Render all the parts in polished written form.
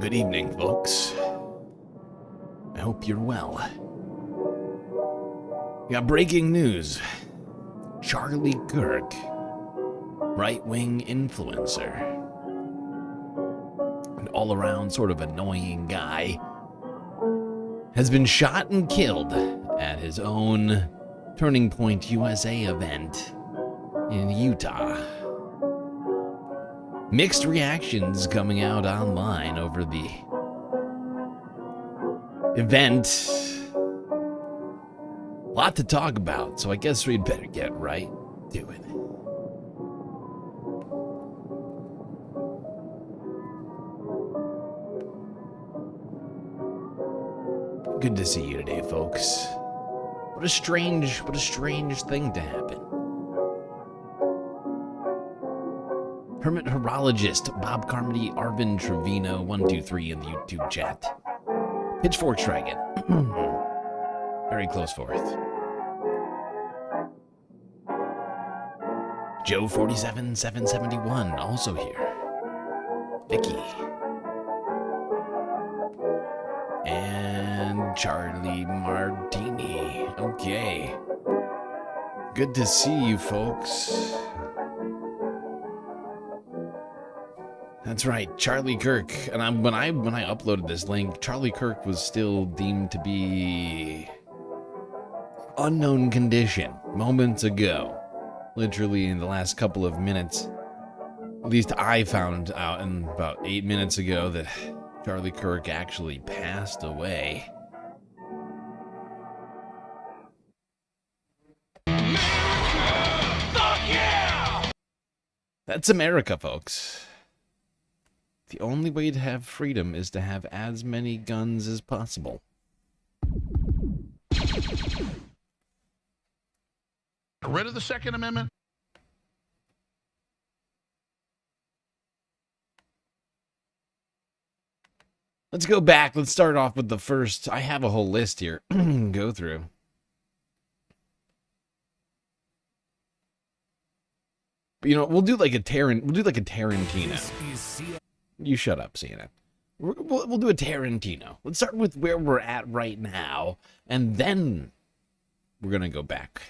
Good evening, folks. I hope you're well. We got breaking news. Charlie Kirk, right-wing influencer, an all-around sort of annoying guy, has been shot and killed at his own Turning Point USA event in Utah. Mixed reactions coming out online over the event. A lot to talk about, so I guess we'd better get right to it. Good to see you today, folks. What a strange thing to happen. Hermit Horologist, Bob Carmody, Arvin Trevino, 123 in the YouTube chat. Pitchfork Dragon. Very close fourth. Joe 47771 also here. Vicky. And Charlie Martini. Okay. Good to see you, folks. That's right, Charlie Kirk. And when I uploaded this link, Charlie Kirk was still deemed to be unknown condition moments ago. Literally in the last couple of minutes. At least I found out in about 8 minutes ago that Charlie Kirk actually passed away. America! Fuck yeah! That's America, folks. The only way to have freedom is to have as many guns as possible. Rid of the Second Amendment? Let's go back. Let's start off with the first. I have a whole list here. Go through. But, you know, we'll do like a Tarantino. You shut up, CNN. We'll do a Tarantino. Let's start with where we're at right now, and then we're gonna go back.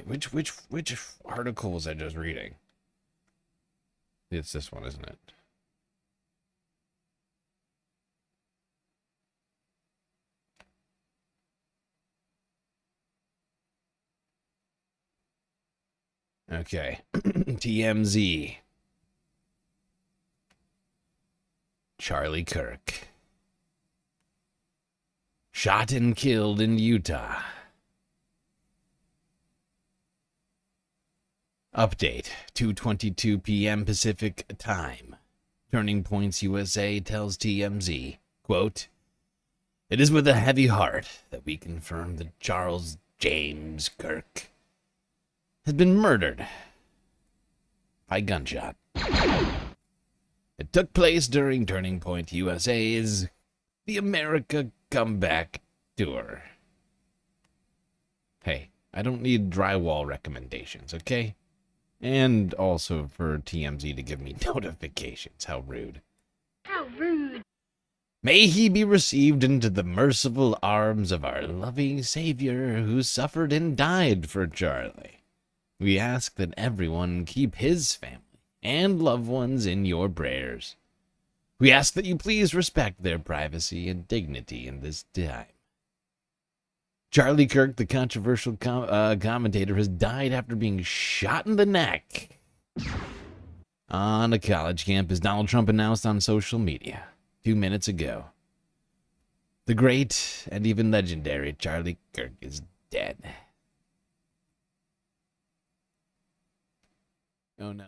Which article was I just reading? It's this one, isn't it? Okay. TMZ. Charlie Kirk. Shot and killed in Utah. Update, 2:22 p.m. Pacific time. Turning Points USA tells TMZ, quote, "It is with a heavy heart that we confirm that Charles James Kirk has been murdered by gunshot. It took place during Turning Point USA's The America Comeback Tour." Hey, I don't need drywall recommendations, okay? And also for TMZ to give me notifications. How rude. How rude. May he be received into the merciful arms of our loving Savior who suffered and died for Charlie. We ask that everyone keep his family and loved ones in your prayers. We ask that you please respect their privacy and dignity in this time. Charlie Kirk, the controversial commentator, has died after being shot in the neck on a college campus, Donald Trump announced on social media 2 minutes ago. The great and even legendary Charlie Kirk is dead. Oh no.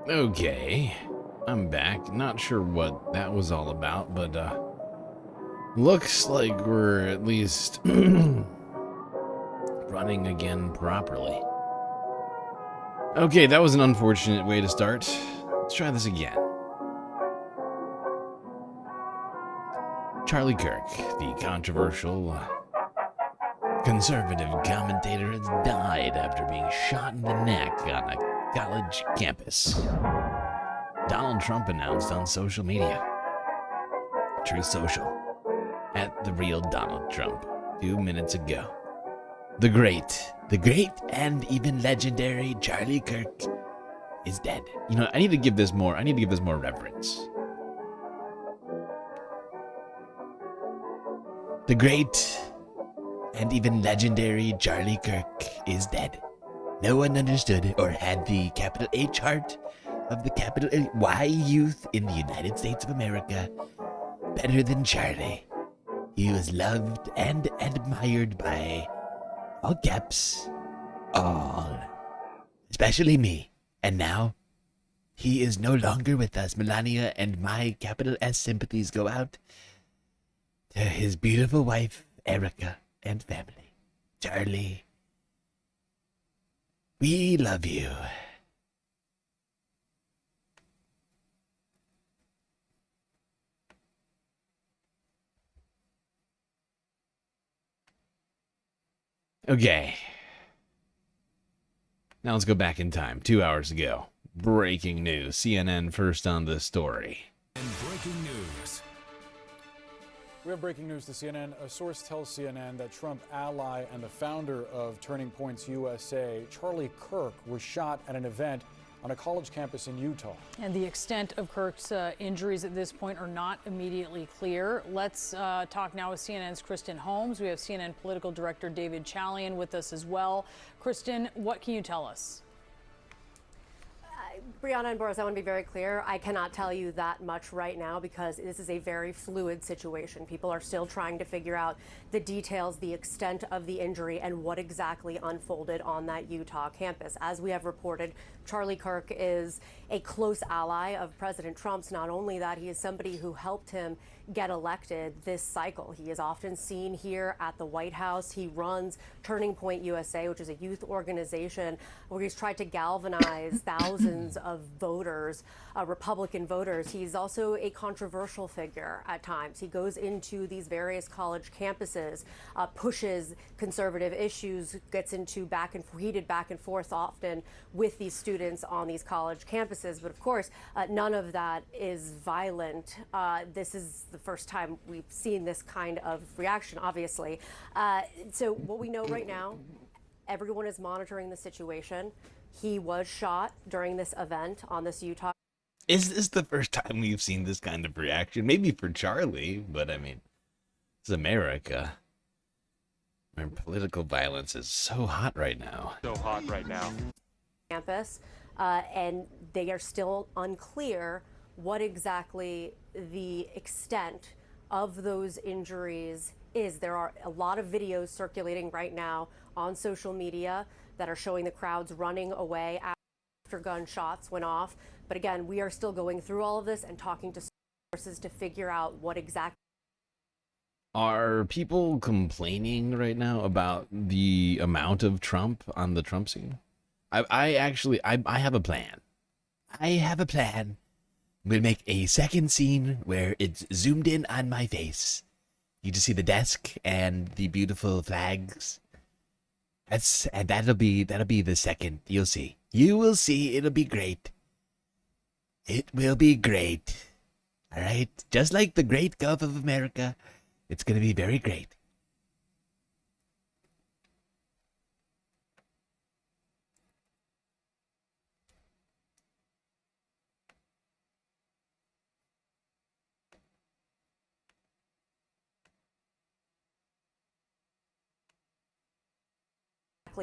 Okay, I'm back. Not sure what that was all about, but looks like we're at least running again properly. Okay, that was an unfortunate way to start. Let's try this again. Charlie Kirk, the controversial conservative commentator, has died after being shot in the neck on a college campus. Donald Trump announced on social media, Truth Social, at the real Donald Trump, 2 minutes ago. The great and even legendary Charlie Kirk is dead. You know, I need to give this more reverence. The great and even legendary Charlie Kirk is dead. No one understood or had the capital H heart of the capital Y youth in the United States of America better than Charlie. He was loved and admired by all caps, all, especially me. And now, he is no longer with us. Melania and my capital S sympathies go out to his beautiful wife, Erica, and family. Charlie, we love you. Okay. Now let's go back in time. 2 hours ago. Breaking news. CNN first on the story. And breaking news. We have breaking news to CNN. A source tells CNN that Trump ally and the founder of Turning Points USA, Charlie Kirk, was shot at an event on a college campus in Utah. And the extent of Kirk's injuries at this point are not immediately clear. Let's talk now with CNN's Kristen Holmes. We have CNN political director David Chalian with us as well. Kristen, what can you tell us? Brianna and Boris, I want to be very clear. I cannot tell you that much right now because this is a very fluid situation. People are still trying to figure out the details, the extent of the injury, and what exactly unfolded on that Utah campus. As we have reported, Charlie Kirk is a close ally of President Trump's. Not only that, he is somebody who helped him get elected this cycle. He is often seen here at the White House. He runs Turning Point USA, which is a youth organization where he's tried to galvanize thousands of voters, Republican voters. He's also a controversial figure at times. He goes into these various college campuses, pushes conservative issues, gets into heated back and forth often with these students on these college campuses. But of course, none of that is violent. This is the first time we've seen this kind of reaction, obviously. So what we know right now, everyone is monitoring the situation. He was shot during this event on this Utah. Is this the first time we've seen this kind of reaction? Maybe for Charlie, but I mean, it's America. I mean, political violence is so hot right now. Campus, and they are still unclear what exactly the extent of those injuries is. There are a lot of videos circulating right now on social media that are showing the crowds running away after gunshots went off. But again, we are still going through all of this and talking to sources to figure out what exactly. Are people complaining right now about the amount of Trump on the Trump scene? I actually have a plan. I have a plan. We'll make a second scene where it's zoomed in on my face. You just see the desk and the beautiful flags. That'll be the second. You'll see. You will see. It'll be great. It will be great. All right, just like the Great Gulf of America, it's gonna be very great.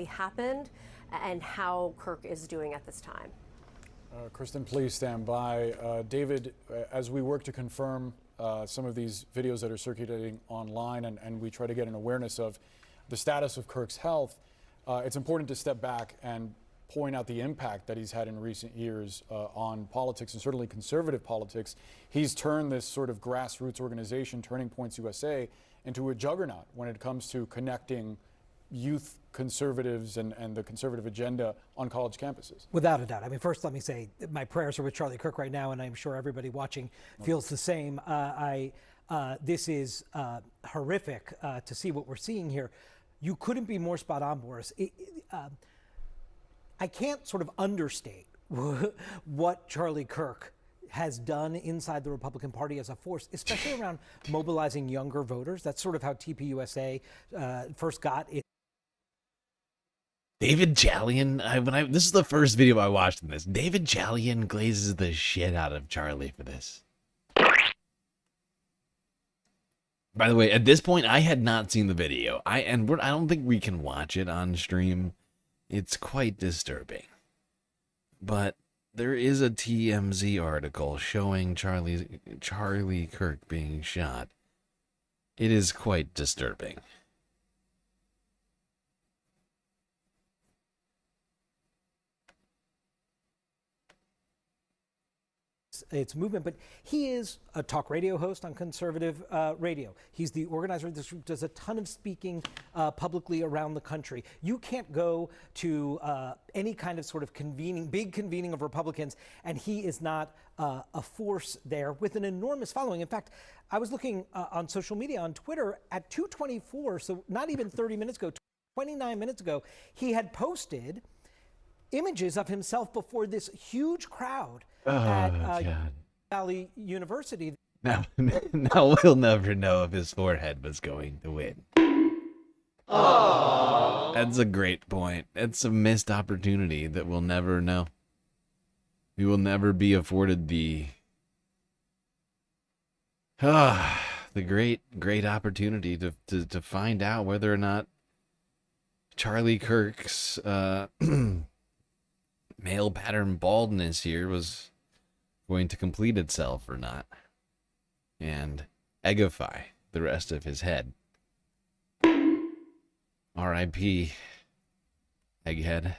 Happened and how Kirk is doing at this time. Kristen, please stand by. David, as we work to confirm some of these videos that are circulating online and we try to get an awareness of the status of Kirk's health, it's important to step back and point out the impact that he's had in recent years on politics, and certainly conservative politics. He's turned this sort of grassroots organization, Turning Points USA, into a juggernaut when it comes to connecting youth conservatives and the conservative agenda on college campuses. Without a doubt. I mean, first, let me say my prayers are with Charlie Kirk right now, and I'm sure everybody watching feels the same. This is horrific to see what we're seeing here. You couldn't be more spot on, Boris. I can't sort of understate what Charlie Kirk has done inside the Republican Party as a force, especially around mobilizing younger voters. That's sort of how TPUSA first got it. David Chalian, this is the first video I watched in this. David Chalian glazes the shit out of Charlie for this. By the way, at this point, I had not seen the video. I don't think we can watch it on stream. It's quite disturbing. But there is a TMZ article showing Charlie Kirk being shot. It is quite disturbing. Its movement, but he is a talk radio host on conservative radio. He's the organizer of this group, does a ton of speaking publicly around the country. You can't go to any kind of sort of big convening of Republicans, and he is not a force there with an enormous following. In fact, I was looking on social media, on Twitter, at 2:24, so not even 30 minutes ago, 29 minutes ago, he had posted images of himself before this huge crowd at Valley University. Now we'll never know if his forehead was going to win. Aww. That's a great point. It's a missed opportunity that we'll never know. We will never be afforded the great opportunity to find out whether or not Charlie Kirk's male pattern baldness here was going to complete itself or not, and eggify the rest of his head. R.I.P. Egghead.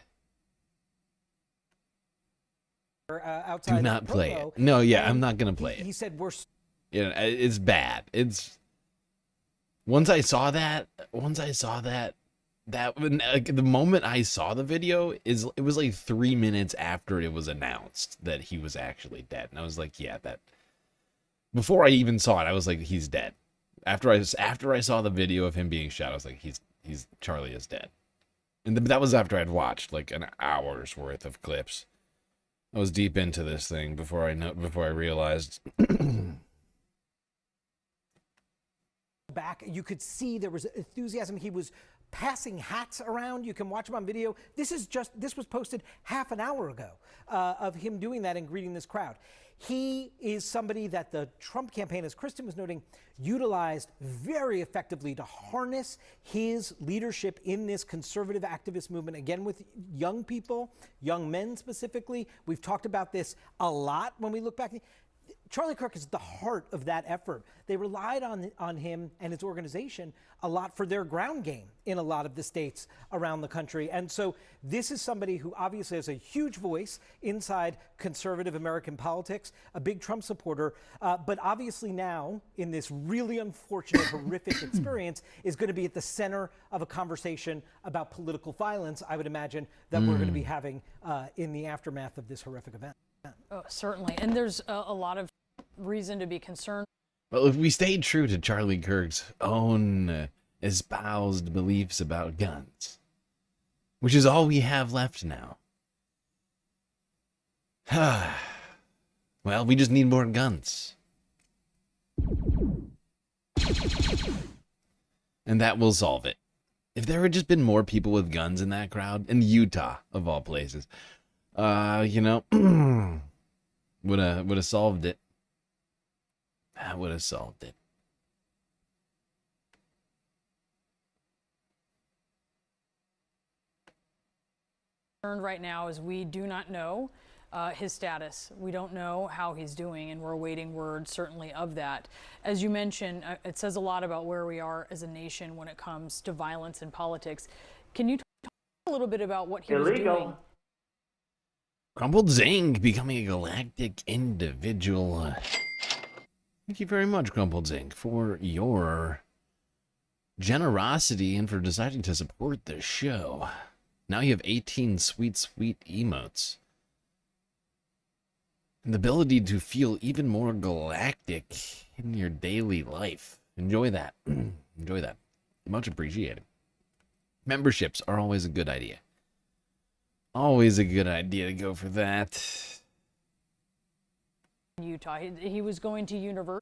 Do not play it. No, yeah, I'm not gonna play it. He said we're. It's bad. It's once I saw that. The moment I saw the video it was like 3 minutes after it was announced that he was actually dead, and I was like, yeah, that. Before I even saw it, I was like, he's dead. After I saw the video of him being shot, I was like, Charlie is dead, and that was after I'd watched like an hour's worth of clips. I was deep into this thing before I realized. Back, you could see there was enthusiasm. He was passing hats around. You can watch him on video. This was posted half an hour ago of him doing that and greeting this crowd. He is somebody that the Trump campaign, as Kristen was noting, utilized very effectively to harness his leadership in this conservative activist movement, again with young people, young men specifically. We've talked about this a lot when we look back. Charlie Kirk is the heart of that effort. They relied on him and his organization a lot for their ground game in a lot of the states around the country. And so this is somebody who obviously has a huge voice inside conservative American politics, a big Trump supporter, but obviously now in this really unfortunate, horrific experience is going to be at the center of a conversation about political violence, I would imagine, that we're going to be having in the aftermath of this horrific event. Oh, certainly. And there's a lot of reason to be concerned. Well, if we stayed true to Charlie Kirk's own espoused beliefs about guns, which is all we have left now. Well, we just need more guns. And that will solve it. If there had just been more people with guns in that crowd, in Utah, of all places, would have solved it. That would have solved it. Right now is we do not know his status. We don't know how he's doing, and we're awaiting word certainly of that. As you mentioned, it says a lot about where we are as a nation when it comes to violence in politics. Can you talk a little bit about what he was doing Crumpled Zinc becoming a galactic individual. Thank you very much, Crumpled Zinc, for your generosity and for deciding to support the show. Now you have 18 sweet, sweet emotes. And the ability to feel even more galactic in your daily life. Enjoy that. Enjoy that. Much appreciated. Memberships are always a good idea. Always a good idea to go for that. Utah. He was going to universities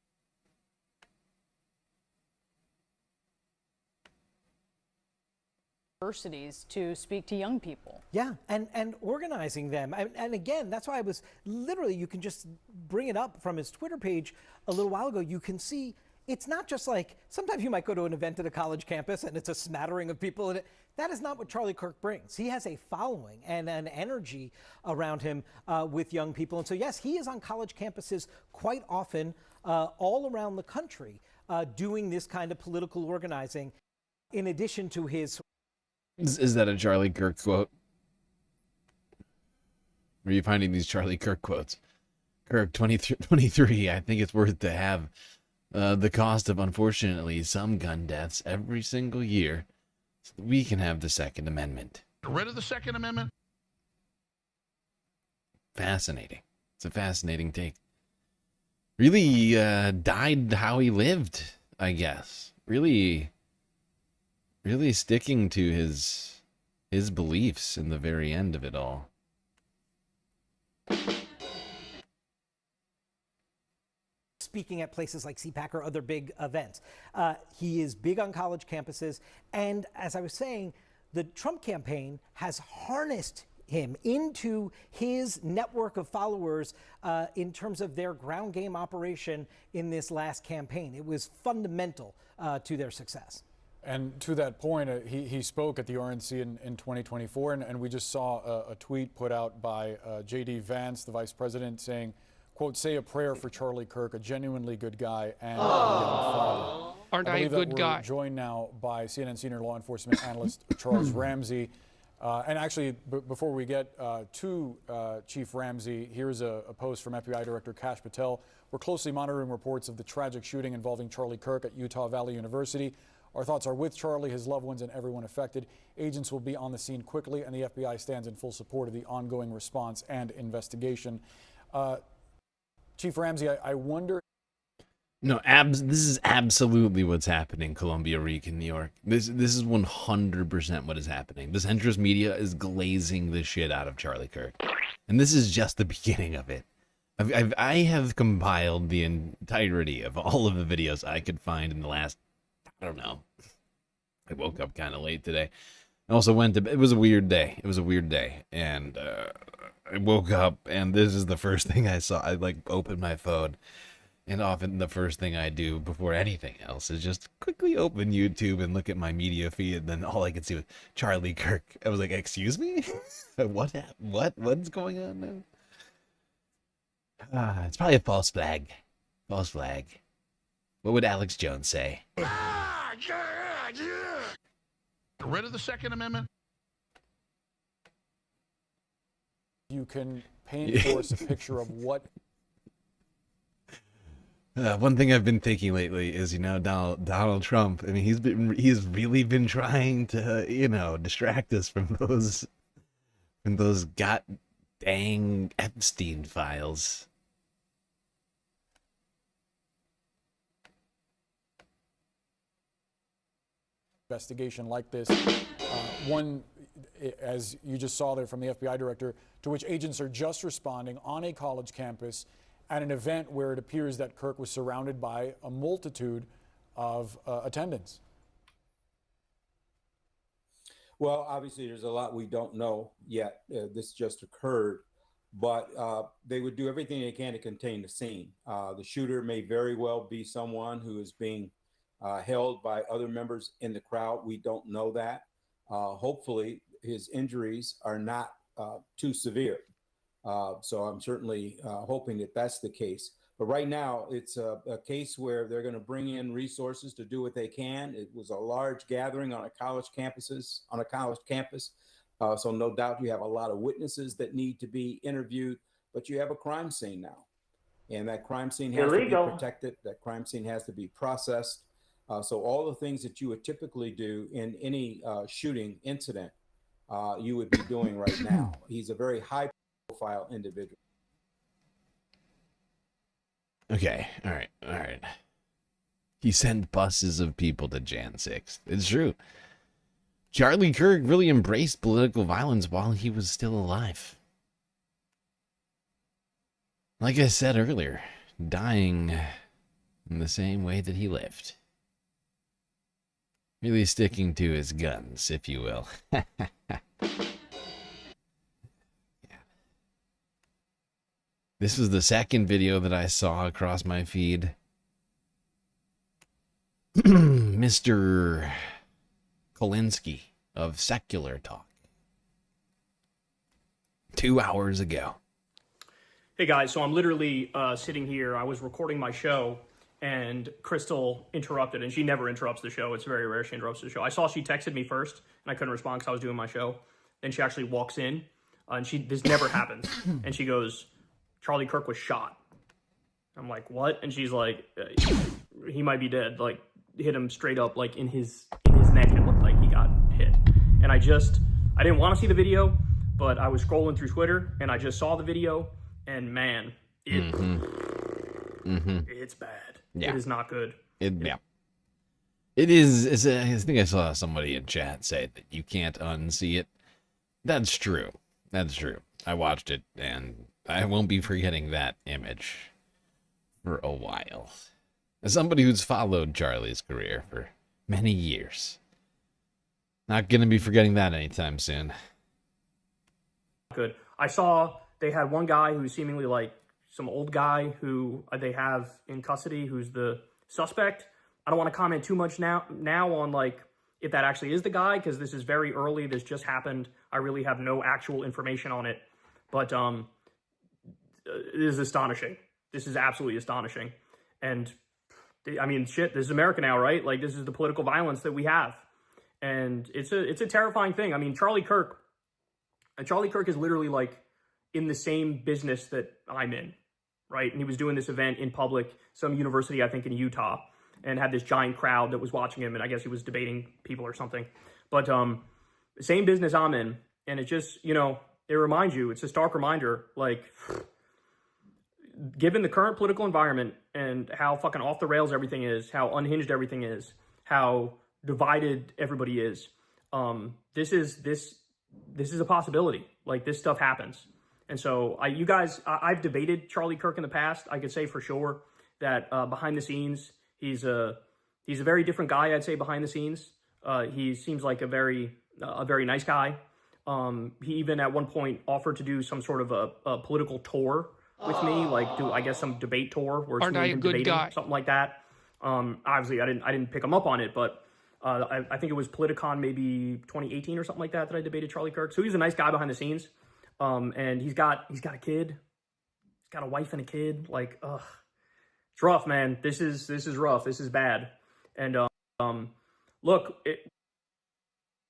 to speak to young people. Yeah, and organizing them. And again, that's why I was literally, you can just bring it up from his Twitter page a little while ago. You can see it's not just like, sometimes you might go to an event at a college campus and it's a smattering of people. And that is not what Charlie Kirk brings. He has a following and an energy around him with young people. And so, yes, he is on college campuses quite often all around the country doing this kind of political organizing in addition to his... Is that a Charlie Kirk quote? Where are you finding these Charlie Kirk quotes? Kirk, 23, I think it's worth to have the cost of, unfortunately, some gun deaths every single year so that we can have the Second Amendment. Rid of the Second Amendment? Fascinating. It's a fascinating take. Really died how he lived, I guess. Really sticking to his beliefs in the very end of it all. Speaking at places like CPAC or other big events. He is big on college campuses. And as I was saying, the Trump campaign has harnessed him into his network of followers in terms of their ground game operation in this last campaign. It was fundamental to their success. And to that point, he spoke at the RNC in 2024, and we just saw a tweet put out by J.D. Vance, the vice president, saying, quote, "Say a prayer for Charlie Kirk, a genuinely good guy and a young father." Aren't I a good guy? We're joined now by CNN senior law enforcement analyst Charles Ramsey. And actually, before we get to Chief Ramsey, here's a post from FBI Director Kash Patel. "We're closely monitoring reports of the tragic shooting involving Charlie Kirk at Utah Valley University. Our thoughts are with Charlie, his loved ones, and everyone affected. Agents will be on the scene quickly, and the FBI stands in full support of the ongoing response and investigation." Chief Ramsey, I wonder... No, this is absolutely what's happening, Columbia, Reek, New York. This is 100% what is happening. The centrist media is glazing the shit out of Charlie Kirk. And this is just the beginning of it. I have compiled the entirety of all of the videos I could find in the last, I don't know. I woke up kind of late today. I also went to, it was a weird day. It was a weird day. And I woke up and this is the first thing I saw. I opened my phone. And often the first thing I do before anything else is just quickly open YouTube and look at my media feed. And then all I could see was Charlie Kirk. I was like, excuse me? What's going on now? It's probably a false flag. False flag. What would Alex Jones say? Rid of the Second Amendment? You can paint for us a picture of what... One thing I've been thinking lately is, Donald Trump. I mean, he's really been trying to, distract us from those god dang Epstein files. Investigation like this, one, as you just saw there from the FBI director, to which agents are just responding on a college campus at an event where it appears that Kirk was surrounded by a multitude of attendants. Well, obviously, there's a lot we don't know yet. This just occurred, but they would do everything they can to contain the scene. The shooter may very well be someone who is being held by other members in the crowd. We don't know that. Hopefully, his injuries are not too severe. So I'm certainly hoping that that's the case. But right now, it's a case where they're going to bring in resources to do what they can. It was a large gathering on a college campus. So no doubt you have a lot of witnesses that need to be interviewed, but you have a crime scene now. And that crime scene has to be protected. That crime scene has to be processed. So all the things that you would typically do in any shooting incident, you would be doing right now. He's a very high-profile individual. Okay, all right. He sent buses of people to Jan 6th. It's true. Charlie Kirk really embraced political violence while he was still alive. Like I said earlier, dying in the same way that he lived. Really sticking to his guns, if you will. Yeah. This was the second video that I saw across my feed. Mr. Kolinsky of Secular Talk. 2 hours ago. Hey guys, so I'm literally sitting here. I was recording my show and Crystal interrupted, and she never interrupts the show. It's very rare she interrupts the show. I saw she texted me first and I couldn't respond because I was doing my show. Then she actually walks in and this never happens. And she goes, Charlie Kirk was shot. I'm like, what? And she's like, he might be dead. Like, hit him straight up, like in his neck. It looked like he got hit. And I didn't want to see the video, but I was scrolling through Twitter and I just saw the video. And man, it's bad. Yeah. It is not good. Yeah. It is. I think I saw somebody in chat say that you can't unsee it. That's true. I watched it, and I won't be forgetting that image for a while. As somebody who's followed Charlie's career for many years, not going to be forgetting that anytime soon. Good. I saw they had one guy who's seemingly like some old guy who they have in custody who's the suspect. I don't want to comment too much now on like if that actually is the guy, because this is very early. This just happened. I really have no actual information on it. But it is astonishing. This is absolutely astonishing. And I mean, shit, this is America now, right? Like, this is the political violence that we have. And it's a terrifying thing. I mean, Charlie Kirk is literally like in the same business that I'm in, right? And he was doing this event in public, some university, I think in Utah, and had this giant crowd that was watching him. And I guess he was debating people or something. But same business I'm in. And it just, it reminds you, it's a stark reminder, like, given the current political environment and how fucking off the rails everything is, how unhinged everything is, how divided everybody is, this is a possibility. Like, this stuff happens. And so I've debated Charlie Kirk in the past. I could say for sure that behind the scenes, he's a very different guy, I'd say, behind the scenes. He seems like a very nice guy. He even at one point offered to do some sort of a political tour with me, like do, I guess, some debate tour where it's me and him debating, something like that. Obviously, I didn't pick him up on it, but I think it was Politicon maybe 2018 or something like that I debated Charlie Kirk. So he's a nice guy behind the scenes. And he's got a kid. He's got a wife and a kid. Like, it's rough, man. This is rough. This is bad. And look,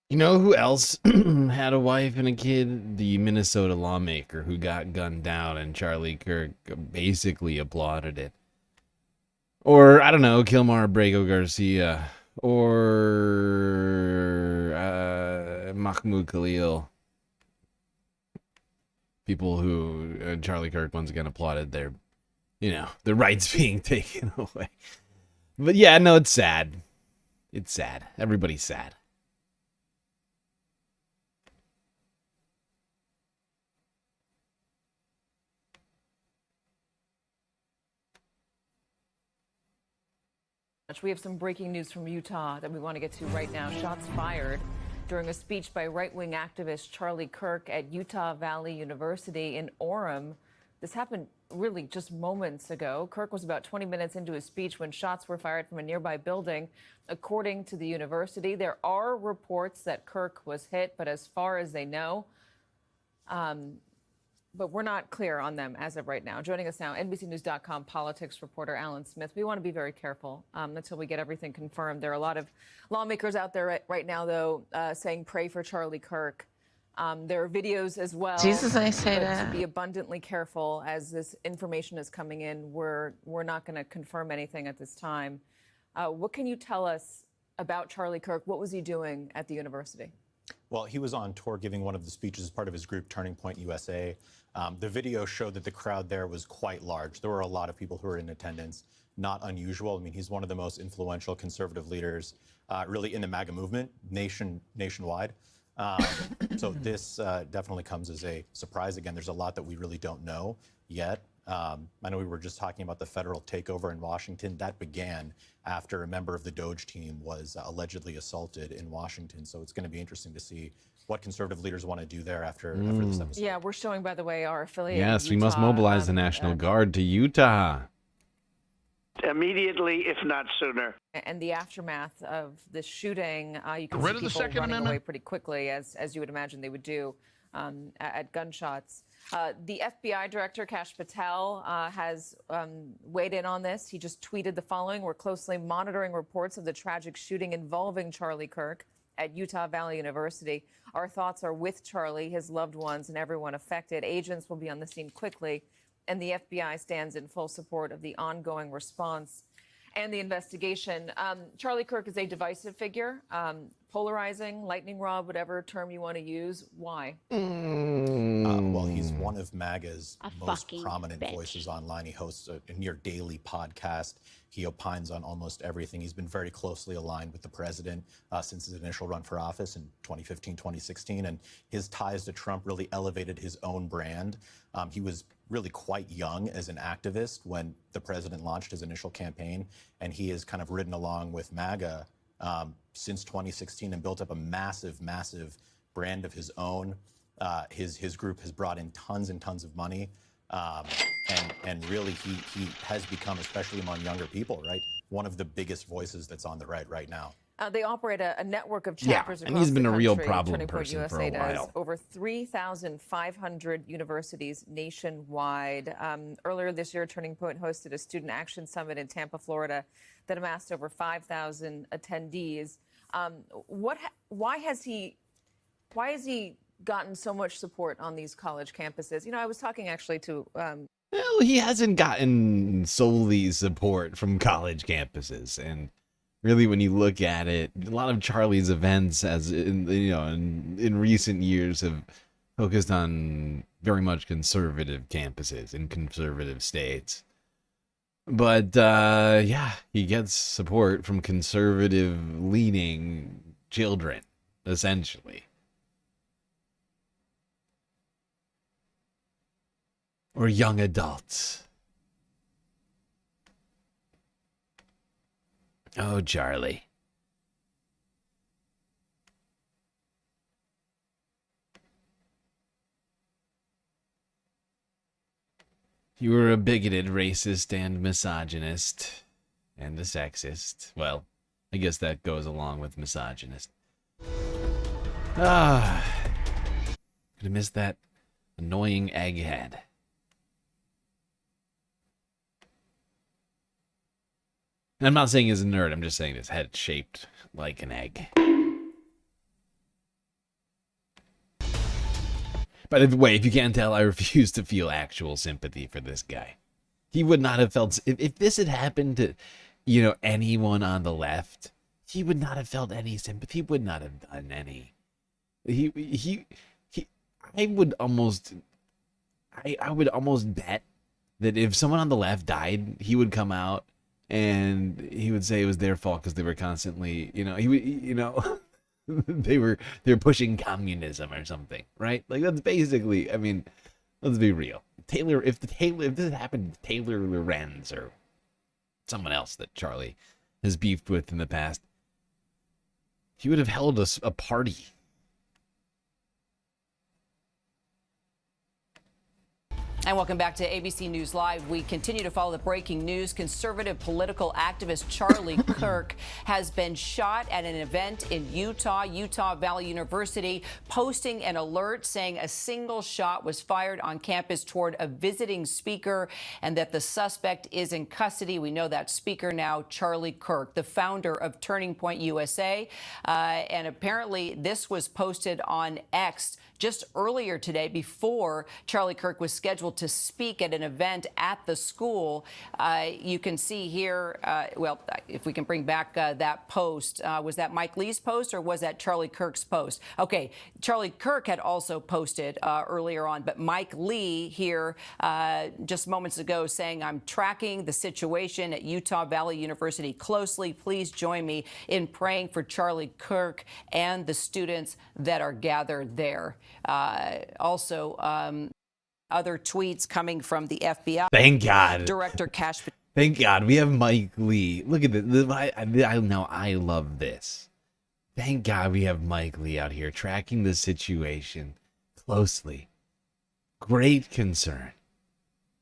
you know who else had a wife and a kid? The Minnesota lawmaker who got gunned down, and Charlie Kirk basically applauded it. Or, I don't know, Kilmar Abrego Garcia. Or Mahmoud Khalil. People who Charlie Kirk once again applauded their rights being taken away. But yeah, no, it's sad. It's sad. Everybody's sad. We have some breaking news from Utah that we want to get to right now. Shots fired during a speech by right-wing activist Charlie Kirk at Utah Valley University in Orem. This happened really just moments ago. Kirk was about 20 minutes into his speech when shots were fired from a nearby building. According to the university, there are reports that Kirk was hit, but as far as they know, but we're not clear on them as of right now. Joining us now, NBCNews.com politics reporter Alan Smith. We want to be very careful until we get everything confirmed. There are a lot of lawmakers out there right now, though, saying pray for Charlie Kirk. There are videos as well. Jesus, I say but that. to be abundantly careful as this information is coming in, we're not going to confirm anything at this time. What can you tell us about Charlie Kirk? What was he doing at the university? Well, he was on tour giving one of the speeches as part of his group Turning Point USA. The video showed that the crowd there was quite large. There were a lot of people who were in attendance. Not unusual. I mean, he's one of the most influential conservative leaders really in the MAGA movement nationwide. So this definitely comes as a surprise. Again, there's a lot that we really don't know yet. I know we were just talking about the federal takeover in Washington. That began after a member of the Doge team was allegedly assaulted in Washington. So it's going to be interesting to see what conservative leaders want to do there after this episode. Yeah, we're showing, by the way, our affiliate. Yes, we must Utah, mobilize the National Guard to Utah. Immediately, if not sooner. And the aftermath of the shooting, you can Rid see of the people Second running Amendment. away pretty quickly, as you would imagine they would do at gunshots. The FBI director, Kash Patel, has weighed in on this. He just tweeted the following: "We're closely monitoring reports of the tragic shooting involving Charlie Kirk at Utah Valley University. Our thoughts are with Charlie, his loved ones, and everyone affected. Agents will be on the scene quickly, and the FBI stands in full support of the ongoing response and the investigation." Charlie Kirk is a divisive figure, polarizing, lightning rod, whatever term you want to use. Why? Well, he's one of MAGA's A most fucking prominent bitch. voices online. He hosts a near daily podcast. He opines on almost everything. He's been very closely aligned with the president since his initial run for office in 2015, 2016. And his ties to Trump really elevated his own brand. He was really quite young as an activist when the president launched his initial campaign. And he has kind of ridden along with MAGA since 2016 and built up a massive, massive brand of his own. His group has brought in tons and tons of money. And really, he has become, especially among younger people, right, one of the biggest voices that's on the right now. They operate a network of chapters and across he's been the a real country. problem Turning Point person for a USA does while. over 3,500 universities nationwide. Earlier this year, Turning Point hosted a student action summit in Tampa, Florida, that amassed over 5,000 attendees. Why has he gotten so much support on these college campuses? You know, I was talking actually to. Well, he hasn't gotten solely support from college campuses, and really, when you look at it, a lot of Charlie's events, as in recent years, have focused on very much conservative campuses in conservative states. But he gets support from conservative-leaning children, essentially. Or young adults. Oh, Charlie. You were a bigoted, racist, and misogynist. And a sexist. Well, I guess that goes along with misogynist. Could have missed that annoying egghead. And I'm not saying he's a nerd, I'm just saying his head's shaped like an egg. By the way, if you can't tell, I refuse to feel actual sympathy for this guy. He would not have felt... If this had happened to, anyone on the left, he would not have felt any sympathy. He would not have done any. I would almost bet that if someone on the left died, he would come out and he would say it was their fault because they were constantly, they were pushing communism or something, right? Like, that's basically, I mean, let's be real. If this had happened to Taylor Lorenz or someone else that Charlie has beefed with in the past, he would have held a party. And welcome back to ABC News Live. We continue to follow the breaking news. Conservative political activist Charlie Kirk has been shot at an event in Utah Valley University, posting an alert saying a single shot was fired on campus toward a visiting speaker and that the suspect is in custody. We know that speaker now, Charlie Kirk, the founder of Turning Point USA. And apparently this was posted on X just earlier today before Charlie Kirk was scheduled to speak at an event at the school. You can see here, well, if we can bring back that post, was that Mike Lee's post or was that Charlie Kirk's post? Okay, Charlie Kirk had also posted earlier on, but Mike Lee here just moments ago saying, I'm tracking the situation at Utah Valley University closely. Please join me in praying for Charlie Kirk and the students that are gathered there. Also, other tweets coming from the FBI. Thank God. Director Cash. Thank God we have Mike Lee. Look at this. I know I love this. Thank God we have Mike Lee out here tracking the situation closely. Great concern.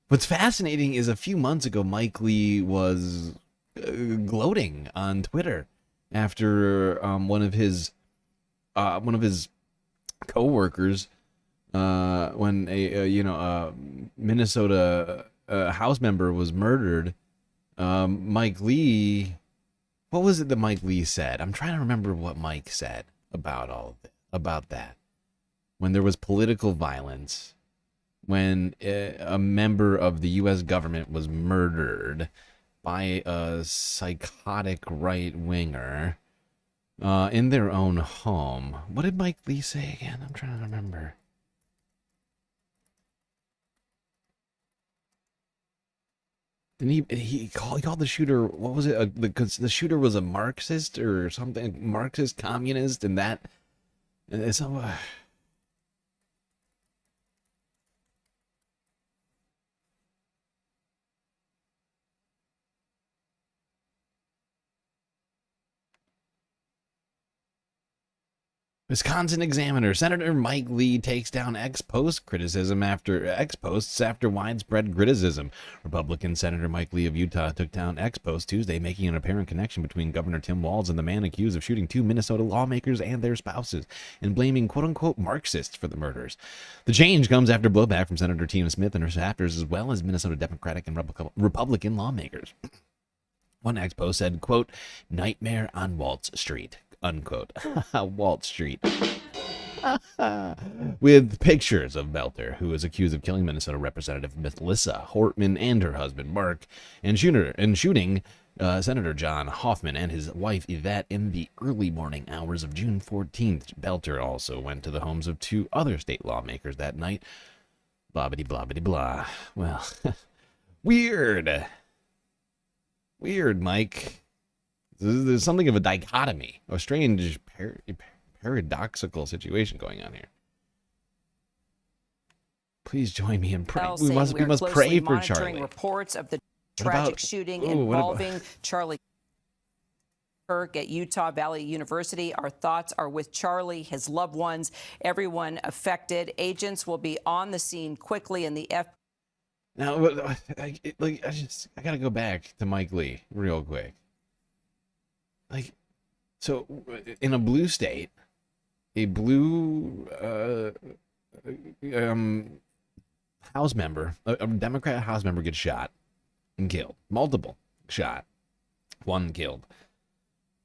What's fascinating is a few months ago, Mike Lee was gloating on Twitter after one of his co-workers, when a Minnesota House member was murdered. Mike Lee, what was it that Mike Lee said? I'm trying to remember what Mike said about about that. When there was political violence, when a member of the U.S. government was murdered by a psychotic right-winger in their own home. What did Mike Lee say again? I'm trying to remember. Didn't he called the shooter, what was it? The shooter was a Marxist or something, Marxist communist, and that Wisconsin Examiner. Senator Mike Lee takes down ex-posts after widespread criticism. Republican Senator Mike Lee of Utah took down ex-posts Tuesday, making an apparent connection between Governor Tim Walz and the man accused of shooting 2 Minnesota lawmakers and their spouses, and blaming quote-unquote Marxists for the murders. The change comes after blowback from Senator Tina Smith and her staffers, as well as Minnesota Democratic and Republican lawmakers. One ex-post said, quote, "Nightmare on Waltz Street," unquote. Walt Street. With pictures of Belter, who is accused of killing Minnesota Representative Melissa Hortman and her husband Mark, and shooting Senator John Hoffman and his wife Yvette in the early morning hours of June 14th. Belter also went to the homes of 2 other state lawmakers that night. Blah-bitty, blah-bitty, blah. Well, weird. Weird, Mike. There's something of a dichotomy, a strange, paradoxical situation going on here. Please join me in prayer. We must pray for Charlie. Reports of the tragic shooting involving Charlie Kirk at Utah Valley University. Our thoughts are with Charlie, his loved ones, everyone affected. Agents will be on the scene quickly, and the Now, I gotta go back to Mike Lee real quick. So in a blue state, a blue House member, a Democrat House member gets shot and killed. Multiple shot, 1 killed.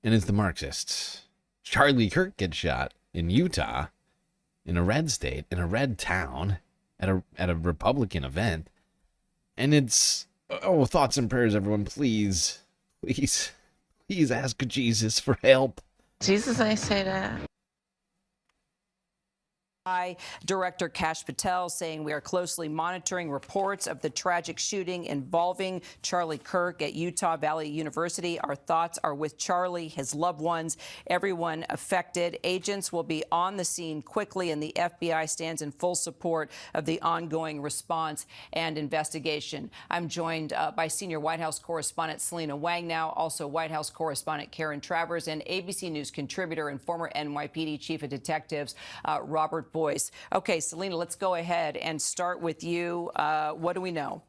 And it's the Marxists. Charlie Kirk gets shot in Utah, in a red state, in a red town, at a Republican event. And it's, thoughts and prayers, everyone. Please, please, please ask Jesus for help. Jesus, I say that. Director Kash Patel saying we are closely monitoring reports of the tragic shooting involving Charlie Kirk at Utah Valley University. Our thoughts are with Charlie, his loved ones, everyone affected. Agents will be on the scene quickly, and the FBI stands in full support of the ongoing response and investigation. I'm joined by senior White House correspondent Selena Wang now, also White House correspondent Karen Travers, and ABC News contributor and former NYPD chief of detectives Robert boys. Okay, Selena, let's go ahead and start with you. What do we know?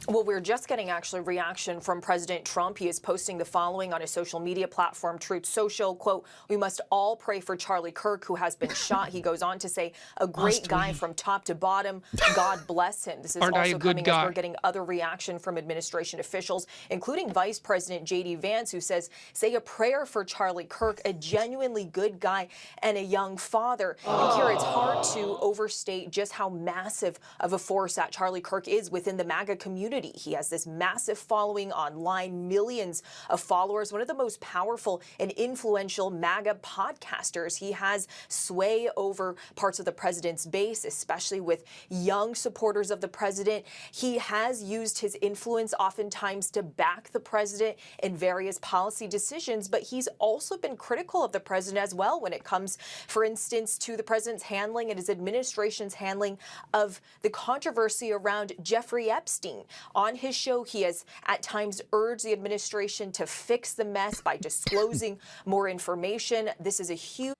Well, we're just getting actually reaction from President Trump. He is posting the following on his social media platform, Truth Social. Quote, "We must all pray for Charlie Kirk, who has been shot." He goes on to say, "A great guy from top to bottom. God bless him." This is also coming as we're getting other reaction from administration officials, including Vice President J.D. Vance, who says, "Say a prayer for Charlie Kirk, a genuinely good guy and a young father." And Kira, it's hard to overstate just how massive of a force that Charlie Kirk is within the MAGA community. He has this massive following online, millions of followers, one of the most powerful and influential MAGA podcasters. He has sway over parts of the president's base, especially with young supporters of the president. He has used his influence oftentimes to back the president in various policy decisions, but he's also been critical of the president as well when it comes, for instance, to the president's handling and his administration's handling of the controversy around Jeffrey Epstein. On his show, he has at times urged the administration to fix the mess by disclosing more information. This is a huge...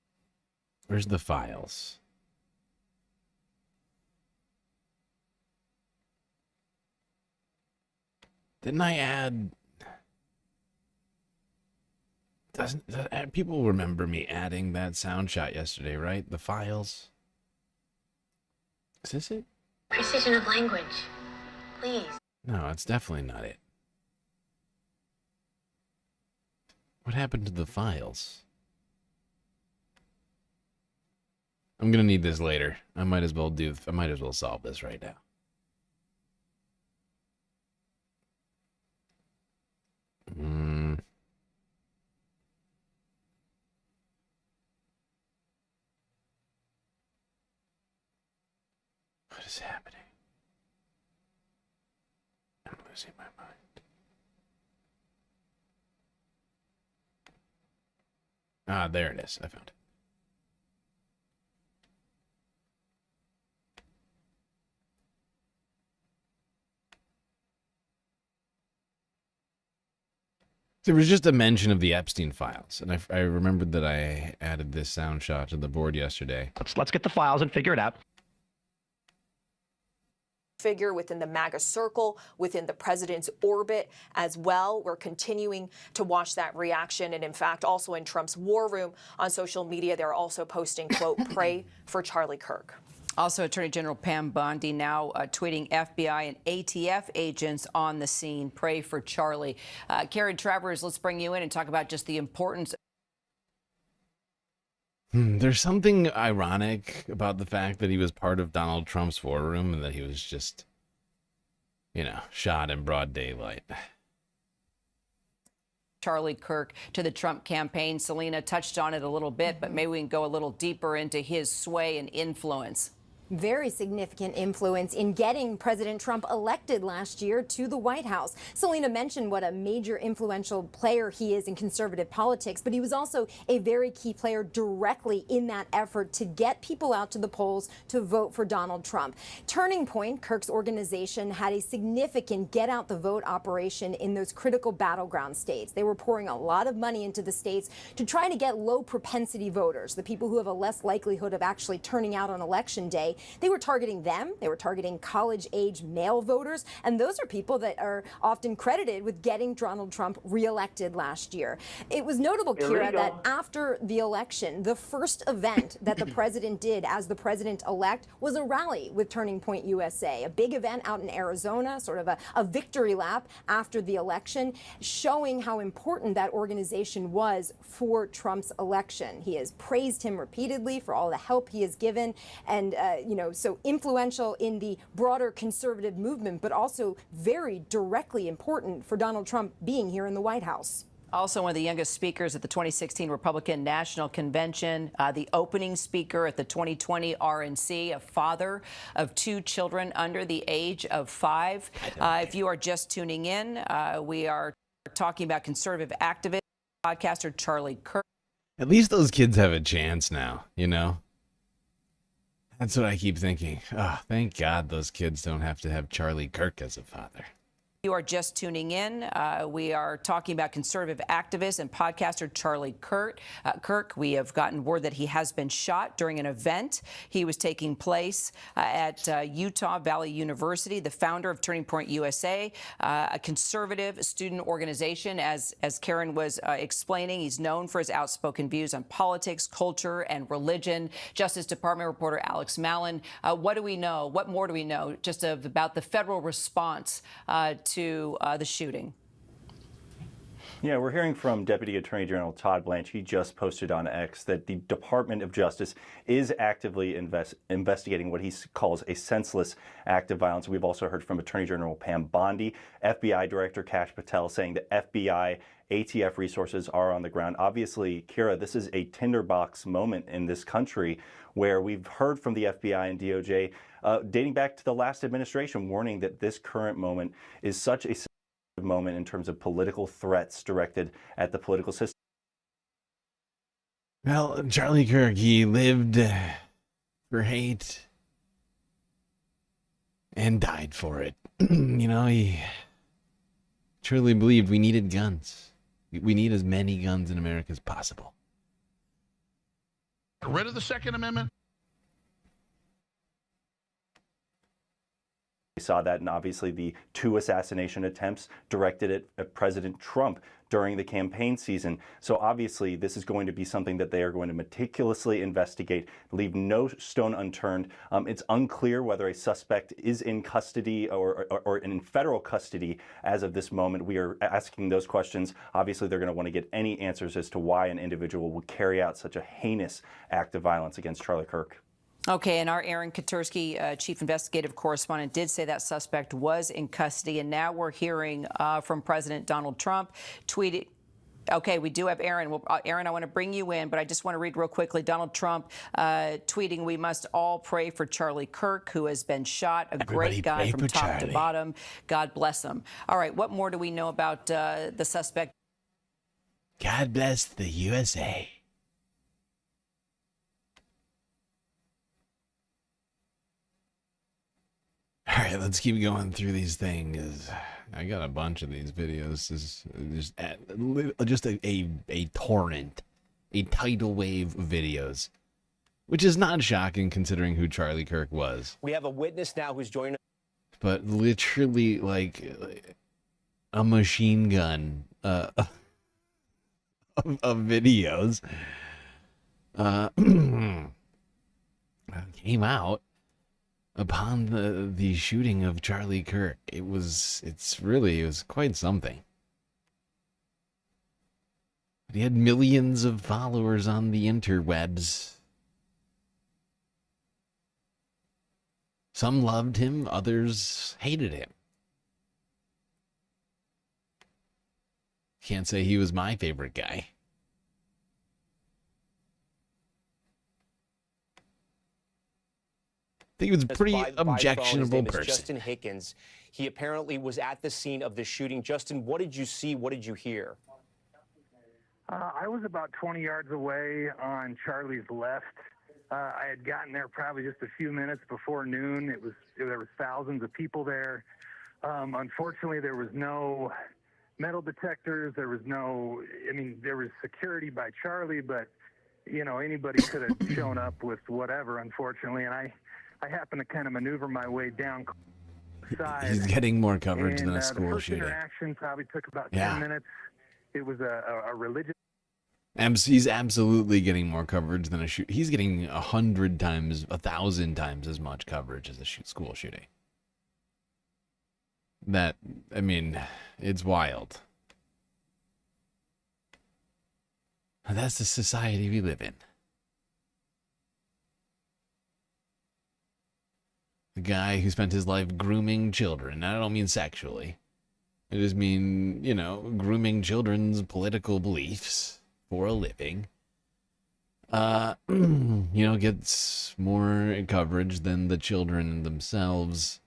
Where's the files? Didn't I add... People remember me adding that sound shot yesterday, right? The files. Is this it? Precision of language. Please. No, it's definitely not it. What happened to the files? I'm gonna need this later. I might as well solve this right now. What is happening? I'm losing my mind. Ah, there it is. I found it. There was just a mention of the Epstein files, and I remembered that I added this sound shot to the board yesterday. Let's get the files and figure it out. Figure within the MAGA circle, within the president's orbit as well. We're continuing to watch that reaction. And in fact, also in Trump's war room on social media, they're also posting, quote, "Pray for Charlie Kirk." Also, Attorney General Pam Bondi now tweeting FBI and ATF agents on the scene. Pray for Charlie. Karen Travers, let's bring you in and talk about just the importance. There's something ironic about the fact that he was part of Donald Trump's war room and that he was just, shot in broad daylight. Charlie Kirk to the Trump campaign. Selena touched on it a little bit, but maybe we can go a little deeper into his sway and influence. Very significant influence in getting President Trump elected last year to the White House. Selena mentioned what a major influential player he is in conservative politics, but he was also a very key player directly in that effort to get people out to the polls to vote for Donald Trump. Turning Point, Kirk's organization, had a significant get out the vote operation in those critical battleground states. They were pouring a lot of money into the states to try to get low propensity voters, the people who have a less likelihood of actually turning out on election day. They were targeting them. They were targeting college-age male voters. And those are people that are often credited with getting Donald Trump reelected last year. It was notable, Kira, that after the election, the first event that the president did as the president-elect was a rally with Turning Point USA, a big event out in Arizona, sort of a victory lap after the election, showing how important that organization was for Trump's election. He has praised him repeatedly for all the help he has given, and so influential in the broader conservative movement, but also very directly important for Donald Trump being here in the White House. Also one of the youngest speakers at the 2016 Republican National Convention, the opening speaker at the 2020 RNC, a father of 2 children under the age of 5. If you are just tuning in, we are talking about conservative activist, podcaster Charlie Kirk. At least those kids have a chance now, That's what I keep thinking. Oh, thank God those kids don't have to have Charlie Kirk as a father. You are just tuning in. We are talking about conservative activist and podcaster Charlie Kirk. We have gotten word that he has been shot during an event. He was taking place at Utah Valley University, the founder of Turning Point USA, a conservative student organization. As Karen was explaining, he's known for his outspoken views on politics, culture, and religion. Justice Department reporter Alex Mallon, what do we know? What more do we know just about the federal response to the shooting? Yeah, we're hearing from Deputy Attorney General Todd Blanche. He just posted on X that the Department of Justice is actively investigating what he calls a senseless act of violence. We've also heard from Attorney General Pam Bondi, FBI Director Kash Patel saying that FBI ATF resources are on the ground. Obviously, Kira, this is a tinderbox moment in this country where we've heard from the FBI and DOJ dating back to the last administration warning that this current moment is such a moment in terms of political threats directed at the political system. Well, Charlie Kirk, he lived for hate and died for it. You know, he truly believed we needed guns. We need as many guns in America as possible. Get rid of the Second Amendment. We saw that in obviously the 2 assassination attempts directed at President Trump during the campaign season. So obviously this is going to be something that they are going to meticulously investigate, leave no stone unturned. It's unclear whether a suspect is in custody or in federal custody as of this moment. We are asking those questions. Obviously they're going to want to get any answers as to why an individual would carry out such a heinous act of violence against Charlie Kirk. Okay, and our Aaron Katursky, chief investigative correspondent, did say that suspect was in custody, and now we're hearing from President Donald Trump tweeting. Okay, we do have Aaron. Well, Aaron, I want to bring you in, but I just want to read real quickly. Donald Trump tweeting, "We must all pray for Charlie Kirk, who has been shot. Great guy from top to bottom. God bless him." All right, what more do we know about the suspect? God bless the USA. All right, let's keep going through these things. I got a bunch of these videos. This is just a torrent, a tidal wave of videos, which is not shocking considering who Charlie Kirk was. We have a witness now who's joining us. But literally, like a machine gun of videos came out upon the shooting of Charlie Kirk. It was quite something. He had millions of followers on the interwebs. Some loved him, others hated him. Can't say he was my favorite guy. I think he was a pretty objectionable person. Justin Hickens. He apparently was at the scene of the shooting. Justin, what did you see? What did you hear? I was about 20 yards away on Charlie's left. I had gotten there probably just a few minutes before noon. There was thousands of people there. Unfortunately, there was no metal detectors. There was security by Charlie, but anybody could have shown up with whatever, unfortunately. And I happened to kind of maneuver my way down side. He's getting more coverage than a school the first shooting. Interaction probably took about 10 minutes. It was a religious. He's absolutely getting more coverage than a shoot. He's getting 100 times, 1,000 times as much coverage as a school shooting. It's wild. That's the society we live in. The guy who spent his life grooming children. I don't mean sexually. I just mean, grooming children's political beliefs for a living. Gets more coverage than the children themselves.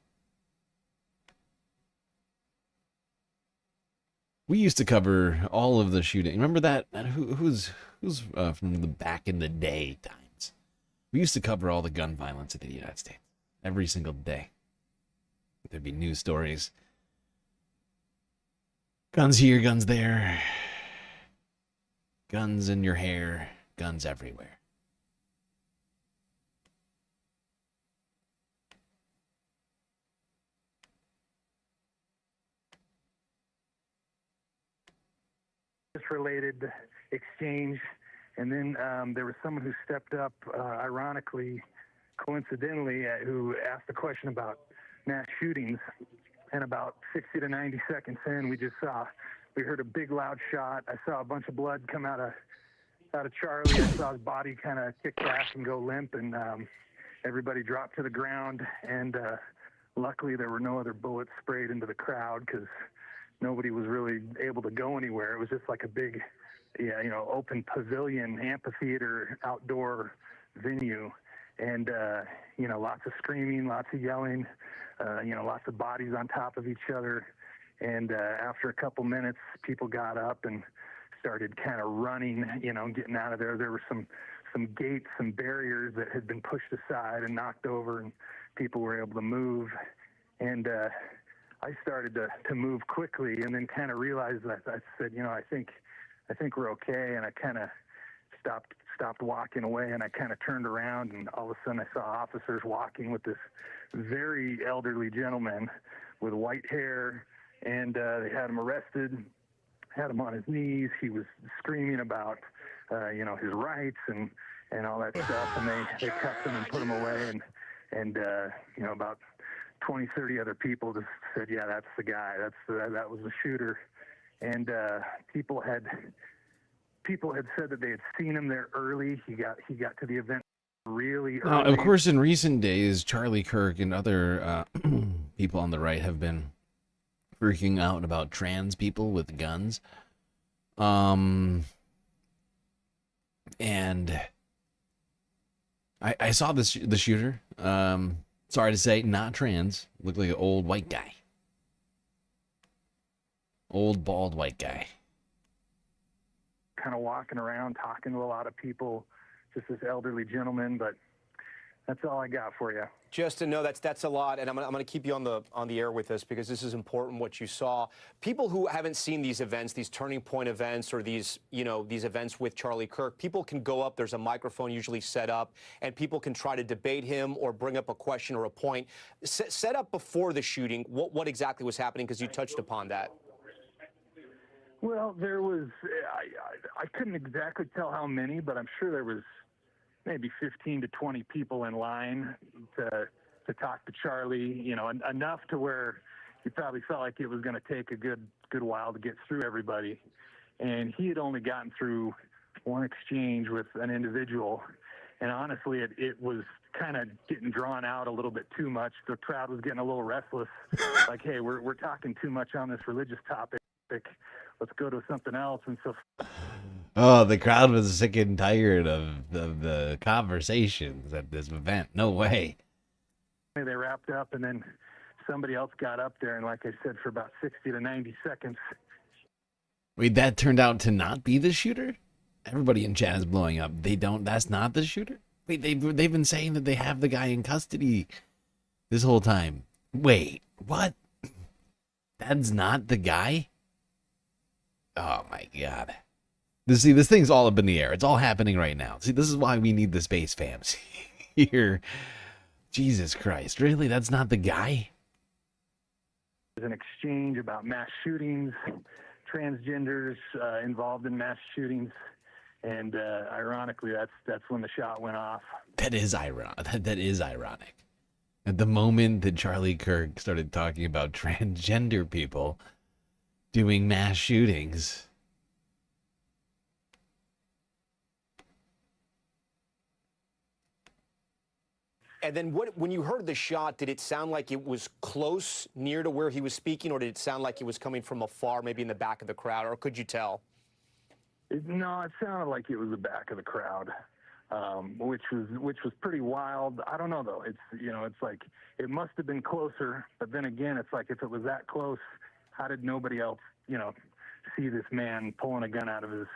We used to cover all of the shooting. Remember that? Who's from the back in the day times? We used to cover all the gun violence in the United States every single day. There'd be news stories Guns here, guns there. Guns in your hair, guns everywhere. Related exchange, and then there was someone who stepped up, ironically, coincidentally, who asked a question about mass shootings, and about 60 to 90 seconds in, we heard a big loud shot. I saw a bunch of blood come out of Charlie. I saw his body kind of kick back and go limp, and everybody dropped to the ground, and luckily there were no other bullets sprayed into the crowd because nobody was really able to go anywhere. It was just like a big, open pavilion, amphitheater, outdoor venue. And, lots of screaming, lots of yelling, lots of bodies on top of each other. And after a couple minutes, people got up and started kind of running, getting out of there. There were some gates, some barriers that had been pushed aside and knocked over, and people were able to move. And I started to move quickly, and then kind of realized that I said, I think we're okay. And I kind of stopped walking away, and I kind of turned around, and all of a sudden I saw officers walking with this very elderly gentleman with white hair, and they had him arrested, had him on his knees. He was screaming about, his rights and all that stuff, and they cuffed him and put him away, and about 20, 30 other people just said, yeah, that's the guy. That was the shooter. And people had said that they had seen him there early. He got to the event really early. Now, of course, in recent days, Charlie Kirk and other people on the right have been freaking out about trans people with guns. And I saw the shooter. Sorry to say, not trans. Looked like an old white guy. Old, bald white guy. Kind of walking around, talking to a lot of people, just this elderly gentleman, but that's all I got for you. Justin, no, that's a lot, and I'm going to keep you on the air with us because this is important what you saw. People who haven't seen these events, these turning point events, or these events with Charlie Kirk, people can go up. There's a microphone usually set up, and people can try to debate him or bring up a question or a point. Set up before the shooting, what exactly was happening? Because you touched upon that. Well, there was, I couldn't exactly tell how many, but I'm sure there was maybe 15 to 20 people in line to talk to Charlie, enough to where he probably felt like it was going to take a good while to get through everybody. And he had only gotten through one exchange with an individual. And honestly, it was kind of getting drawn out a little bit too much. The crowd was getting a little restless. Like, hey, we're talking too much on this religious topic. Let's go to something else. And so, oh, the crowd was sick and tired of the conversations at this event. No way. They wrapped up, and then somebody else got up there, and like I said, for about 60 to 90 seconds. Wait, that turned out to not be the shooter? Everybody in chat is blowing up. That's not the shooter? Wait, they've been saying that they have the guy in custody this whole time. Wait, what? That's not the guy? Oh my God. This thing's all up in the air. It's all happening right now. See, this is why we need the space fams here. Jesus Christ. Really? That's not the guy? There's an exchange about mass shootings, transgenders involved in mass shootings, and ironically, that's when the shot went off. That is ironic. That is ironic. At the moment that Charlie Kirk started talking about transgender people doing mass shootings, and then when you heard the shot, did it sound like it was close, near to where he was speaking, or did it sound like it was coming from afar, maybe in the back of the crowd, or could you tell? No, it sounded like it was the back of the crowd, which was pretty wild. I don't know though. It's like it must have been closer, but then again, it's like if it was that close, how did nobody else, see this man pulling a gun out of his,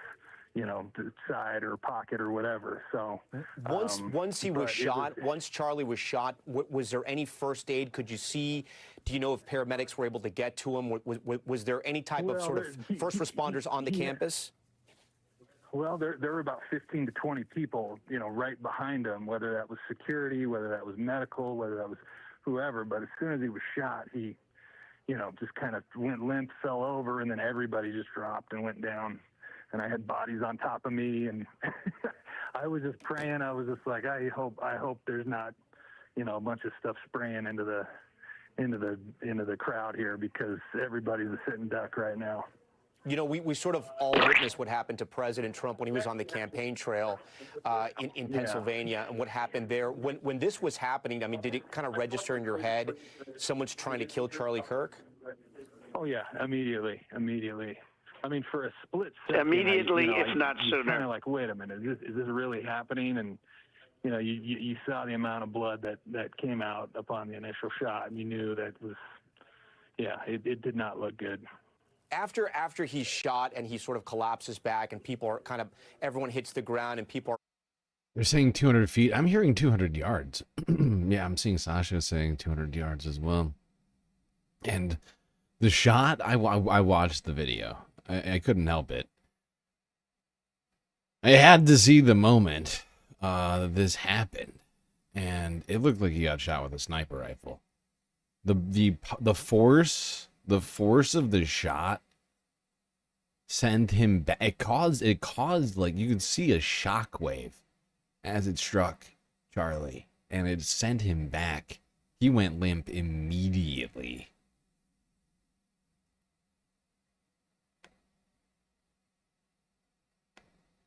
side or pocket or whatever. So once he was shot, once Charlie was shot, was there any first aid? Could you see? Do you know if paramedics were able to get to him? Was there any type of sort of first responders on the campus? Well, there were about 15 to 20 people, right behind him, whether that was security, whether that was medical, whether that was whoever. But as soon as he was shot, he, just kind of went limp, fell over, and then everybody just dropped and went down. And I had bodies on top of me, and I was just praying. I was just like, I hope there's not, a bunch of stuff spraying into the crowd here, because everybody's a sitting duck right now. We sort of all witnessed what happened to President Trump when he was on the campaign trail in Pennsylvania, and what happened there. When this was happening, I mean, did it kind of register in your head, someone's trying to kill Charlie Kirk? Oh, yeah, immediately. I mean, for a split second. Immediately, if not sooner. Kind of like, wait a minute, is this really happening? And, you saw the amount of blood that came out upon the initial shot, and you knew that was, it did not look good. After he's shot and he sort of collapses back and people are everyone hits the ground and people are... They're saying 200 feet. I'm hearing 200 yards. Yeah, I'm seeing Sasha saying 200 yards as well. And the shot, I watched the video. I couldn't help it. I had to see the moment that this happened. And it looked like he got shot with a sniper rifle. The force of the shot sent him back. It caused like, you could see a shock wave as it struck Charlie, and it sent him back. He went limp immediately.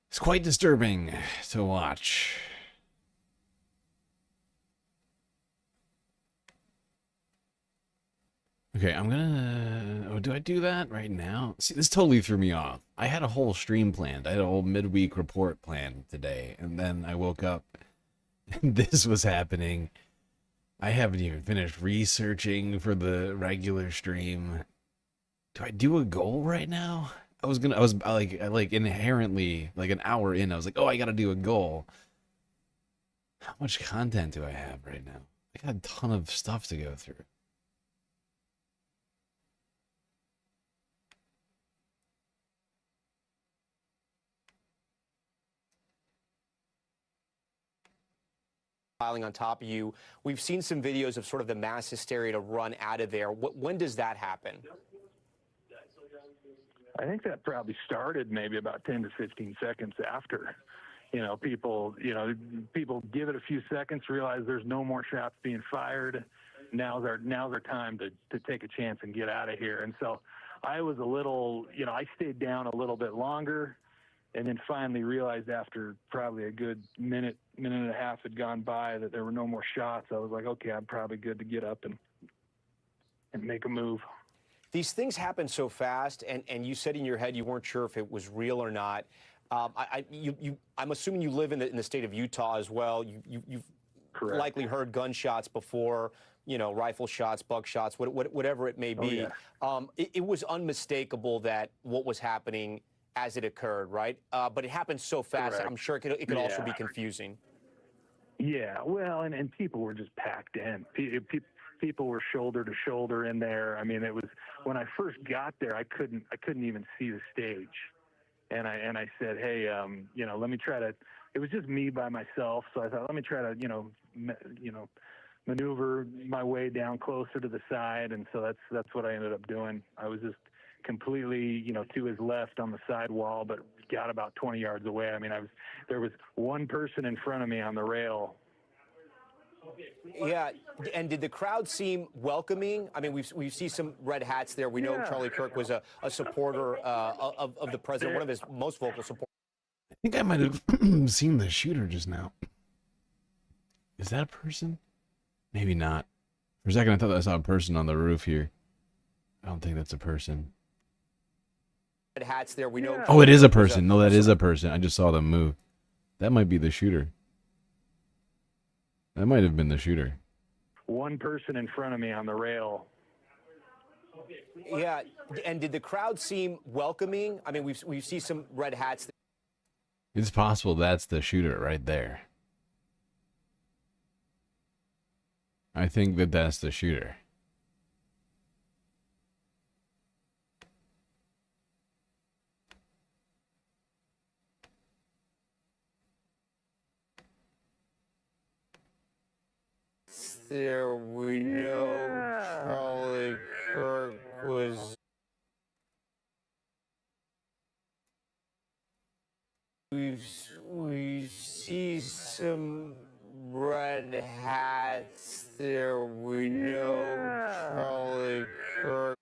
It's quite disturbing to watch. Okay, I'm gonna... Oh, do I do that right now? See, this totally threw me off. I had a whole stream planned. I had a whole midweek report planned today, and then I woke up and this was happening. I haven't even finished researching for the regular stream. Do I do a goal right now? I was like inherently, like an hour in, I was like, oh, I gotta do a goal. How much content do I have right now? I got a ton of stuff to go through. Piling on top of you. We've seen some videos of sort of the mass hysteria to run out of there. When does that happen? I think that probably started maybe about 10 to 15 seconds after. People give it a few seconds, realize there's no more shots being fired. Now's our time to take a chance and get out of here. And so I was a little, I stayed down a little bit longer, and then finally realized after probably a good minute and a half had gone by that there were no more shots. I was like, okay, I'm probably good to get up and make a move. These things happen so fast, and you said in your head you weren't sure if it was real or not. I'm assuming you live in the state of Utah as well. You've Correct. Likely heard gunshots before, rifle shots, buckshots, whatever it may be. Oh, yeah. It was unmistakable that what was happening as it occurred, right? But it happened so fast. Correct. I'm sure it could also be confusing. Yeah, well, and people were just packed in. People were shoulder to shoulder in there. I mean, it was, when I first got there, I couldn't even see the stage, and I said, hey, let me try to. It was just me by myself, so I thought, let me try to, maneuver my way down closer to the side, and so that's what I ended up doing. I was just completely, to his left on the side wall, but got about 20 yards away. I mean, there was one person in front of me on the rail. Yeah, and did the crowd seem welcoming? I mean, we see some red hats there. We know Charlie Kirk was a supporter of the president, one of his most vocal supporters. I think I might have seen the shooter just now. Is that a person? Maybe not. For a second, I thought I saw a person on the roof here. I don't think that's a person. Red hats there. We know. Oh, it is a person. No, that is a person. I just saw them move. That might be the shooter. That might have been the shooter. One person in front of me on the rail. Yeah, and did the crowd seem welcoming? I mean, we see some red hats. It's possible that's the shooter right there. I think that that's the shooter. There we know Charlie Kirk was. We see some red hats. There we know Charlie Kirk.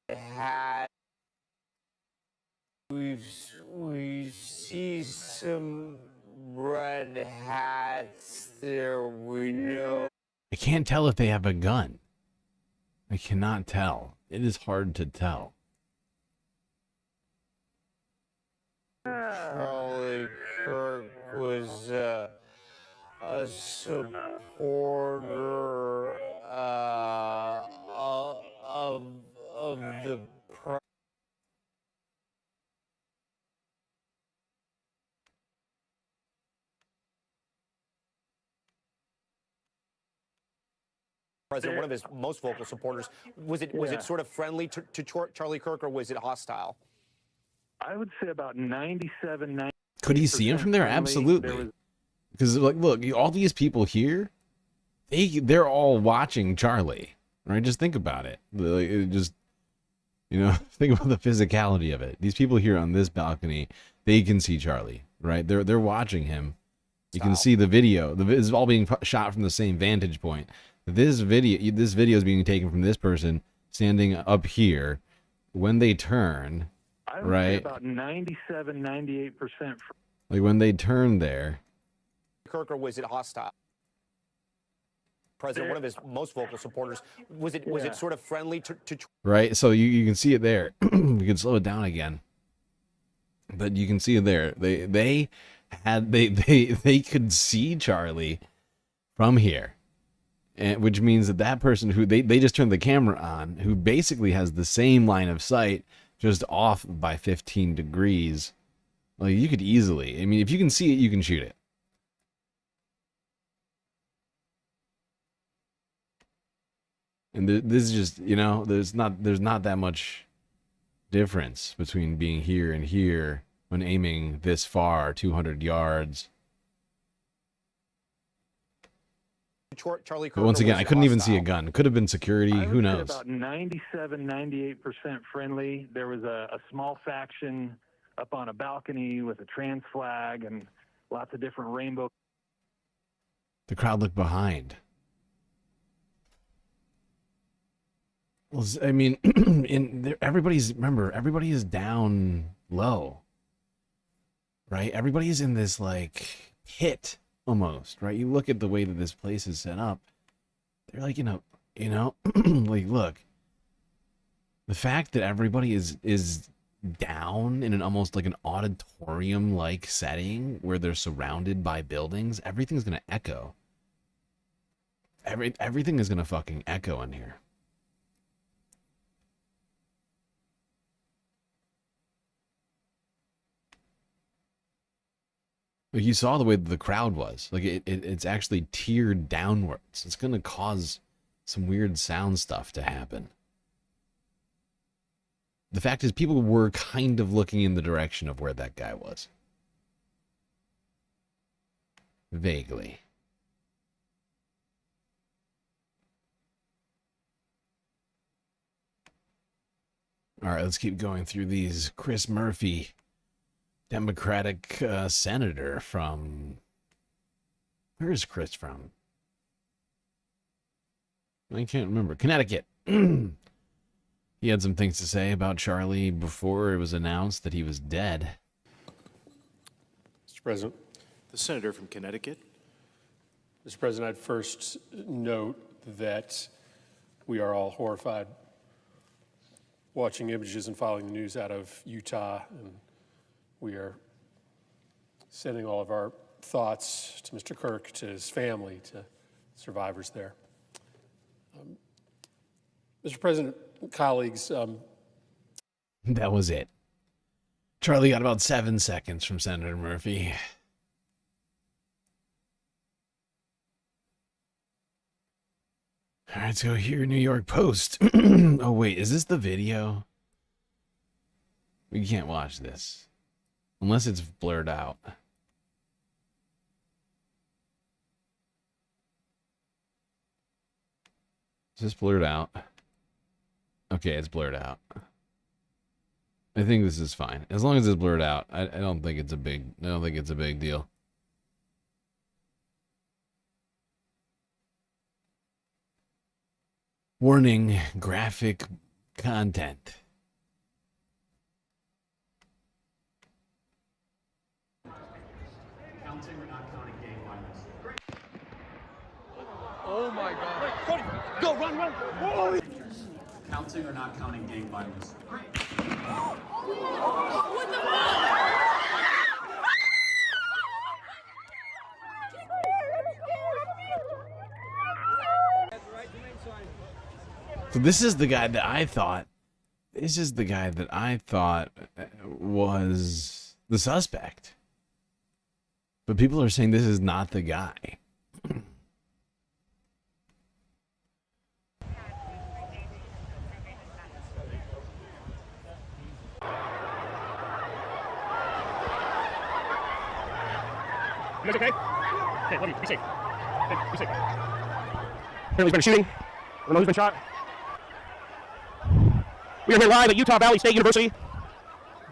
Hat. We see some red hats. There we know. I can't tell if they have a gun. I cannot tell. It is hard to tell. Charlie Kirk was a supporter of the president, one of his most vocal supporters. Was it sort of friendly to Charlie Kirk, or was it hostile? I would say about 97. Could he see him from there? Absolutely. Because like, look, all these people here, they're all watching Charlie, right? Just think about it. Like, think about the physicality of it. These people here on this balcony, they can see Charlie, right? They're watching him. You can see the video. It's all being shot from the same vantage point. This video is being taken from this person standing up here. When they turn, I would right? say about 97, 98%. Like when they turn there. Kirk, or was it hostile? President, one of his most vocal supporters. Was it sort of friendly to right? So you can see it there. You can slow it down again, but you can see it there. They could see Charlie from here. And, which means that person who they just turned the camera on, who basically has the same line of sight, just off by 15 degrees. Like, you could easily, I mean, if you can see it, you can shoot it. And this is just, there's not that much difference between being here and here when aiming this far, 200 yards. Charlie Kirk, but once again, I couldn't even see a gun. It could have been security. Who knows? About 97, 98% friendly. There was a small faction up on a balcony with a trans flag and lots of different rainbow. The crowd looked behind. Well, I mean, everybody is down low, right? Everybody's in this like pit almost, right? You look at the way that this place is set up. They're like, like, look, the fact that everybody is down in an almost like an auditorium-like setting where they're surrounded by buildings, everything's gonna echo. Everything is gonna fucking echo in here. Like, you saw the way the crowd was. Like, it's actually tiered downwards. It's gonna cause some weird sound stuff to happen. The fact is, people were kind of looking in the direction of where that guy was. Vaguely. All right, let's keep going through these. Chris Murphy, Democratic senator from... Where is Chris from? I can't remember. Connecticut. He had some things to say about Charlie before it was announced that he was dead. Mr. President. The senator from Connecticut. Mr. President, I'd first note that we are all horrified watching images and following the news out of Utah, and we are sending all of our thoughts to Mr. Kirk, to his family, to survivors there. Mr. President, colleagues. That was it. Charlie got about 7 seconds from Senator Murphy. All right, let's go here, New York Post. Oh, wait, is this the video? We can't watch this. Unless it's blurred out. Is this blurred out? Okay, it's blurred out. I think this is fine. As long as it's blurred out, I don't think it's a big deal. Warning, graphic content. Counting or not counting gang violence. Oh my God. Cody, go, run. Oh. Counting or not counting gang violence. Great. What the fuck? So this is the guy that I thought. This is the guy that I thought was the suspect. But people are saying this is not the guy. You guys okay? Okay, love you. Be safe. Okay, be safe. Apparently there's been a shooting. I don't know who's been shot. We are here live at Utah Valley State University.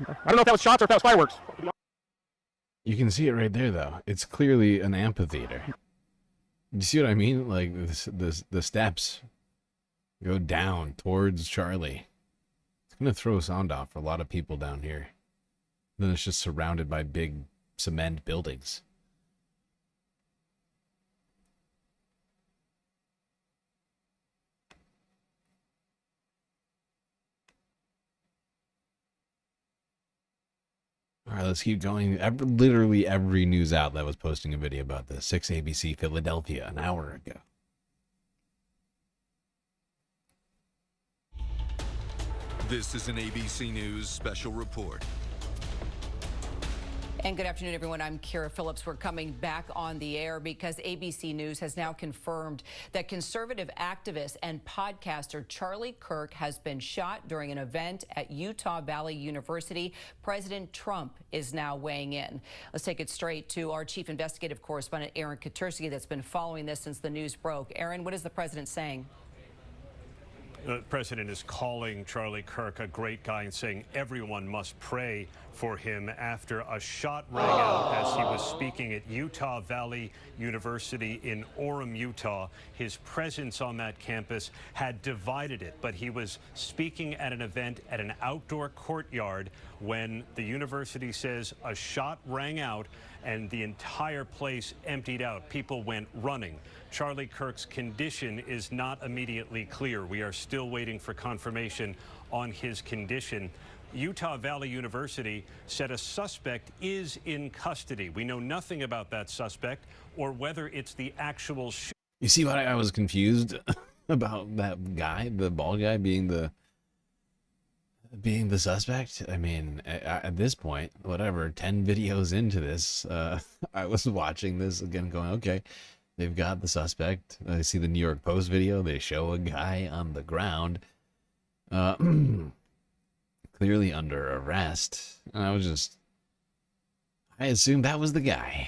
I don't know if that was shots or if that was fireworks. You can see it right there, though. It's clearly an amphitheater. You see what I mean? Like, the steps go down towards Charlie. It's going to throw sound off for a lot of people down here. Then it's just surrounded by big cement buildings. All right, let's keep going. Literally every news outlet was posting a video about this. 6 ABC Philadelphia an hour ago. This is an ABC News special report. And good afternoon, everyone. I'm Kira Phillips. We're coming back on the air because ABC News has now confirmed that conservative activist and podcaster Charlie Kirk has been shot during an event at Utah Valley University. President Trump is now weighing in. Let's take it straight to our chief investigative correspondent, Aaron Katursky, that's been following this since the news broke. Aaron, what is the president saying? The president is calling Charlie Kirk a great guy and saying everyone must pray for him after a shot rang out as he was speaking at Utah Valley University in Orem, Utah. His presence on that campus had divided it, but he was speaking at an event at an outdoor courtyard when the university says a shot rang out and the entire place emptied out. People went running. Charlie Kirk's condition is not immediately clear. We are still waiting for confirmation on his condition. Utah Valley University said a suspect is in custody. We know nothing about that suspect or whether it's the actual shooter. You see what I was confused about that guy, the bald guy being the suspect? I mean, at this point, whatever, 10 videos into this, I was watching this again going, okay, they've got the suspect. I see the New York Post video. They show a guy on the ground, clearly under arrest. And I assumed that was the guy.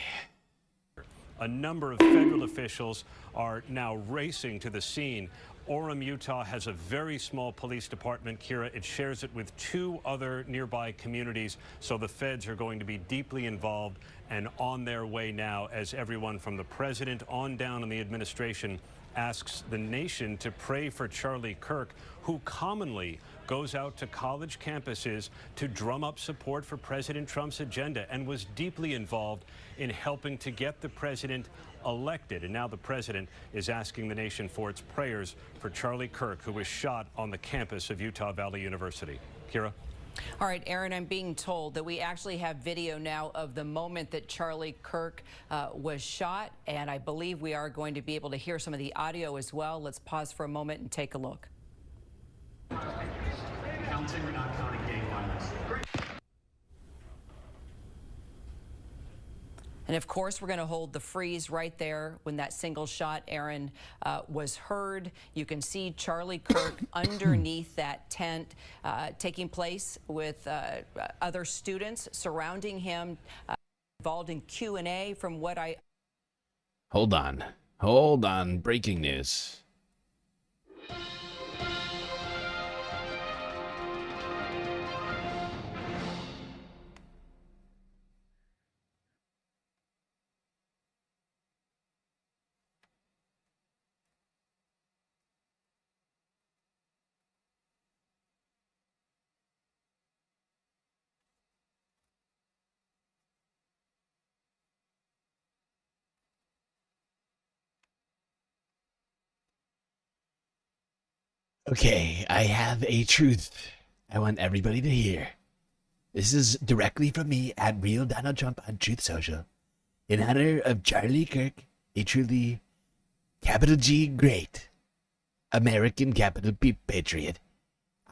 A number of federal officials are now racing to the scene. Orem, Utah has a very small police department, Kira. It shares it with 2 other nearby communities, so the feds are going to be deeply involved and on their way now as everyone from the president on down in the administration asks the nation to pray for Charlie Kirk, who commonly goes out to college campuses to drum up support for President Trump's agenda and was deeply involved in helping to get the president elected. And now the president is asking the nation for its prayers for Charlie Kirk, who was shot on the campus of Utah Valley University. Kira? All right, Aaron, I'm being told that we actually have video now of the moment that Charlie Kirk was shot, and I believe we are going to be able to hear some of the audio as well. Let's pause for a moment and take a look. Counting or not counting gang violence? And of course, we're going to hold the freeze right there when that single shot, Aaron, was heard. You can see Charlie Kirk underneath that tent, taking place with other students surrounding him, involved in Q&A from what I... Hold on, breaking news. Okay, I have a truth I want everybody to hear. This is directly from me at Real Donald Trump on Truth Social. In honor of Charlie Kirk, a truly capital G great American capital P patriot,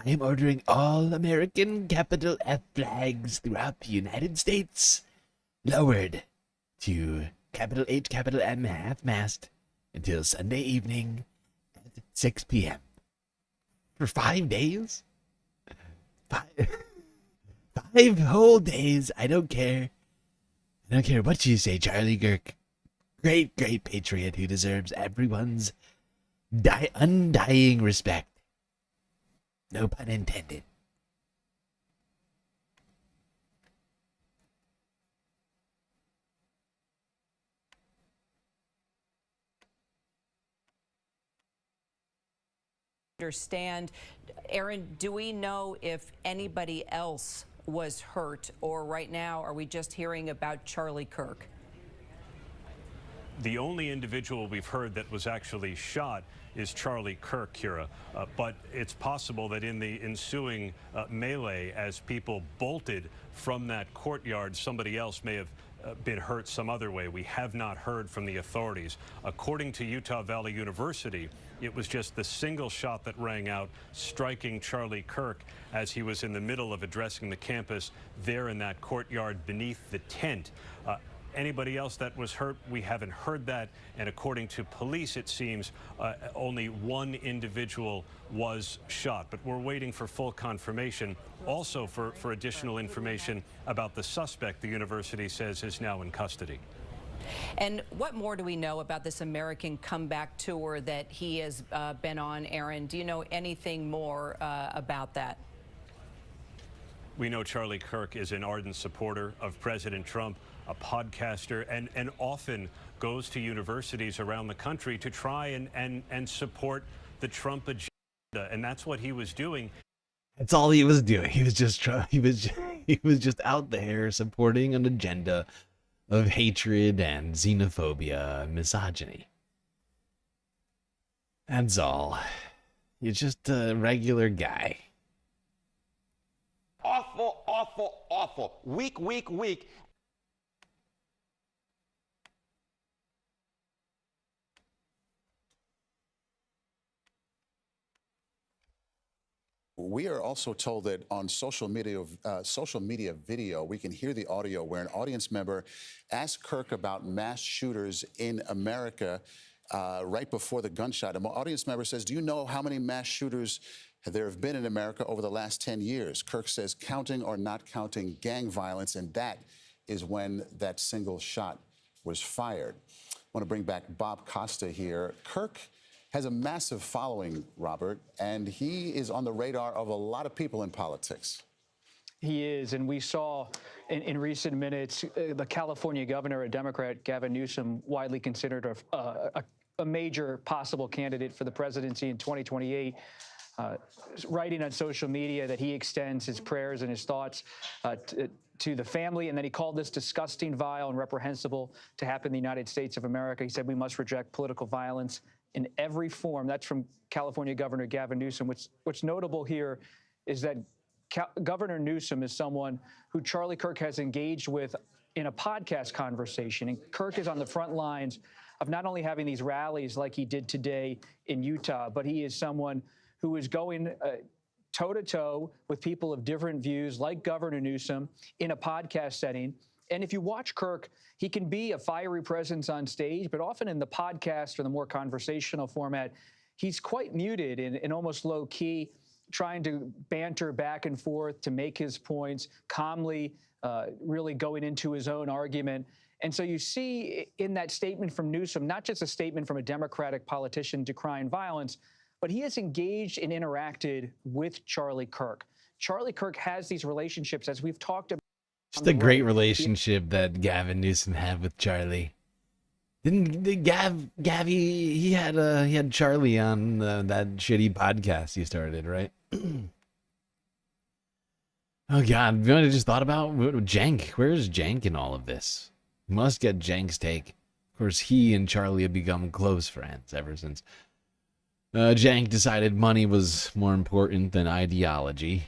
I am ordering all American capital F flags throughout the United States lowered to capital H capital M half-mast until Sunday evening at 6 p.m. For 5 days? 5 whole days. I don't care. I don't care what you say, Charlie Kirk. Great, great patriot who deserves everyone's undying respect. No pun intended. Understand. Aaron, do we know if anybody else was hurt, or right now are we just hearing about Charlie Kirk? The only individual we've heard that was actually shot is Charlie Kirk, Kira. But it's possible that in the ensuing melee, as people bolted from that courtyard, somebody else may have been hurt some other way. We have not heard from the authorities. According to Utah Valley University, it was just the single shot that rang out, striking Charlie Kirk as he was in the middle of addressing the campus there in that courtyard beneath the tent. Anybody else that was hurt, we haven't heard that. And according to police, it seems only one individual was shot. But we're waiting for full confirmation. Also for additional information about the suspect the university says is now in custody. And what more do we know about this American comeback tour that he has been on, Aaron? Do you know anything more about that? We know Charlie Kirk is an ardent supporter of President Trump, a podcaster, and often goes to universities around the country to try and support the Trump agenda. And that's what he was doing. That's all he was doing. He was just he was just out there supporting an agenda of hatred and xenophobia and misogyny. That's all. You're just a regular guy. Awful, awful, awful. Weak, weak, weak. We are also told that on social media video, we can hear the audio where an audience member asked Kirk about mass shooters in America right before the gunshot. An audience member says, "Do you know how many mass shooters there have been in America over the last 10 years? Kirk says, counting or not counting gang violence, and that is when that single shot was fired. I want to bring back Bob Costa here. Kirk has a massive following, Robert, and he is on the radar of a lot of people in politics. He is, and we saw in recent minutes the California governor, a Democrat, Gavin Newsom, widely considered a major possible candidate for the presidency in 2028, writing on social media that he extends his prayers and his thoughts to the family, and that he called this disgusting, vile, and reprehensible to happen in the United States of America. He said we must reject political violence in every form. That's from California Governor Gavin Newsom. What's notable here is that Governor Newsom is someone who Charlie Kirk has engaged with in a podcast conversation. And Kirk is on the front lines of not only having these rallies like he did today in Utah, but he is someone who is going toe-to-toe with people of different views, like Governor Newsom, in a podcast setting. And if you watch Kirk, he can be a fiery presence on stage, but often in the podcast or the more conversational format, he's quite muted and almost low-key, trying to banter back and forth to make his points, calmly really going into his own argument. And so you see in that statement from Newsom, not just a statement from a Democratic politician decrying violence, but he has engaged and interacted with Charlie Kirk. Charlie Kirk has these relationships, as we've talked about. Just a great relationship that Gavin Newsom had with Charlie. Didn't he had Charlie on that shitty podcast he started, right? Oh God, you know what I just thought about? Jank. Where's Jank in all of this? Must get Jank's take. Of course, he and Charlie have become close friends ever since Jank decided money was more important than ideology.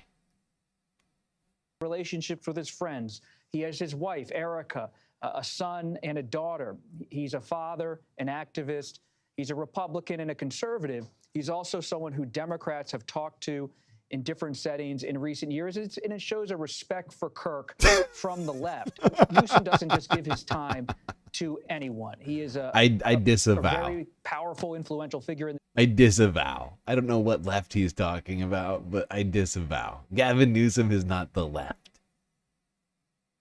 Relationships with his friends. He has his wife, Erica, a son and a daughter. He's a father, an activist. He's a Republican and a conservative. He's also someone who Democrats have talked to in different settings in recent years. And it shows a respect for Kirk from the left. Newsom doesn't just give his time to anyone. He is I disavow. A very powerful, influential figure. I disavow. I don't know what left he's talking about, but I disavow. Gavin Newsom is not the left.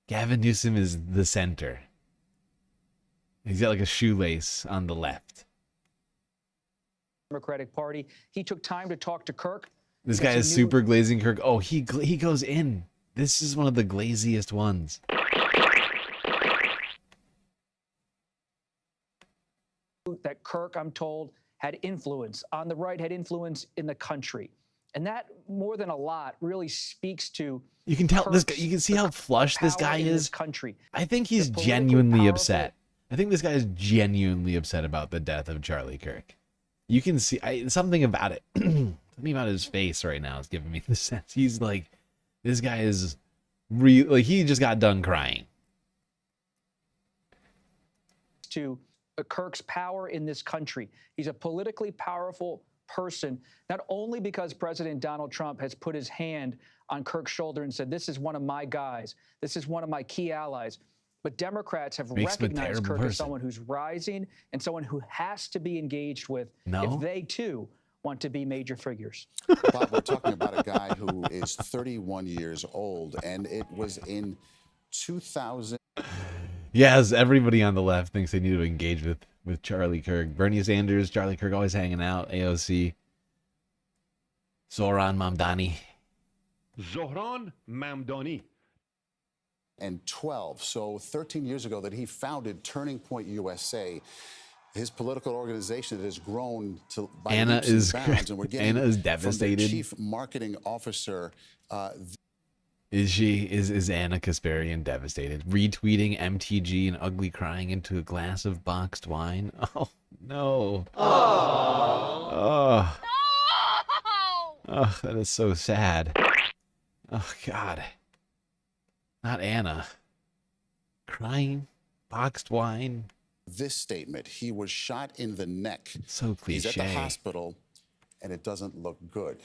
Gavin Newsom is the center. He's got like a shoelace on the left. Democratic Party. He took time to talk to Kirk. This guy is super glazing Kirk. Oh, he goes in. This is one of the glaziest ones. That Kirk, I'm told, had influence on the right, had influence in the country. And that, more than a lot, really speaks to you can tell this guy, you can see how flush this guy is. I think he's genuinely upset. I think this guy is genuinely upset about the death of Charlie Kirk. You can see something about it. Something about his face right now is giving me the sense he's like, this guy is like he just got done crying. To Kirk's power in this country. He's a politically powerful person, not only because President Donald Trump has put his hand on Kirk's shoulder and said, this is one of my guys, this is one of my key allies, but Democrats have recognized Kirk as someone who's rising and someone who has to be engaged with if they too want to be major figures. Bob, we're talking about a guy who is 31 years old, and it was in 2000. Yes, everybody on the left thinks they need to engage with Charlie Kirk. Bernie Sanders, Charlie Kirk always hanging out, AOC. Zohran Mamdani. Zohran Mamdani. And 12, so 13 years ago that he founded Turning Point USA, his political organization that has grown to by leaps and bounds, and we're getting Anna is devastated. From the chief marketing officer. Is Anna Kasparian devastated? Retweeting MTG and ugly crying into a glass of boxed wine? Oh, no. Oh. Oh, that is so sad. Oh, God. Not Anna. Crying, boxed wine. This statement, he was shot in the neck. So cliche. He's at the hospital, and it doesn't look good.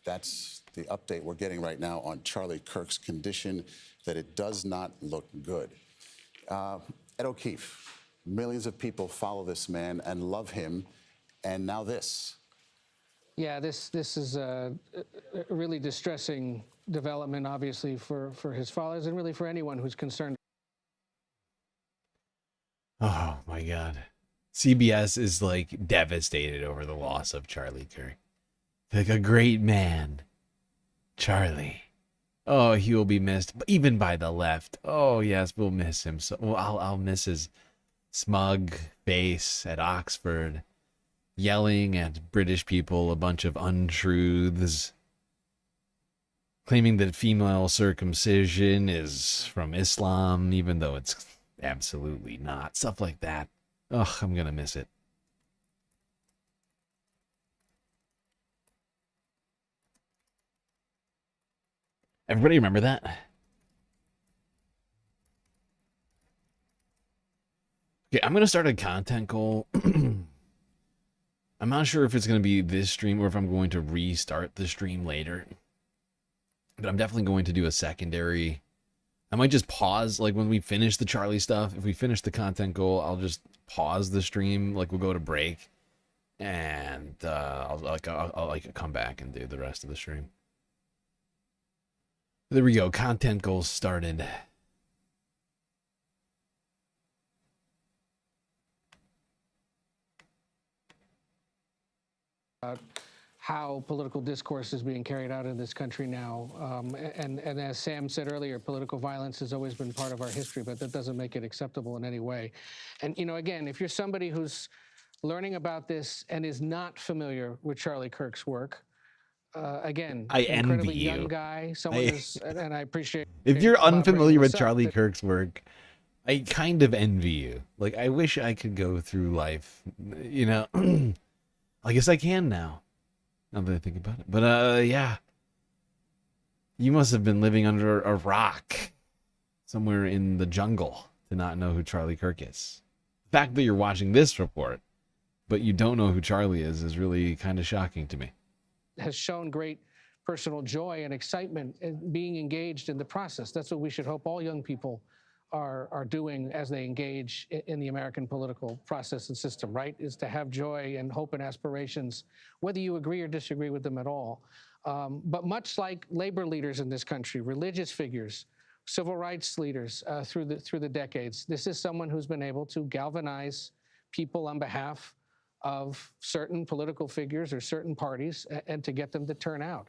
That's the update we're getting right now on Charlie Kirk's condition, that it does not look good. Ed O'Keefe, millions of people follow this man and love him, and now this. Yeah, this is a really distressing development, obviously, for his fathers and really for anyone who's concerned. Oh, my God. CBS is, like, devastated over the loss of Charlie Kirk. Like a great man. Charlie. Oh, he will be missed, even by the left. Oh, yes, we'll miss him. So I'll miss his smug face at Oxford, yelling at British people a bunch of untruths, claiming that female circumcision is from Islam, even though it's absolutely not. Stuff like that. Ugh, I'm gonna miss it. Everybody remember that? Okay, I'm going to start a content goal. I'm not sure if it's going to be this stream or if I'm going to restart the stream later. But I'm definitely going to do a secondary. I might just pause, like, when we finish the Charlie stuff. If we finish the content goal, I'll just pause the stream. Like, we'll go to break, and I'll come back and do the rest of the stream. There we go. Content goals started. How political discourse is being carried out in this country now. And as Sam said earlier, political violence has always been part of our history, but that doesn't make it acceptable in any way. And, you know, again, if you're somebody who's learning about this and is not familiar with Charlie Kirk's work, again, I incredibly envy you. young guy, someone who's, and I appreciate. If you're unfamiliar with this up, Charlie that- Kirk's work, I kind of envy you. Like, I wish I could go through life, you know. I guess I can now that I think about it. But, yeah. You must have been living under a rock somewhere in the jungle to not know who Charlie Kirk is. The fact that you're watching this report, but you don't know who Charlie is really kind of shocking to me. has shown great personal joy and excitement in being engaged in the process. That's what we should hope all young people are doing as they engage in the American political process and system, right? Is to have joy and hope and aspirations, whether you agree or disagree with them at all. But much like labor leaders in this country, religious figures, civil rights leaders through the decades, this is someone who's been able to galvanize people on behalf of certain political figures or certain parties and to get them to turn out.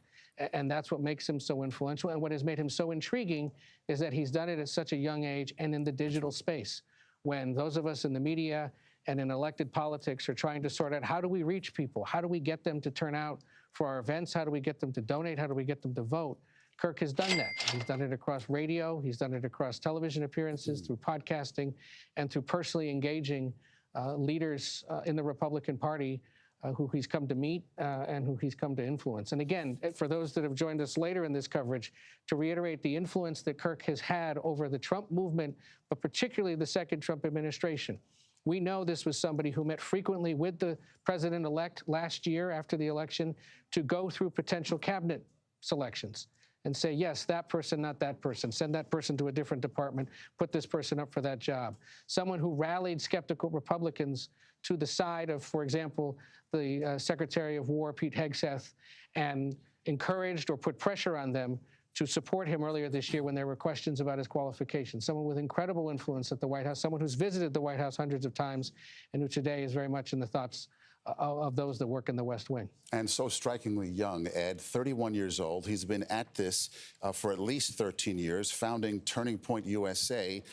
And that's what makes him so influential. And what has made him so intriguing is that he's done it at such a young age and in the digital space, when those of us in the media and in elected politics are trying to sort out, how do we reach people? How do we get them to turn out for our events? How do we get them to donate? How do we get them to vote? Kirk has done that. He's done it across radio. He's done it across television appearances, through podcasting, and through personally engaging leaders in the Republican Party who he's come to meet and who he's come to influence. And again, for those that have joined us later in this coverage, to reiterate the influence that Kirk has had over the Trump movement, but particularly the second Trump administration. We know this was somebody who met frequently with the president-elect last year after the election to go through potential cabinet selections and say, yes, that person, not that person. Send that person to a different department. Put this person up for that job. Someone who rallied skeptical Republicans to the side of, for example, the Secretary of War, Pete Hegseth, and encouraged or put pressure on them to support him earlier this year when there were questions about his qualifications. Someone with incredible influence at the White House, someone who's visited the White House hundreds of times, and who today is very much in the thoughts of those that work in the West Wing. And so strikingly young, Ed, 31 years old. He's been at this for at least 13 years, founding Turning Point USA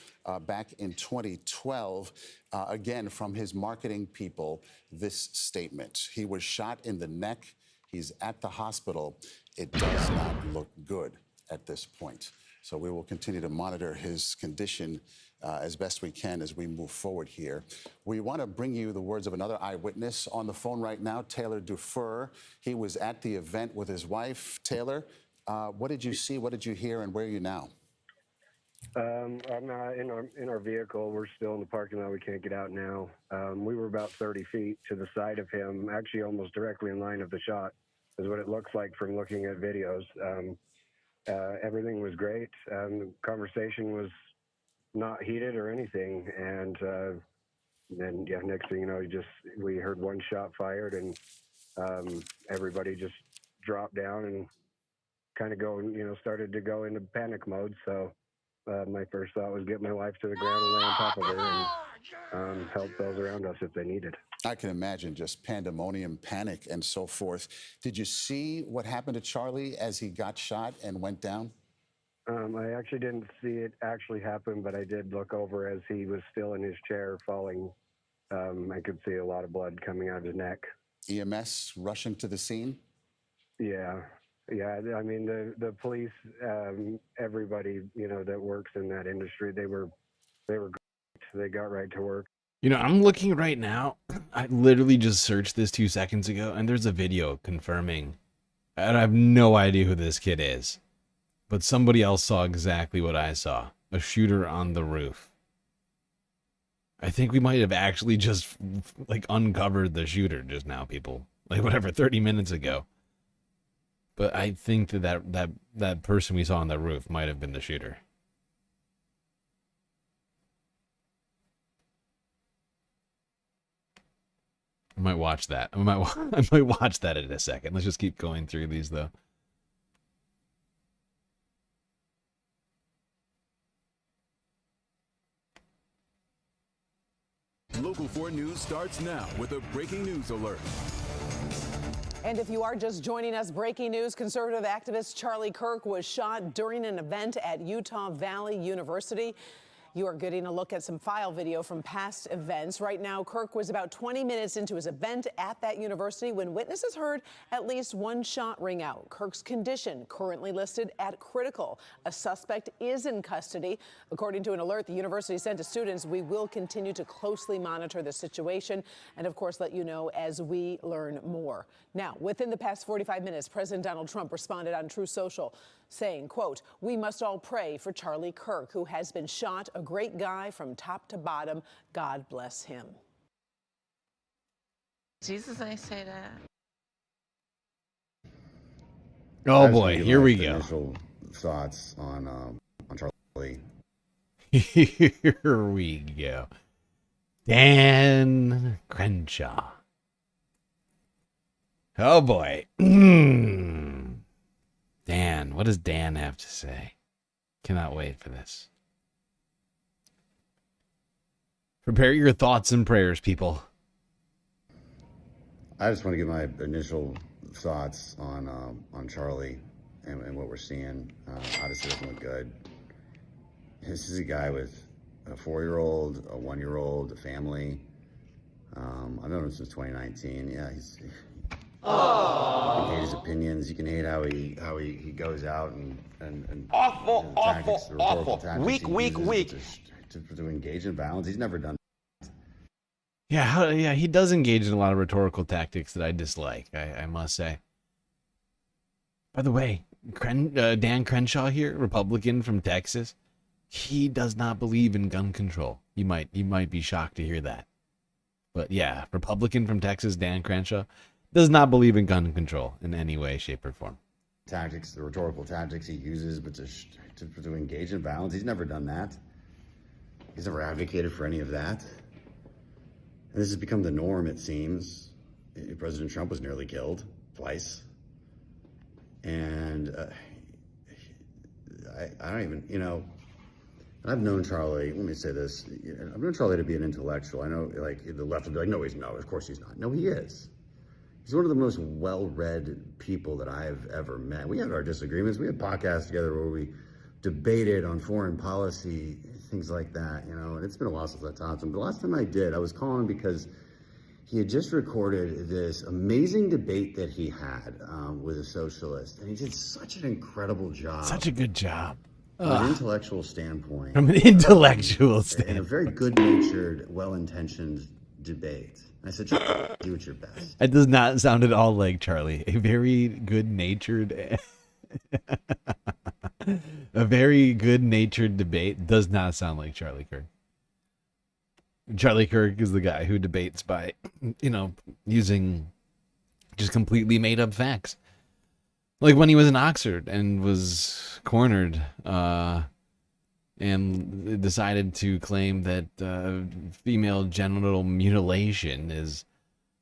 back in 2012. Again, from his marketing people, this statement. He was shot in the neck. He's at the hospital. It does not look good at this point. So we will continue to monitor his condition as best we can as we move forward here. We want to bring you the words of another eyewitness on the phone right now, Taylor Dufour. He was at the event with his wife. Taylor, what did you see? What did you hear? And where are you now? I'm in our vehicle. We're still in the parking lot. We can't get out now. We were about 30 feet to the side of him, actually almost directly in line of the shot, is what it looks like from looking at videos. Everything was great. The conversation was not heated or anything, and then next thing you know, we heard one shot fired, and everybody just dropped down and kind of started to go into panic mode. So my first thought was get my wife to the ground and lay on top of her and help those around us if they needed. I can imagine just pandemonium, panic, and so forth. Did you see what happened to Charlie as he got shot and went down? I actually didn't see it actually happen, but I did look over as he was still in his chair falling. I could see a lot of blood coming out of his neck. EMS rushing to the scene? Yeah. I mean, the police, everybody, that works in that industry, they were great. They got right to work. You know, I'm looking right now. I literally just searched this 2 seconds ago, and there's a video confirming. And I have no idea who this kid is. But somebody else saw exactly what I saw. A shooter on the roof. I think we might have actually just, uncovered the shooter just now, people. 30 minutes ago. But I think that person we saw on the roof might have been the shooter. I might watch that. I might watch that in a second. Let's just keep going through these though. Local 4 News starts now with a breaking news alert. And if you are just joining us, breaking news, conservative activist Charlie Kirk was shot during an event at Utah Valley University. You are getting a look at some file video from past events. Right now, Kirk was about 20 minutes into his event at that university when witnesses heard at least one shot ring out. Kirk's condition currently listed at critical. A suspect is in custody. According to an alert the university sent to students, we will continue to closely monitor the situation and, of course, let you know as we learn more. Now, within the past 45 minutes, President Donald Trump responded on Truth Social, saying, quote, "We must all pray for Charlie Kirk, who has been shot, a great guy from top to bottom. God bless him." Jesus, I say that. Oh boy, here we go. Initial thoughts on Charlie. Here we go. Dan Crenshaw. Oh boy. Dan, what does Dan have to say? Cannot wait for this. Prepare your thoughts and prayers, people. I just want to give my initial thoughts on Charlie and what we're seeing. Obviously, doesn't look good. This is a guy with a 4-year-old, a 1-year-old, a family. I've known him since 2019. Yeah, he's. You can hate his opinions. You can hate how he goes out and awful, tactics, awful. Weak. To engage in violence. He's never done. Yeah, he does engage in a lot of rhetorical tactics that I dislike, I must say. By the way, Dan Crenshaw here, Republican from Texas, he does not believe in gun control. You might be shocked to hear that. But yeah, Republican from Texas, Dan Crenshaw, does not believe in gun control in any way, shape, or form. Tactics, the rhetorical tactics he uses, but to engage in violence, he's never done that. He's never advocated for any of that. And this has become the norm, it seems. President Trump was nearly killed twice. And I don't even, I've known Charlie, let me say this, I've known Charlie to be an intellectual. I know, like, the left would be like, no, of course he's not. No, he is. He's one of the most well-read people that I've ever met. We had our disagreements. We had podcasts together where we debated on foreign policy, things like that, and it's been a while since I talked to him. But the last time I did, I was calling because he had just recorded this amazing debate that he had with a socialist, and he did such an incredible job. Such a good job. From an intellectual standpoint. From an intellectual standpoint. And a very good-natured, well-intentioned debate. I said, Charlie, do what your best. It does not sound at all like Charlie. A very good-natured... A very good-natured debate does not sound like Charlie Kirk. Charlie Kirk is the guy who debates by, using just completely made-up facts. Like when he was in Oxford and was cornered and decided to claim that female genital mutilation is,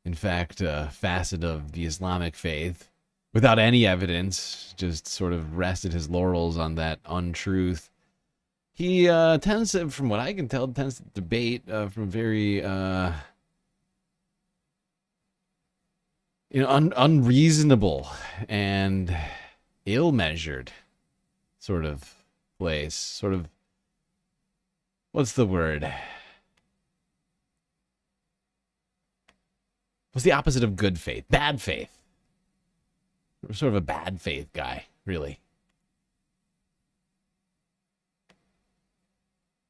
in fact, a facet of the Islamic faith. Without any evidence, just sort of rested his laurels on that untruth. He tends to, from what I can tell, tends to debate from very, unreasonable and ill-measured sort of place. Sort of, what's the word? What's the opposite of good faith? Bad faith. Sort of a bad faith guy, really.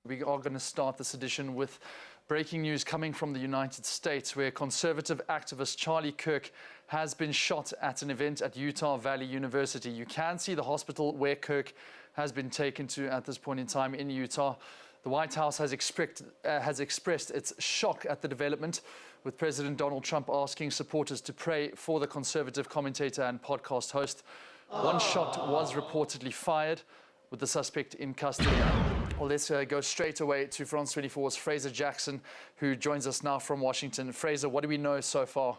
We are going to start this edition with breaking news coming from the United States, where conservative activist Charlie Kirk has been shot at an event at Utah Valley University. You can see the hospital where Kirk has been taken to at this point in time in Utah. The White House has expressed its shock at the development, with President Donald Trump asking supporters to pray for the conservative commentator and podcast host. One shot was reportedly fired, with the suspect in custody. Well, let's go straight away to France 24's Fraser Jackson, who joins us now from Washington. Fraser, what do we know so far?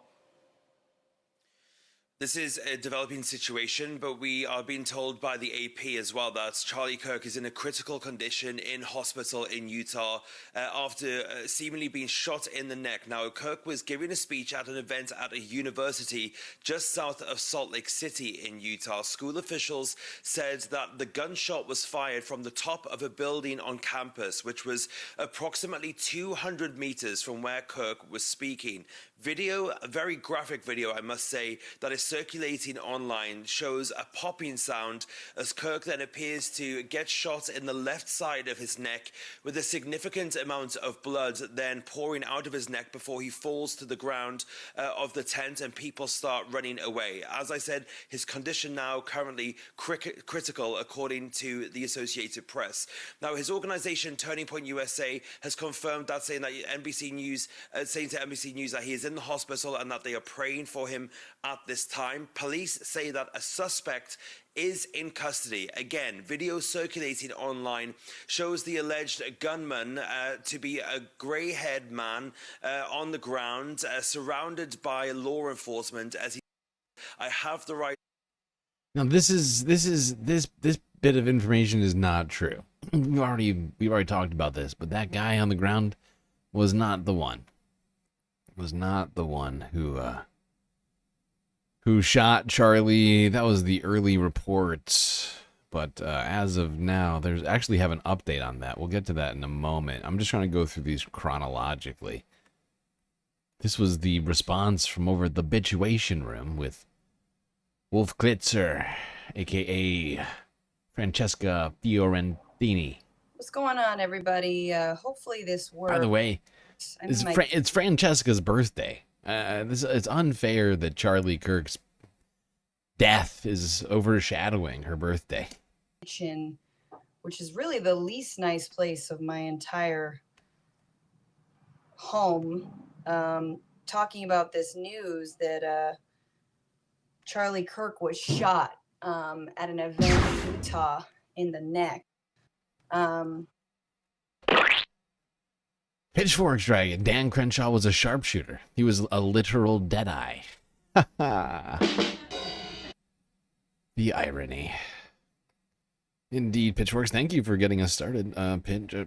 This is a developing situation, but we are being told by the AP as well that Charlie Kirk is in a critical condition in hospital in Utah after seemingly being shot in the neck. Now, Kirk was giving a speech at an event at a university just south of Salt Lake City in Utah. School officials said that the gunshot was fired from the top of a building on campus, which was approximately 200 meters from where Kirk was speaking. Video, a very graphic video, I must say, that is circulating online shows a popping sound as Kirk then appears to get shot in the left side of his neck with a significant amount of blood then pouring out of his neck before he falls to the ground of the tent and people start running away. As I said, his condition now currently critical according to the Associated Press. Now, his organization Turning Point USA has confirmed that, saying to NBC News that he is in the hospital and that they are praying for him at this time. Police say that a suspect is in custody. Again, video circulating online shows the alleged gunman to be a grey-haired man on the ground, surrounded by law enforcement as he I have the right. Now this bit of information is not true. We've already talked about this, but that guy on the ground was not the one. Was not the one who shot Charlie. That was the early reports. But as of now, there's actually have an update on that. We'll get to that in a moment. I'm just trying to go through these chronologically. This was the response from over at the Bituation Room with Wolf Klitzer, a.k.a. Francesca Fiorentini. What's going on, everybody? Hopefully this works. By the way, it's Francesca's birthday. It's unfair that Charlie Kirk's death is overshadowing her birthday. Which is really the least nice place of my entire home. Talking about this news that Charlie Kirk was shot at an event in Utah in the neck. Pitchforks Dragon. Dan Crenshaw was a sharpshooter. He was a literal deadeye. The irony. Indeed, Pitchforks, thank you for getting us started.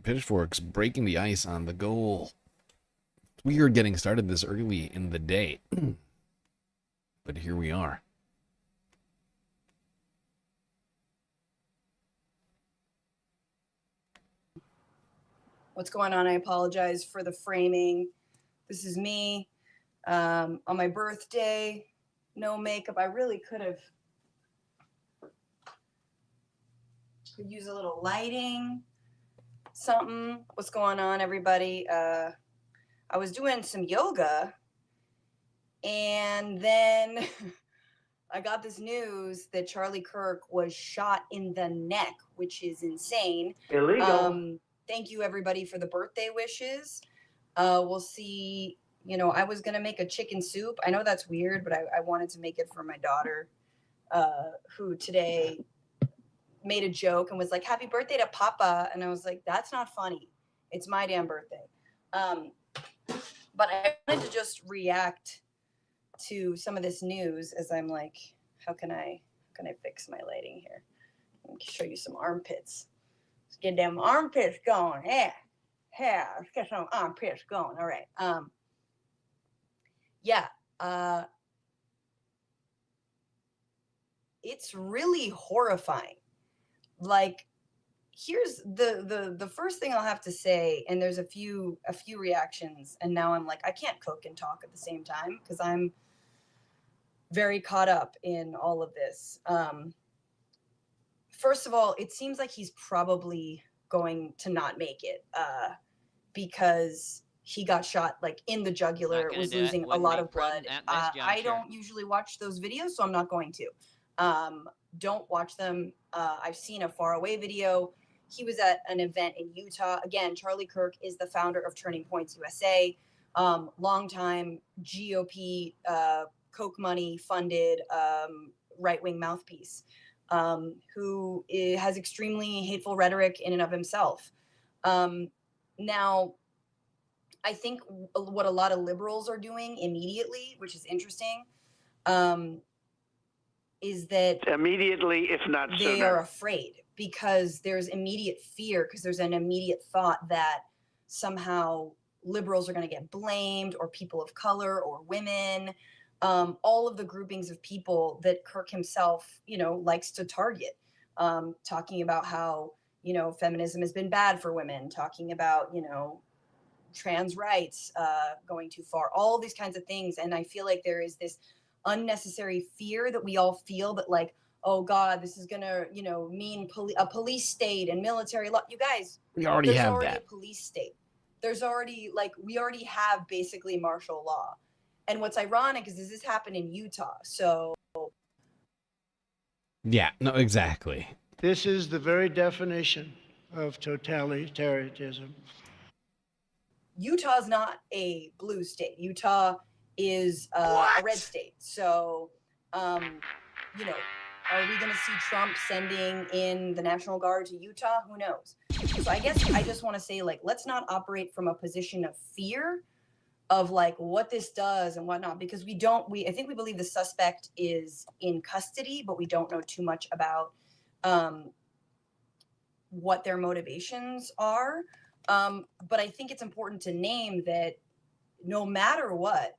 Pitchforks breaking the ice on the goal. We are getting started this early in the day. But here we are. What's going on? I apologize for the framing. This is me on my birthday. No makeup. I really could use a little lighting, something. What's going on, everybody? I was doing some yoga, and then I got this news that Charlie Kirk was shot in the neck, which is insane. Illegal. Thank you, everybody, for the birthday wishes. We'll see. You know, I was going to make a chicken soup. I know that's weird, but I wanted to make it for my daughter, who today made a joke and was like, happy birthday to Papa. And I was like, that's not funny. It's my damn birthday. But I wanted to just react to some of this news as I'm like, how can I fix my lighting here? Let me show you some armpits. Let's get them armpits going. Yeah. Let's get some armpits going. All right. It's really horrifying. Like, here's the first thing I'll have to say, and there's a few reactions, and now I'm like, I can't cook and talk at the same time because I'm very caught up in all of this. First of all, it seems like he's probably going to not make it because he got shot like in the jugular, was losing a lot of blood. I don't usually watch those videos, so I'm not going to. Don't watch them. I've seen a far away video. He was at an event in Utah. Again, Charlie Kirk is the founder of Turning Points USA, longtime GOP Coke money funded right-wing mouthpiece who has extremely hateful rhetoric in and of himself. Now, I think what a lot of liberals are doing immediately, which is interesting, is that immediately, if not they sooner, are afraid because there's immediate fear, because there's an immediate thought that somehow liberals are going to get blamed, or people of color, or women, all of the groupings of people that Kirk himself, likes to target, talking about how, feminism has been bad for women, talking about, trans rights going too far, all these kinds of things. And I feel like there is this unnecessary fear that we all feel that, like, oh God, this is gonna, mean a police state and military law. You guys, We already have already that. a police state. There's already, we already have basically martial law. And what's ironic is this happened in Utah. So Yeah, no, exactly. This is the very definition of totalitarianism. Utah is not a blue state. Utah is a red state. So, are we going to see Trump sending in the National Guard to Utah? Who knows? So I guess I just want to say, let's not operate from a position of fear of what this does and whatnot, because I think we believe the suspect is in custody, but we don't know too much about what their motivations are. But I think it's important to name that no matter what,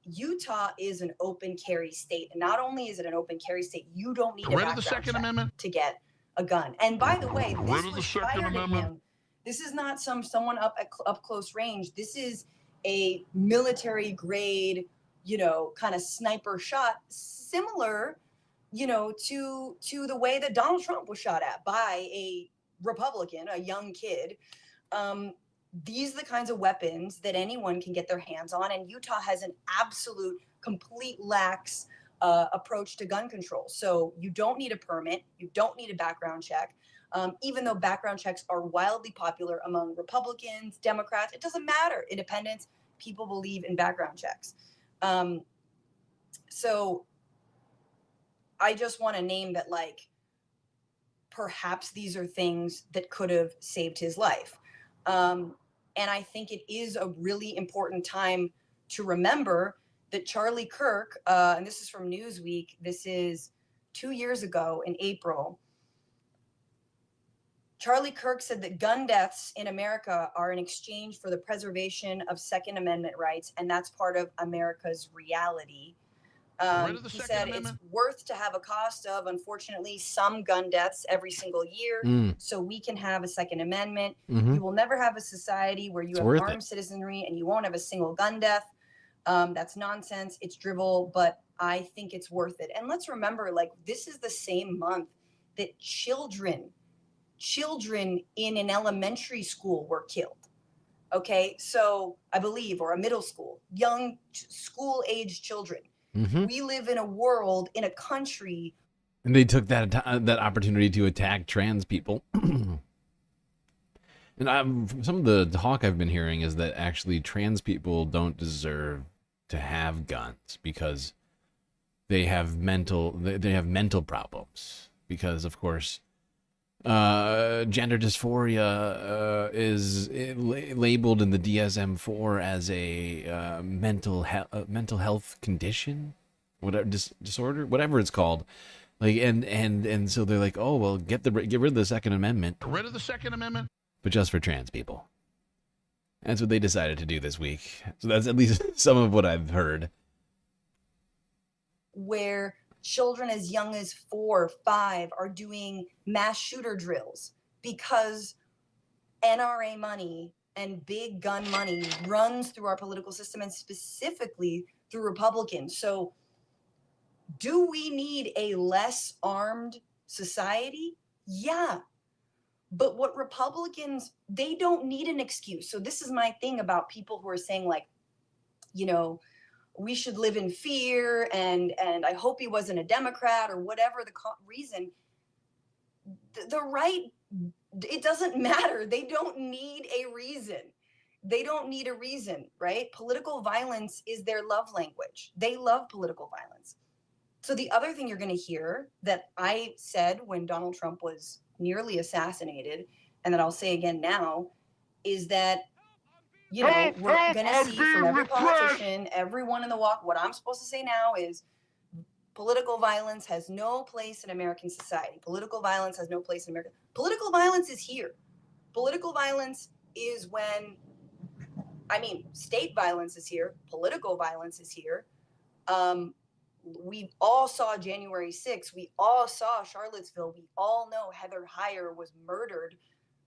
Utah is an open carry state. And not only is it an open carry state, you don't need a background check to get a gun. And by the way, this was fired at him. This is not someone up close range. This is a military grade, kind of sniper shot, similar, to the way that Donald Trump was shot at by a Republican, a young kid. These are the kinds of weapons that anyone can get their hands on, and Utah has an absolute, complete lax approach to gun control. So you don't need a permit, you don't need a background check, even though background checks are wildly popular among Republicans, Democrats. It doesn't matter. Independents, people believe in background checks. So I just want to name that, perhaps these are things that could have saved his life. And I think it is a really important time to remember that Charlie Kirk, and this is from Newsweek, this is 2 years ago in April, Charlie Kirk said that gun deaths in America are in exchange for the preservation of Second Amendment rights, and that's part of America's reality. He said it's worth to have a cost of, unfortunately, some gun deaths every single year, so we can have a Second Amendment. You will never have a society where you have armed citizenry and you won't have a single gun death. That's nonsense. It's drivel, but I think it's worth it. And let's remember, this is the same month that children in an elementary school were killed. Okay, so I believe, or a middle school, young school-age children. We live in a world, in a country. And they took that opportunity to attack trans people. And some of the talk I've been hearing is that actually trans people don't deserve to have guns because they have mental problems. Because of course, gender dysphoria is labeled in the DSM-4 as a mental health condition, whatever disorder, whatever it's called. And so they're like, oh well, get rid of the Second Amendment. Get rid of the Second Amendment, but just for trans people. That's what they decided to do this week. So that's at least some of what I've heard. Where children as young as 4 or 5 are doing mass shooter drills because NRA money and big gun money runs through our political system, and specifically through Republicans. So do we need a less armed society? Yeah. But what Republicans, they don't need an excuse. So this is my thing about people who are saying, we should live in fear, and I hope he wasn't a Democrat or whatever the reason. The right, it doesn't matter. They don't need a reason. They don't need a reason, right? Political violence is their love language. They love political violence. So the other thing you're going to hear that I said when Donald Trump was nearly assassinated, and that I'll say again now, is that, you know, we're going to see from every politician, everyone in the walk, what I'm supposed to say now is political violence has no place in American society. Political violence has no place in America. Political violence is here. Political violence is when, I mean, state violence is here. Political violence is here. We all saw January 6th. We all saw Charlottesville. We all know Heather Heyer was murdered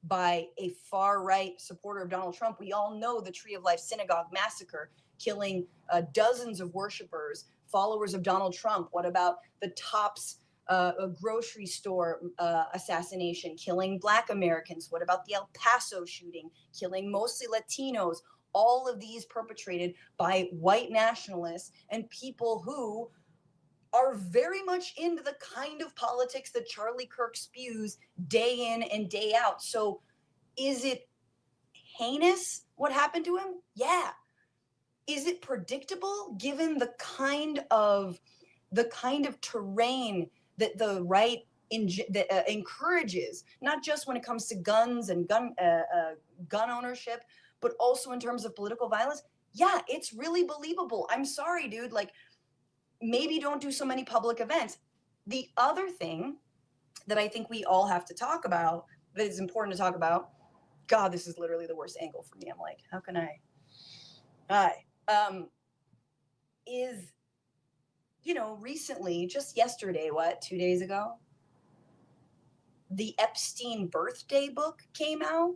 by a far-right supporter of Donald Trump. We all know the Tree of Life Synagogue massacre, killing dozens of worshipers, followers of Donald Trump. What about the Tops grocery store assassination, killing Black Americans? What about the El Paso shooting, killing mostly Latinos? All of these perpetrated by white nationalists and people who are very much into the kind of politics that Charlie Kirk spews day in and day out. So is it heinous what happened to him? Yeah. Is it predictable given the kind of terrain that the right encourages, not just when it comes to guns and gun ownership, but also in terms of political violence? Yeah, it's really believable. I'm sorry, dude. Like, maybe don't do so many public events. The other thing that I think we all have to talk about, that is important to talk about, God, this is literally the worst angle for me. I'm like, how can I? Is, you know, recently, just yesterday, 2 days ago, the Epstein birthday book came out.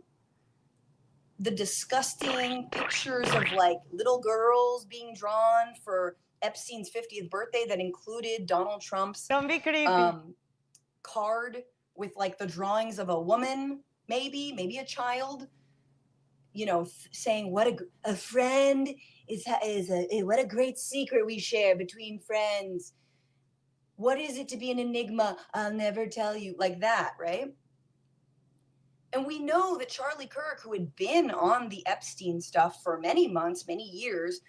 The disgusting pictures of like little girls being drawn for Epstein's 50th birthday that included Donald Trump's card with like the drawings of a woman, maybe a child, you know, saying what a friend is what a great secret we share between friends. What is it to be an enigma? I'll never tell you, like that, right? And we know that Charlie Kirk, who had been on the Epstein stuff for many months, many years,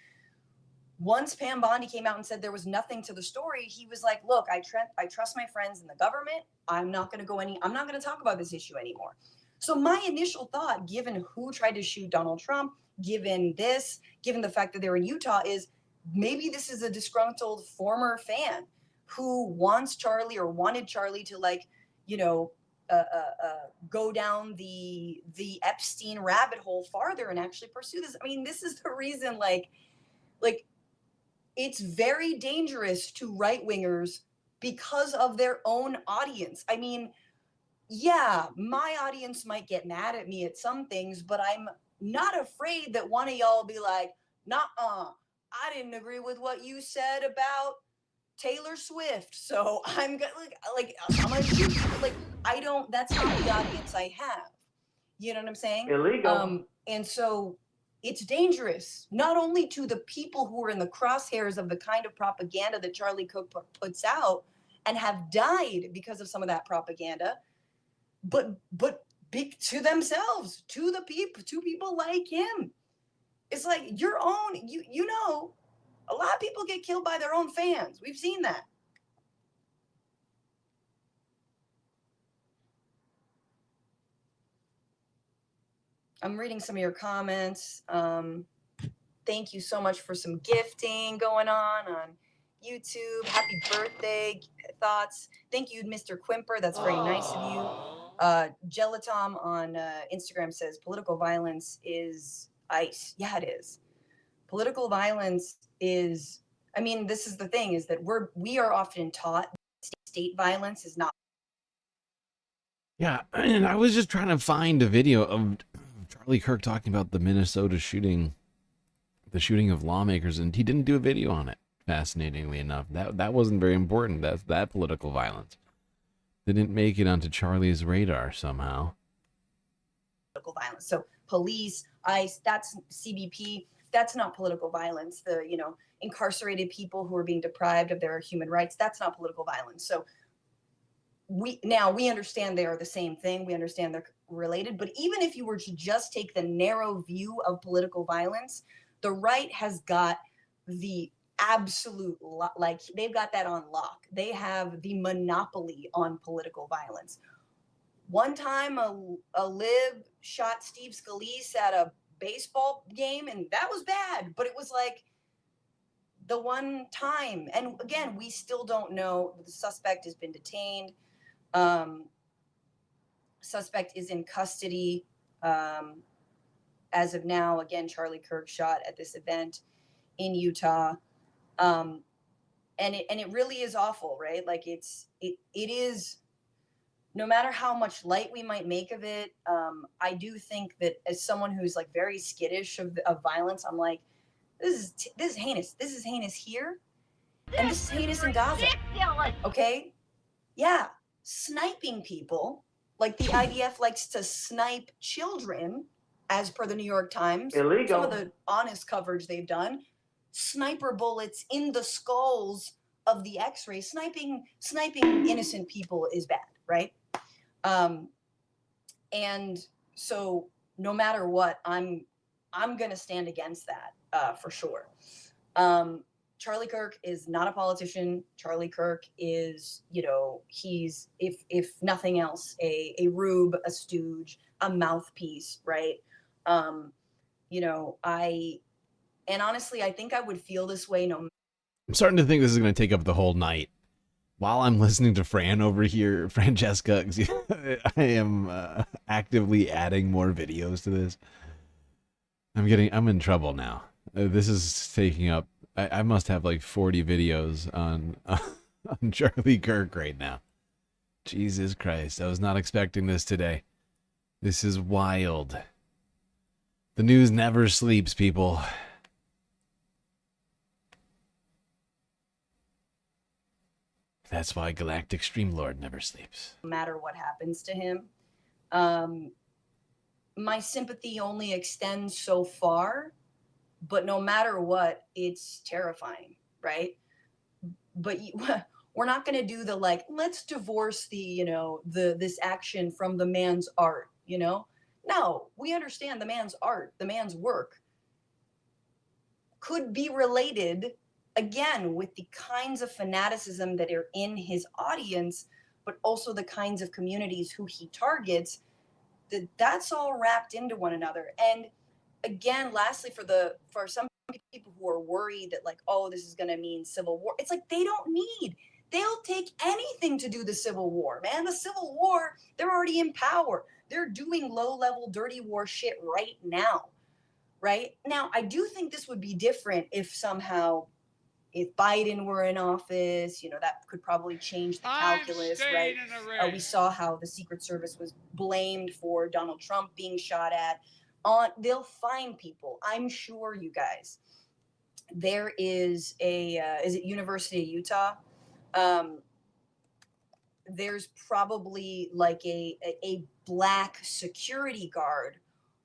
once Pam Bondi came out and said there was nothing to the story, he was like, look, I trust my friends in the government. I'm not going to talk about this issue anymore. So my initial thought, given who tried to shoot Donald Trump, given the fact that they're in Utah, is maybe this is a disgruntled former fan who wants Charlie or wanted Charlie to, like, you know, go down the Epstein rabbit hole farther and actually pursue this. I mean, this is the reason, like it's very dangerous to right-wingers because of their own audience. I mean, yeah, my audience might get mad at me at some things, but I'm not afraid that one of y'all will be like, I didn't agree with what you said about Taylor Swift, so I'm gonna I'm gonna shoot you. Like, that's not the audience I have. You know what I'm saying? Illegal. And so it's dangerous, not only to the people who are in the crosshairs of the kind of propaganda that Charlie Kirk puts out and have died because of some of that propaganda, but to themselves, to people like him. It's like your own, you know, a lot of people get killed by their own fans. We've seen that. I'm reading some of your comments. Thank you so much for some gifting going on YouTube. Happy birthday thoughts. Thank you, Mr. Quimper. That's very nice of you. Gelatom on Instagram says political violence is ice. Yeah, it is. Political violence is, I mean, this is the thing, is that we are often taught state violence is not. Yeah, and I was just trying to find a video of Charlie Kirk talking about the Minnesota shooting, the shooting of lawmakers, and he didn't do a video on it. Fascinatingly enough, that wasn't very important. That political violence didn't make it onto Charlie's radar somehow. Political violence. So police, ICE, that's CBP. That's not political violence. The, you know, incarcerated people who are being deprived of their human rights, that's not political violence. So we understand they are the same thing. We understand they're related. But even if you were to just take the narrow view of political violence, the right has got the absolute, like they've got that on lock. They have the monopoly on political violence. One time a lib shot Steve Scalise at a baseball game, and that was bad, but it was like the one time. And again, we still don't know. The suspect has been detained. Suspect is in custody as of now. Again, Charlie Kirk shot at this event in Utah. And it really is awful, right? Like it is, no matter how much light we might make of it, I do think that as someone who's like very skittish of violence, I'm like, this is heinous. This is heinous here, and this is heinous in Gaza. Okay, yeah, sniping people, like the IDF likes to snipe children, as per the New York Times. Illegal. Some of the honest coverage they've done. Sniper bullets in the skulls of the X-rays. Sniping innocent people is bad, right? And so no matter what, I'm going to stand against that for sure. Charlie Kirk is not a politician. Charlie Kirk is, he's, if nothing else, a rube, a stooge, a mouthpiece, right? And honestly, I think I would feel this way no. I'm starting to think this is going to take up the whole night. While I'm listening to Fran over here, Francesca, I am actively adding more videos to this. I'm in trouble now. This is taking up, I must have like 40 videos on Charlie Kirk right now. Jesus Christ, I was not expecting this today. This is wild. The news never sleeps, people. That's why GalacticStreamLord never sleeps. No matter what happens to him. My sympathy only extends so far, but no matter what, it's terrifying, right? But we're not going to do the let's divorce this action from the man's art, No, we understand the man's art, the man's work could be related, again, with the kinds of fanaticism that are in his audience, but also the kinds of communities who he targets, that's all wrapped into one another. And again, lastly, for some people who are worried that this is going to mean civil war, it's like they'll take anything to do the civil war, man. The civil war, they're already in power. They're doing low-level dirty war shit right now, right? Now, I do think this would be different if somehow, if Biden were in office, that could probably change the calculus, right? We saw how the Secret Service was blamed for Donald Trump being shot at. They'll find people, I'm sure, you guys. There is is it University of Utah? There's probably like a black security guard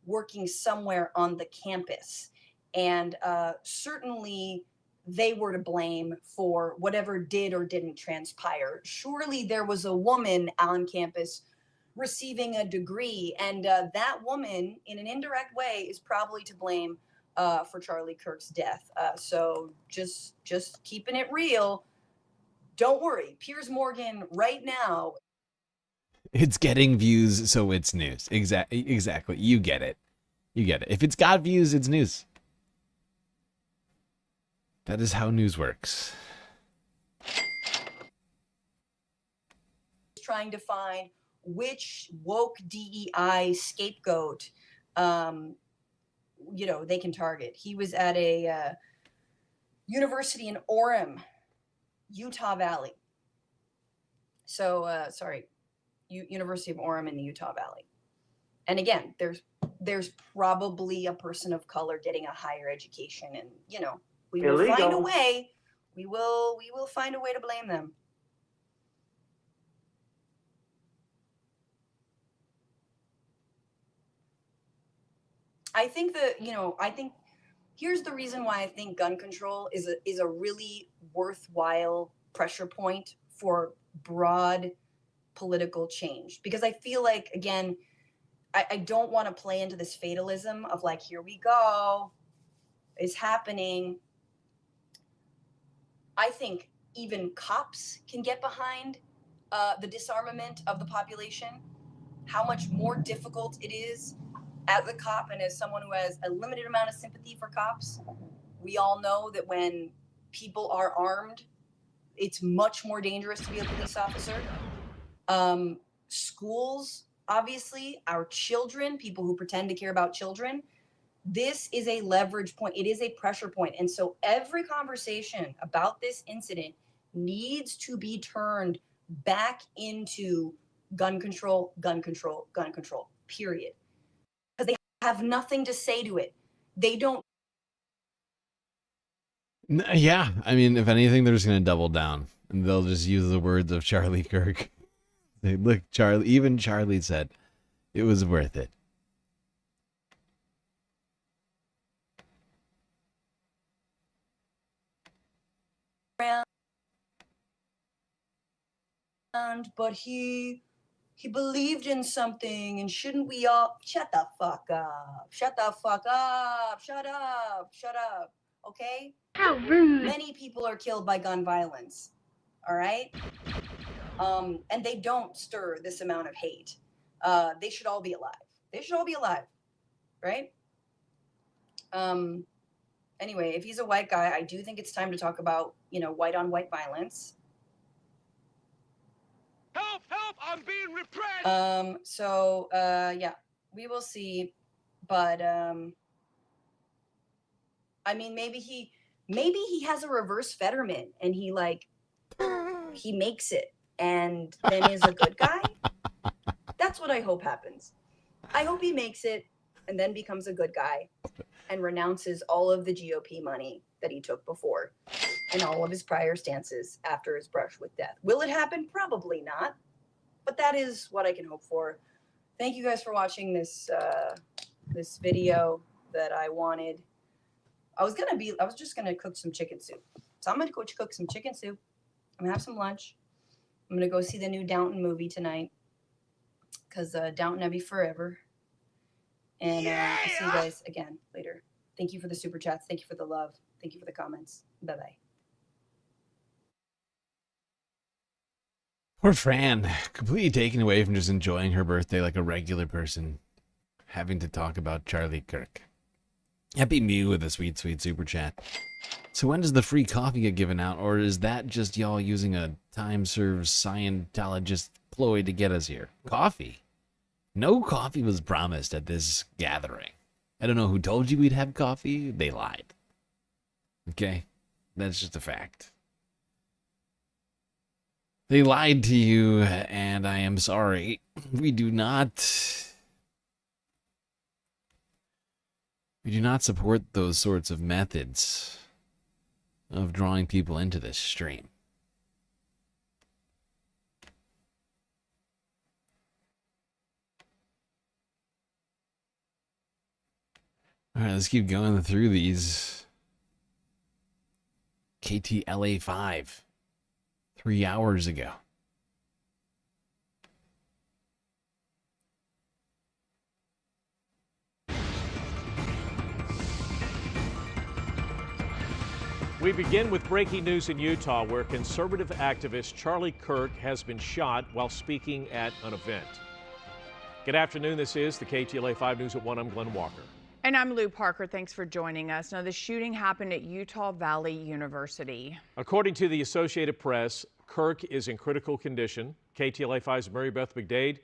working somewhere on the campus. And certainly they were to blame for whatever did or didn't transpire. Surely there was a woman on campus receiving a degree, and that woman, in an indirect way, is probably to blame for Charlie Kirk's death. So just keeping it real. Don't worry, Piers Morgan right now. It's getting views, so it's news. Exactly. You get it. If it's got views, it's news. That is how news works. Trying to find which woke DEI scapegoat, they can target. He was at a university in Orem, Utah Valley. So, University of Orem in the Utah Valley. And again, there's probably a person of color getting a higher education, and we will find a way. We will find a way to blame them. I think here's the reason why I think gun control is a really worthwhile pressure point for broad political change. Because I feel like, again, I don't want to play into this fatalism of here we go, it's happening. I think even cops can get behind the disarmament of the population, how much more difficult it is as a cop and as someone who has a limited amount of sympathy for cops. We all know that when people are armed, it's much more dangerous to be a police officer. Schools, obviously, our children, people who pretend to care about children, this is a leverage point. It is a pressure point. And so every conversation about this incident needs to be turned back into gun control, gun control, gun control, period. Because they have nothing to say to it. They don't. Yeah, I mean, if anything, they're just going to double down. And they'll just use the words of Charlie Kirk. They, look, Charlie, even Charlie said it was worth it. But he believed in something, and shouldn't we all shut the fuck up? Shut the fuck up. Shut up. Shut up. Okay? How rude. Many people are killed by gun violence. All right? And they don't stir this amount of hate. They should all be alive. They should all be alive. Right? Anyway, if he's a white guy, I do think it's time to talk about, white on white violence. Help! Help! I'm being repressed! Yeah, we will see. But, I mean, maybe he has a reverse Fetterman and he makes it and then is a good guy. That's what I hope happens. I hope he makes it and then becomes a good guy and renounces all of the GOP money that he took before and all of his prior stances after his brush with death. Will it happen? Probably not. But that is what I can hope for. Thank you guys for watching this this video that I wanted. I was just gonna cook some chicken soup. So I'm gonna go cook some chicken soup. I'm gonna have some lunch. I'm gonna go see the new Downton movie tonight. Cause Downton Abbey forever. And I'll see you guys again later. Thank you for the super chats. Thank you for the love. Thank you for the comments. Bye-bye. Poor Fran, completely taken away from just enjoying her birthday like a regular person, having to talk about Charlie Kirk. Happy Mew with a sweet, sweet super chat. So when does the free coffee get given out, or is that just y'all using a time-served Scientologist ploy to get us here? Coffee? No coffee was promised at this gathering. I don't know who told you we'd have coffee. They lied. Okay? That's just a fact. They lied to you, and I am sorry. We do not support those sorts of methods of drawing people into this stream. All right, let's keep going through these. KTLA 5. 3 hours ago. We begin with breaking news in Utah, where conservative activist Charlie Kirk has been shot while speaking at an event. Good afternoon. This is the KTLA 5 News at 1. I'm Glenn Walker. And I'm Lou Parker. Thanks for joining us. Now, the shooting happened at Utah Valley University. According to the Associated Press, Kirk is in critical condition. KTLA 5's Mary Beth McDade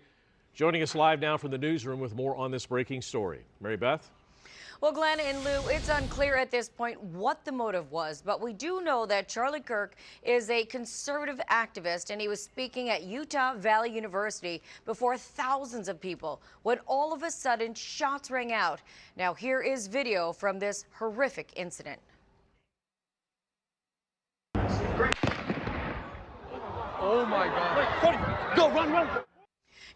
joining us live now from the newsroom with more on this breaking story. Mary Beth? Well, Glenn and Lou, it's unclear at this point what the motive was, but we do know that Charlie Kirk is a conservative activist, and he was speaking at Utah Valley University before thousands of people when all of a sudden shots rang out. Now, here is video from this horrific incident. Oh my God. Wait, Cody, go, run, run.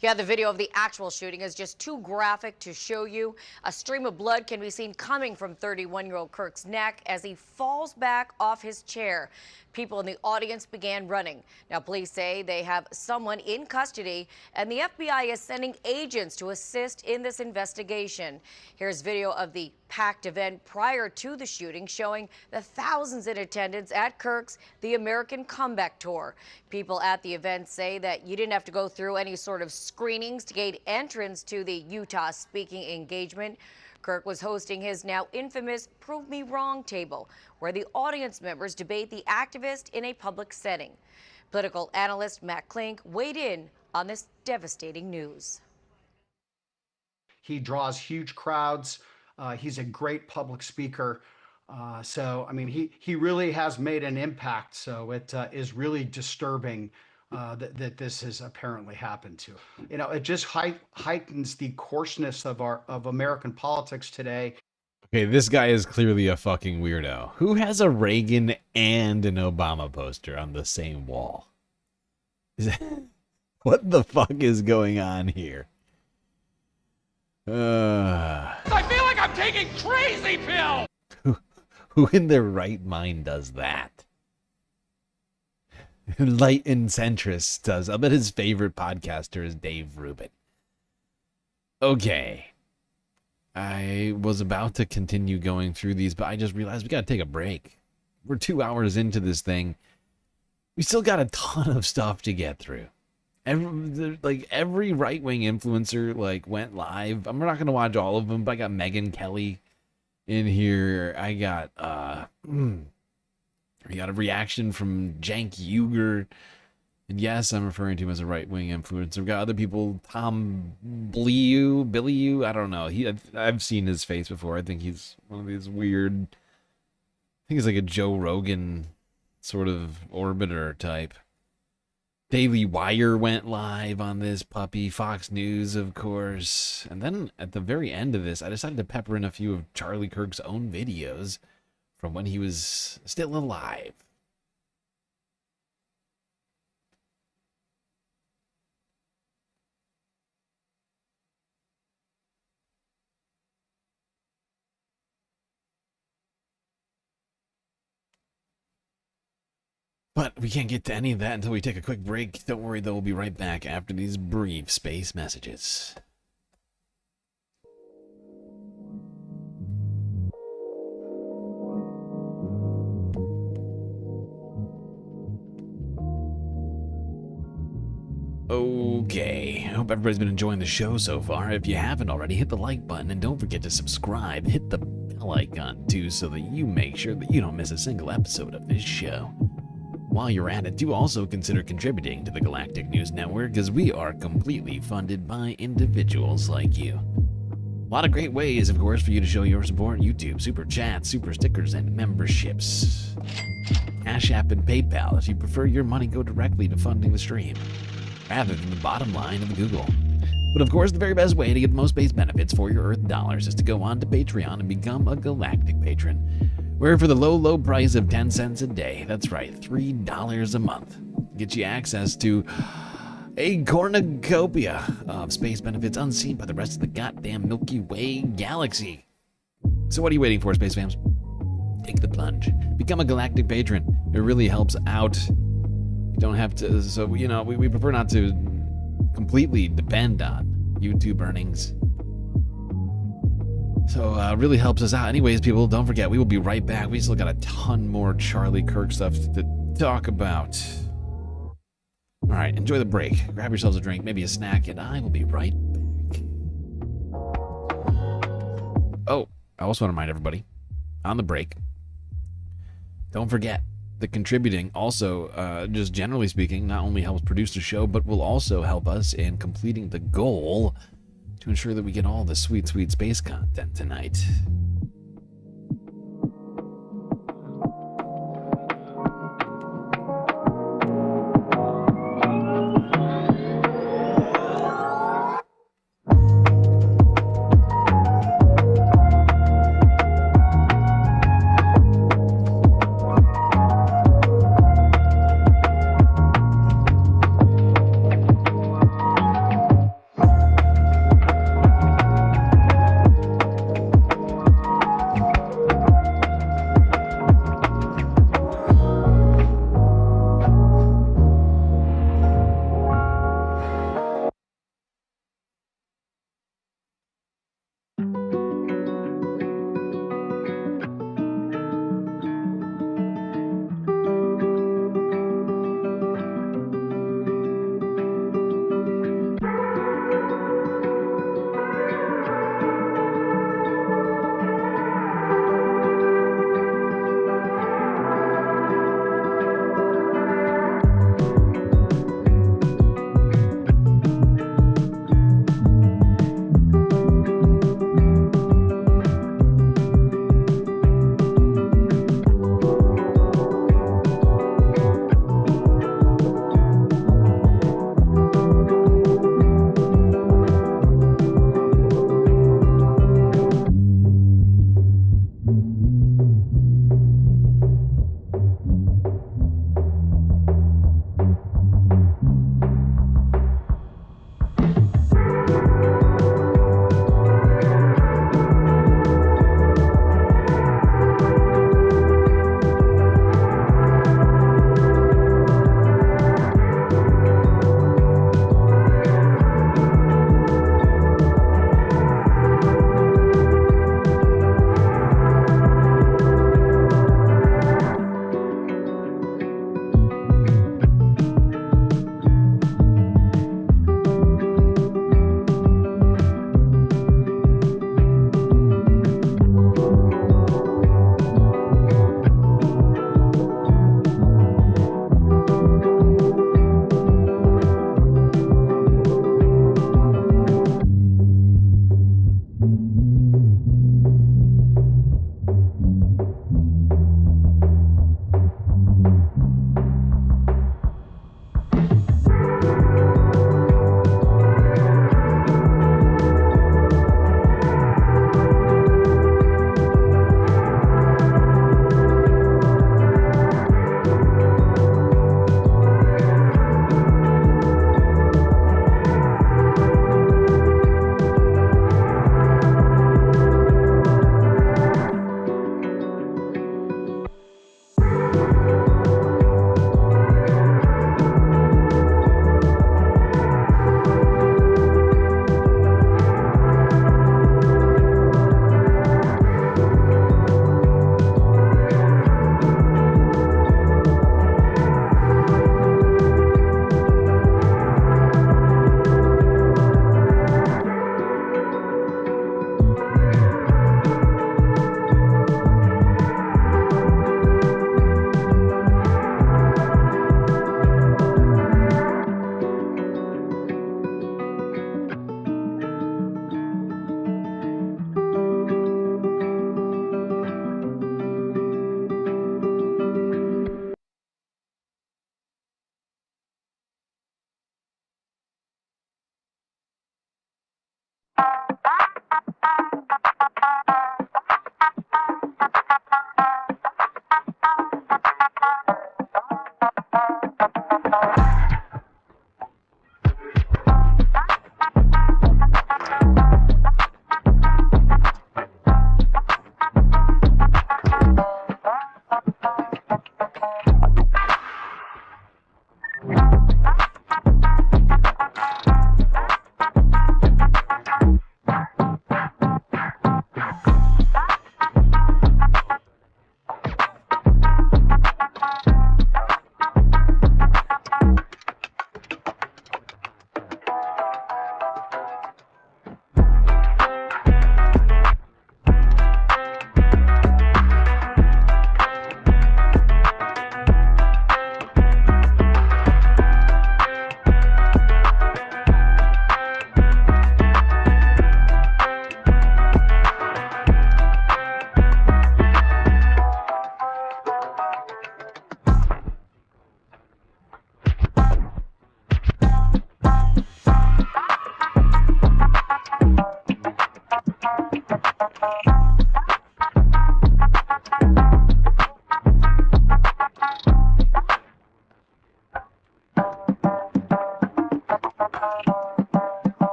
Yeah, the video of the actual shooting is just too graphic to show you. A stream of blood can be seen coming from 31-year-old Kirk's neck as he falls back off his chair. People in the audience began running. Now, police say they have someone in custody, and the FBI is sending agents to assist in this investigation. Here's video of the packed event prior to the shooting showing the thousands in attendance at Kirk's The American Comeback Tour. People at the event say that you didn't have to go through any sort of screenings to gain entrance to the Utah speaking engagement. Kirk was hosting his now infamous Prove Me Wrong table, where the audience members debate the activist in a public setting. Political analyst Matt Klink weighed in on this devastating news. He draws huge crowds. He's a great public speaker. So, I mean, he really has made an impact. So it is really disturbing that this has apparently happened to. You know, it just heightens the coarseness of American politics today. Okay, this guy is clearly a fucking weirdo. Who has a Reagan and an Obama poster on the same wall? What the fuck is going on here? I feel like I'm taking crazy pills! Who in their right mind does that? Light and centrist does. I bet his favorite podcaster is Dave Rubin. Okay. I was about to continue going through these, but I just realized we got to take a break. We're 2 hours into this thing. We still got a ton of stuff to get through. Every right-wing influencer went live. I'm not going to watch all of them, but I got Megyn Kelly in here. I got we got a reaction from Cenk Uygur. And yes, I'm referring to him as a right-wing influencer. We've got other people, Tom Billy U, I don't know. I've seen his face before. I think he's one of these weird, I think he's like a Joe Rogan sort of orbiter type. Daily Wire went live on this puppy. Fox News, of course. And then at the very end of this, I decided to pepper in a few of Charlie Kirk's own videos from when he was still alive. But we can't get to any of that until we take a quick break. Don't worry, though, we'll be right back after these brief space messages. Okay, I hope everybody's been enjoying the show so far. If you haven't already, hit the like button and don't forget to subscribe. Hit the bell icon too so that you make sure that you don't miss a single episode of this show. While you're at it, do also consider contributing to the Galactic News Network, as we are completely funded by individuals like you. A lot of great ways, of course, for you to show your support: YouTube, super chats, super stickers, and memberships. Cash App and PayPal if you prefer your money go directly to funding the stream, rather than the bottom line of Google. But of course, the very best way to get the most base benefits for your Earth dollars is to go on to Patreon and become a Galactic Patron, where for the low price of 10 cents a day, that's right, $3 a month, get you access to a cornucopia of space benefits unseen by the rest of the goddamn Milky Way galaxy. So what are you waiting for, space fams? Take the plunge. Become a Galactic Patron. It really helps out. You don't have to, so, you know, we prefer not to completely depend on YouTube earnings. So really helps us out. Anyways, people, don't forget, we will be right back. We still got a ton more Charlie Kirk stuff to talk about. All right, enjoy the break. Grab yourselves a drink, maybe a snack, and I will be right back. Oh, I also want to remind everybody, on the break, don't forget that contributing also, just generally speaking, not only helps produce the show, but will also help us in completing the goal to ensure that we get all the sweet, sweet space content tonight.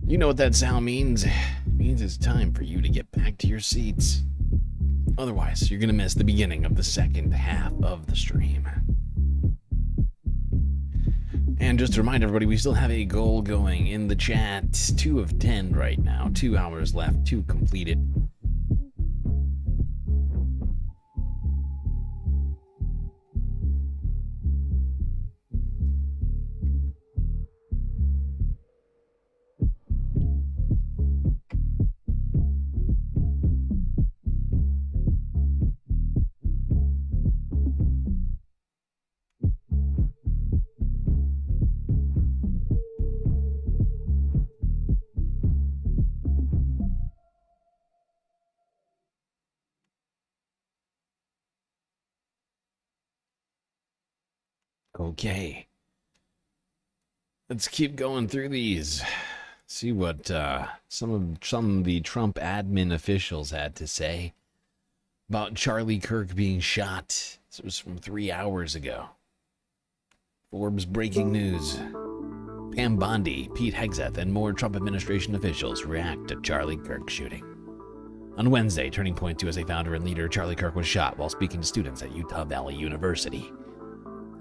You know what that sound means? It means it's time for you to get back to your seats. Otherwise, you're going to miss the beginning of the second half of the stream. And just to remind everybody, we still have a goal going in the chat. 2 of 10 right now. 2 hours left to complete it. Okay. Let's keep going through these. See what some of the Trump admin officials had to say about Charlie Kirk being shot. This was from 3 hours ago. Forbes breaking news. Pam Bondi, Pete Hegseth, and more Trump administration officials react to Charlie Kirk shooting. On Wednesday, Turning Point USA founder and leader Charlie Kirk was shot while speaking to students at Utah Valley University.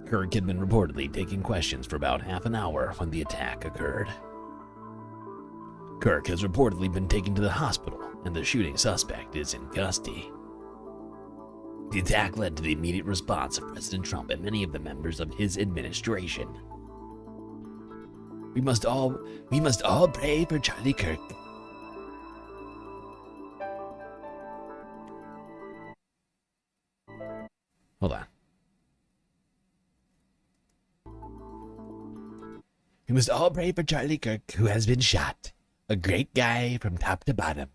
Kirk had been reportedly taking questions for about half an hour when the attack occurred. Kirk has reportedly been taken to the hospital, and the shooting suspect is in custody. The attack led to the immediate response of President Trump and many of the members of his administration. We must all pray for Charlie Kirk. Hold on. We must all pray for Charlie Kirk, who has been shot. A great guy from top to bottom.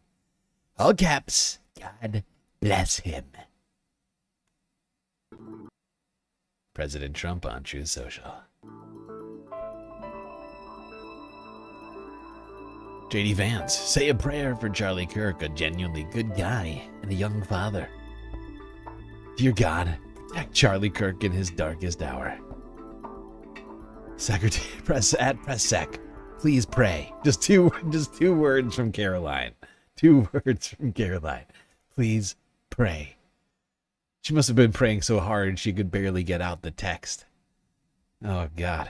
All caps. God bless him. President Trump on Truth Social. JD Vance, say a prayer for Charlie Kirk, a genuinely good guy and a young father. Dear God, protect Charlie Kirk in his darkest hour. Secretary PressSec, please pray. Just two words from Caroline. 2 words from Caroline. Please pray. She must have been praying so hard she could barely get out the text. Oh God.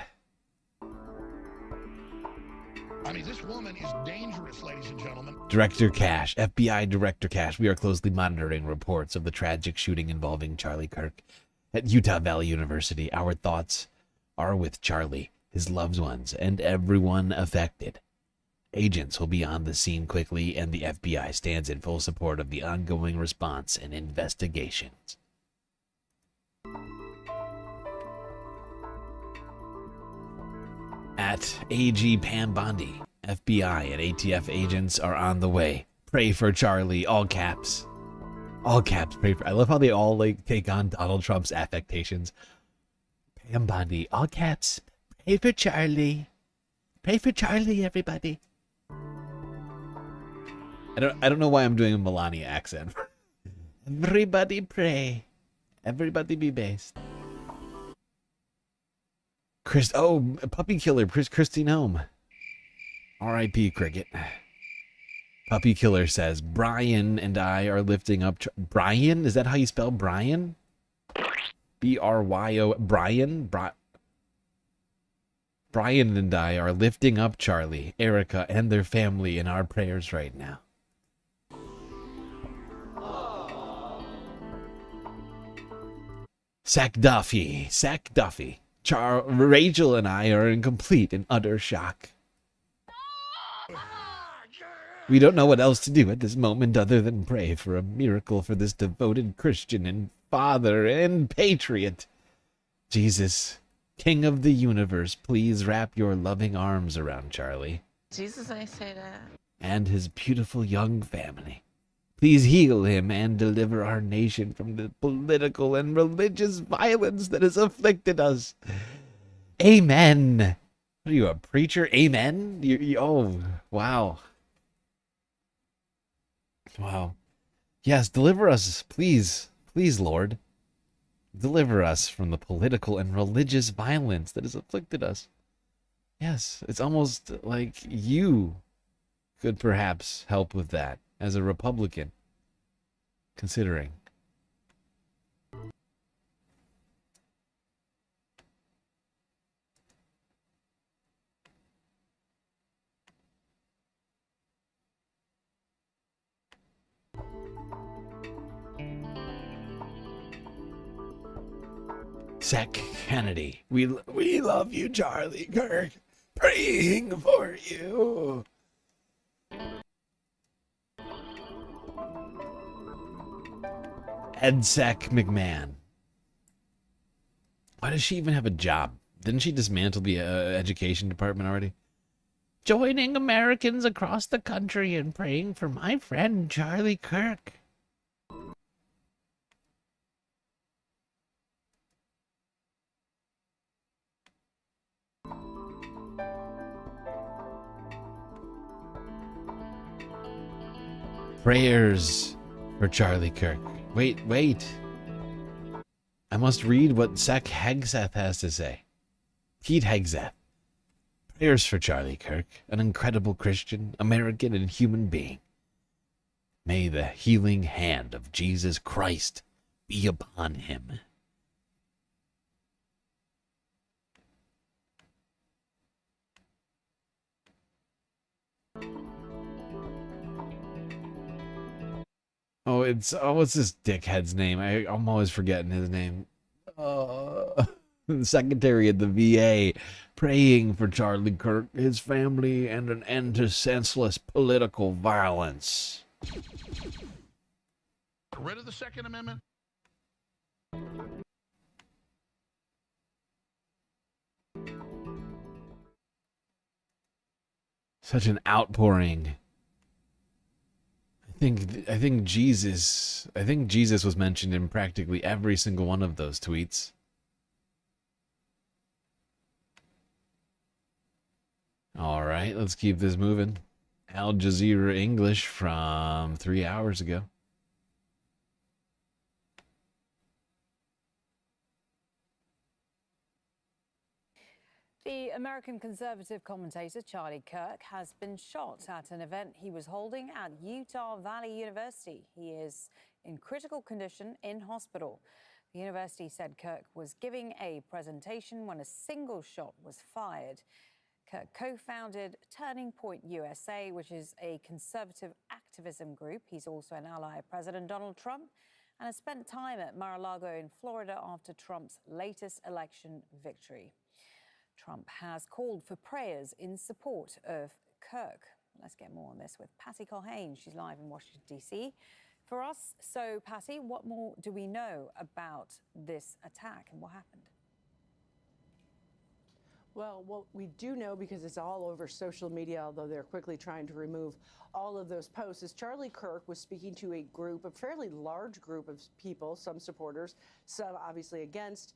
I mean, this woman is dangerous, ladies and gentlemen. Director Cash, FBI Director Cash, we are closely monitoring reports of the tragic shooting involving Charlie Kirk at Utah Valley University. Our thoughts are with Charlie, his loved ones, and everyone affected. Agents will be on the scene quickly, and the FBI stands in full support of the ongoing response and investigations. At AG Pam Bondi, FBI and ATF agents are on the way. Pray for Charlie, all caps. All caps, pray for. I love how they all take on Donald Trump's affectations. Pam Bondi, all caps. Pray for Charlie. Pray for Charlie, everybody. I don't know why I'm doing a Melania accent. Everybody pray. Everybody be based. Puppy Killer, Christine Home. R.I.P. Cricket. Puppy Killer says, Brian and I are lifting up... Brian? Is that how you spell Brian? B-R-Y-O... Brian? Brian and I are lifting up Charlie, Erica, and their family in our prayers right now. Sack Duffy. Rachel and I are in complete and utter shock. We don't know what else to do at this moment other than pray for a miracle for this devoted Christian and father and patriot. Jesus, King of the universe, please wrap your loving arms around Charlie. Jesus, I say that. And his beautiful young family. Please heal him and deliver our nation from the political and religious violence that has afflicted us. Amen. What are you, a preacher? Amen? Oh, wow. Wow. Yes, deliver us, please. Please, Lord. Deliver us from the political and religious violence that has afflicted us. Yes, it's almost like you could perhaps help with that as a Republican, considering. Zach Kennedy. We love you, Charlie Kirk. Praying for you. Edsec McMahon. Why does she even have a job? Didn't she dismantle the education department already? Joining Americans across the country and praying for my friend Charlie Kirk. Prayers for Charlie Kirk. Wait. I must read what Sek Hegseth has to say. Pete Hegseth. Prayers for Charlie Kirk, an incredible Christian, American, and human being. May the healing hand of Jesus Christ be upon him. What's this dickhead's name? I'm always forgetting his name. The Secretary of the VA, praying for Charlie Kirk, his family, and an end to senseless political violence. Get rid of the Second Amendment. Such an outpouring. I think Jesus was mentioned in practically every single one of those tweets. All right, let's keep this moving. Al Jazeera English from 3 hours ago. The American conservative commentator Charlie Kirk has been shot at an event he was holding at Utah Valley University. He is in critical condition in hospital. The university said Kirk was giving a presentation when a single shot was fired. Kirk co-founded Turning Point USA, which is a conservative activism group. He's also an ally of President Donald Trump and has spent time at Mar-a-Lago in Florida after Trump's latest election victory. Trump has called for prayers in support of Kirk. Let's get more on this with Patty Culhane. She's live in Washington, D.C. for us. So, Patty, what more do we know about this attack and what happened? Well, what we do know, because it's all over social media, although they're quickly trying to remove all of those posts, is Charlie Kirk was speaking to a group, a fairly large group of people, some supporters, some obviously against,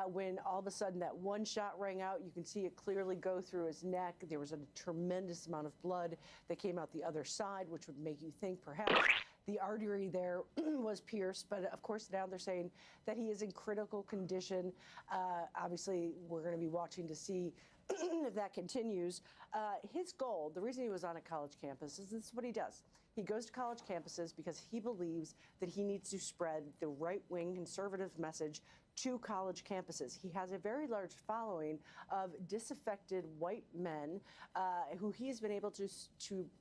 when all of a sudden that one shot rang out. You can see it clearly go through his neck. There was a tremendous amount of blood that came out the other side, which would make you think perhaps the artery there was pierced, but of course now they're saying that he is in critical condition. Obviously, we're going to be watching to see if that continues. His goal, the reason he was on a college campus, is this is what he does. He goes to college campuses because he believes that he needs to spread the right-wing conservative message to college campuses. He has a very large following of disaffected white men who he's been able to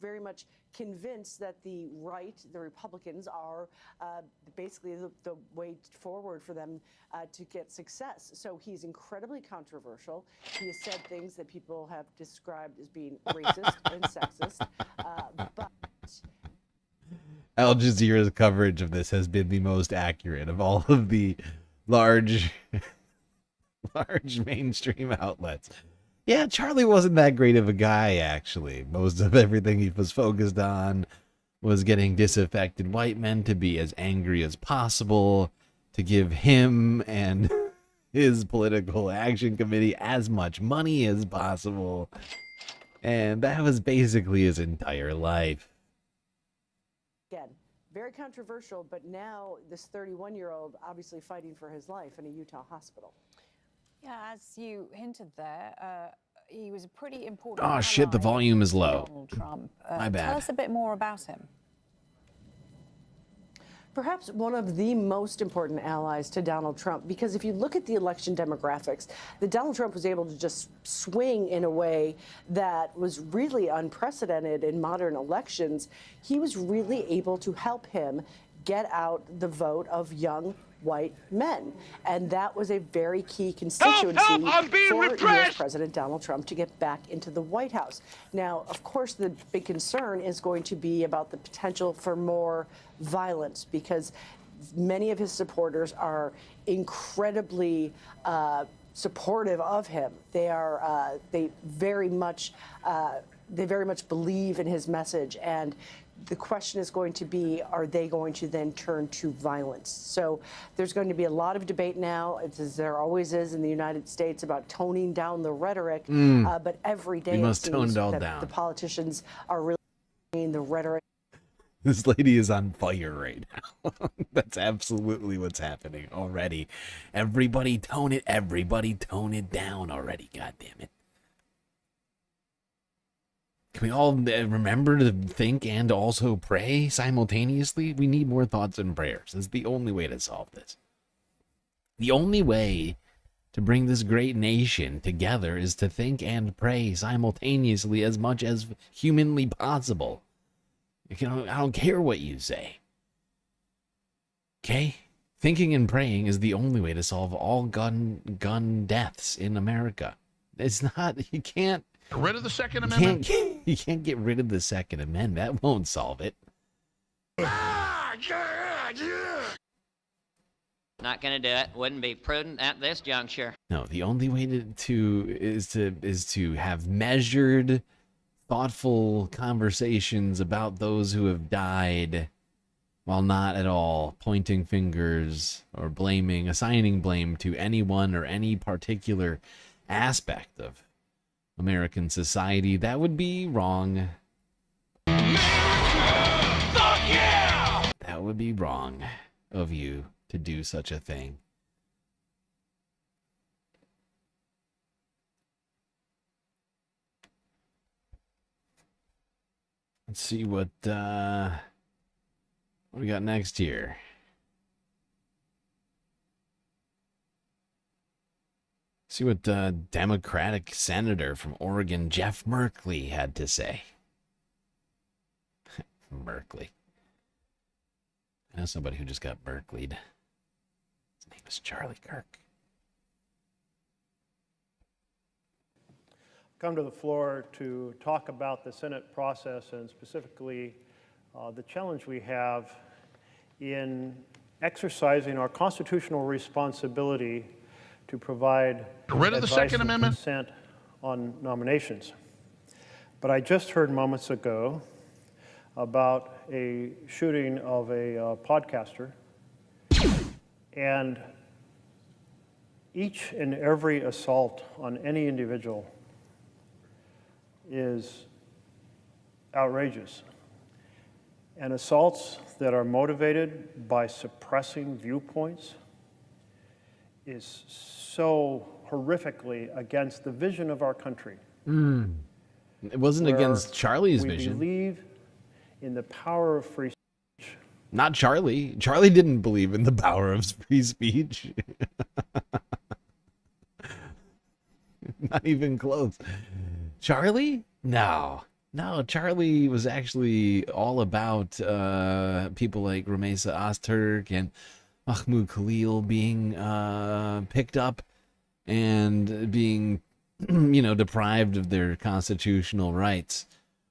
very much convince that the right, the Republicans, are basically the way forward for them to get success. So he's incredibly controversial. He has said things that people have described as being racist and sexist, but Al Jazeera's coverage of this has been the most accurate of all of the large mainstream outlets. Yeah, Charlie wasn't that great of a guy, actually. Most of everything he was focused on was getting disaffected white men to be as angry as possible, to give him and his political action committee as much money as possible. And that was basically his entire life. again, very controversial, but now this 31-year-old obviously fighting for his life in a Utah hospital. Yeah, as you hinted there, he was a pretty important Oh shit, the ally volume is to low. Donald Trump. My bad. Tell us a bit more about him. Perhaps one of the most important allies to Donald Trump, because if you look at the election demographics, that Donald Trump was able to just swing in a way that was really unprecedented in modern elections. He was really able to help him get out the vote of young white men. And that was a very key constituency for U.S. President Donald Trump to get back into the White House. Now, of course, the big concern is going to be about the potential for more violence, because many of his supporters are incredibly supportive of him. They very much believe in his message, and the question is going to be, are they going to then turn to violence? So there's going to be a lot of debate now, as there always is in the United States, about toning down the rhetoric. But every day We it must tone seems it all that down. the politicians are really toning the rhetoric. This lady is on fire right now. That's absolutely what's happening already. Everybody tone it down already, God damn it. Can we all remember to think and also pray simultaneously? We need more thoughts and prayers. That's the only way to solve this. The only way to bring this great nation together is to think and pray simultaneously as much as humanly possible. I don't care what you say. Okay? Thinking and praying is the only way to solve all gun deaths in America. It's not, you can't. Get rid of the Second Amendment? You can't get rid of the Second Amendment. That won't solve it. Not gonna do it. Wouldn't be prudent at this juncture. No, the only way is to have measured, thoughtful conversations about those who have died, while not at all pointing fingers or assigning blame to anyone or any particular aspect of American society. That would be wrong. That would be wrong of you to do such a thing. Let's see what we got next here. See what Democratic Senator from Oregon, Jeff Merkley, had to say. Merkley. I know somebody who just got Merkley'd. His name is Charlie Kirk. Come to the floor to talk about the Senate process and specifically the challenge we have in exercising our constitutional responsibility to provide rid of the Second Amendment consent on nominations. But I just heard moments ago about a shooting of a podcaster, and each and every assault on any individual is outrageous. And assaults that are motivated by suppressing viewpoints is so horrifically against the vision of our country. It wasn't against Charlie's vision. We believe in the power of free speech. Not Charlie. Charlie didn't believe in the power of free speech. Not even close. Charlie? No. No, Charlie was actually all about people like Ramesa Ozturk and Mahmoud Khalil being picked up and being, deprived of their constitutional rights,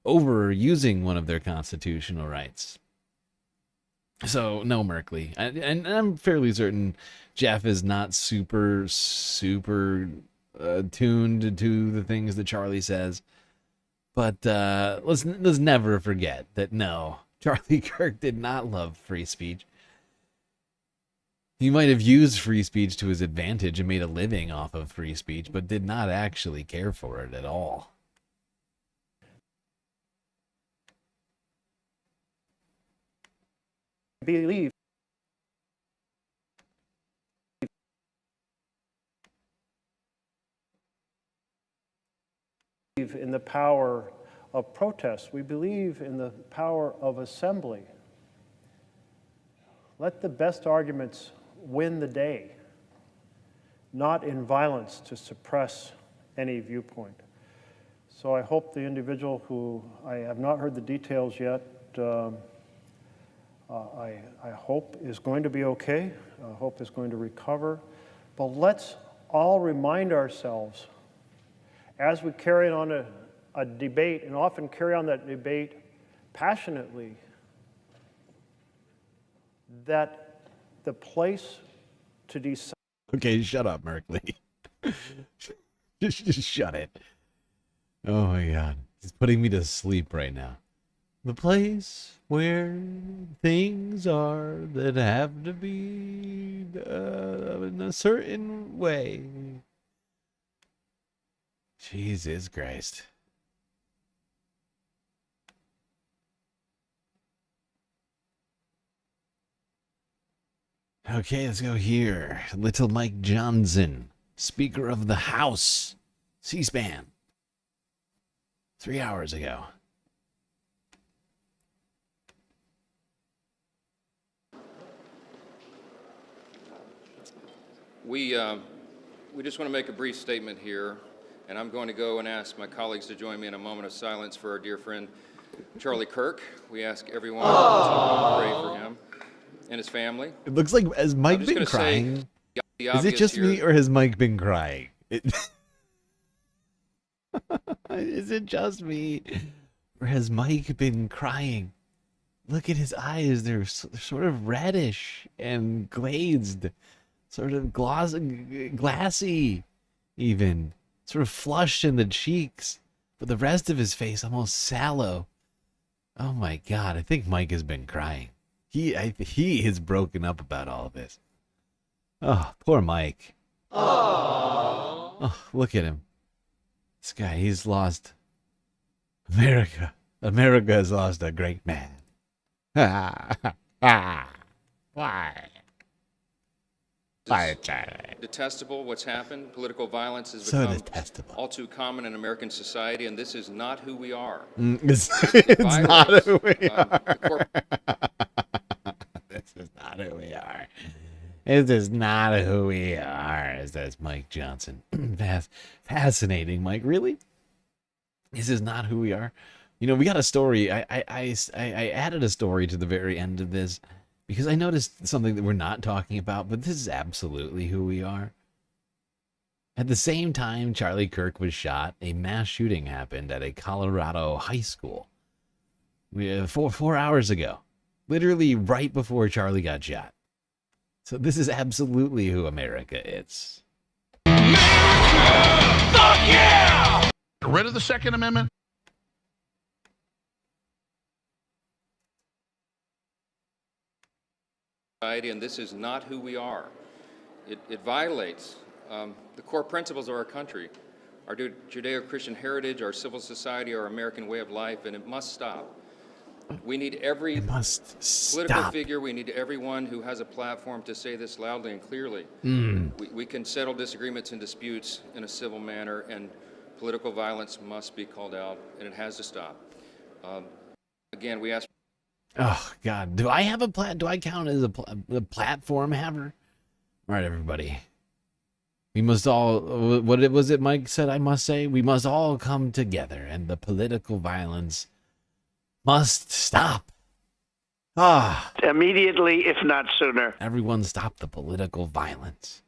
overusing one of their constitutional rights. So, no, Merkley. And I'm fairly certain Jeff is not super tuned to the things that Charlie says. But let's never forget that, no, Charlie Kirk did not love free speech. He might have used free speech to his advantage and made a living off of free speech, but did not actually care for it at all. Believe In the power of protest. We believe in the power of assembly. Let the best arguments win the day, not in violence to suppress any viewpoint. So I hope the individual who I have not heard the details yet, I hope is going to be okay. I hope is going to recover. But let's all remind ourselves as we carry on a debate, and often carry on that debate passionately, that the place to decide. Okay, shut up, Merkley. just shut it. Oh my God, he's putting me to sleep right now. The place where things are that have to be in a certain way. Jesus Christ. Okay, let's go here. Little Mike Johnson, Speaker of the House, C-SPAN. 3 hours ago. We just want to make a brief statement here, and I'm going to go and ask my colleagues to join me in a moment of silence for our dear friend Charlie Kirk. We ask everyone to pray for him and his family. It looks like, has Mike been crying? Is it just me, or has Mike been crying? Is it just me, or has Mike been crying? Look at his eyes. They're sort of reddish and glazed, sort of glassy, even. Sort of flushed in the cheeks, but the rest of his face almost sallow. Oh my God, I think Mike has been crying. He is broken up about all of this. Oh, poor Mike. Oh, look at him. This guy, he's lost America. America has lost a great man. Why? Detestable what's happened. Political violence has So become detestable. all too common in American society, and this is not who we are. It's not who we are. This is not who we are. This is not who we are, says Mike Johnson. Fascinating, Mike. Really? This is not who we are. You know, we got a story. I added a story to the very end of this because I noticed something that we're not talking about, but this is absolutely who we are. At the same time Charlie Kirk was shot, a mass shooting happened at a Colorado high school 4 hours ago. Literally right before Charlie got shot. So this is absolutely who America is. America! Fuck yeah! Rid of the Second Amendment? And this is not who we are. It violates the core principles of our country, our Judeo-Christian heritage, our civil society, our American way of life, and it must stop. We need every political figure, we need everyone who has a platform to say this loudly and clearly. We can settle disagreements and disputes in a civil manner, and political violence must be called out, and it has to stop. Again, we ask... Oh, God. Do I have a do I count as a platform haver? All right, everybody. We must all... What was it Mike said I must say? We must all come together, and the political violence must stop. Immediately, if not sooner. Everyone stop the political violence.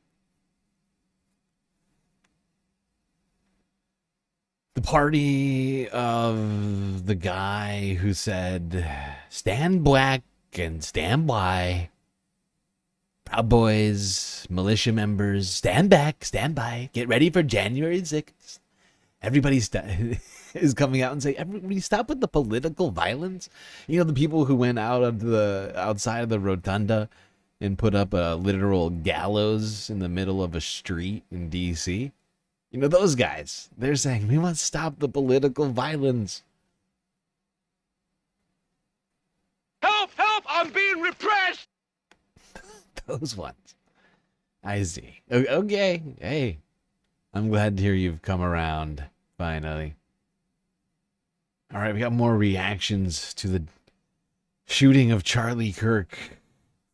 The party of the guy who said, stand black and stand by. Proud Boys, militia members, stand back, stand by. Get ready for January 6th. Everybody is coming out and saying, everybody stop with the political violence. You know, the people who went out of the outside of the rotunda and put up a literal gallows in the middle of a street in D.C., you know, those guys, they're saying, we must stop the political violence. Help! Help! I'm being repressed! Those ones. I see. Okay. Hey, I'm glad to hear you've come around, finally. All right, we got more reactions to the shooting of Charlie Kirk.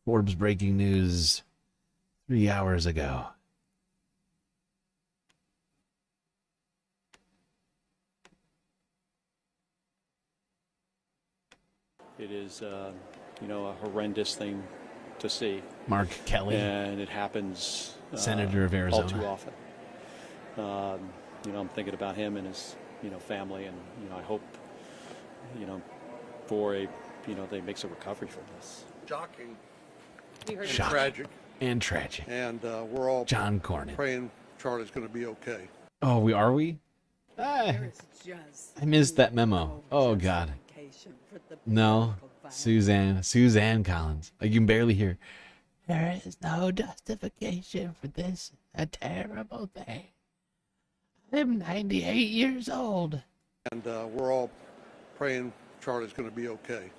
Forbes breaking news 3 hours ago. It is, you know, a horrendous thing to see. Mark Kelly. And it happens Senator of Arizona. all too often. You know, I'm thinking about him and his, you know, family, and, you know, I hope, you know, they makes a recovery from this. Shocking. Shocking. Tragic. And tragic. And we're all John Cornyn praying Charlie's going to be okay. Oh, are we? I missed that memo. Oh, God. No. Suzanne Collins. You can barely hear. There is no justification for this. A terrible thing. I'm 98 years old. And we're all praying Charlie's going to be okay.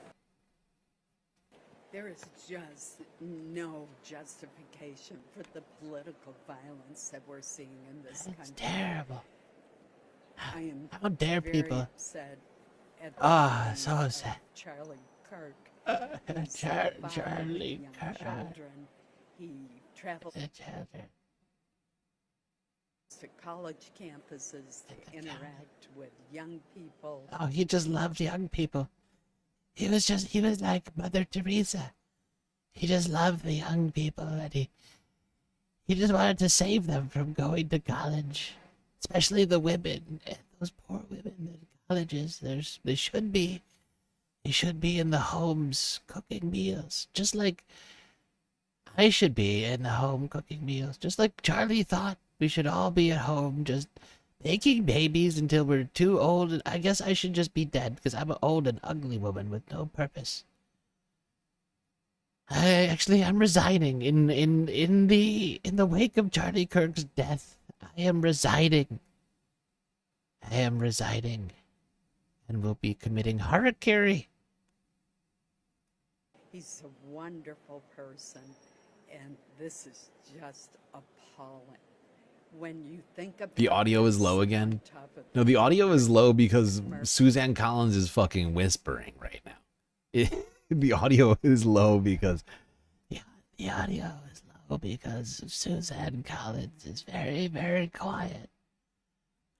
There is just no justification for the political violence that we're seeing in this country. It's terrible. I am How dare very people? upset at the so sad. Charlie Kirk. Charlie Kirk. Children. He traveled to college campuses to interact with young people. Oh, he just loved young people. He was like Mother Teresa. He just loved the young people, and he just wanted to save them from going to college, especially the women, and those poor women in colleges. They should be in the homes cooking meals, just like I should be in the home cooking meals, just like Charlie thought we should all be at home, just making babies until we're too old. And I guess I should just be dead because I'm an old and ugly woman with no purpose. I'm resigning in the wake of Charlie Kirk's death. I am resigning, and will be committing harakiri. He's a wonderful person, and this is just appalling. When you think of The audio is low again. No, the audio is low because Suzanne Collins is fucking whispering right now. The audio is low because Suzanne Collins is very, very quiet.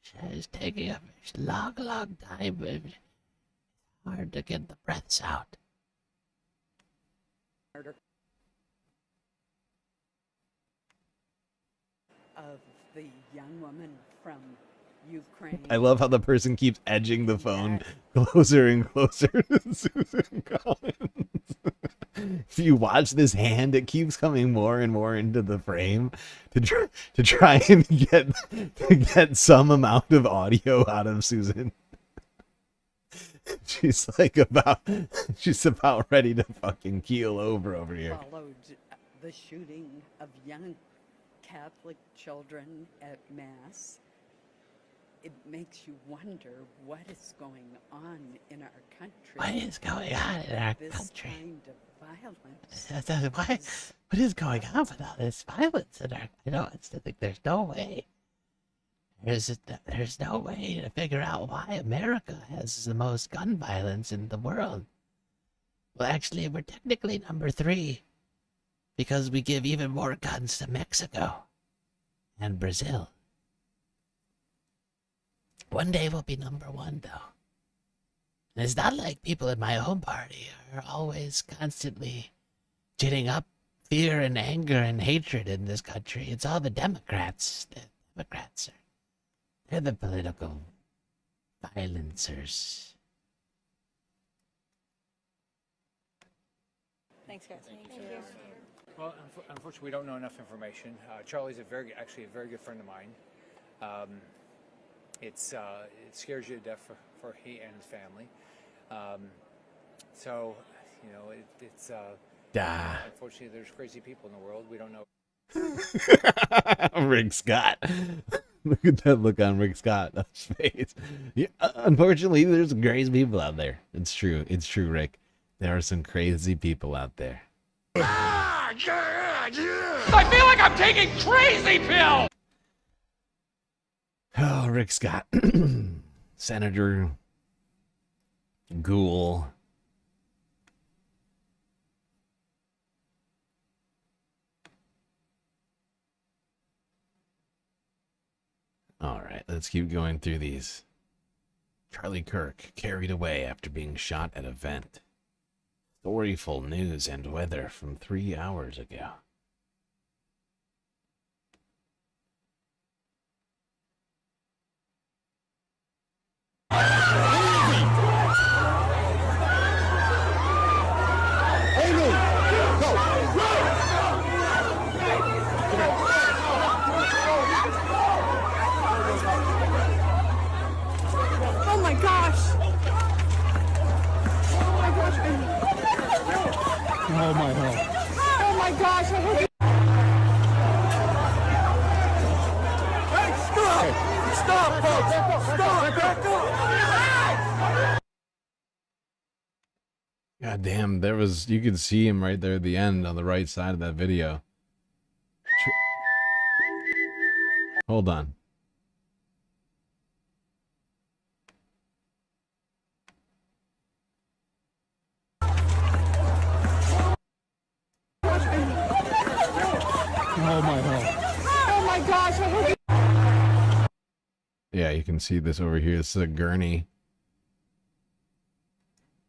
She's taking a long time. It's hard to get the breaths out. of the young woman from Ukraine. I love how the person keeps edging the phone closer and closer to Susan Collins. If you watch this hand, it keeps coming more and more into the frame to try and get some amount of audio out of Susan. She's about ready to fucking keel over here. Followed the shooting of young Catholic children at Mass. It makes you wonder what is going on in our country. What is going on in our this country? Kind of violence. What is going on with all this violence in our? It's like there's no way. There's no way to figure out why America has the most gun violence in the world. Well, actually, we're technically number 3 because we give even more guns to Mexico and Brazil. One day we'll be number 1, though. And it's not like people in my own party are always constantly ginning up fear and anger and hatred in this country. It's all the Democrats. The Democrats they're the political violencers. Thanks, guys. Thank you. Well, unfortunately, we don't know enough information. Charlie's actually a very good friend of mine. It scares you to death for he and his family. So, it's unfortunately, there's crazy people in the world. We don't know. Rick Scott. Look at that look on Rick Scott's face. Yeah, unfortunately, there's some crazy people out there. It's true, Rick. There are some crazy people out there. I feel like I'm taking crazy pills. Oh, Rick Scott, Senator Ghoul. All right, let's keep going through these. Charlie Kirk carried away after being shot at a vent. Storyful news and weather from 3 hours ago. Oh my gosh! Oh my gosh! Oh my god. Oh my gosh! I hope Hey, stop! Stop, folks! Stop! Back up! God damn, there was, you could see him right there at the end on the right side of that video. Hold on. Oh my god. Oh my gosh! I hope Yeah, you can see this over here. This is a gurney.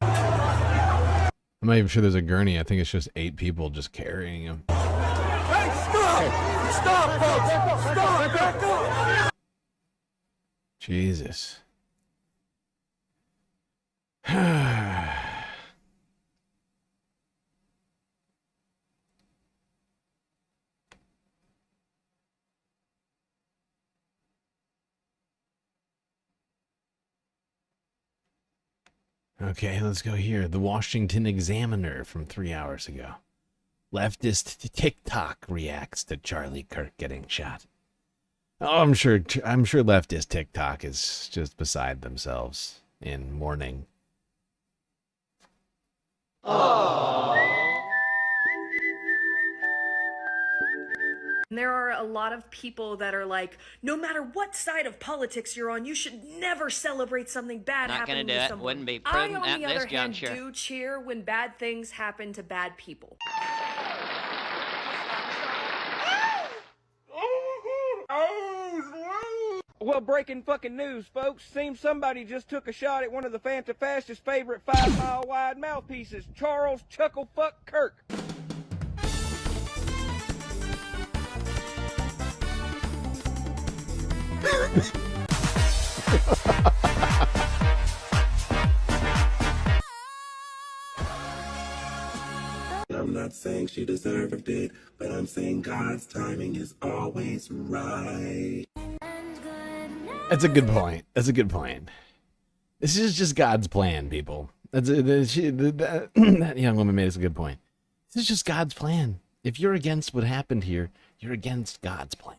I'm not even sure there's a gurney. I think it's just 8 people just carrying him. Hey, stop! Stop, folks! Stop! Back up! Jesus. Okay, let's go here. The Washington Examiner from 3 hours ago. Leftist TikTok reacts to Charlie Kirk getting shot. Oh, I'm sure leftist TikTok is just beside themselves in mourning. There are a lot of people that are like, no matter what side of politics you're on, you should never celebrate something bad Not happening gonna do to it. someone. Wouldn't be I, prudent on at the this other hand, juncture. do cheer when bad things happen to bad people. Well, breaking fucking news, folks. Seems somebody just took a shot at one of the Fanta-Fastest favorite 5-mile-wide mouthpieces, Charles Chucklefuck Kirk. I'm not saying she deserved it, but I'm saying God's timing is always right. That's a good point. That's a good point. This is just God's plan, people. That young woman made us a good point. This is just God's plan. If you're against what happened here, you're against God's plan.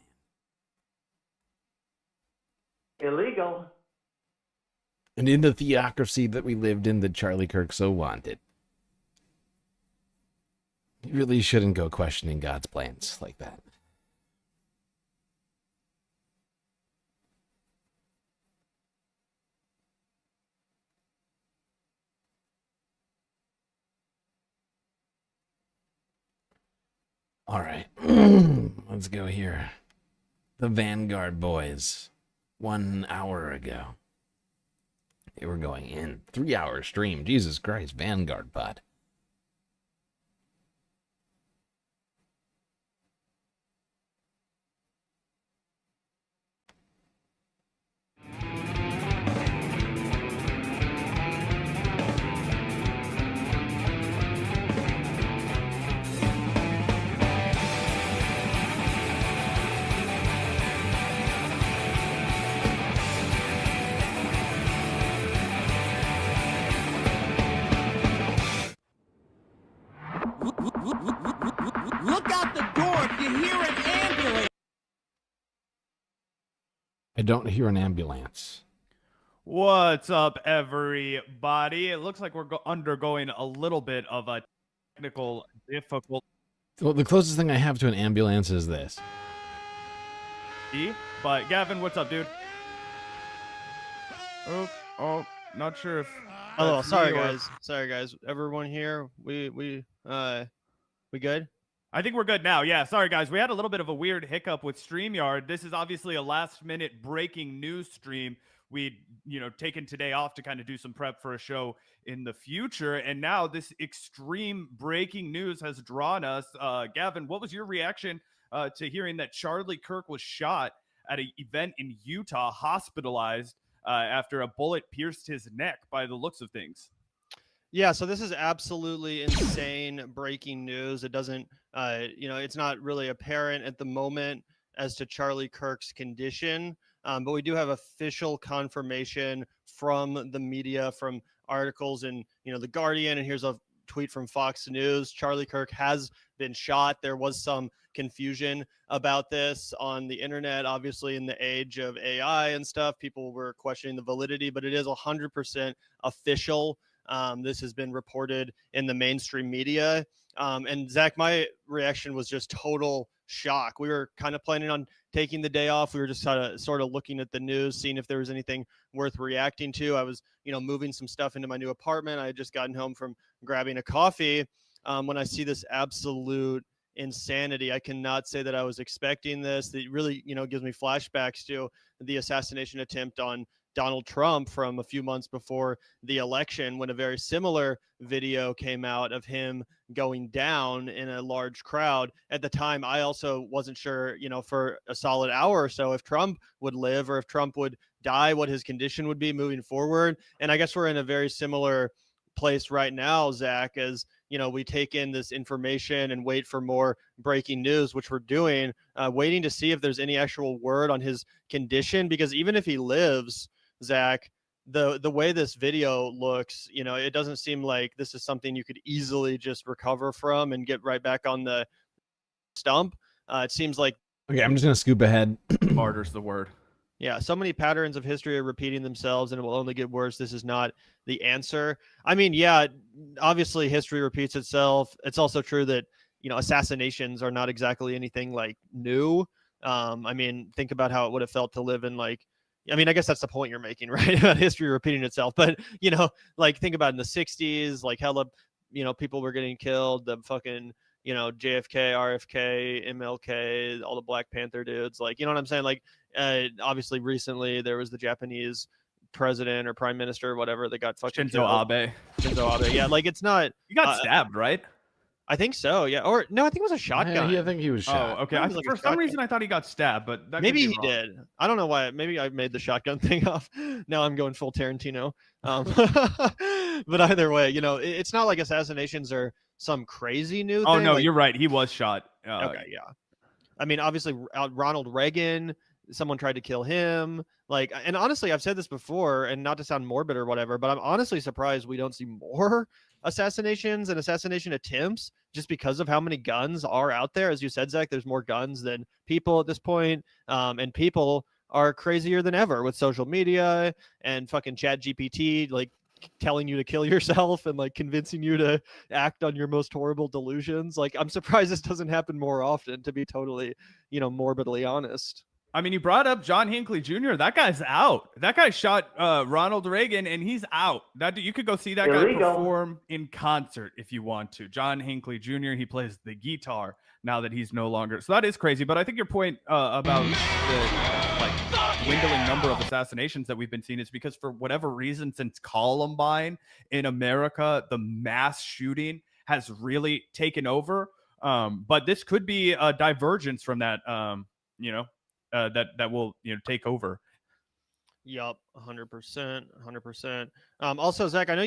Illegal. And in the theocracy that we lived in that Charlie Kirk so wanted, you really shouldn't go questioning God's plans like that. All right, let's go here. The Vanguard boys, 1 hour ago. They were going in. 3-hour stream. Jesus Christ, Vanguard bot. Look out the door if you hear an ambulance. I don't hear an ambulance. What's up, everybody? It looks like we're undergoing a little bit of a technical difficulty. Well, the closest thing I have to an ambulance is this. But Gavin, what's up, dude? Oh, Not sure if. Oh, that's sorry me or- guys. Sorry guys. Everyone here, we good? I think we're good now. Yeah, sorry guys. We had a little bit of a weird hiccup with StreamYard. This is obviously a last-minute breaking news stream. We'd, taken today off to kind of do some prep for a show in the future, and now this extreme breaking news has drawn us. Gavin, what was your reaction to hearing that Charlie Kirk was shot at an event in Utah, hospitalized after a bullet pierced his neck by the looks of things? Yeah, so this is absolutely insane breaking news. It doesn't, it's not really apparent at the moment as to Charlie Kirk's condition, but we do have official confirmation from the media, from articles in, The Guardian, and here's a tweet from Fox News. Charlie Kirk has been shot. There was some confusion about this on the internet, obviously in the age of AI and stuff. People were questioning the validity, but it is 100% official. This has been reported in the mainstream media. And Zach, my reaction was just total shock. We were kind of planning on taking the day off. We were just sort of looking at the news, seeing if there was anything worth reacting to. I was, moving some stuff into my new apartment. I had just gotten home from grabbing a coffee. When I see this absolute insanity, I cannot say that I was expecting this. It really, gives me flashbacks to the assassination attempt on Donald Trump from a few months before the election, when a very similar video came out of him going down in a large crowd. At the time, I also wasn't sure, for a solid hour or so, if Trump would live or if Trump would die, what his condition would be moving forward. And I guess we're in a very similar place right now, Zach, as we take in this information and wait for more breaking news, which we're doing, waiting to see if there's any actual word on his condition, because even if he lives, Zach, the way this video looks, it doesn't seem like this is something you could easily just recover from and get right back on the stump. It seems like, okay, I'm just gonna scoop ahead. Martyr's the word. Yeah, so many patterns of history are repeating themselves, and it will only get worse. This is not the answer. I mean, yeah, obviously history repeats itself. It's also true that, assassinations are not exactly anything like new. I mean, think about how it would have felt to live in I guess that's the point you're making, right? About history repeating itself. But, think about in the 60s, hella, people were getting killed, the fucking, JFK, RFK, MLK, all the Black Panther dudes, you know what I'm saying? Obviously recently there was the Japanese president or prime minister or whatever that got fucking Shinzo Abe. Shinzo Abe. Yeah, it's not. He got stabbed, right? I think so. Yeah. Or no, I think it was a shotgun. Yeah, I think he was shot. Oh, okay. For some reason, I thought he got stabbed, but that maybe could be he wrong. did. I don't know why. Maybe I made the shotgun thing up. Now I'm going full Tarantino. But either way, it's not like assassinations are some crazy new thing. Oh no, you're right. He was shot. Okay, yeah. I mean, obviously, Ronald Reagan, someone tried to kill him. And honestly, I've said this before, and not to sound morbid or whatever, but I'm honestly surprised we don't see more assassinations and assassination attempts, just because of how many guns are out there. As you said, Zach, there's more guns than people at this point, and people are crazier than ever with social media and fucking Chat GPT, telling you to kill yourself and convincing you to act on your most horrible delusions. I'm surprised this doesn't happen more often, to be totally, morbidly honest. I mean, you brought up John Hinckley Jr. That guy's out. That guy shot Ronald Reagan, and he's out. You could go see that guy perform in concert if you want to. John Hinckley Jr. He plays the guitar now that he's no longer. So that is crazy. But I think your point about the dwindling number of assassinations that we've been seeing is because, for whatever reason, since Columbine in America, the mass shooting has really taken over. But this could be a divergence from that. That will take over. Yup, 100%, 100%. Also, Zach, I know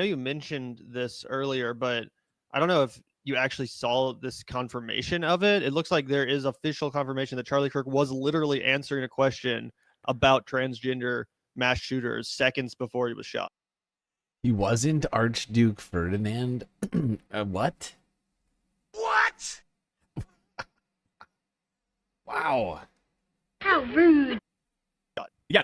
you mentioned this earlier, but I don't know if you actually saw this confirmation of it. It looks like there is official confirmation that Charlie Kirk was literally answering a question about transgender mass shooters seconds before he was shot. He wasn't Archduke Ferdinand. What? What? Wow. How rude. Yeah.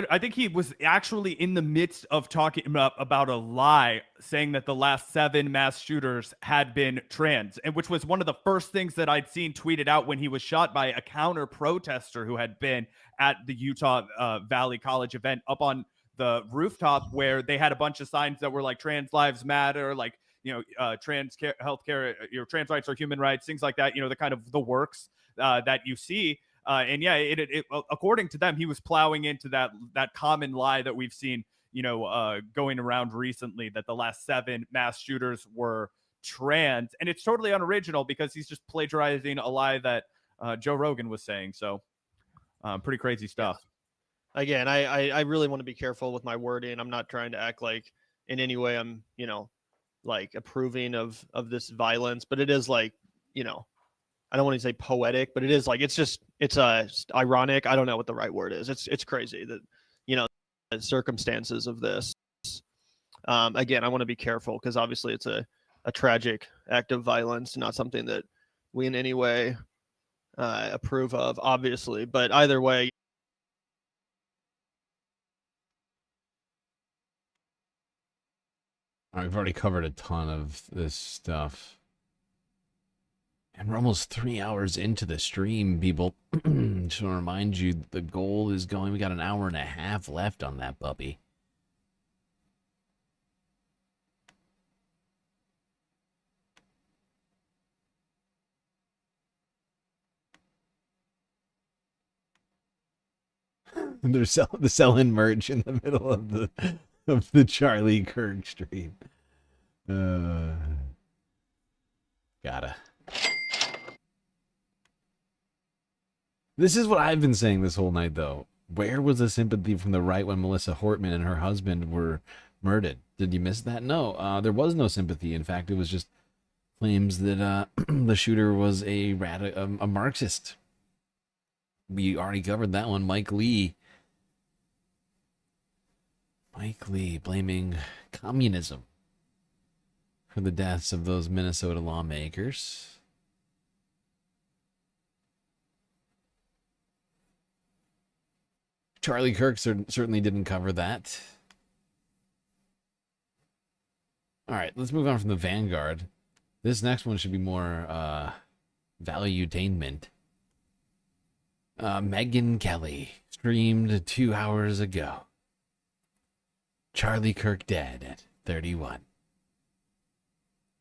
I think he was actually in the midst of talking about a lie, saying that the last 7 mass shooters had been trans, and which was one of the first things that I'd seen tweeted out when he was shot by a counter protester who had been at the Utah Valley College event up on the rooftop, where they had a bunch of signs that were like "Trans Lives Matter," like trans healthcare, trans rights are human rights, things like that. The kind of the works that you see. And yeah, according to them, he was plowing into that common lie that we've seen, going around recently, that the last 7 mass shooters were trans. And it's totally unoriginal because he's just plagiarizing a lie that Joe Rogan was saying. So pretty crazy stuff. Again, I really want to be careful with my wording. I'm not trying to act like in any way I'm, like approving of this violence, but it is like, I don't want to say poetic, but it is like, it's ironic. I don't know what the right word is. It's crazy that, the circumstances of this. Again, I want to be careful because obviously it's a tragic act of violence, not something that we in any way approve of, obviously. But either way. We've already covered a ton of this stuff. And we're almost 3 hours into the stream, people. Just want to remind you, the goal is going. We got an hour and a half left on that puppy. They're selling merch in the middle of the Charlie Kirk stream. Gotta. This is what I've been saying this whole night, though. Where was the sympathy from the right when Melissa Hortman and her husband were murdered? Did you miss that? No, there was no sympathy. In fact, it was just claims that the shooter was a Marxist. We already covered that one. Mike Lee blaming communism for the deaths of those Minnesota lawmakers. Charlie Kirk certainly didn't cover that. All right, let's move on from the Vanguard. This next one should be more valuetainment. Megyn Kelly streamed 2 hours ago. Charlie Kirk dead at 31.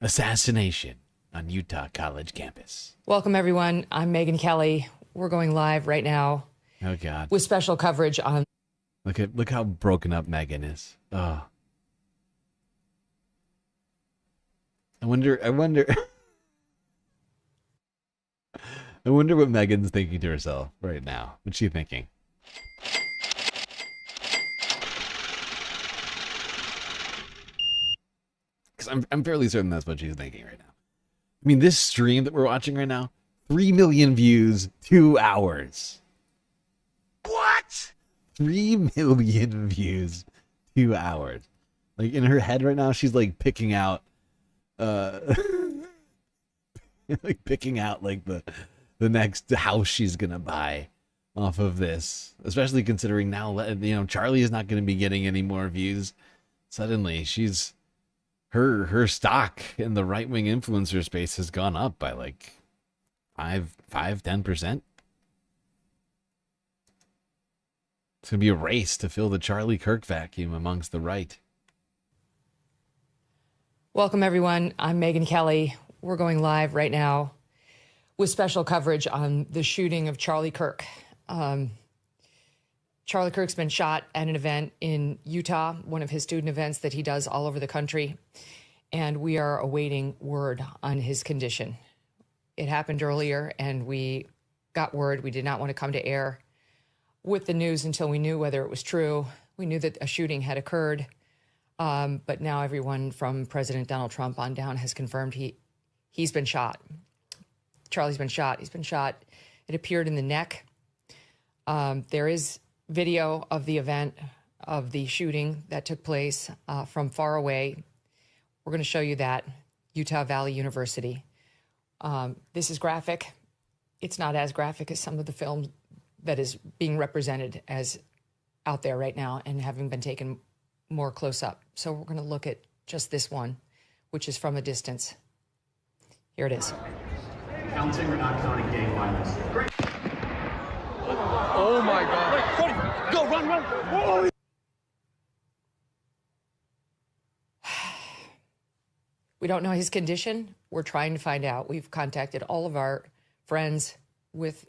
Assassination on Utah College campus. Welcome, everyone. I'm Megyn Kelly. We're going live right now. Oh, God. With special coverage on... Look how broken up Megyn is. Oh. I wonder I wonder what Megan's thinking to herself right now. What's she thinking? Because I'm fairly certain that's what she's thinking right now. I mean, this stream that we're watching right now, 3 million views, 2 hours. What? 3 million views, 2 hours. Like, in her head right now, she's like picking out like picking out like the next house she's gonna buy off of this, especially considering now Charlie is not going to be getting any more views. Suddenly she's her stock in the right-wing influencer space has gone up by like 10%. It's gonna be a race to fill the Charlie Kirk vacuum amongst the right. Welcome, everyone. I'm Megyn Kelly. We're going live right now with special coverage on the shooting of Charlie Kirk. Charlie Kirk's been shot at an event in Utah, one of his student events that he does all over the country, and we are awaiting word on his condition. It happened earlier, and we got word. We did not want to come to air with the news until we knew whether it was true. We knew that a shooting had occurred. But now everyone from President Donald Trump on down has confirmed he's been shot. Charlie's been shot. He's been shot. It appeared in the neck. There is video of the event, of the shooting that took place from far away. We're going to show you that. Utah Valley University. This is graphic. It's not as graphic as some of the film that is being represented as out there right now and having been taken more close up. So we're going to look at just this one, which is from a distance. Here it is. Counting or not counting gang violence? Oh my God. Go, run. Whoa. We don't know his condition. We're trying to find out. We've contacted all of our friends with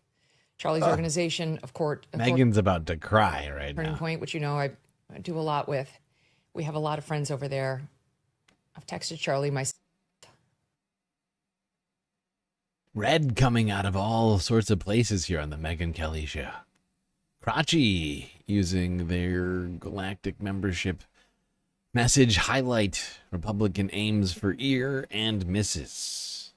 Charlie's organization of court. Megan's about to cry right Turning now. Point, which you know I do a lot with. We have a lot of friends over there. I've texted Charlie myself. Red coming out of all sorts of places here on the Megyn Kelly Show. Crotchy using their galactic membership message highlight Republican aims for ear and misses.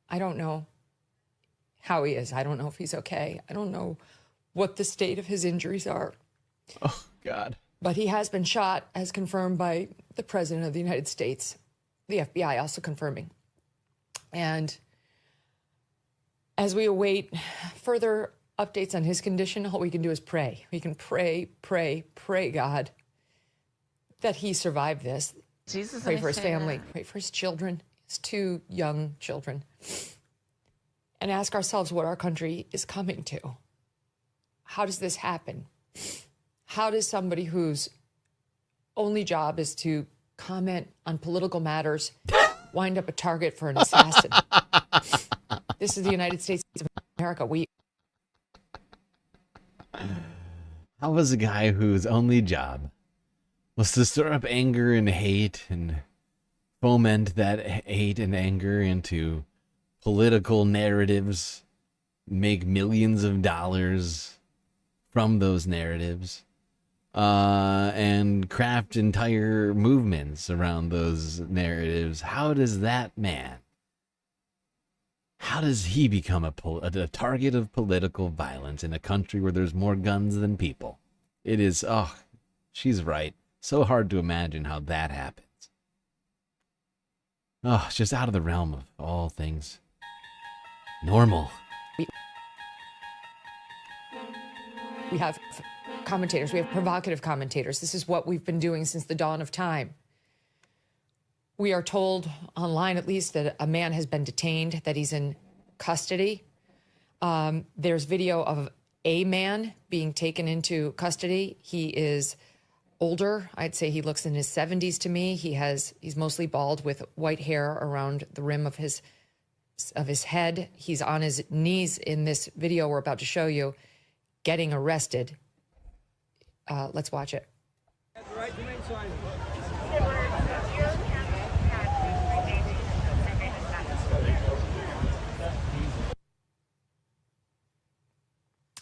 I don't know how he is. I don't know if he's okay. I don't know what the state of his injuries are. Oh, God. But he has been shot, as confirmed by the President of the United States, the FBI also confirming. And as we await further updates on his condition, all we can do is pray. We can pray, God, that he survived this. Jesus, pray I for his say family, that. pray for his children, his 2 young children, and ask ourselves what our country is coming to. How does this happen? How does somebody whose only job is to comment on political matters wind up a target for an assassin? This is the United States of America. How was a guy whose only job was to stir up anger and hate and foment that hate and anger into political narratives, make millions of dollars from those narratives, and craft entire movements around those narratives? How does that man, how does he become a target of political violence in a country where there's more guns than people? It is, she's right. So hard to imagine how that happens. Oh, it's just out of the realm of all things normal. We have commentators. We have provocative commentators. This is what we've been doing since the dawn of time. We are told online, at least, that a man has been detained, that he's in custody. There's video of a man being taken into custody. He is older. I'd say he looks in his 70s to me. He's mostly bald with white hair around the rim of his head. He's on his knees in this video we're about to show you, getting arrested. Let's watch it.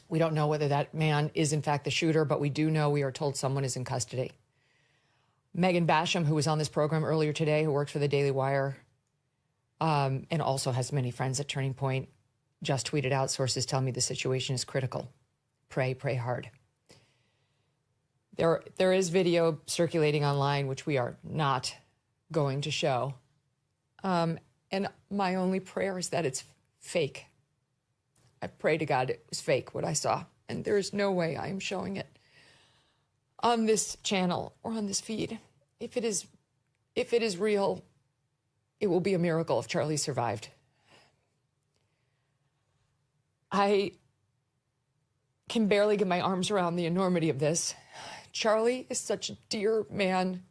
We don't know whether that man is in fact the shooter, but we do know we are told someone is in custody. Megan Basham, who was on this program earlier today, who works for the Daily Wire, and also has many friends at Turning Point, just tweeted out, sources tell me the situation is critical. Pray hard. There is video circulating online, which we are not going to show. And my only prayer is that it's fake. I pray to God it was fake, what I saw. And there is no way I am showing it on this channel or on this feed. If it is real, it will be a miracle if Charlie survived. I can barely get my arms around the enormity of this. Charlie is such a dear man,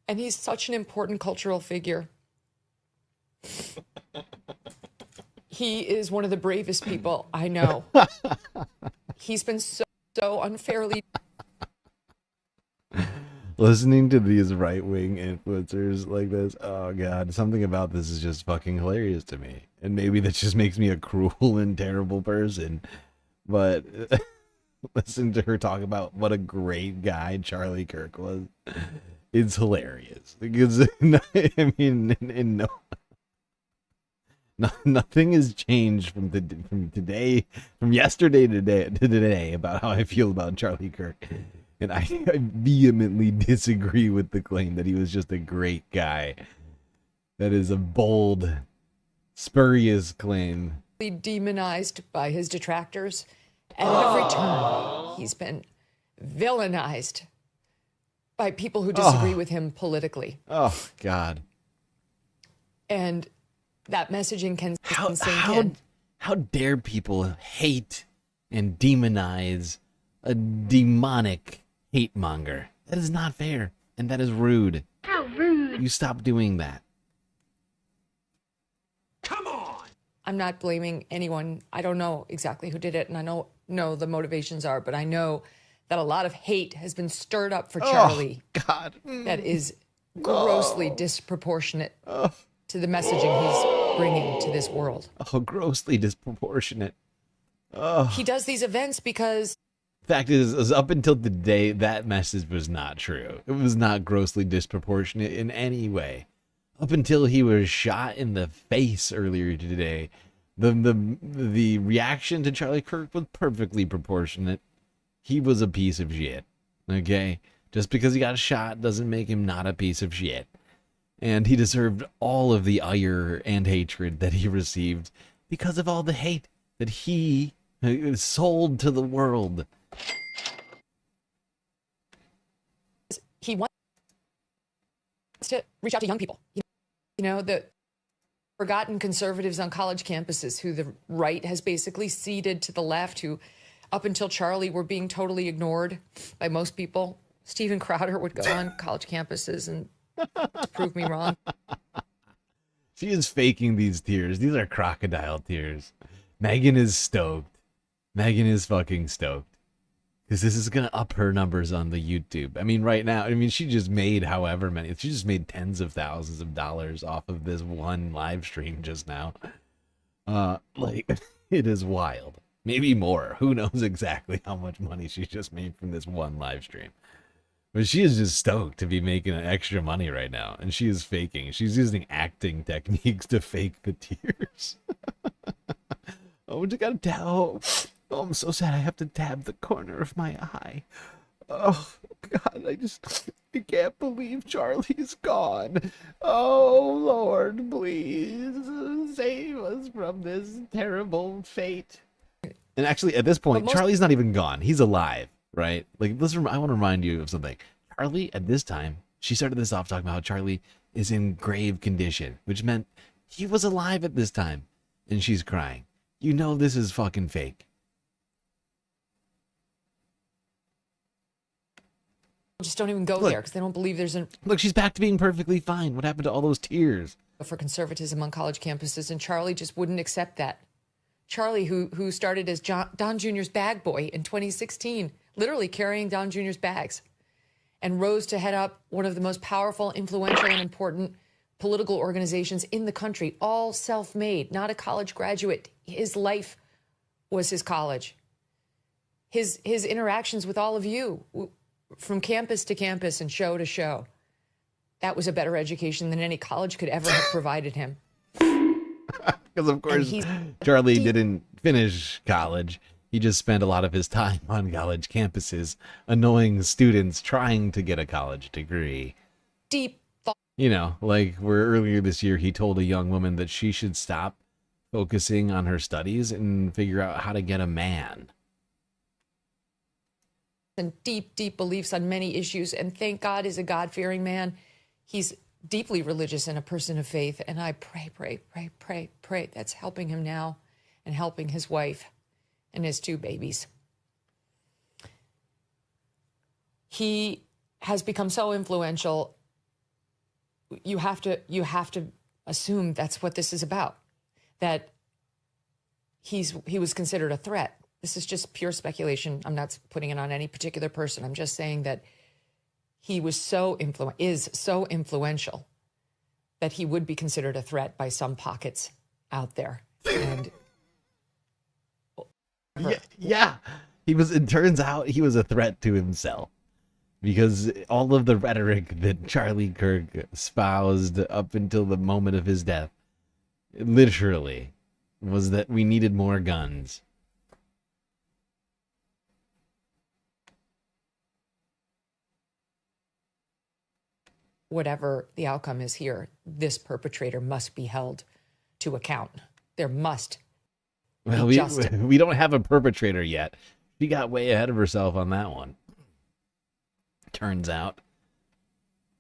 and he's such an important cultural figure. He is one of the bravest people I know. He's been so unfairly... Listening to these right-wing influencers like this, oh God, something about this is just fucking hilarious to me. And maybe that just makes me a cruel and terrible person. But listen to her talk about what a great guy Charlie Kirk was. It's hilarious. Because, I mean, Nothing has changed from yesterday to today about how I feel about Charlie Kirk. And I vehemently disagree with the claim that he was just a great guy. That is a bold, spurious claim. Demonized by his detractors. At every turn, he's been villainized by people who disagree with him politically. Oh, God. And that messaging can sink in. How dare people hate and demonize a demonic hate monger? That is not fair, and that is rude. How rude. You stop doing that. I'm not blaming anyone. I don't know exactly who did it, and I don't know the motivations are, but I know that a lot of hate has been stirred up for Charlie. Oh, God. That is grossly disproportionate to the messaging he's bringing to this world. Oh, grossly disproportionate. He does these events because... Fact is, up until today, that message was not true. It was not grossly disproportionate in any way. Up until he was shot in the face earlier today, the reaction to Charlie Kirk was perfectly proportionate. He was a piece of shit. Okay? Just because he got shot doesn't make him not a piece of shit. And he deserved all of the ire and hatred that he received because of all the hate that he sold to the world. He wants to reach out to young people. You know, the forgotten conservatives on college campuses who the right has basically ceded to the left, who up until Charlie were being totally ignored by most people. Steven Crowder would go on college campuses and prove me wrong. She is faking these tears. These are crocodile tears. Megan is stoked. Megan is fucking stoked. Because this is going to up her numbers on the YouTube. I mean, right now, she just made however many. She just made tens of thousands of dollars off of this one live stream just now. It is wild. Maybe more. Who knows exactly how much money she just made from this one live stream. But she is just stoked to be making extra money right now. And she is faking. She's using acting techniques to fake the tears. Oh, just gotta tell. Oh, I'm so sad I have to dab the corner of my eye. Oh, God, I can't believe Charlie's gone. Oh, Lord, please save us from this terrible fate. And actually, at this point, Charlie's not even gone. He's alive, right? Listen, I want to remind you of something. Charlie, at this time, she started this off talking about how Charlie is in grave condition, which meant he was alive at this time. And she's crying. You know this is fucking fake. Just don't even go there because they don't believe there's a... Look, she's back to being perfectly fine. What happened to all those tears? For conservatism on college campuses, and Charlie just wouldn't accept that. Charlie, who started as Don Jr.'s bag boy in 2016, literally carrying Don Jr.'s bags, and rose to head up one of the most powerful, influential, and important political organizations in the country, all self-made, not a college graduate. His life was his college. His interactions with all of you, from campus to campus and show to show, that was a better education than any college could ever have provided him. Because, of course, Charlie didn't finish college. He just spent a lot of his time on college campuses, annoying students trying to get a college degree. Deep thought. You know, like where earlier this year he told a young woman that she should stop focusing on her studies and figure out how to get a man. And deep, deep beliefs on many issues. And thank God he's a God-fearing man. He's deeply religious and a person of faith. And I pray. That's helping him now and helping his wife and his two babies. He has become so influential. You have to assume that's what this is about, that he was considered a threat. This is just pure speculation. I'm not putting it on any particular person. I'm just saying that he was is so influential that he would be considered a threat by some pockets out there. And yeah. It turns out he was a threat to himself, because all of the rhetoric that Charlie Kirk espoused up until the moment of his death literally, was that we needed more guns. Whatever the outcome is here, this perpetrator must be held to account. There must Well, be justice. we don't have a perpetrator yet. She got way ahead of herself on that one. Turns out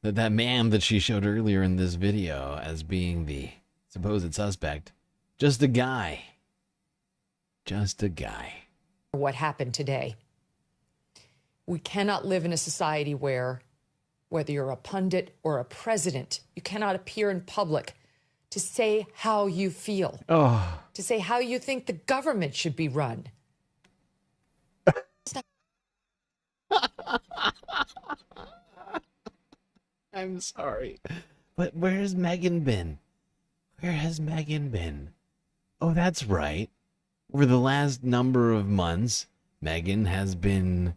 that man that she showed earlier in this video as being the supposed suspect, just a guy. Just a guy. What happened today? We cannot live in a society where, whether you're a pundit or a president, you cannot appear in public to say how you feel, to say how you think the government should be run. I'm sorry, but where's Megan been? Where has Megan been? Oh, that's right. Over the last number of months, Megan has been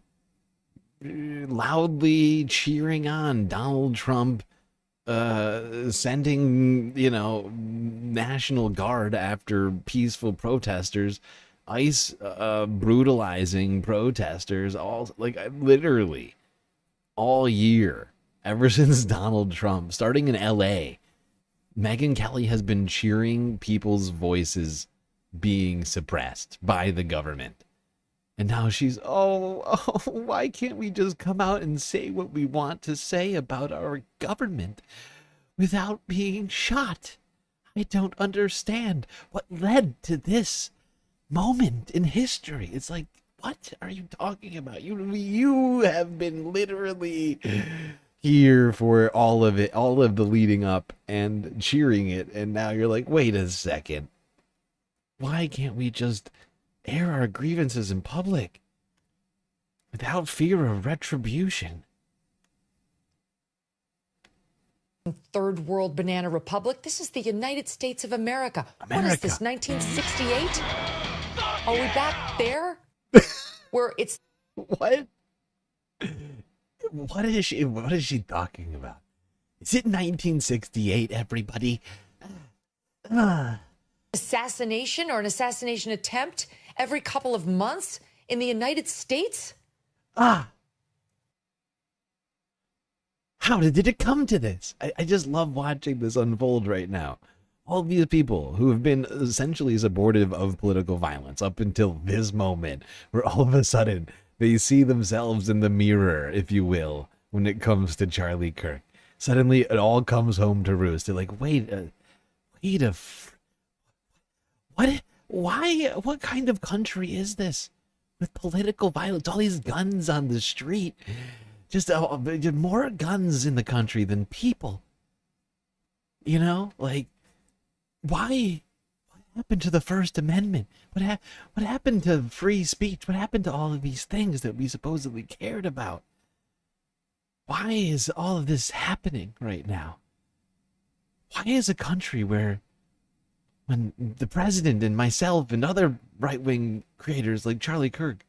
loudly cheering on Donald Trump, sending, National Guard after peaceful protesters, ICE brutalizing protesters, literally all year, ever since Donald Trump, starting in LA. Megyn Kelly has been cheering people's voices being suppressed by the government. And now she's, why can't we just come out and say what we want to say about our government without being shot? I don't understand what led to this moment in history. It's like, what are you talking about? You have been literally here for all of it, all of the leading up and cheering it. And now you're like, wait a second. Why can't we just air our grievances in public without fear of retribution? Third world banana republic. This is the United States of America. What is this, 1968? Are we back there? Where it's... What? What is she talking about? Is it 1968, everybody? Assassination or an assassination attempt every couple of months in the United States? How did it come to this? I just love watching this unfold right now. All these people who have been essentially supportive of political violence up until this moment, where all of a sudden they see themselves in the mirror, if you will, when it comes to Charlie Kirk. Suddenly it all comes home to roost. They're like, what kind of country is this with political violence? All these guns on the street. Just more guns in the country than people. Why? What happened to the First Amendment? What happened to free speech? What happened to all of these things that we supposedly cared about? Why is all of this happening right now? Why is a country where, when the president and myself and other right-wing creators like Charlie Kirk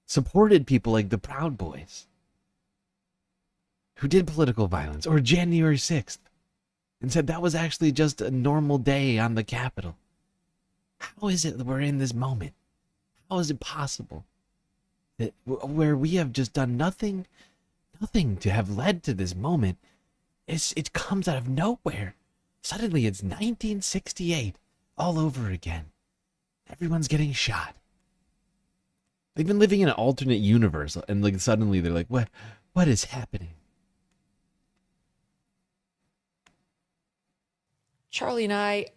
supported people like the Proud Boys, who did political violence, or January 6th, and said that was actually just a normal day on the Capitol. How is it that we're in this moment? How is it possible that where we have just done nothing to have led to this moment, it comes out of nowhere? Suddenly it's 1968 all over again. Everyone's getting shot. They've been living in an alternate universe, and suddenly they're like, what is happening? Charlie and I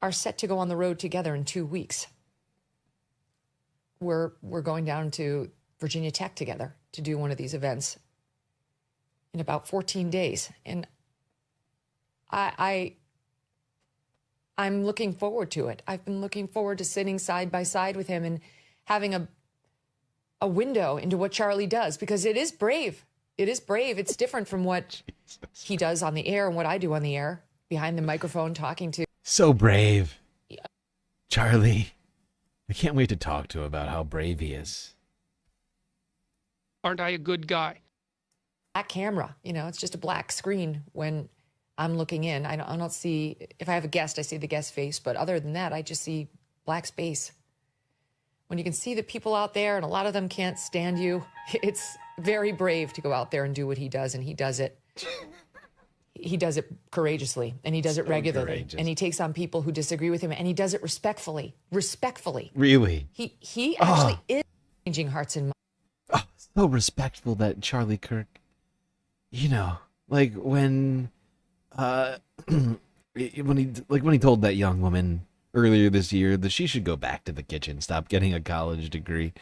are set to go on the road together in 2 weeks. We're going down to Virginia Tech together to do one of these events in about 14 days. And I'm looking forward to it. I've been looking forward to sitting side by side with him and having a window into what Charlie does, because it is brave. It is brave. It's different from what he does on the air and what I do on the air, behind the microphone talking to. So brave. Charlie. I can't wait to talk to him about how brave he is. Aren't I a good guy? Black camera, it's just a black screen when I'm looking in. I don't see, if I have a guest, I see the guest face. But other than that, I just see black space. When you can see the people out there and a lot of them can't stand you, it's very brave to go out there and do what he does. And he does it. He does it courageously, and he does it regularly. Courageous. And he takes on people who disagree with him, and he does it respectfully. Respectfully. Really? He actually is changing hearts and minds. Oh, so respectful, that Charlie Kirk. You know, like when when he told that young woman earlier this year that she should go back to the kitchen, stop getting a college degree.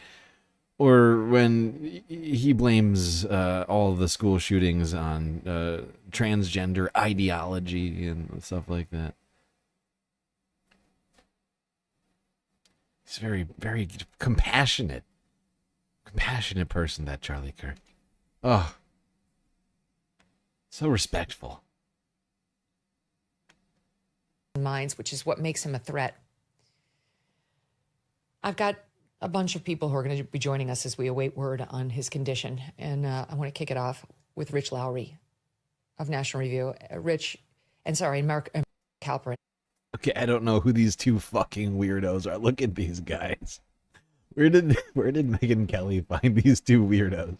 Or when he blames all of the school shootings on transgender ideology and stuff like that. He's very, very compassionate person, that Charlie Kirk. Oh, so respectful. Minds, which is what makes him a threat. I've got a bunch of people who are going to be joining us as we await word on his condition. And I want to kick it off with Rich Lowry of National Review. Mark Halperin. Okay, I don't know who these two fucking weirdos are. Look at these guys. Where did Megyn Kelly find these two weirdos?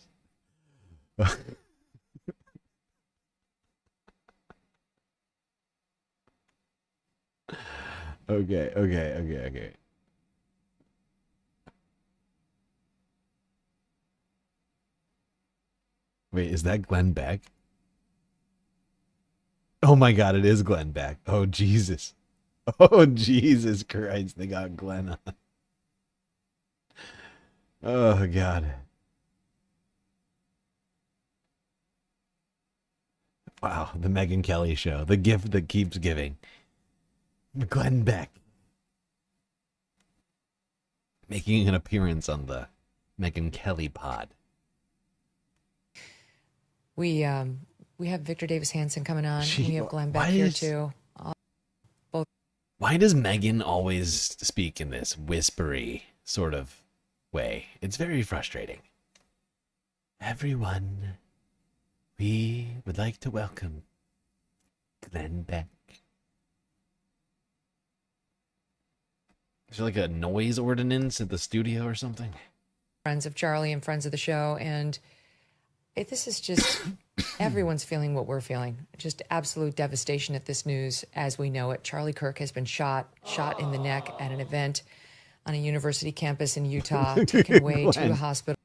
Okay. Wait, is that Glenn Beck? Oh my God, it is Glenn Beck. Oh Jesus. Oh Jesus Christ, they got Glenn on. Oh God. Wow, the Megyn Kelly show. The gift that keeps giving. Glenn Beck. Making an appearance on the Megyn Kelly pod. We have Victor Davis Hanson coming on. We have Glenn Beck here too. Both. Why does Megyn always speak in this whispery sort of way? It's very frustrating. Everyone, we would like to welcome Glenn Beck. Is there like a noise ordinance at the studio or something? Friends of Charlie and friends of the show, and this is just everyone's feeling what we're feeling. Just absolute devastation at this news as we know it. Charlie Kirk has been shot in the neck at an event on a university campus in Utah, taken away to a hospital.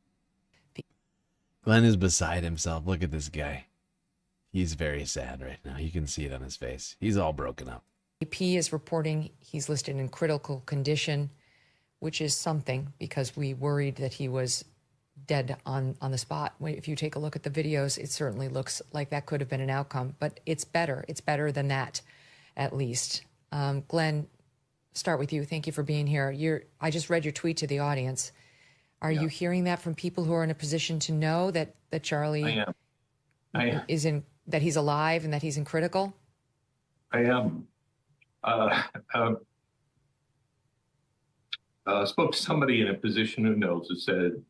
Glenn is beside himself. Look at this guy. He's very sad right now. You can see it on his face. He's all broken up. AP is reporting he's listed in critical condition, which is something because we worried that he was dead on the spot. If you take a look at the videos, it certainly looks like that could have been an outcome, but it's better. It's better than that, at least. Glenn, start with you. Thank you for being here. I just read your tweet to the audience. Are you hearing that from people who are in a position to know that Charlie I am. is in, that he's alive and that he's in critical? I am. Spoke to somebody in a position who knows, who said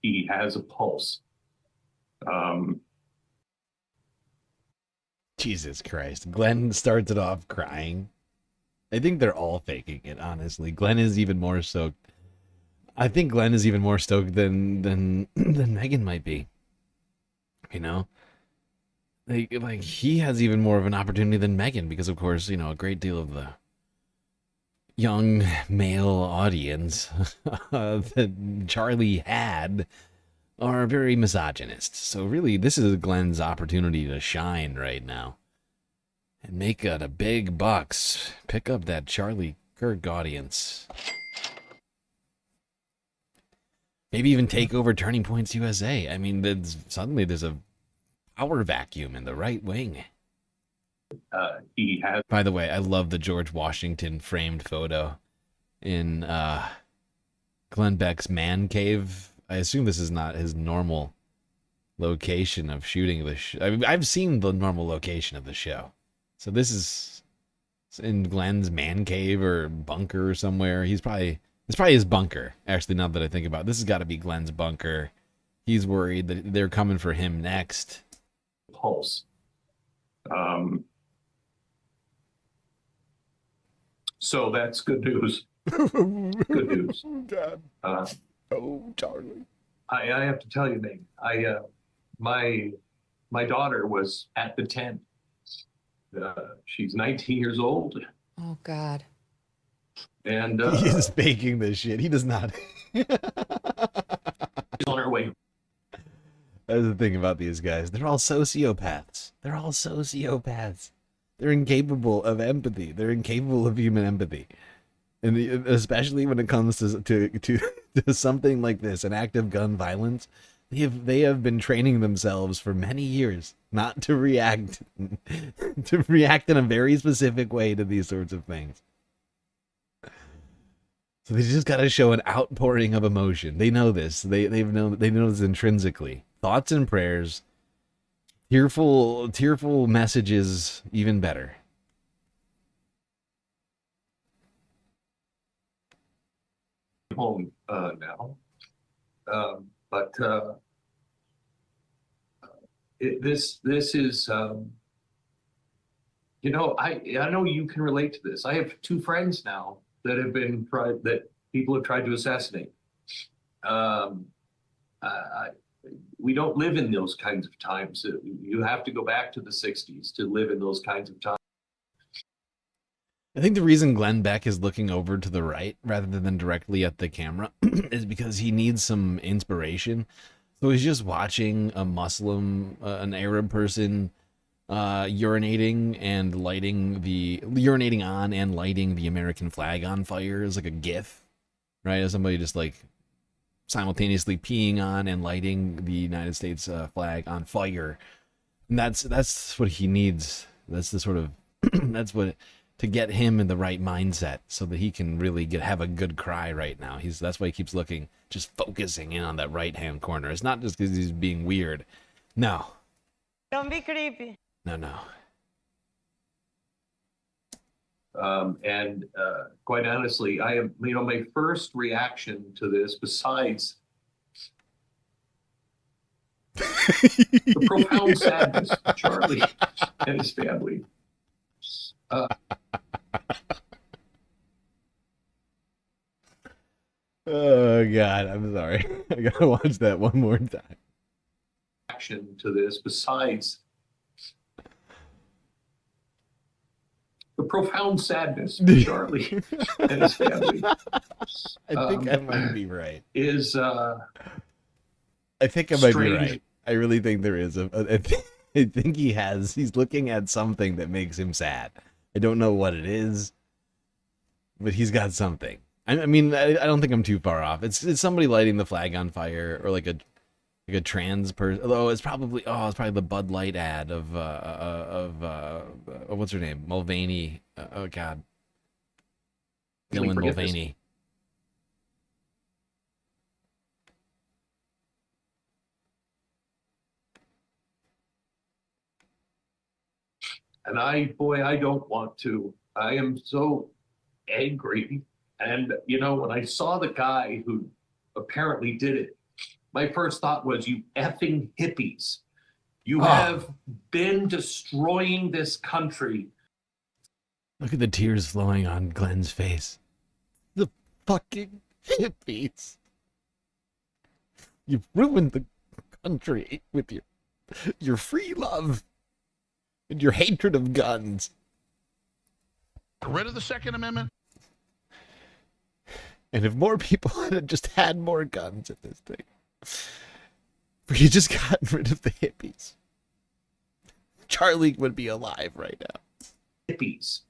he has a pulse. Jesus Christ. Glenn starts it off crying. I think they're all faking it, honestly. Glenn is even more stoked. I think Glenn is even more stoked than Megyn might be. You know? Like he has even more of an opportunity than Megyn because, of course, you know, a great deal of the young male audience that Charlie had are very misogynist. So really, this is Glenn's opportunity to shine right now and make it a big bucks. Pick up that Charlie Kirk audience. Maybe even take over Turning Points USA. I mean, suddenly there's a power vacuum in the right wing. He has. By the way, I love the George Washington framed photo in Glenn Beck's man cave. I assume this is not his normal location of shooting the show. I mean, I've seen the normal location of the show. So this is in Glenn's man cave or bunker or somewhere. It's probably his bunker. Actually, now that I think about it, this has got to be Glenn's bunker. He's worried that they're coming for him next. Pulse. So that's good news. Good news. Dad. Oh, Charlie. I have to tell you, Nate, my daughter was at the tent. She's 19 years old. Oh, God. And he is faking this shit. He does not. She's on her way. That's the thing about these guys. They're all sociopaths. They're all sociopaths. They're incapable of empathy. They're incapable of human empathy. And especially when it comes to something like this, an act of gun violence, they have been training themselves for many years not to react in a very specific way to these sorts of things. So they just got to show an outpouring of emotion. They know this. They know this intrinsically. Thoughts and prayers, tearful messages, even better. Home now, but this is you know, I know you can relate to this. I have two friends now that have been that people have tried to assassinate. We don't live in those kinds of times. You have to go back to the 60s to live in those kinds of times. I think the reason Glenn Beck is looking over to the right rather than directly at the camera is because he needs some inspiration. So he's just watching a Muslim, an Arab person, urinating on and lighting the American flag on fire as like a GIF, right? As somebody just like simultaneously peeing on and lighting the United States flag on fire. And that's what he needs. That's the sort of that's what to get him in the right mindset so that he can really have a good cry right now. That's why he keeps looking, just focusing in on that right-hand corner. It's not just because he's being weird. No. Don't be creepy. No. And quite honestly, I am, my first reaction to this, besides the profound sadness of Charlie and his family. Oh God, I'm sorry. I gotta watch that one more time. Action to this, besides the profound sadness of Charlie and his family. I think I might be right. I think I might be right. I really think there is I think he's looking at something that makes him sad. I don't know what it is, but he's got something. I mean, I don't think I'm too far off. It's somebody lighting the flag on fire, or like a trans person. Although it's probably the Bud Light ad of what's her name, Mulvaney. Oh God, Dylan Mulvaney. And I don't want to. I am so angry. And, when I saw the guy who apparently did it, my first thought was, you effing hippies. You have been destroying this country. Look at the tears flowing on Glenn's face. The fucking hippies. You've ruined the country with your free love and your hatred of guns. Get rid of the Second Amendment. And if more people had just had more guns at this thing, if we just gotten rid of the hippies, Charlie would be alive right now. Hippies,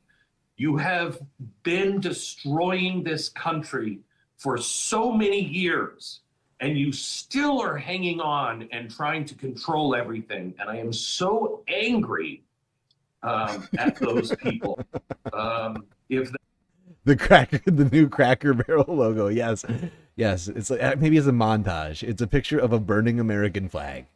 you have been destroying this country for so many years, and you still are hanging on and trying to control everything. And I am so angry at those people. The new Cracker Barrel logo. Yes. It's like, maybe it's a montage. It's a picture of a burning American flag.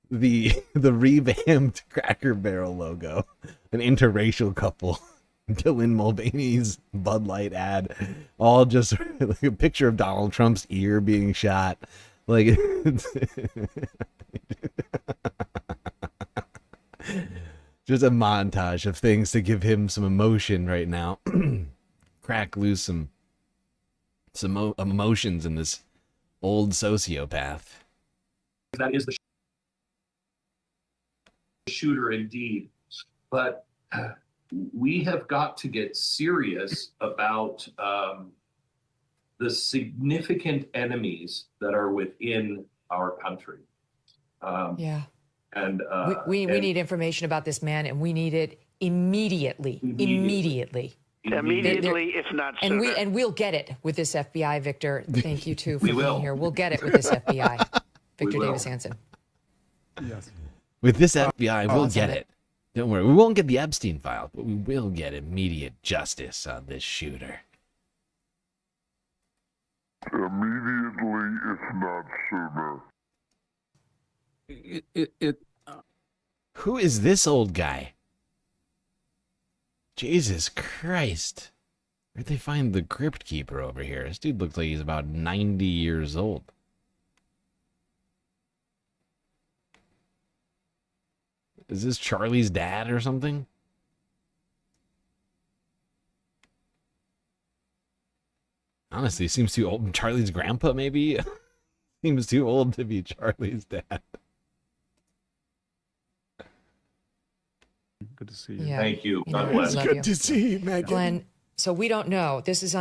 The revamped Cracker Barrel logo. An interracial couple. Dylan Mulvaney's Bud Light ad. All just like a picture of Donald Trump's ear being shot. Like just a montage of things to give him some emotion right now. crack loose some emotions in this old sociopath. That is the shooter indeed, but we have got to get serious about the significant enemies that are within our country. Yeah. And we need information about this man, and we need it immediately. Immediately, if not sooner. And we'll get it with this FBI, Victor. Thank you too for We being will. here. We'll get it with this FBI. Victor will. Davis Hanson. Yes. With this FBI, we'll Awesome. get it. Don't worry, we won't get the Epstein file, but we will get immediate justice on this shooter. Immediately, if not sooner. Who is this old guy? Jesus Christ. Where'd they find the crypt keeper over here? This dude looks like he's about 90 years old. Is this Charlie's dad or something? Honestly, seems too old. Charlie's grandpa, maybe? Seems too old to be Charlie's dad. Good to see you. Yeah. Thank you. You God know, bless. love Good you. to see you, Megan. Glenn, so we don't know. This is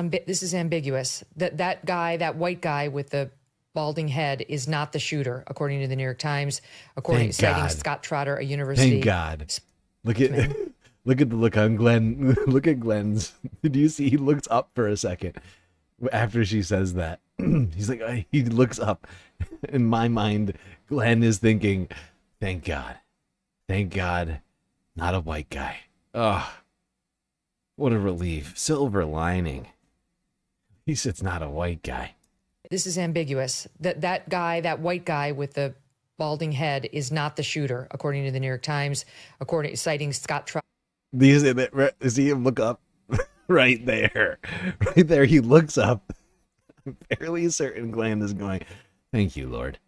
ambiguous. That guy, that white guy with the balding head, is not the shooter, according to the New York Times. According to citing Scott Trotter, a university. Thank God. Look at look at the look on Glenn. Look at Glenn's. Did you see? He looks up for a second after she says that. He's like, he looks up. In my mind, Glenn is thinking, "Thank God, thank God, not a white guy." Oh, what a relief! Silver lining. At least it's not a white guy. This is ambiguous. That guy, that white guy with the balding head, is not the shooter, according to the New York Times. Citing Scott Trotter. See him look up? Right there. Right there, he looks up. I'm fairly certain Glenn is going, "Thank you, Lord."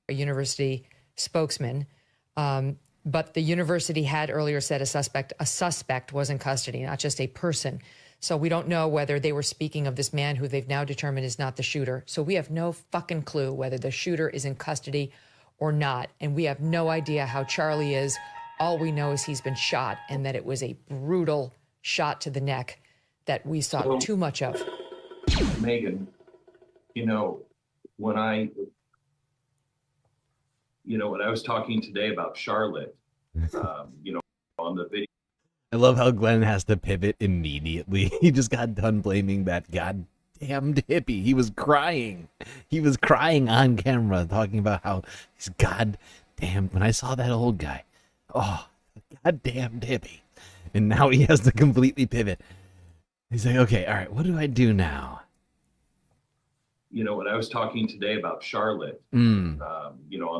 A university spokesman. But the university had earlier said a suspect was in custody, not just a person. So we don't know whether they were speaking of this man who they've now determined is not the shooter. So we have no fucking clue whether the shooter is in custody or not. And we have no idea how Charlie is. All we know is he's been shot, and that it was a brutal shot to the neck that we saw too much of. Megan, when I was talking today about Charlotte, on the video. I love how Glenn has to pivot immediately. He just got done blaming that goddamned hippie. He was crying. He was crying on camera, talking about how he's goddamn. When I saw that old guy, oh, goddamn hippie. And now he has to completely pivot. He's like, okay, all right, what do I do now? When I was talking today about Charlotte, on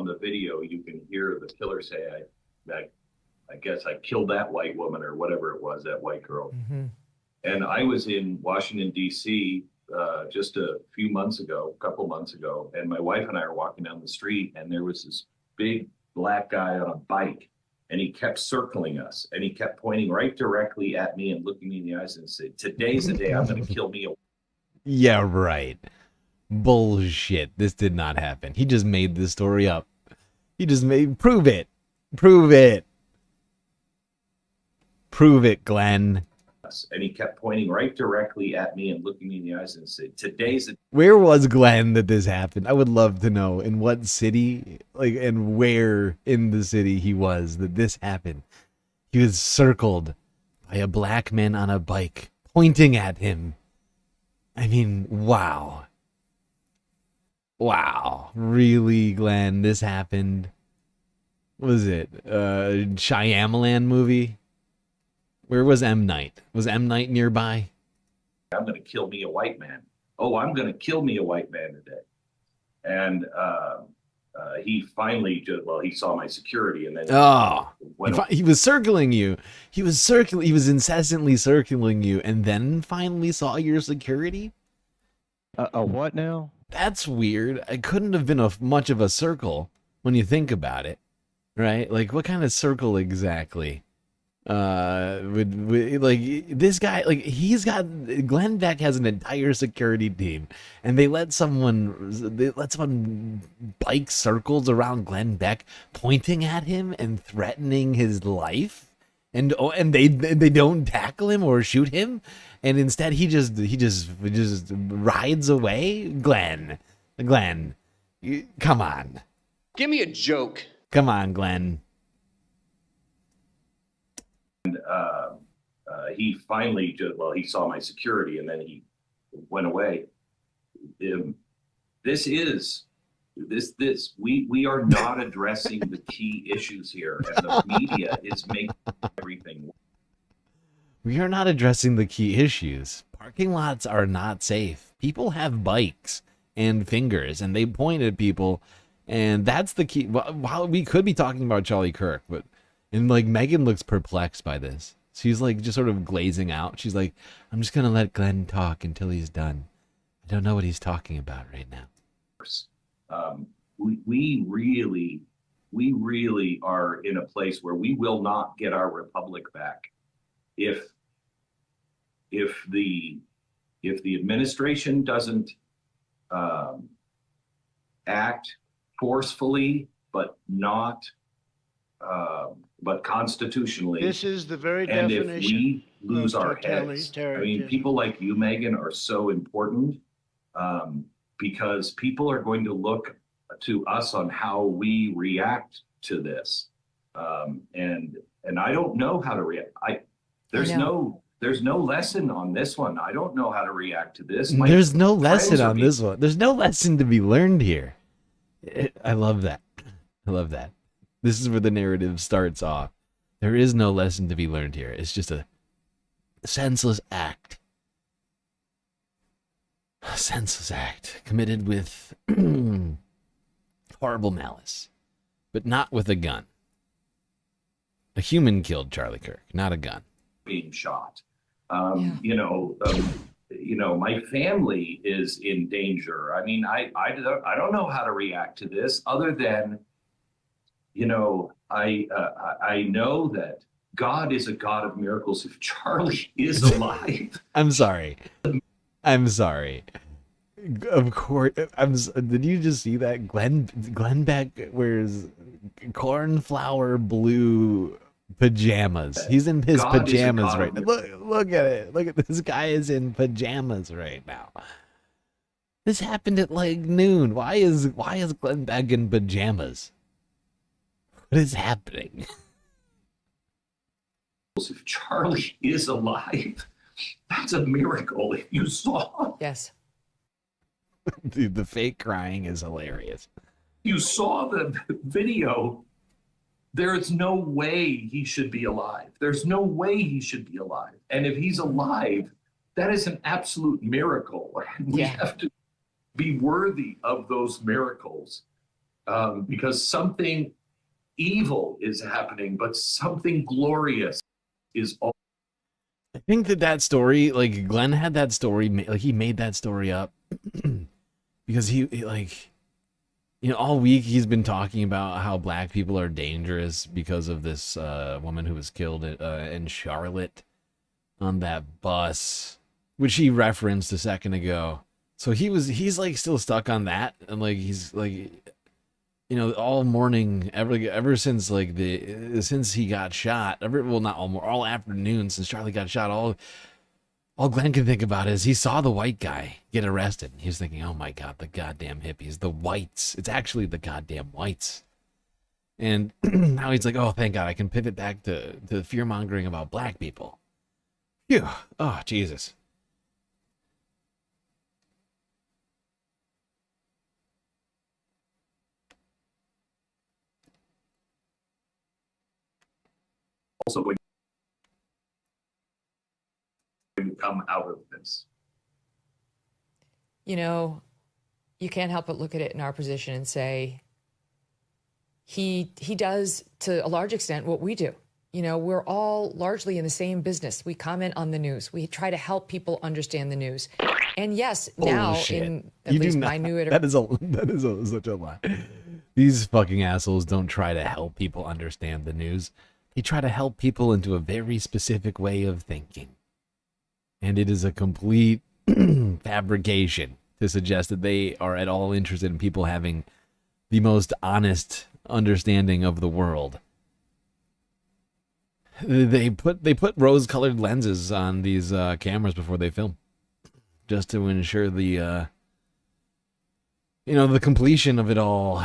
the video, you can hear the killer say, I guess I killed that white woman, or whatever it was, that white girl. Mm-hmm. And I was in Washington, D.C. Just a couple months ago, and my wife and I are walking down the street, and there was this big black guy on a bike, and he kept circling us, and he kept pointing right directly at me and looking me in the eyes and said, "Today's the day I'm going to kill me." Yeah, right. Bullshit. This did not happen. He just made this story up. He just prove it. Prove it. Prove it, Glenn. And he kept pointing right directly at me and looking me in the eyes and said, "Today's the..." Where was Glenn that this happened? I would love to know in what city, and where in the city he was that this happened. He was circled by a black man on a bike pointing at him. I mean, wow. Wow. Really, Glenn, this happened? What was it? Shyamalan movie? Where was M. Night? Was M. Night nearby? I'm going to kill me a white man. Oh, I'm going to kill me a white man today. And he finally he saw my security, and then he was circling you. He was incessantly circling you, and then finally saw your security. A what now? That's weird. It couldn't have been much of a circle when you think about it, right? Like, what kind of circle exactly? Like this guy, like Glenn Beck has an entire security team, and they let someone bike circles around Glenn Beck, pointing at him and threatening his life, and they don't tackle him or shoot him, and instead he just rides away. Glenn, come on, give me a joke. Come on, Glenn. And he finally he saw my security, and then he went away. We are not addressing the key issues here, and the media is making everything. We are not addressing the key issues. Parking lots are not safe. People have bikes and fingers, and they point at people, and that's the key. While we could be talking about Charlie Kirk, but like Megan looks perplexed by this. She's like just sort of glazing out. She's like, I'm just gonna let Glenn talk until he's done. I don't know what he's talking about right now. We really are in a place where we will not get our republic back if the administration doesn't act forcefully, but constitutionally. This is the very and definition. If we lose our heads, I mean, people like you, Megan, are so important because people are going to look to us on how we react to this, and I don't know how to react. There's no lesson on this one. I don't know how to react to this. There's no lesson on this one. There's no lesson to be learned here. I love that. I love that. This is where the narrative starts off. There is no lesson to be learned here. It's just a senseless act. A senseless act committed with horrible malice, but not with a gun. A human killed Charlie Kirk, not a gun. Being shot. You know, my family is in danger. I mean, I don't know how to react to this other than, you know, I know that God is a God of miracles. If Charlie is alive, I'm sorry. Of course, did you just see that? Glenn Beck wears cornflower blue pajamas. He's in his pajamas right now. Look at it. Look at this guy is in pajamas right now. This happened at like noon. Why is Glenn Beck in pajamas? What is happening? If Charlie is alive, that's a miracle. If you saw. Yes. Dude, the fake crying is hilarious. You saw the video. There is no way he should be alive. There's no way he should be alive. And if he's alive, that is an absolute miracle. And we have to be worthy of those miracles because something evil is happening, but something glorious is all. I think that story, like Glenn had that story, like he made that story up because he like, you know, all week he's been talking about how black people are dangerous because of this woman who was killed in Charlotte on that bus, which he referenced a second ago. So he's like still stuck on that, and like he's like, you know, all morning, ever since like since he got shot, not all afternoon since Charlie got shot, all Glenn can think about is he saw the white guy get arrested. He was thinking, oh my God, the goddamn hippies, the whites. It's actually the goddamn whites. And now he's like, oh, thank God, I can pivot back to fear mongering about black people. Phew. Oh, Jesus. Also going to come out of this. You know, you can't help but look at it in our position and say, he does to a large extent what we do. You know, we're all largely in the same business. We comment on the news. We try to help people understand the news. And yes, now in at least my new iteration. That is such a lie. These fucking assholes don't try to help people understand the news. They try to help people into a very specific way of thinking. And it is a complete fabrication to suggest that they are at all interested in people having the most honest understanding of the world. They put rose-colored lenses on these cameras before they film, just to ensure the the completion of it all.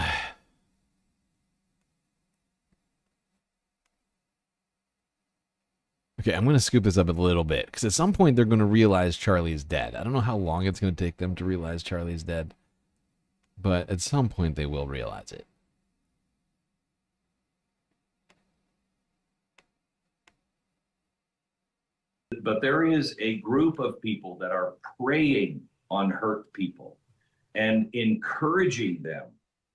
Okay, I'm going to scoop this up a little bit, because at some point they're going to realize Charlie's dead. I don't know how long it's going to take them to realize Charlie's dead, but at some point they will realize it. But there is a group of people that are preying on hurt people and encouraging them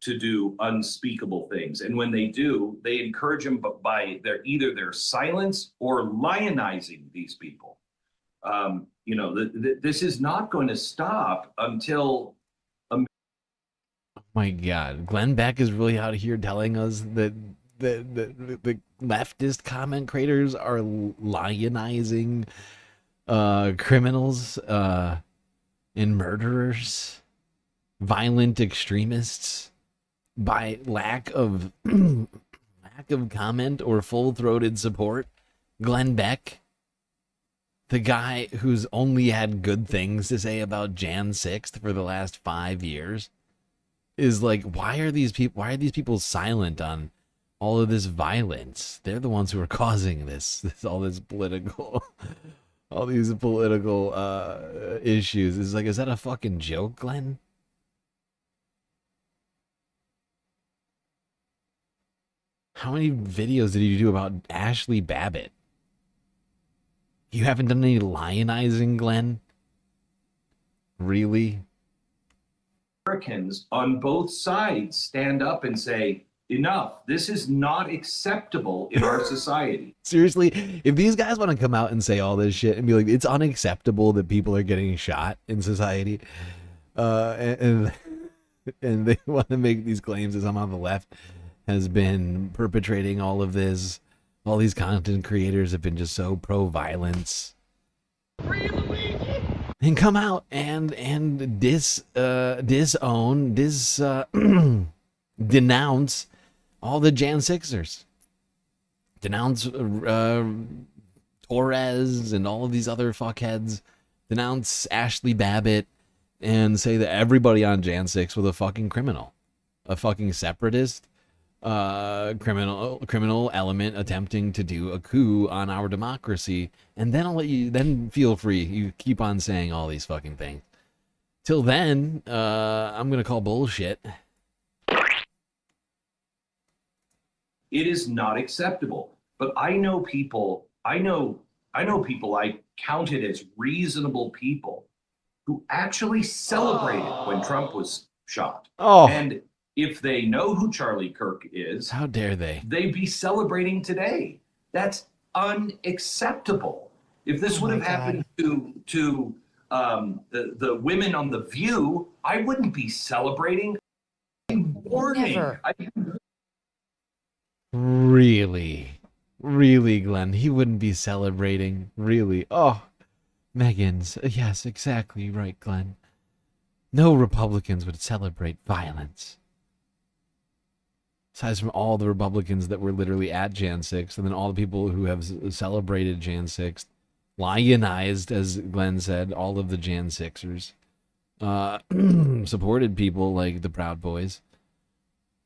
to do unspeakable things. And when they do, they encourage them by either their silence or lionizing these people. This is not going to stop until... Oh my God, Glenn Beck is really out here telling us that the leftist comment creators are lionizing criminals and murderers, violent extremists, by lack of comment or full-throated support. Glenn Beck, the guy who's only had good things to say about Jan 6th for the last 5 years, is like, why are these people silent on all of this violence? They're the ones who are causing all these political issues. It's like, is that a fucking joke, Glenn? How many videos did you do about Ashley Babbitt? You haven't done any lionizing, Glenn? Really? Americans on both sides stand up and say, enough. This is not acceptable in our society. Seriously, if these guys want to come out and say all this shit and be like, it's unacceptable that people are getting shot in society, and they want to make these claims that somehow the left has been perpetrating all of this, all these content creators have been just so pro-violence, and come out and denounce all the Jan 6ers, denounce Torres and all of these other fuckheads, denounce Ashley Babbitt, and say that everybody on Jan 6 was a fucking criminal, a fucking separatist, criminal element attempting to do a coup on our democracy. And then then feel free, you keep on saying all these fucking things. Till then, I'm gonna call bullshit. It is not acceptable. But I know people I counted as reasonable people who actually celebrated when Trump was shot. And if they know who Charlie Kirk is, how dare they? They'd be celebrating today. That's unacceptable. If this would have happened to the women on The View, I wouldn't be celebrating. Warning. Never. Really, Glenn, he wouldn't be celebrating. Really? Oh, Megan's. Yes, exactly right, Glenn. No Republicans would celebrate violence. Aside from all the Republicans that were literally at Jan 6th, and then all the people who have celebrated Jan 6th, lionized, as Glenn said, all of the Jan 6ers, supported people like the Proud Boys,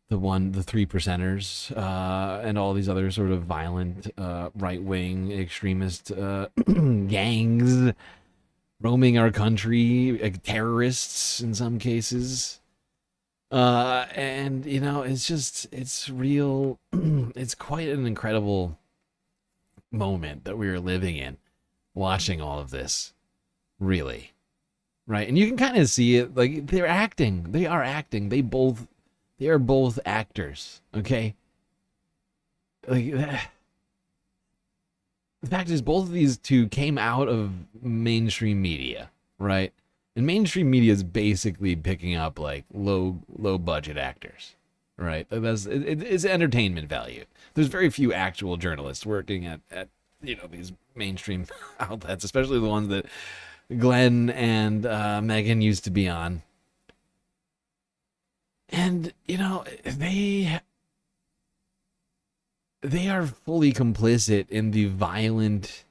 the 3%ers, and all these other sort of violent, right-wing extremist gangs roaming our country, terrorists in some cases. And it's real. It's quite an incredible moment that we are living in, watching all of this, really, right? And you can kind of see it, like they are acting. They are both actors. Okay. Like the fact is, both of these two came out of mainstream media, right? And mainstream media is basically picking up like low budget actors, right? It's entertainment value. There's very few actual journalists working at these mainstream outlets, especially the ones that Glenn and Megan used to be on. And they are fully complicit in the violent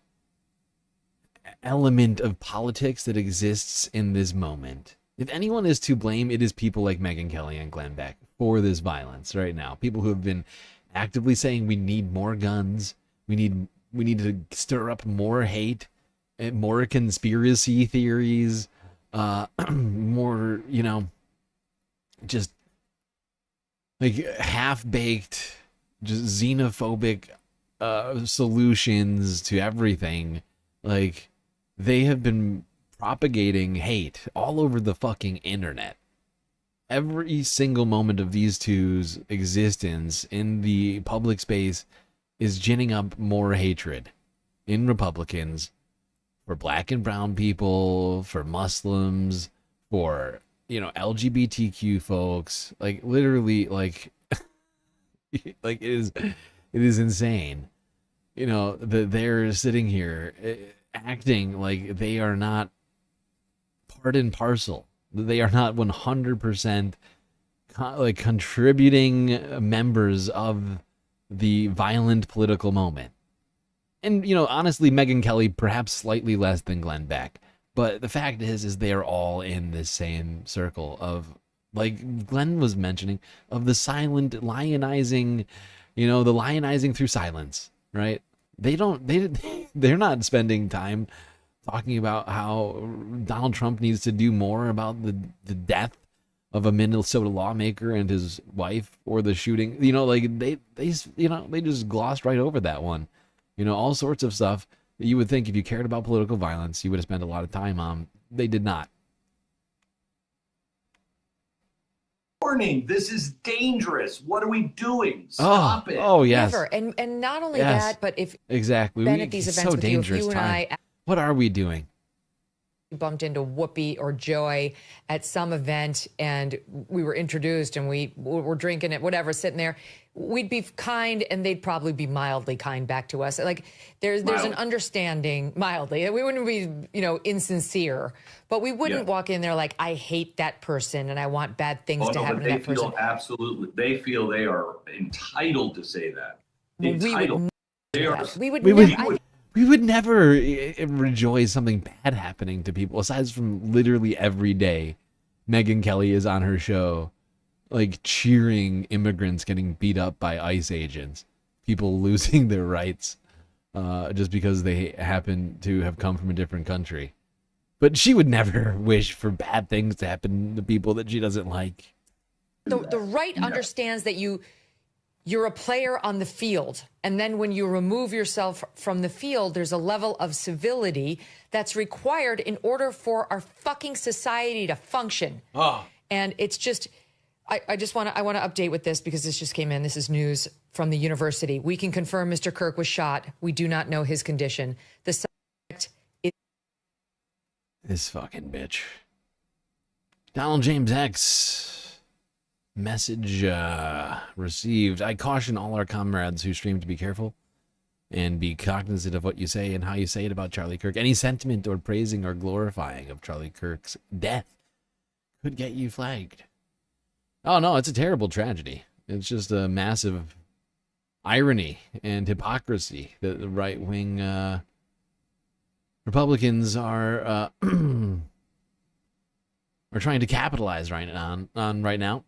element of politics that exists in this moment. If anyone is to blame, it is people like Megyn Kelly and Glenn Beck for this violence right now. People who have been actively saying we need more guns, we need to stir up more hate, more conspiracy theories, more, just like half-baked, just xenophobic solutions to everything. Like, they have been propagating hate all over the fucking internet. Every single moment of these two's existence in the public space is ginning up more hatred in Republicans for black and brown people, for Muslims, for, LGBTQ folks. Like, literally, like, like it is insane. That they're sitting here acting like they are not part and parcel. They are not 100% contributing members of the violent political moment. And, honestly, Megyn Kelly perhaps slightly less than Glenn Beck. But the fact is they are all in this same circle of, like Glenn was mentioning, of the silent lionizing, the lionizing through silence, right? They're not spending time talking about how Donald Trump needs to do more about the death of a Minnesota lawmaker and his wife, or the shooting. They just glossed right over that one. All sorts of stuff that you would think if you cared about political violence, you would have spent a lot of time on. They did not. Warning, this is dangerous. What are we doing? Stop it. Oh, yes. Never. And not only that, but if exactly, been at these events so with dangerous you and time. I What are we doing? bumped into Whoopi or Joy at some event and we were introduced and we were drinking it, whatever, sitting there, we'd be kind and they'd probably be mildly kind back to us. Like there's an understanding, mildly. We wouldn't be, insincere, but we wouldn't walk in there like, I hate that person and I want bad things to happen to that person. Absolutely. They feel they are entitled to say that. We would never rejoice something bad happening to people, aside from literally every day Megyn Kelly is on her show, like cheering immigrants getting beat up by ICE agents, people losing their rights just because they happen to have come from a different country. But she would never wish for bad things to happen to people that she doesn't like. The right understands that you're a player on the field. And then when you remove yourself from the field, there's a level of civility that's required in order for our fucking society to function. Oh. And it's just, I want to update with this because this just came in. This is news from the university. We can confirm Mr. Kirk was shot. We do not know his condition. The suspect is... This fucking bitch. Donald James X. Message received. I caution all our comrades who stream to be careful and be cognizant of what you say and how you say it about Charlie Kirk. Any sentiment or praising or glorifying of Charlie Kirk's death could get you flagged. Oh no, it's a terrible tragedy. It's just a massive irony and hypocrisy that the right-wing Republicans are trying to capitalize on right now.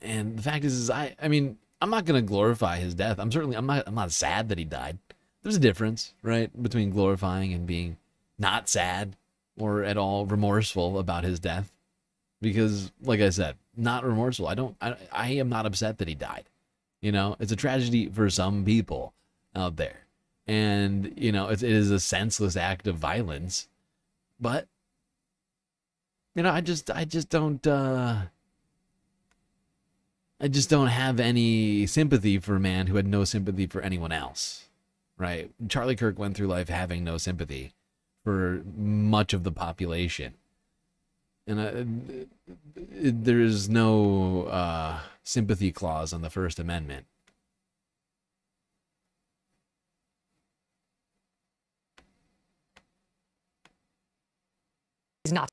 And the fact is I mean, I'm not going to glorify his death. I'm not sad that he died. There's a difference, right, between glorifying and being not sad or at all remorseful about his death. Because, like I said, not remorseful. I am not upset that he died. It's a tragedy for some people out there. And, it is a senseless act of violence. But, I just don't have any sympathy for a man who had no sympathy for anyone else, right? Charlie Kirk went through life having no sympathy for much of the population. And there is no sympathy clause on the First Amendment. Is not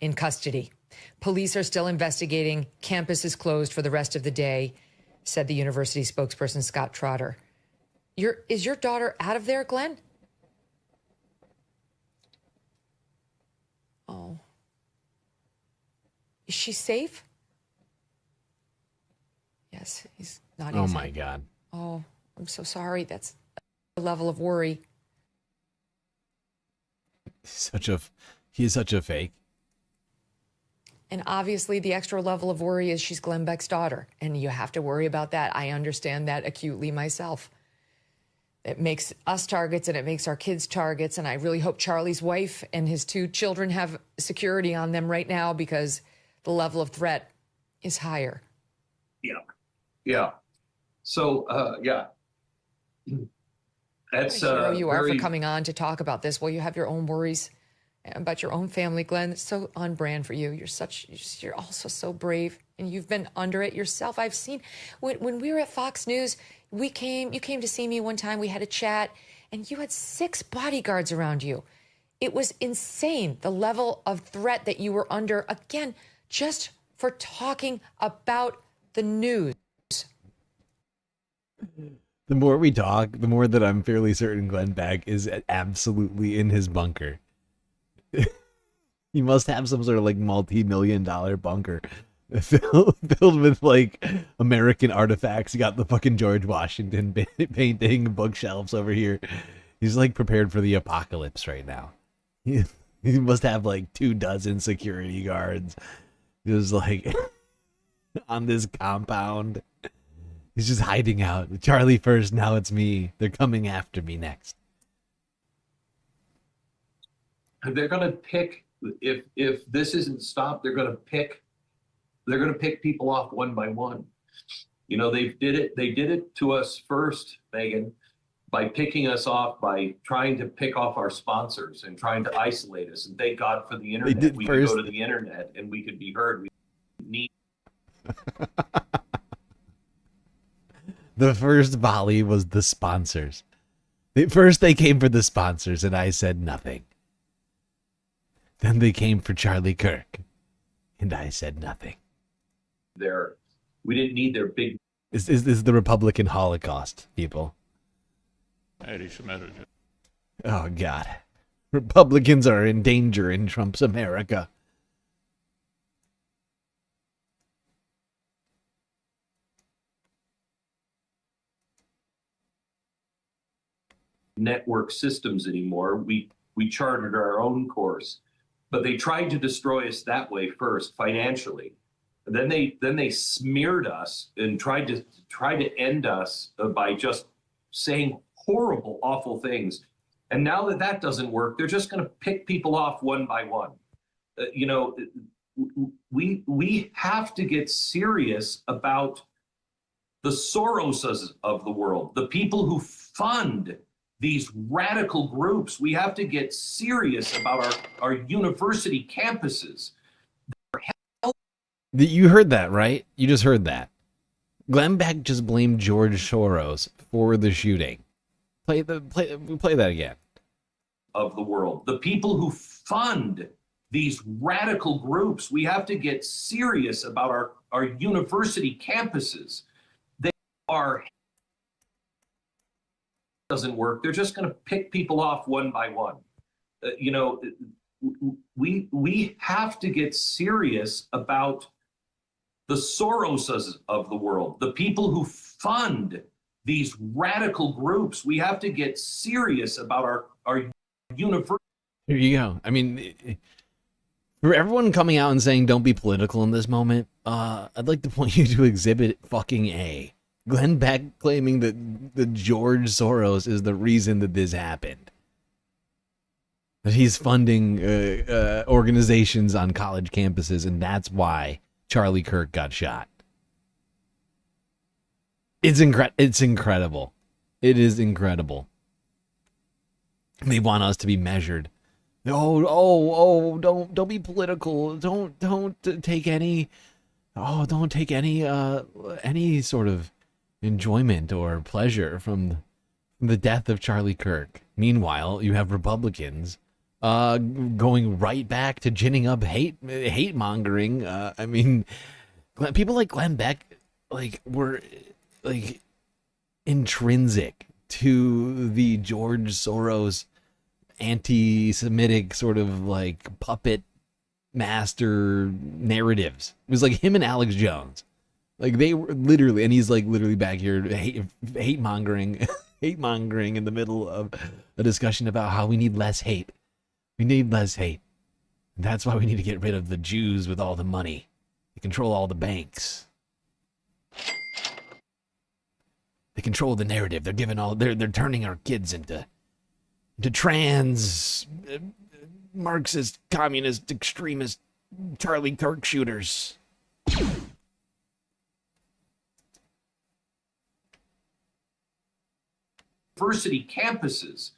in custody. Police are still investigating. Campus is closed for the rest of the day, said the university spokesperson Scott Trotter. Is your daughter out of there, Glenn? Oh. Is she safe? Yes, he's not. Oh my God. Oh, I'm so sorry. That's a level of worry. He is such a fake. And obviously the extra level of worry is she's Glenn Beck's daughter, and you have to worry about that. I understand that acutely myself. It makes us targets and it makes our kids targets, and I really hope Charlie's wife and his 2 children have security on them right now because the level of threat is higher. Yeah. So, yeah. That's what a hero you are very... for coming on to talk about this. Well, you have your own worries about your own family, Glenn. It's so on brand for you. You're also so brave, and you've been under it yourself. I've seen when we were at Fox News, you came to see me one time. We had a chat, and you had 6 bodyguards around you. It was insane, the level of threat that you were under, again, just for talking about the news. The more we talk, the more that I'm fairly certain Glenn Beck is absolutely in his bunker. He must have some sort of like multi-million-dollar bunker filled with like American artifacts. You got the fucking George Washington painting, bookshelves over here. He's like prepared for the apocalypse right now. He must have like 24 security guards just like on this compound. He's just hiding out. Charlie first, now it's me. They're coming after me next. They're gonna pick, if this isn't stopped, they're gonna pick people off one by one. You know, they did it to us first, Megan, by picking us off, by trying to pick off our sponsors and trying to isolate us. And thank God for the internet. We could go to the internet and we could be heard. We need. The first volley was the sponsors. First they came for the sponsors and I said nothing. Then they came for Charlie Kirk and I said nothing. We didn't need their big... This is the Republican Holocaust, people. Oh, God. Republicans are in danger in Trump's America. Network systems anymore. We chartered our own course, but they tried to destroy us that way first, financially. And then they smeared us and tried to end us by just saying horrible, awful things. And now that doesn't work, they're just going to pick people off one by one. You know, we have to get serious about the Soroses of the world, the people who fund these radical groups. We have to get serious about our university campuses. You heard that, right? You just heard that. Glenn Beck just blamed George Soros for the shooting. Play that again. Of the world, the people who fund these radical groups. We have to get serious about our university campuses. They are... doesn't work. They're just going to pick people off one by one. You know, we have to get serious about the Soroses of the world, the people who fund these radical groups. We have to get serious about our university. Here you go. I mean, for everyone coming out and saying don't be political in this moment, I'd like to point you to Exhibit fucking A. Glenn Beck claiming that George Soros is the reason that this happened. That he's funding organizations on college campuses, and that's why Charlie Kirk got shot. It's incredible. It is incredible. They want us to be measured. Don't be political. Don't take any any sort of enjoyment or pleasure from the death of Charlie Kirk. Meanwhile, you have Republicans going right back to ginning up hate mongering. I mean, people like Glenn Beck were intrinsic to the George Soros anti-Semitic sort of puppet master narratives. It was like him and Alex Jones. They were literally, and he's literally back here hate mongering in the middle of a discussion about how we need less hate. We need less hate. And that's why we need to get rid of the Jews with all the money. They control all the banks. They control the narrative. They're turning our kids into trans, Marxist, communist, extremist, Charlie Kirk shooters. University campuses,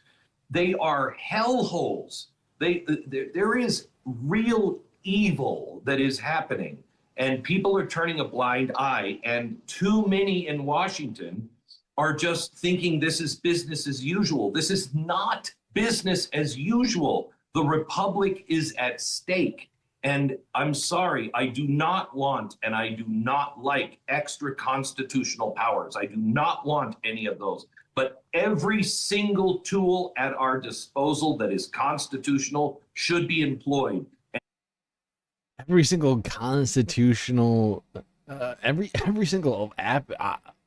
they are hellholes. There is real evil that is happening, and people are turning a blind eye, and too many in Washington are just thinking this is business as usual. This is not business as usual. The republic is at stake. And I'm sorry, I do not want and I do not like extra constitutional powers. I do not want any of those. But every single tool at our disposal that is constitutional should be employed. Every single constitutional, every single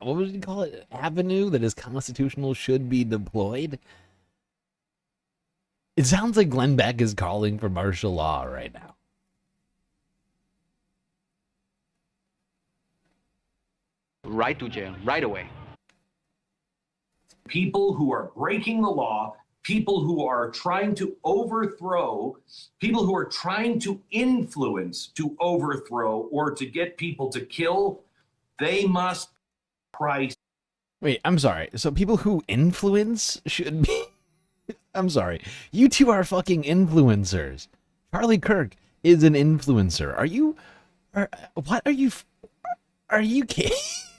what would you call it? Avenue that is constitutional should be deployed. It sounds like Glenn Beck is calling for martial law right now. Right to jail, right away. People who are breaking the law, people who are trying to overthrow, people who are trying to influence, to overthrow, or to get people to kill, they must price. Wait, I'm sorry. So people who influence should be... I'm sorry. You two are fucking influencers. Charlie Kirk is an influencer. Are you kidding?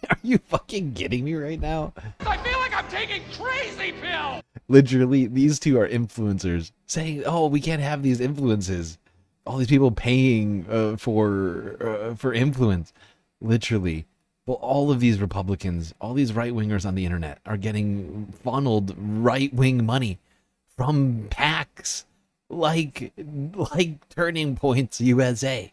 Are you fucking kidding me right now? I feel like I'm taking crazy pills. Literally, these two are influencers saying, "Oh, we can't have these influences. All these people paying for influence." Literally, well, all of these Republicans, all these right wingers on the internet are getting funneled right wing money from PACs like Turning Points USA.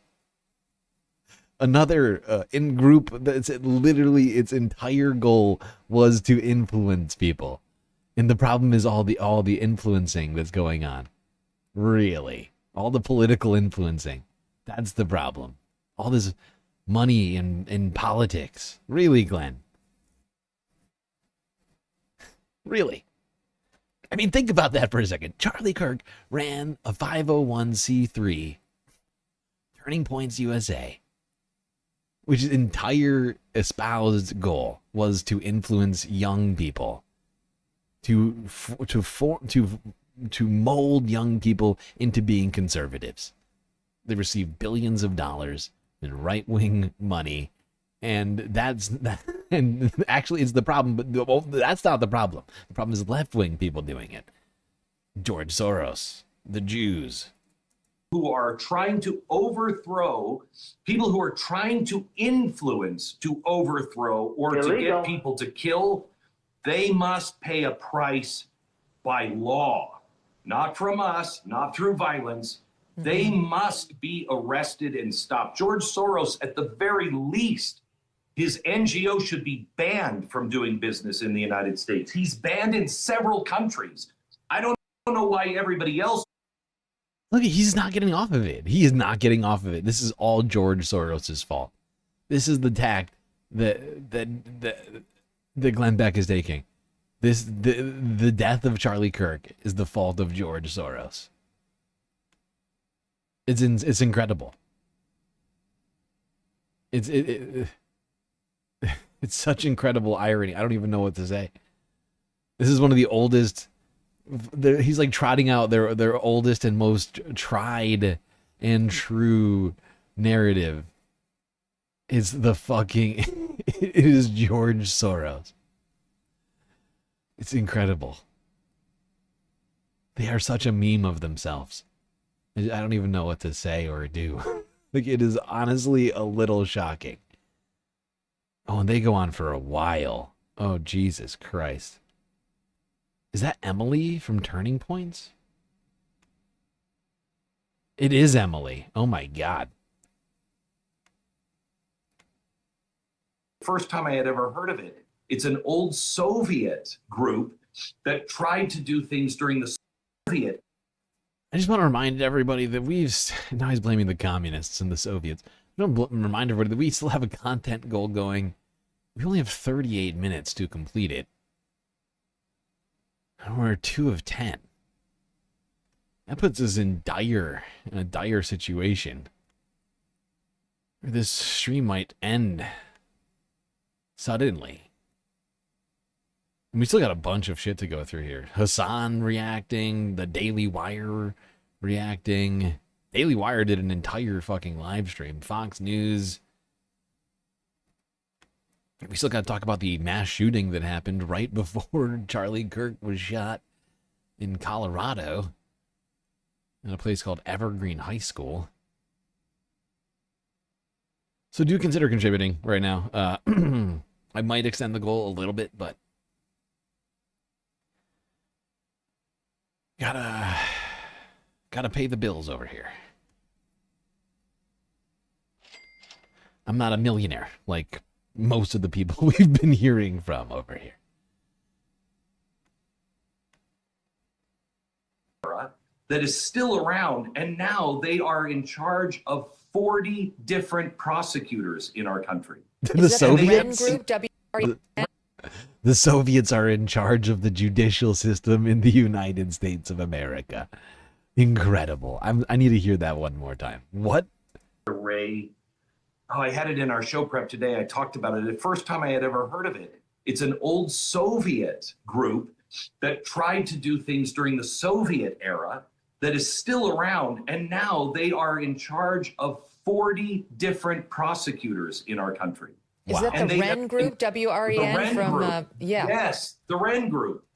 Another in group that's literally its entire goal was to influence people, and the problem is all the influencing that's going on. Really, all the political influencing. That's the problem. All this money in politics. Really, Glenn. Really. I mean, think about that for a second. Charlie Kirk ran a 501c3, Turning Points USA, which his entire espoused goal was to influence young people, to mold young people into being conservatives. They received billions of dollars in right-wing money, and and actually it's the problem, but that's not the problem. The problem is left-wing people doing it. George Soros, the Jews, who are trying to overthrow, people who are trying to influence, to overthrow, or to get people to kill, they must pay a price by law, not from us, not through violence. They must be arrested and stopped. George Soros, at the very least, his NGO should be banned from doing business in the United States. He's banned in several countries. I don't know why everybody else. Look, he's not getting off of it. He is not getting off of it. This is all George Soros's fault. This is the tact that Glenn Beck is taking. The death of Charlie Kirk is the fault of George Soros. It's incredible. It's such incredible irony. I don't even know what to say. This is one of the oldest he's like trotting out their oldest and most tried and true narrative. It's the fucking it is George Soros. It's incredible. They are such a meme of themselves. I don't even know what to say or do. Like, it is honestly a little shocking. Oh, and they go on for a while. Oh, Jesus Christ. Is that Emily from Turning Points? It is Emily. Oh my God. First time I had ever heard of it. It's an old Soviet group that tried to do things during the Soviet. I just want to remind everybody that now he's blaming the communists and the Soviets. I want to remind everybody that we still have a content goal going. We only have 38 minutes to complete it. And we're 2 of 10. That puts us in a dire situation. This stream might end suddenly. And we still got a bunch of shit to go through here. Hassan reacting, the Daily Wire reacting. Daily Wire did an entire fucking live stream. Fox News. We still got to talk about the mass shooting that happened right before Charlie Kirk was shot in Colorado in a place called Evergreen High School. So do consider contributing right now. I might extend the goal a little bit, but gotta pay the bills over here. I'm not a millionaire like most of the people we've been hearing from over here. That is still around, and now they are in charge of 40 different prosecutors in our country. The Soviets? The Soviets are in charge of the judicial system in the United States of America. Incredible. I need to hear that one more time. What? Ray. Oh, I had it in our show prep today. I talked about it. The first time I had ever heard of it. It's an old Soviet group that tried to do things during the Soviet era that is still around, and now they are in charge of 40 different prosecutors in our country. Is that the Wren Group, W-R-E-N from, yeah. Yes, the Wren Group.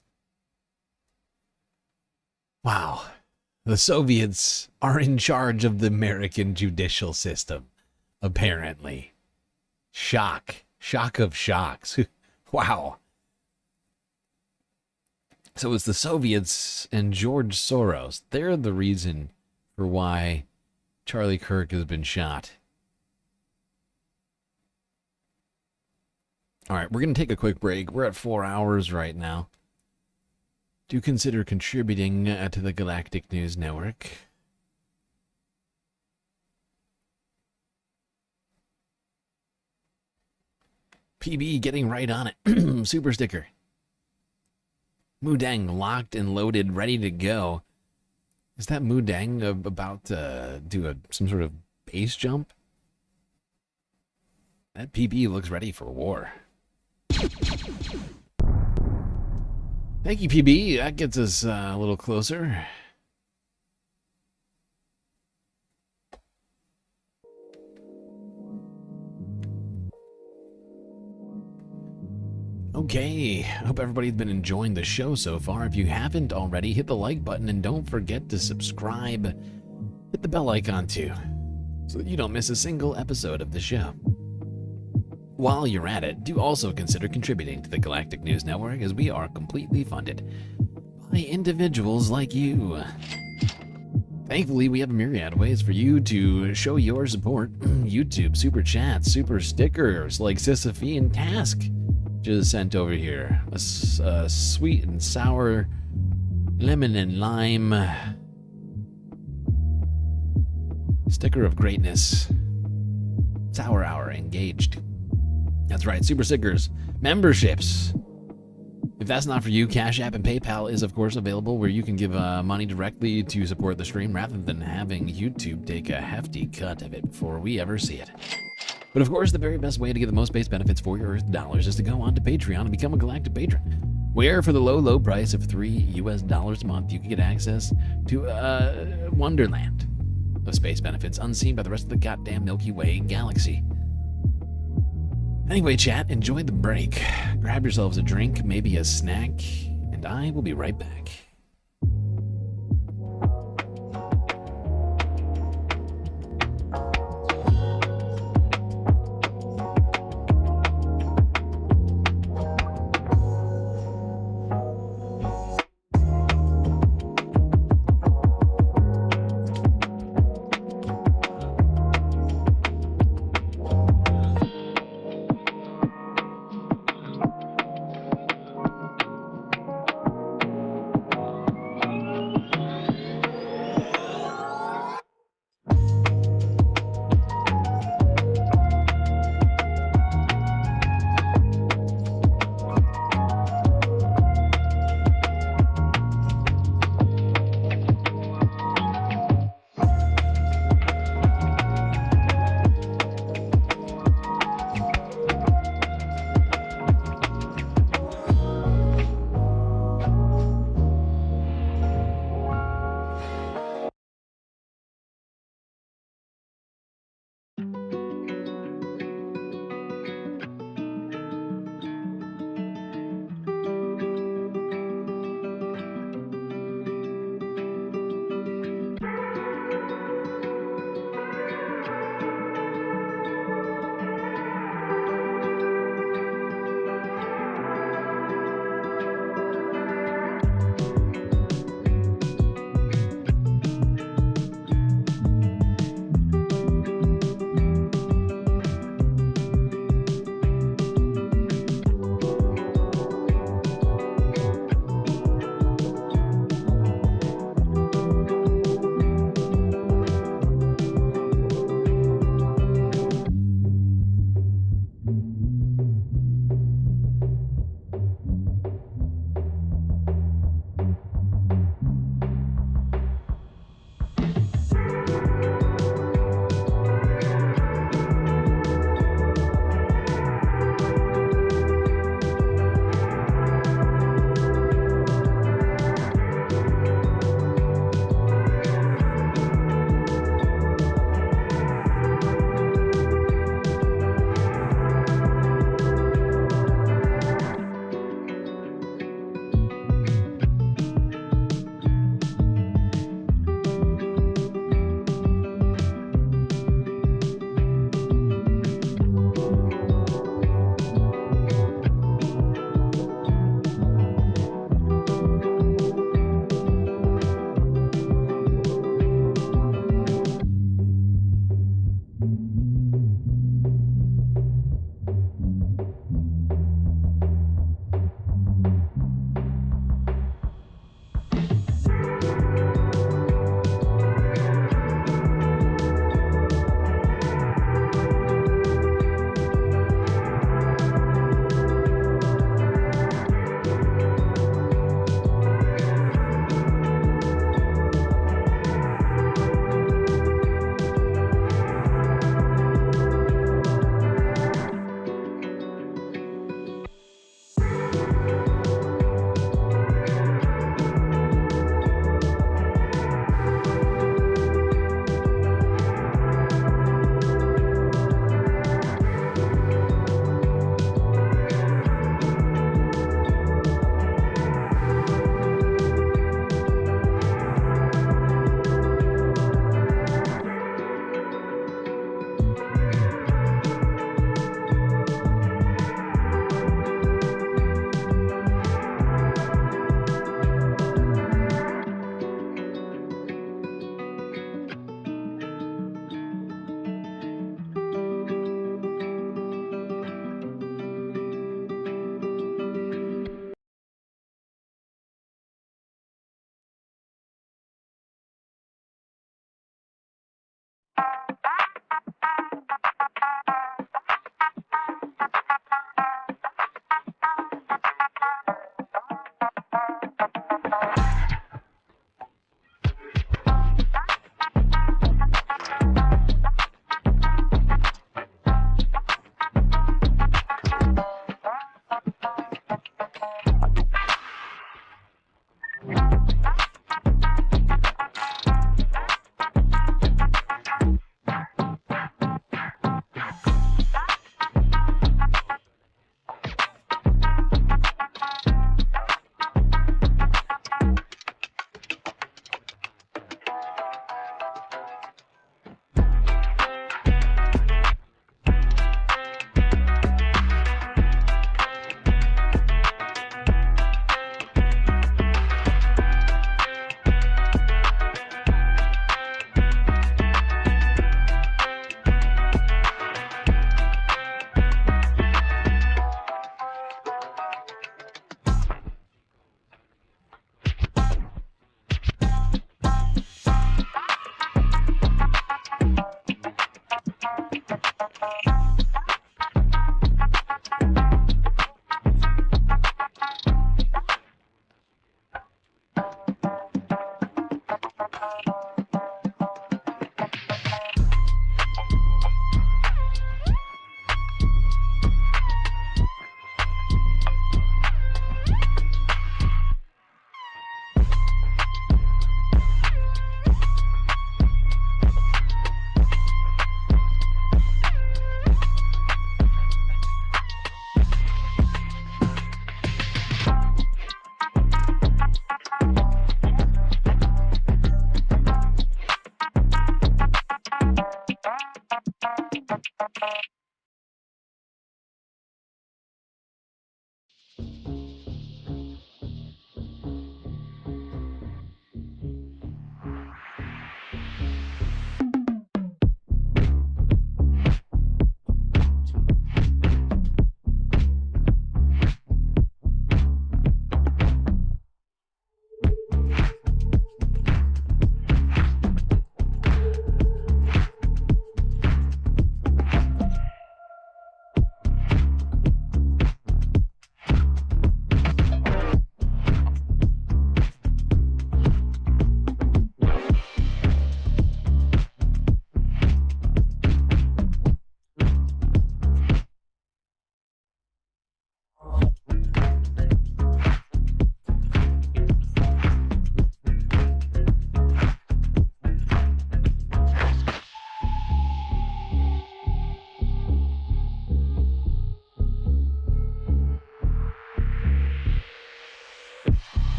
Wow. The Soviets are in charge of the American judicial system, apparently. Shock. Shock of shocks. Wow. So it's the Soviets and George Soros. They're the reason for why Charlie Kirk has been shot. All right, we're going to take a quick break. We're at 4 hours right now. Do consider contributing to the Galactic News Network. PB getting right on it. Super sticker. Moodang locked and loaded, ready to go. Is that Moodang about to do some sort of base jump? That PB looks ready for war. Thank you, PB. That gets us a little closer. Okay, I hope everybody's been enjoying the show so far. If you haven't already, hit the like button and don't forget to subscribe. Hit the bell icon too, so that you don't miss a single episode of the show. While you're at it, do also consider contributing to the Galactic News Network, as we are completely funded by individuals like you. Thankfully, we have a myriad of ways for you to show your support. YouTube, super chats, super stickers like Sisyphe and Task just sent over here. A sweet and sour lemon and lime sticker of greatness. Sour hour engaged. That's right, super stickers, memberships. If that's not for you, Cash App and PayPal is of course available, where you can give money directly to support the stream rather than having YouTube take a hefty cut of it before we ever see it. But of course, the very best way to get the most base benefits for your Earth dollars is to go on to Patreon and become a Galactic Patron. where for the low, low price of $3 US a month, you can get access to Wonderland of space benefits unseen by the rest of the goddamn Milky Way galaxy. Anyway, chat, enjoy the break. Grab yourselves a drink, maybe a snack, and I will be right back.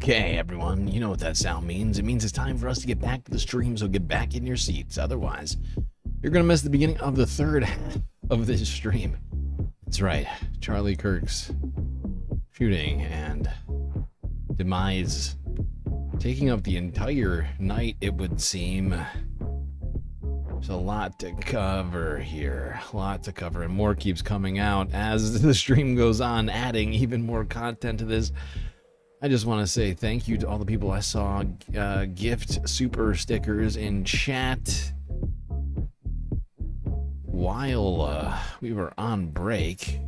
Okay, everyone, you know what that sound means. It means it's time for us to get back to the stream, so get back in your seats. Otherwise, you're going to miss the beginning of the third half of this stream. That's right, Charlie Kirk's shooting and demise taking up the entire night, it would seem. There's a lot to cover here, a lot to cover, and more keeps coming out as the stream goes on, adding even more content to this. I just want to say thank you to all the people I saw gift super stickers in chat while we were on break.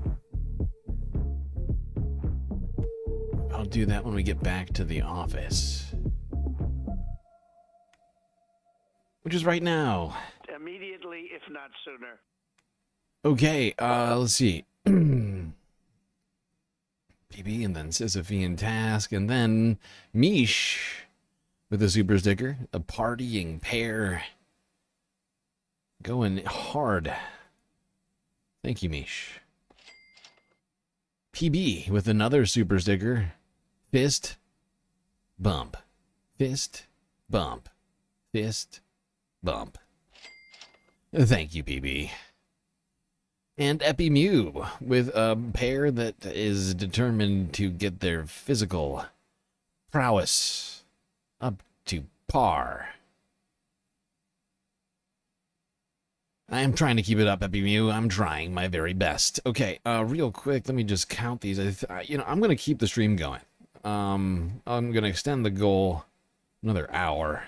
I'll do that when we get back to the office, which is right now. Immediately, if not sooner. Okay, let's see. PB, and then Sisyphean Task, and then Mish with a super sticker. A partying pair. Going hard. Thank you, Mish. PB with another super sticker. Fist, bump. Fist, bump. Fist, bump. Thank you, PB. And Epimew with a pair that is determined to get their physical prowess up to par. I am trying to keep it up, Epimew. I'm trying my very best. Okay, real quick, let me just count these. I'm going to keep the stream going. I'm going to extend the goal another hour,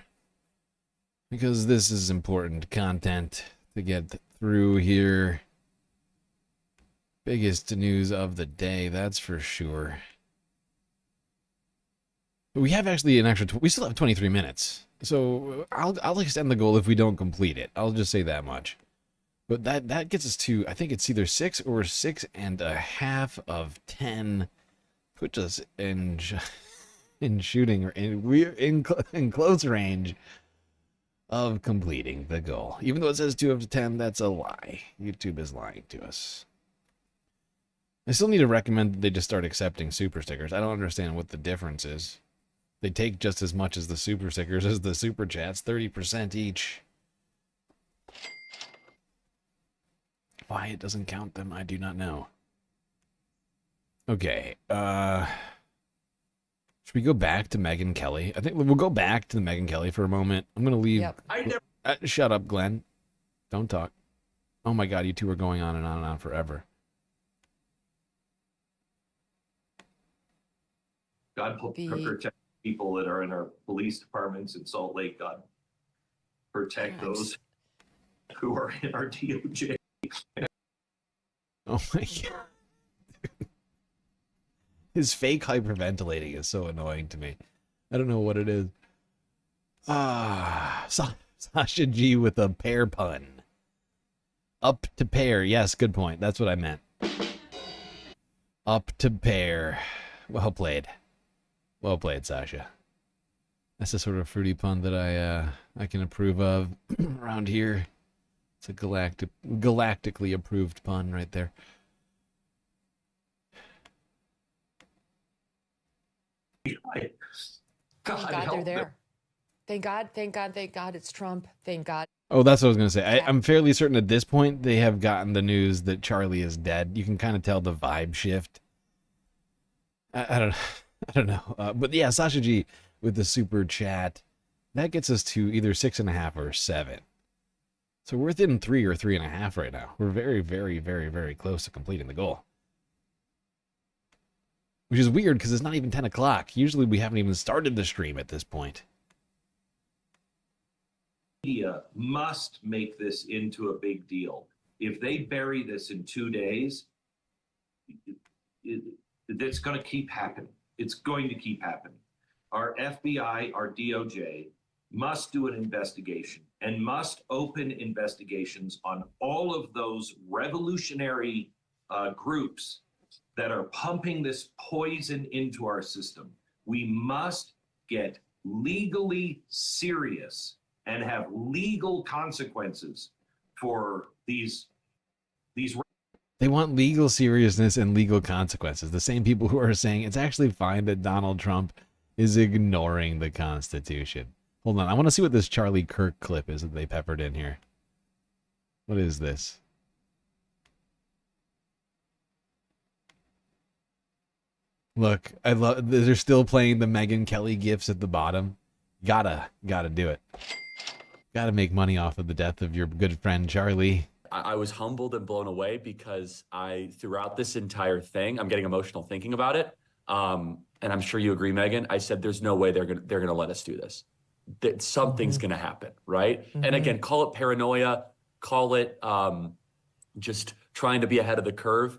because this is important content to get through here. Biggest news of the day, that's for sure. But we have actually an extra, we still have 23 minutes. So I'll extend the goal if we don't complete it. I'll just say that much. But that gets us to, I think it's either 6 or 6.5 of 10. Puts us in shooting, or we're in close range of completing the goal. Even though it says 2 of 10, that's a lie. YouTube is lying to us. I still need to recommend that they just start accepting super stickers. I don't understand what the difference is. They take just as much as the super stickers as the super chats, 30% each. Why it doesn't count them, I do not know. Okay, should we go back to Megyn Kelly? I think we'll go back to Megyn Kelly for a moment. I'm going to leave. Yep. Shut up, Glenn. Don't talk. Oh my God, you two are going on and on and on forever. God protect people that are in our police departments in Salt Lake. God protect those who are in our DOJ. Oh my God. His fake hyperventilating is so annoying to me. I don't know what it is. Sasha G with a pear pun. Up to pear. Yes, good point. That's what I meant. Up to pear. Well played. Well played, Sasha. That's the sort of fruity pun that I can approve of around here. It's a galactically approved pun right there. Thank God they're there. Thank God it's Trump. Thank God. Oh, that's what I was going to say. I'm fairly certain at this point they have gotten the news that Charlie is dead. You can kind of tell the vibe shift. I don't know. But yeah, Sasha G with the super chat. That gets us to either 6.5 or 7. So we're within 3 or 3.5 right now. We're very, very, very, very close to completing the goal. Which is weird because it's not even 10 o'clock. Usually we haven't even started the stream at this point. Media must make this into a big deal. If they bury this in 2 days, it's going to keep happening. It's going to keep happening. Our FBI, our DOJ must do an investigation and must open investigations on all of those revolutionary groups that are pumping this poison into our system. We must get legally serious and have legal consequences for these. They want legal seriousness and legal consequences. The same people who are saying it's actually fine that Donald Trump is ignoring the Constitution. Hold on, I want to see what this Charlie Kirk clip is that they peppered in here. What is this? Look, I love. They're still playing the Megyn Kelly gifs at the bottom. Gotta do it. Gotta make money off of the death of your good friend Charlie. I was humbled and blown away because throughout this entire thing, I'm getting emotional thinking about it. And I'm sure you agree, Megan. I said, there's no way they're gonna let us do this. That something's gonna happen, right? And again, call it paranoia, call it just trying to be ahead of the curve.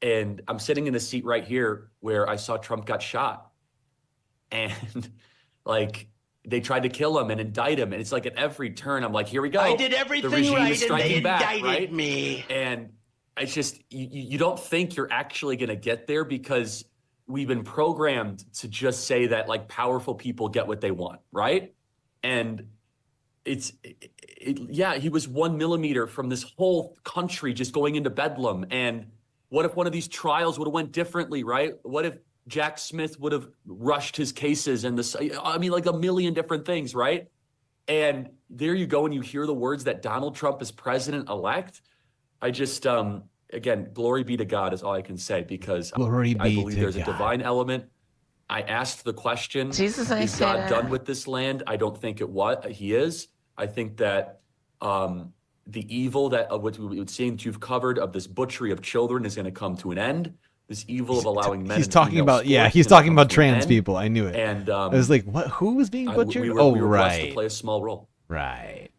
And I'm sitting in the seat right here where I saw Trump got shot, and like they tried to kill him and indict him, and it's like at every turn I'm like, here we go. I did everything the regime right, is and they striking back, indicted right? me. And it's just you don't think you're actually going to get there because we've been programmed to just say that like powerful people get what they want, right? And yeah, he was 1 millimeter from this whole country just going into bedlam. And what if one of these trials would have went differently, right? What if Jack Smith would have rushed his cases and like a million different things, right? And there you go, and you hear the words that Donald Trump is president-elect. I just, again, glory be to God is all I can say, because I believe there's a divine element. I asked the question, Jesus, I is say God that. done with this land? I don't think he is. I think that the evil that what we would see that you've covered of this butchery of children is going to come to an end. This evil of allowing men. He's talking about he's talking about trans people. I knew it. And I was like, what? Who was being butchered? We were blessed to play a small role. Right.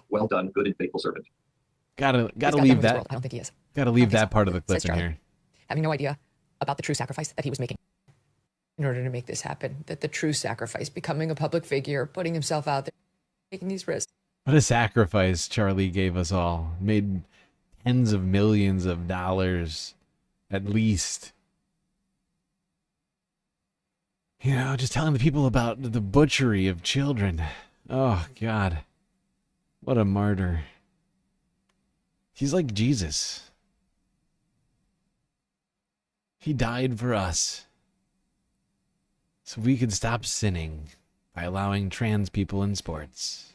Well done, good and faithful servant. Gotta He's leave got that. I don't think he is. Gotta leave that so. part of the clip Says in Charlie, here. having no idea about the true sacrifice that he was making in order to make this happen. That the true sacrifice, becoming a public figure, putting himself out there, taking these risks. What a sacrifice Charlie gave us all. Made tens of millions of dollars, at least. You know, just telling the people about the butchery of children. Oh, God. What a martyr. He's like Jesus. He died for us, so we could stop sinning by allowing trans people in sports.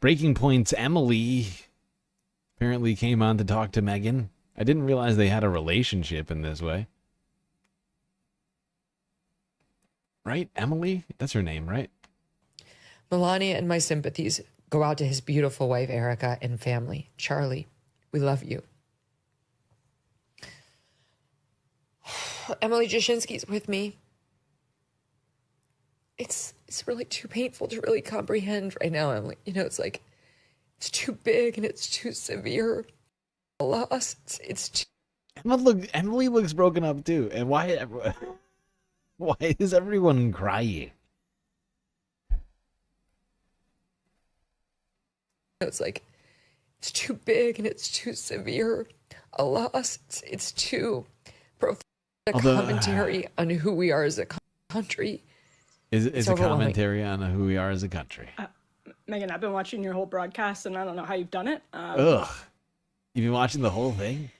Breaking Point's Emily apparently came on to talk to Megyn. I didn't realize they had a relationship in this way. Right? Emily? That's her name, right? Melania and my sympathies go out to his beautiful wife, Erica, and family. Charlie, we love you. Emily Jashinsky's with me. It's really too painful to really comprehend right now, Emily. You know, it's like, it's too big and it's too severe a loss. It's too... Emily looks broken up too. And why is everyone crying? It's like, it's too big and it's too severe a loss. It's too profound a commentary on who we are as a country. It's a commentary on who we are as a country. Megan, I've been watching your whole broadcast, and I don't know how you've done it. Ugh. You've been watching the whole thing?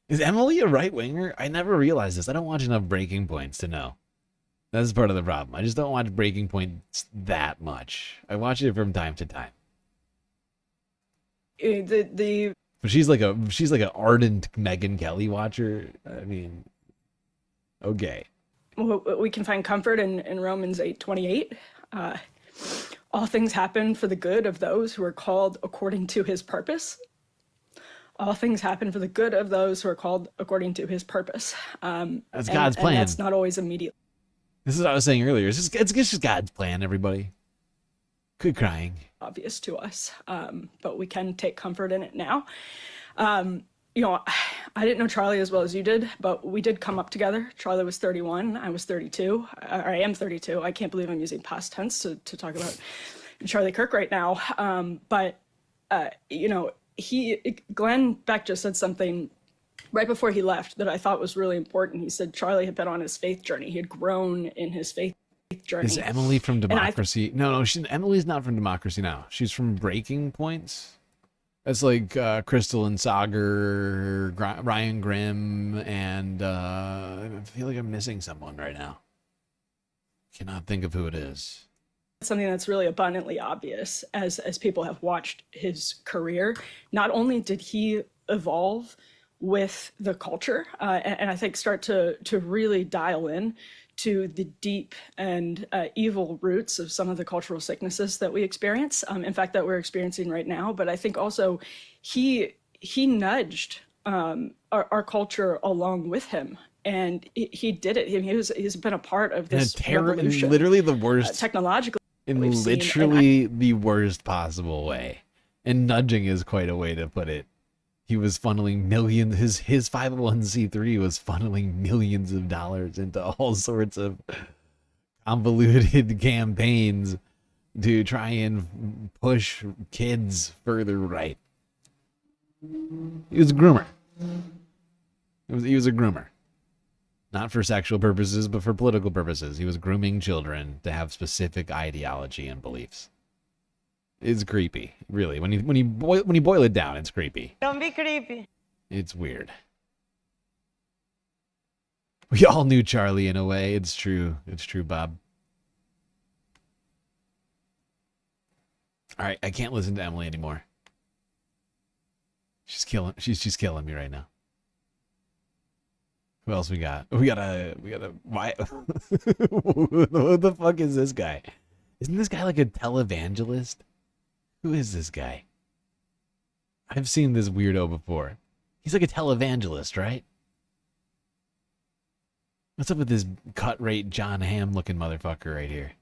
Is Emily a right-winger? I never realized this. I don't watch enough Breaking Points to know. That's part of the problem. I just don't watch Breaking Points that much. I watch it from time to time. But she's like an ardent Megyn Kelly watcher. I mean, okay. We can find comfort in Romans 8:28. All things happen for the good of those who are called according to his purpose. All things happen for the good of those who are called according to his purpose. That's God's plan. And that's not always immediate. This is what I was saying earlier. It's just God's plan, everybody. Quit crying. Obvious to us, but we can take comfort in it now. You know, I didn't know Charlie as well as you did, but we did come up together. Charlie was 31. I was 32. Or I am 32. I can't believe I'm using past tense to talk about Charlie Kirk right now. But you know, Glenn Beck just said something right before he left that I thought was really important. He said Charlie had been on his faith journey. He had grown in his faith journey. Is Emily from Democracy? No, Emily's not from Democracy Now. She's from Breaking Points. That's like Crystal and Sagar, Ryan Grimm, and I feel like I'm missing someone right now. Cannot think of who it is. Something that's really abundantly obvious as people have watched his career. Not only did he evolve with the culture, and I think start to really dial in to the deep and evil roots of some of the cultural sicknesses that we experience, in fact, that we're experiencing right now. But I think also he nudged our culture along with him. And he did it. He's been a part of this revolution. Literally the worst. Technologically. In literally the worst possible way. And nudging is quite a way to put it. He was funneling millions, his 501c3 was funneling millions of dollars into all sorts of convoluted campaigns to try and push kids further right. He was a groomer. He was a groomer. Not for sexual purposes, but for political purposes. He was grooming children to have specific ideology and beliefs. It's creepy, really. When you boil it down, it's creepy. Don't be creepy. It's weird. We all knew Charlie in a way. It's true. It's true, Bob. All right, I can't listen to Emily anymore. She's she's killing me right now. Who else we got? We got a why? Who the fuck is this guy? Isn't this guy like a televangelist? Who is this guy? I've seen this weirdo before. He's like a televangelist, right? What's up with this cut rate John Hamm looking motherfucker right here?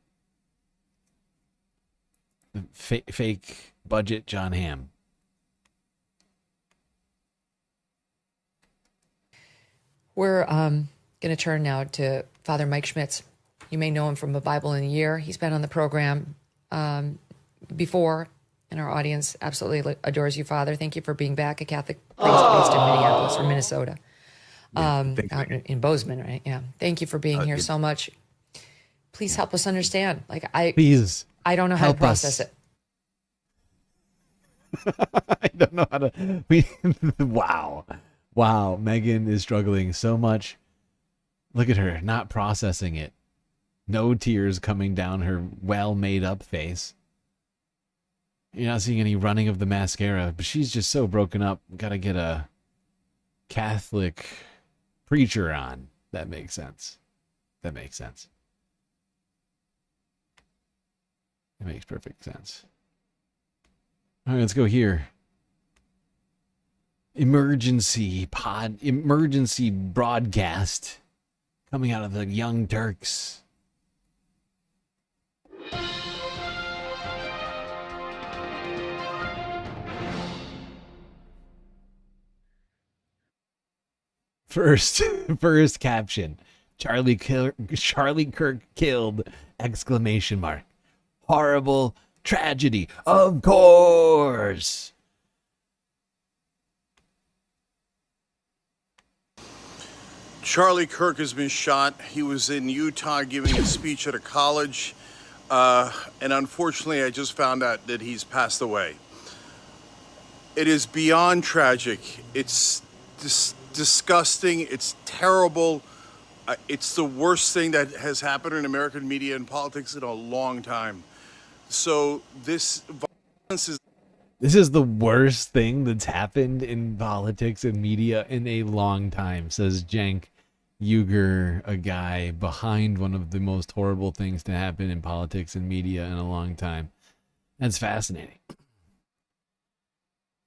Fake budget John Hamm. We're going to turn now to Father Mike Schmitz. You may know him from A Bible in a Year. He's been on the program before, and our audience absolutely adores you, Father. Thank you for being back, a Catholic priest based in Minneapolis or Minnesota. Out in Bozeman, right? Yeah. Thank you for being here so much. Please help us understand. Please. I don't know how to process it. I don't know how to. Wow, Megan is struggling so much. Look at her, not processing it. No tears coming down her well-made-up face. You're not seeing any running of the mascara, but she's just so broken up. Gotta get a Catholic preacher on. That makes sense. That makes sense. It makes perfect sense. All right, let's go here. Emergency broadcast coming out of the Young Turks. First caption: Charlie Kirk killed! ! Horrible tragedy, of course. Charlie Kirk has been shot. He was in Utah giving a speech at a college, and unfortunately, I just found out that he's passed away. It is beyond tragic. It's disgusting. It's terrible. It's the worst thing that has happened in American media and politics in a long time. So this violence is... This is the worst thing that's happened in politics and media in a long time, says Cenk Uygur, a guy behind one of the most horrible things to happen in politics and media in a long time. That's fascinating.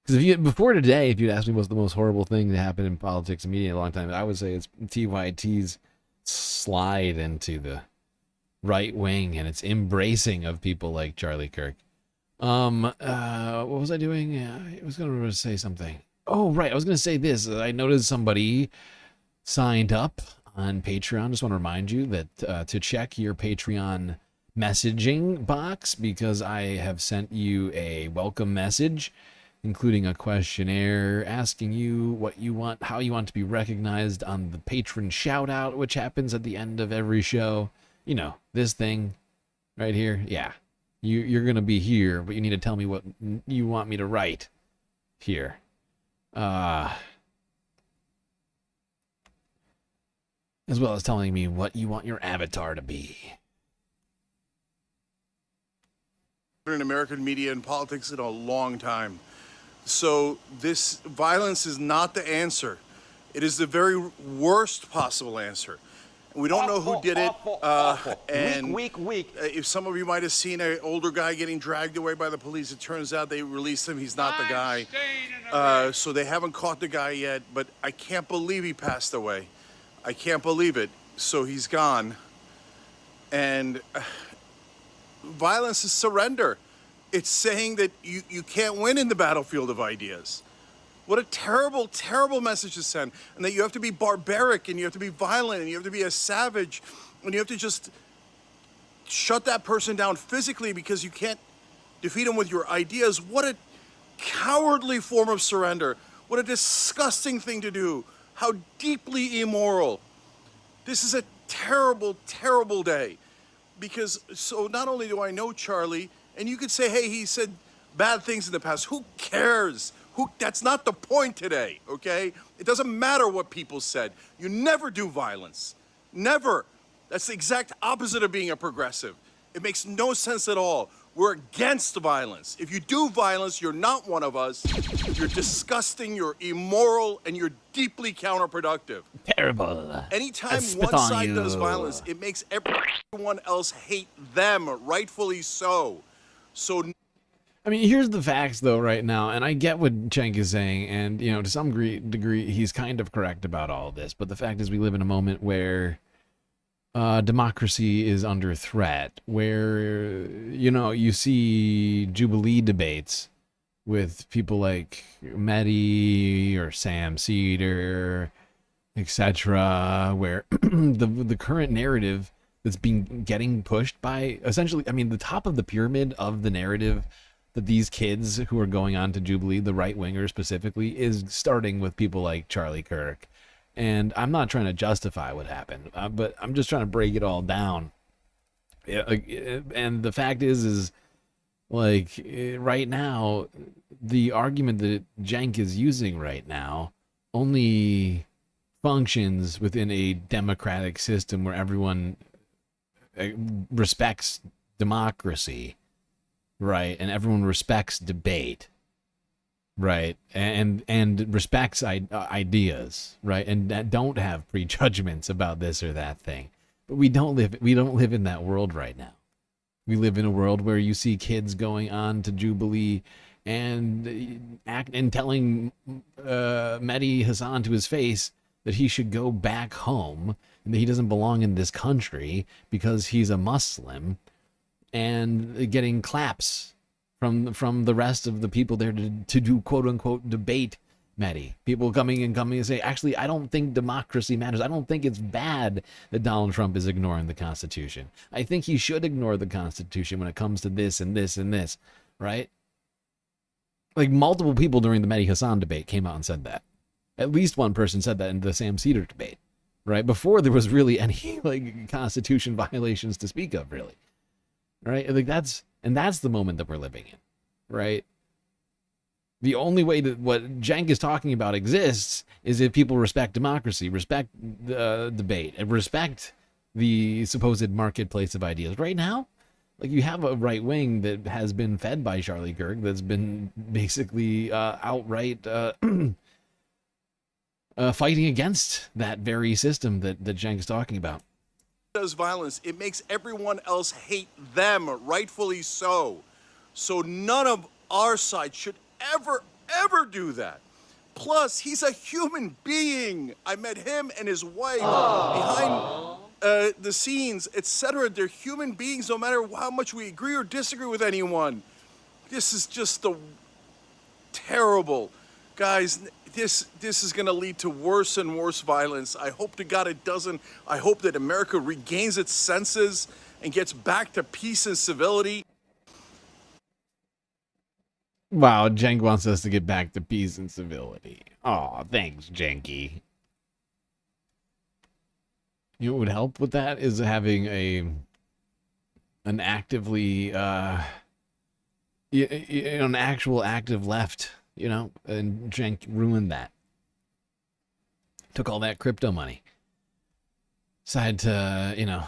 Because before today, if you'd asked me what's the most horrible thing to happen in politics and media in a long time, I would say it's TYT's slide into the right wing and its embracing of people like Charlie Kirk. What was I doing? I was going to say something. Oh, right. I was going to say this. I noticed somebody signed up on Patreon. Just want to remind you that to check your Patreon messaging box, because I have sent you a welcome message, including a questionnaire asking you what you want, how you want to be recognized on the patron shout out, which happens at the end of every show. You know, this thing right here. Yeah. You're going to be here, but you need to tell me what you want me to write. here. As well as telling me what you want your avatar to be. In American media and politics in a long time. So this violence is not the answer. It is the very worst possible answer. We don't know who did it. And Weak. If some of you might have seen an older guy getting dragged away by the police, it turns out they released him. He's not the guy. So they haven't caught the guy yet, but I can't believe he passed away. I can't believe it. So he's gone. And violence is surrender. It's saying that you can't win in the battlefield of ideas. What a terrible, terrible message to send. And that you have to be barbaric, and you have to be violent, and you have to be a savage, and you have to just shut that person down physically because you can't defeat him with your ideas. What a cowardly form of surrender. What a disgusting thing to do. How deeply immoral. This is a terrible, terrible day. Because, so not only do I know Charlie, and you could say, hey, he said bad things in the past. Who cares? That's not the point today, okay? It doesn't matter what people said. You never do violence. Never. That's the exact opposite of being a progressive. It makes no sense at all. We're against violence. If you do violence, you're not one of us. You're disgusting, you're immoral, and you're deeply counterproductive. Terrible. Anytime one side does violence, it makes everyone else hate them, rightfully so. So, I mean, here's the facts, though, right now, and I get what Cenk is saying, and, you know, to some degree, he's kind of correct about all of this, but the fact is we live in a moment where democracy is under threat, where, you know, you see Jubilee debates with people like Mehdi or Sam Cedar, etc., where the current narrative that's getting pushed by, essentially, I mean, the top of the pyramid of the narrative that these kids who are going on to Jubilee, the right-wingers specifically, is starting with people like Charlie Kirk. And I'm not trying to justify what happened, but I'm just trying to break it all down. And the fact is like, right now, the argument that Cenk is using right now only functions within a democratic system where everyone respects democracy, right? And everyone respects debate, right? And respects ideas, right? And don't have prejudgments about this or that thing. But we don't live in that world right now. We live in a world where you see kids going on to Jubilee and telling Mehdi Hassan to his face that he should go back home and that he doesn't belong in this country because he's a Muslim, and getting claps from the rest of the people there to do quote unquote debate Mehdi. People coming and say, actually, I don't think democracy matters. I don't think it's bad that Donald Trump is ignoring the Constitution. I think he should ignore the Constitution when it comes to this and this and this, right? Like, multiple people during the Mehdi Hassan debate came out and said that. At least one person said that in the Sam Cedar debate, right? Before there was really any, like, Constitution violations to speak of, really. Right? Like, that's the moment that we're living in, right? The only way that what Cenk is talking about exists is if people respect democracy, respect the debate, and respect the supposed marketplace of ideas. Right now, like, you have a right wing that has been fed by Charlie Kirk that's been basically outright fighting against that very system that Cenk is talking about. Does violence, it makes everyone else hate them, rightfully so. So none of our side should ever do that. Plus, he's a human being. I met him and his wife behind the scenes, etc. They're human beings, no matter how much we agree or disagree with anyone. This is just the terrible, guys. This is going to lead to worse and worse violence. I hope to God it doesn't. I hope that America regains its senses and gets back to peace and civility. Wow, Cenk wants us to get back to peace and civility. Aw, thanks, Cenky. You know what would help with that is having an actual active left you know, and Cenk ruined that. Took all that crypto money. Decided to, you know,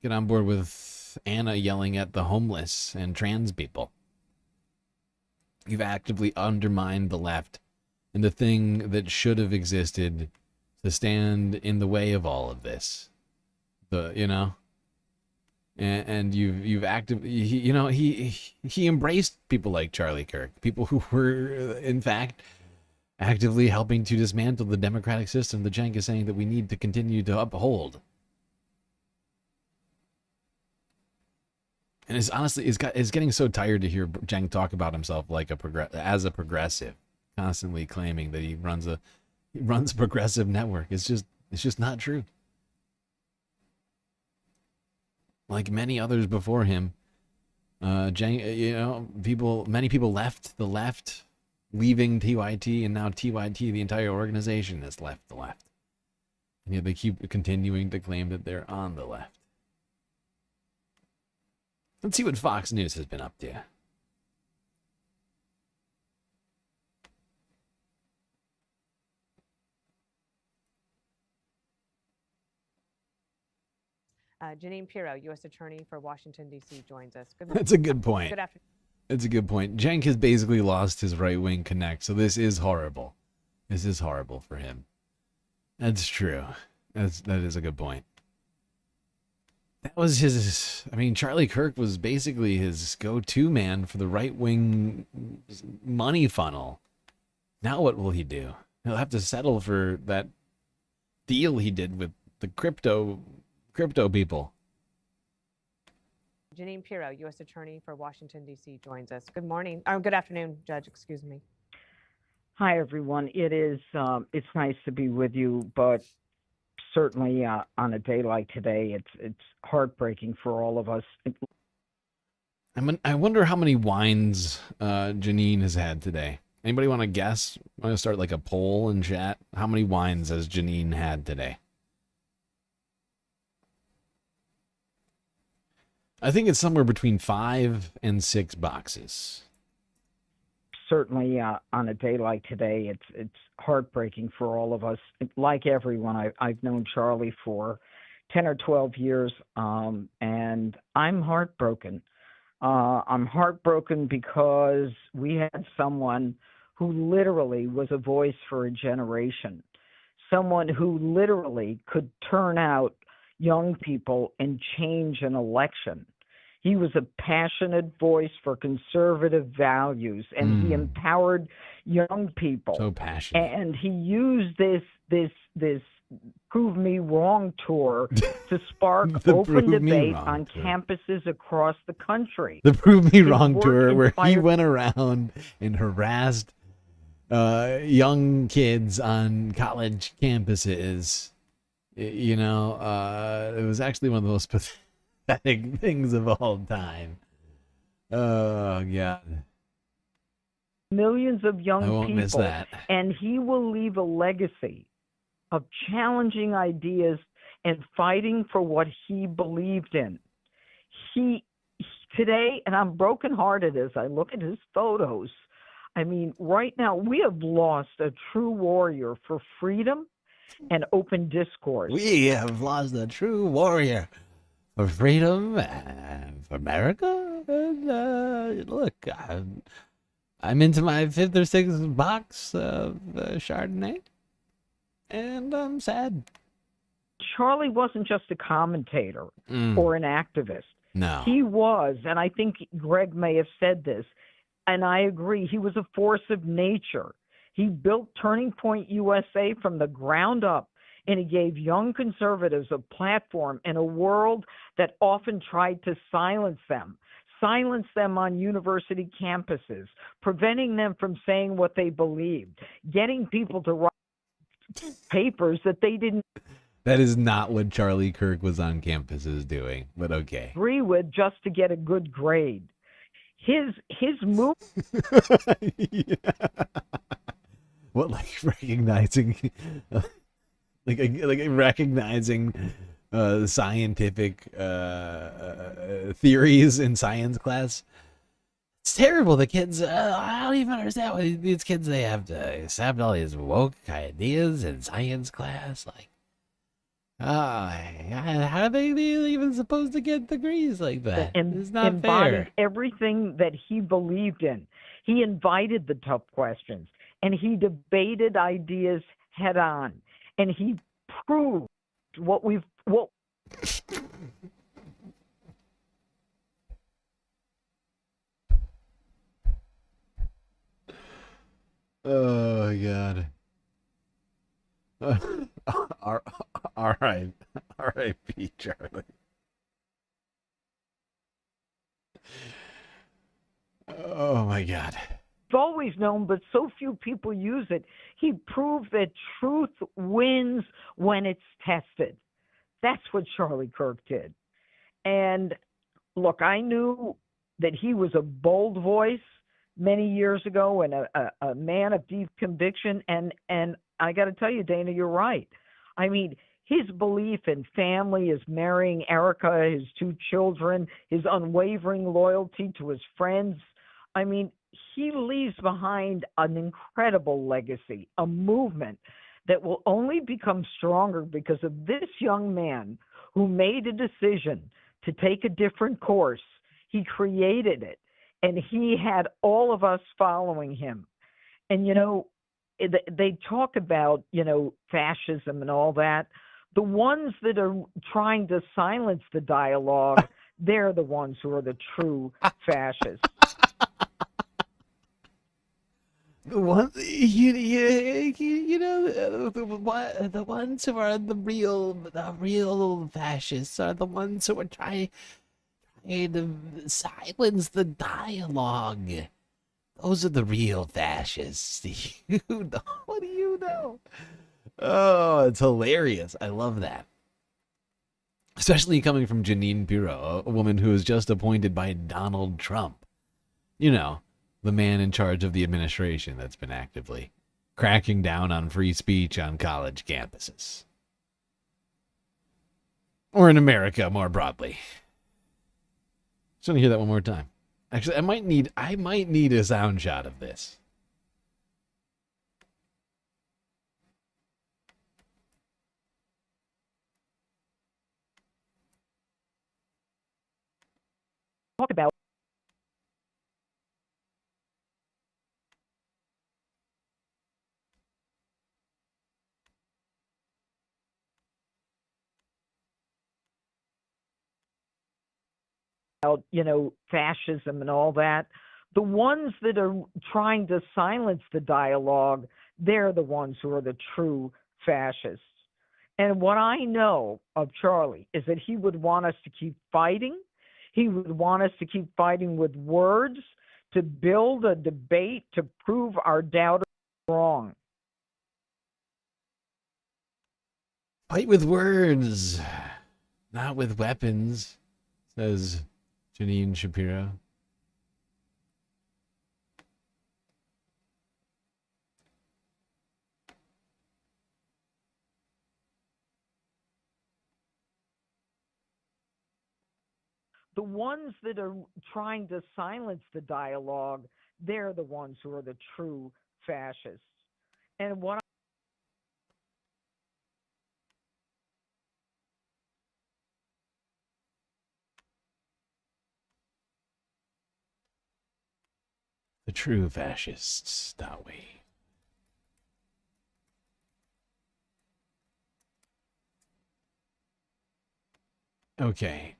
get on board with Anna yelling at the homeless and trans people. You've actively undermined the left and the thing that should have existed to stand in the way of all of this. You know, and you've actively, you know, he embraced people like Charlie Kirk, people who were in fact actively helping to dismantle the democratic system that Cenk is saying that we need to continue to uphold. And it's honestly, it's getting so tired to hear Cenk talk about himself like as a progressive, constantly claiming that he runs a progressive network. It's just not true. Like many others before him, Cenk, you know, many people left the left, leaving TYT, and now TYT, the entire organization, has left the left. And yet they keep continuing to claim that they're on the left. Let's see what Fox News has been up to. Janine Pirro, U.S. Attorney for Washington, D.C., joins us. Good morning. That's a good point. Good afternoon. That's a good point. Cenk has basically lost his right-wing connect, so this is horrible. This is horrible for him. That's true. That is a good point. That was his, I mean, Charlie Kirk was basically his go-to man for the right-wing money funnel. Now what will he do? He'll have to settle for that deal he did with the crypto people. Janine Pirro, U.S. Attorney for Washington, D.C., joins us. Good morning. Or good afternoon, Judge. Excuse me. Hi, everyone. It's nice to be with you, but certainly on a day like today, it's heartbreaking for all of us. I wonder how many wines Janine has had today. Anybody want to guess? I'm going to start like a poll in chat. How many wines has Janine had today? I think it's somewhere between 5 and 6 boxes. Certainly on a day like today, it's heartbreaking for all of us. Like everyone, I've known Charlie for 10 or 12 years, and I'm heartbroken. I'm heartbroken because we had someone who literally was a voice for a generation, someone who literally could turn out young people and change an election. He was a passionate voice for conservative values, and he empowered young people. So passionate. And he used this Prove Me Wrong tour to spark open debate on campuses across the country. The Prove Me Wrong tour, where he went around and harassed young kids on college campuses. You know, it was actually one of the most pathetic things of all time. Oh, God. Millions of young people. I won't miss that. And he will leave a legacy of challenging ideas and fighting for what he believed in. Today, and I'm brokenhearted as I look at his photos, I mean, right now, we have lost a true warrior for freedom and open discourse. We have lost a true warrior for freedom and for America. And look, I'm into my 5th or 6th box of Chardonnay, and I'm sad. Charlie wasn't just a commentator or an activist. No. He was, and I think Greg may have said this, and I agree, he was a force of nature. He built Turning Point USA from the ground up, and he gave young conservatives a platform in a world that often tried to silence them on university campuses, preventing them from saying what they believed, getting people to write papers that they didn't That is not what Charlie Kirk was on campuses doing, but okay. agree with just to get a good grade. His move. Yeah. What, like recognizing, like recognizing scientific theories in science class? It's terrible. The kids, I don't even understand why these kids, they have to accept all these woke ideas in science class. Like, how are they even supposed to get degrees like that? It's not embodied fair. everything that he believed in. He invited the tough questions, and he debated ideas head on, and he proved what. Oh my god. All right, P. Charlie. Oh my god. It's always known, but so few people use it. He proved that truth wins when it's tested. That's what Charlie Kirk did. And look, I knew that he was a bold voice many years ago and a man of deep conviction. And I got to tell you, Dana, you're right. I mean, his belief in family, his marrying Erica, his 2 children, his unwavering loyalty to his friends. I mean, he leaves behind an incredible legacy, a movement that will only become stronger because of this young man who made a decision to take a different course. He created it, and he had all of us following him. And, you know, they talk about, you know, fascism and all that. The ones that are trying to silence the dialogue, they're the ones who are the true fascists. The ones you know the ones who are the real fascists are the ones who are trying to silence the dialogue. Those are the real fascists. What do you know? Oh, it's hilarious. I love that. Especially coming from Jeanine Pirro, a woman who was just appointed by Donald Trump. You know, the man in charge of the administration that's been actively cracking down on free speech on college campuses. Or in America more broadly. Just want to hear that one more time. Actually, I might need a sound shot of this. Talk about you know, fascism and all that. The ones that are trying to silence the dialogue, they're the ones who are the true fascists. And what I know of Charlie is that he would want us to keep fighting. He would want us to keep fighting with words, to build a debate, to prove our doubters wrong. Fight with words, not with weapons, says Jeanine Shapiro. The ones that are trying to silence the dialogue, they're the ones who are the true fascists. And what The true fascists, not we. Okay.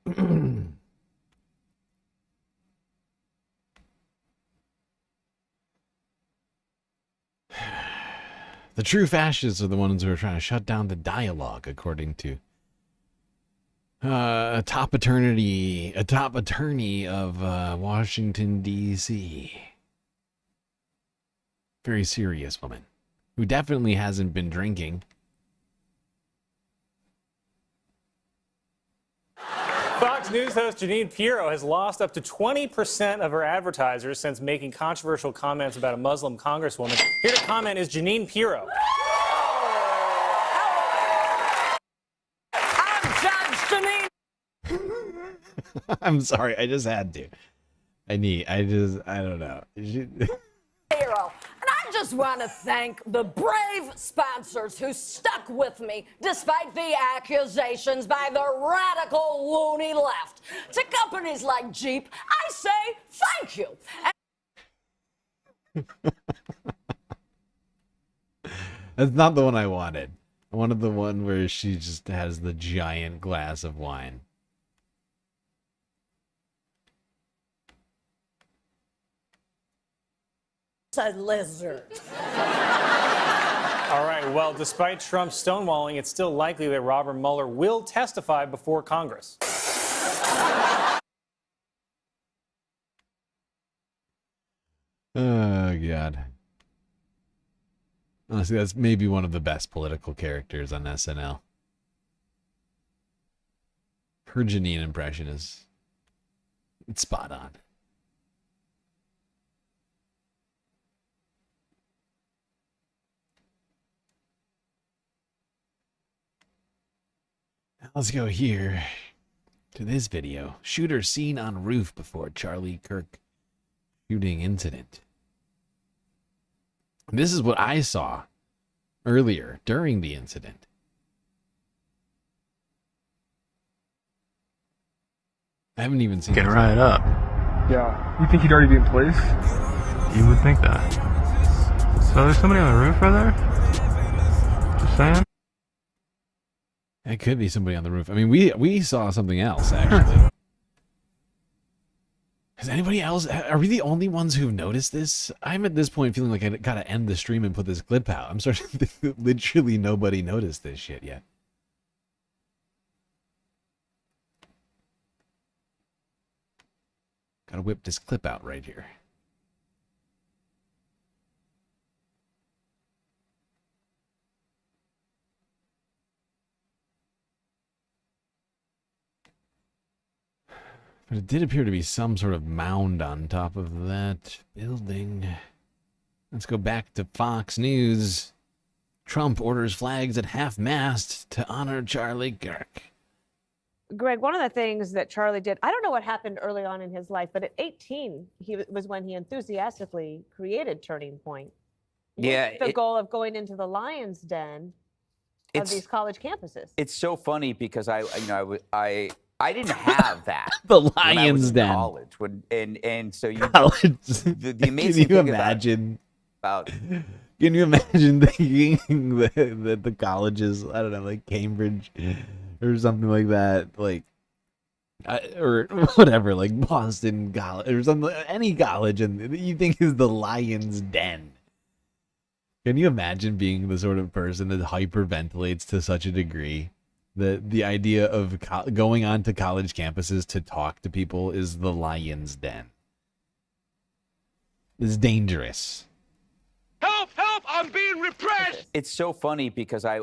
The true fascists are the ones who are trying to shut down the dialogue, according to a top attorney of Washington, D.C. Very serious woman who definitely hasn't been drinking. Fox News host Jeanine Pirro has lost up to 20% of her advertisers since making controversial comments about a Muslim congresswoman. Here to comment is Jeanine Pirro. I'm Judge Jeanine. I'm sorry, I just had to. I don't know. Hero. And I just want to thank the brave sponsors who stuck with me despite the accusations by the radical loony left. To companies like Jeep, I say thank you. That's not the one I wanted. I wanted the one where she just has the giant glass of wine. It's a lizard. All right, well, despite Trump's stonewalling, it's still likely that Robert Mueller will testify before Congress. Oh, God. Honestly, that's maybe one of the best political characters on SNL. Her Janine impression is... it's spot on. Let's go here to this video. Shooter seen on roof before Charlie Kirk shooting incident. This is what I saw earlier during the incident. I haven't even seen Get right up. Yeah. You think he'd already be in place? You would think that. So there's somebody on the roof right there? Just saying. It could be somebody on the roof. I mean, we saw something else, actually. Has anybody else... are we the only ones who've noticed this? I'm at this point feeling like I gotta end the stream and put this clip out. I'm starting to think that literally nobody noticed this shit yet. Gotta whip this clip out right here. But it did appear to be some sort of mound on top of that building. Let's go back to Fox News. Trump orders flags at half-mast to honor Charlie Kirk. Greg, one of the things that Charlie did, I don't know what happened early on in his life, but at 18, was when he enthusiastically created Turning Point. Yeah. The goal of going into the lion's den of these college campuses. It's so funny because I didn't have that. The when I lion's was in den. College. And so you College. the amazing Can you thing imagine? about Can you imagine thinking that the colleges, I don't know, like Cambridge or something like that, like, or whatever, like Boston College or something, any college, and you think is the lion's den? Can you imagine being the sort of person that hyperventilates to such a degree that the idea of going onto college campuses to talk to people is the lion's den? It's dangerous. Help! Help! I'm being repressed! it's so funny because I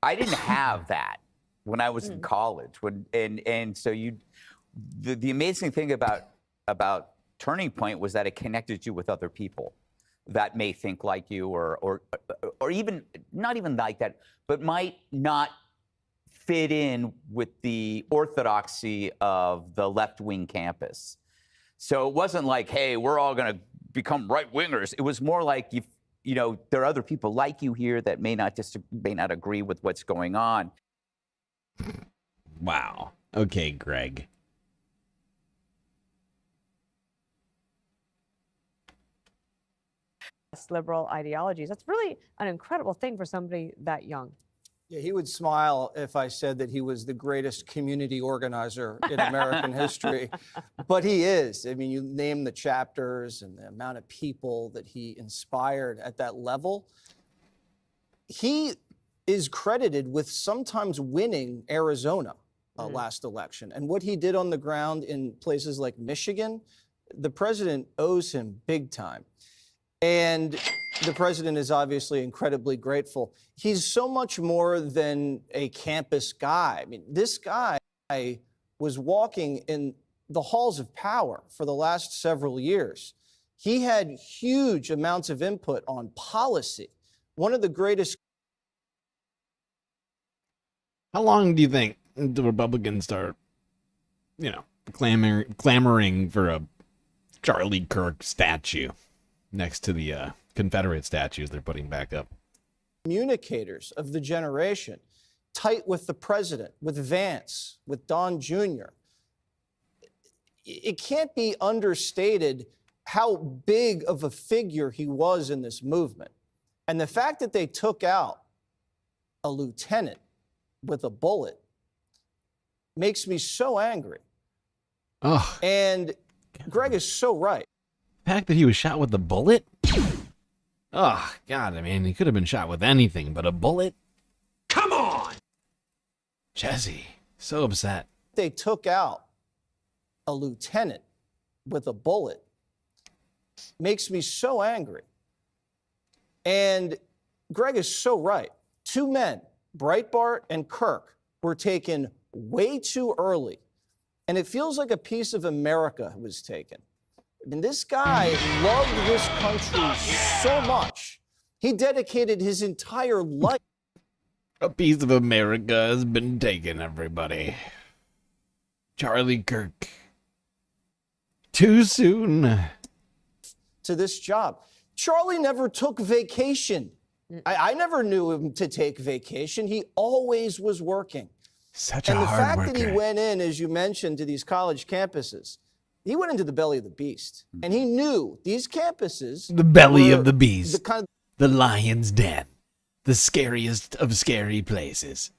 didn't have that when I was in college. And so the amazing thing about Turning Point was that it connected you with other people that may think like you or even not even like that, but might not fit in with the orthodoxy of the left-wing campus. So it wasn't like, hey, we're all going to become right-wingers. It was more like, you know, there are other people like you here that may not agree with what's going on. Wow. Okay, Greg. Liberal ideologies. That's really an incredible thing for somebody that young. Yeah, he would smile if I said that he was the greatest community organizer in American history, but he is. I mean, you name the chapters and the amount of people that he inspired at that level. He is credited with sometimes winning Arizona last election. And what he did on the ground in places like Michigan, the president owes him big time. And the president is obviously incredibly grateful. He's so much more than a campus guy. I mean, this guy was walking in the halls of power for the last several years. He had huge amounts of input on policy. One of the greatest. How long do you think the Republicans start, clamoring for a Charlie Kirk statue next to the Confederate statues they're putting back up. Communicators of the generation, tight with the president, with Vance, with Don Jr. It can't be understated how big of a figure he was in this movement. And the fact that they took out a lieutenant with a bullet makes me so angry. Oh. And Greg is so right. The fact that he was shot with a bullet? Oh, God, I mean, he could have been shot with anything, but a bullet? Come on! Jesse, so upset. They took out a lieutenant with a bullet makes me so angry. And Greg is so right. Two men, Breitbart and Kirk, were taken way too early. And it feels like a piece of America was taken. I mean, this guy loved this country so much. He dedicated his entire life. A piece of America has been taken, everybody. Charlie Kirk. Too soon. To this job. Charlie never took vacation. I never knew him to take vacation. He always was working. Such a hard worker. And the fact that he went in, as you mentioned, to these college campuses, he went into the belly of the beast. And he knew these campuses... The belly of the beast. The lion's den. The scariest of scary places.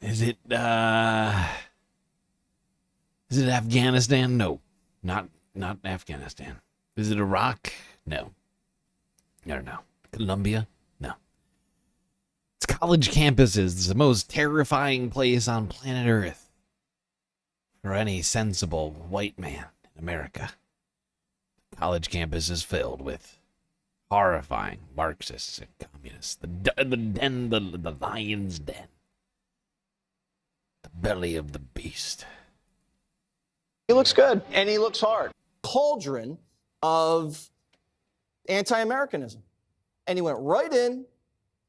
Is it Afghanistan? No. Not Afghanistan. Is it Iraq? No. I don't know. Colombia? No. It's college campuses. It's the most terrifying place on planet Earth for any sensible white man in America. College campus is filled with horrifying Marxists and communists. The lion's den. The belly of the beast. He looks good, and he looks hard. Cauldron of anti-Americanism. And he went right in,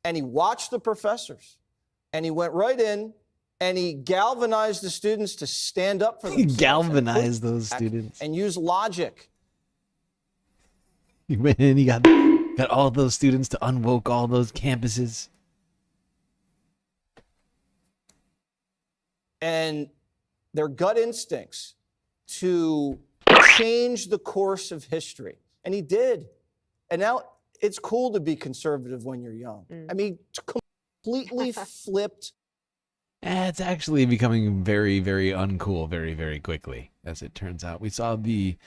and he watched the professors. And he went right in, and he galvanized the students to stand up for themselves. He galvanized those students. And use logic. He went in, he got all those students to unwoke all those campuses. And their gut instincts to change the course of history. And he did. And now it's cool to be conservative when you're young. I mean, completely flipped. It's actually becoming very, very uncool very, very quickly, as it turns out. We saw the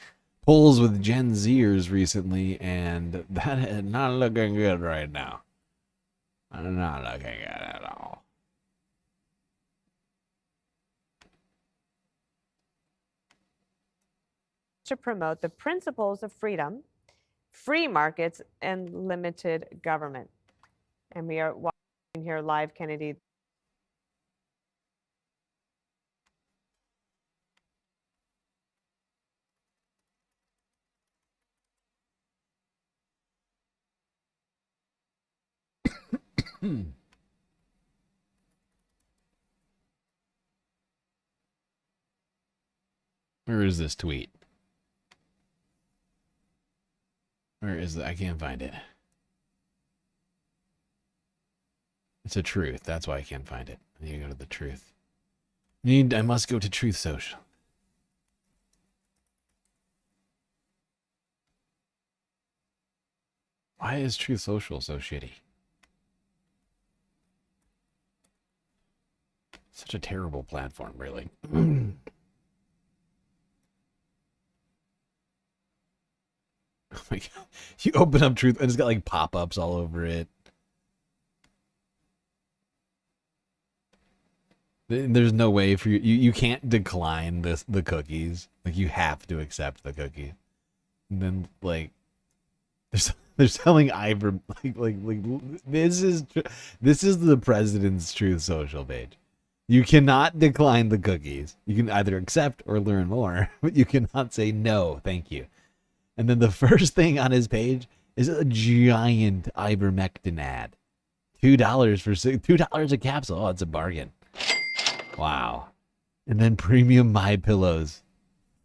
polls with Gen Zers recently, and that is not looking good right now. Not looking good at all. To promote the principles of freedom, free markets, and limited government. And we are watching here live, Kennedy. Where is this tweet? Where is it? I can't find it. It's a truth. That's why I can't find it. I need to go to the truth. I must go to Truth Social. Why is Truth Social so shitty? Such a terrible platform, really. Oh my God. You open up Truth and it's got like pop-ups all over it. There's no way for you. You can't decline the cookies. Like, you have to accept the cookie. And then, like, they're selling Ivor. Like this is the president's Truth Social page. You cannot decline the cookies. You can either accept or learn more, but you cannot say no, thank you. And then the first thing on his page is a giant ivermectin ad. $2 a capsule. Oh, it's a bargain. Wow. And then premium My Pillows.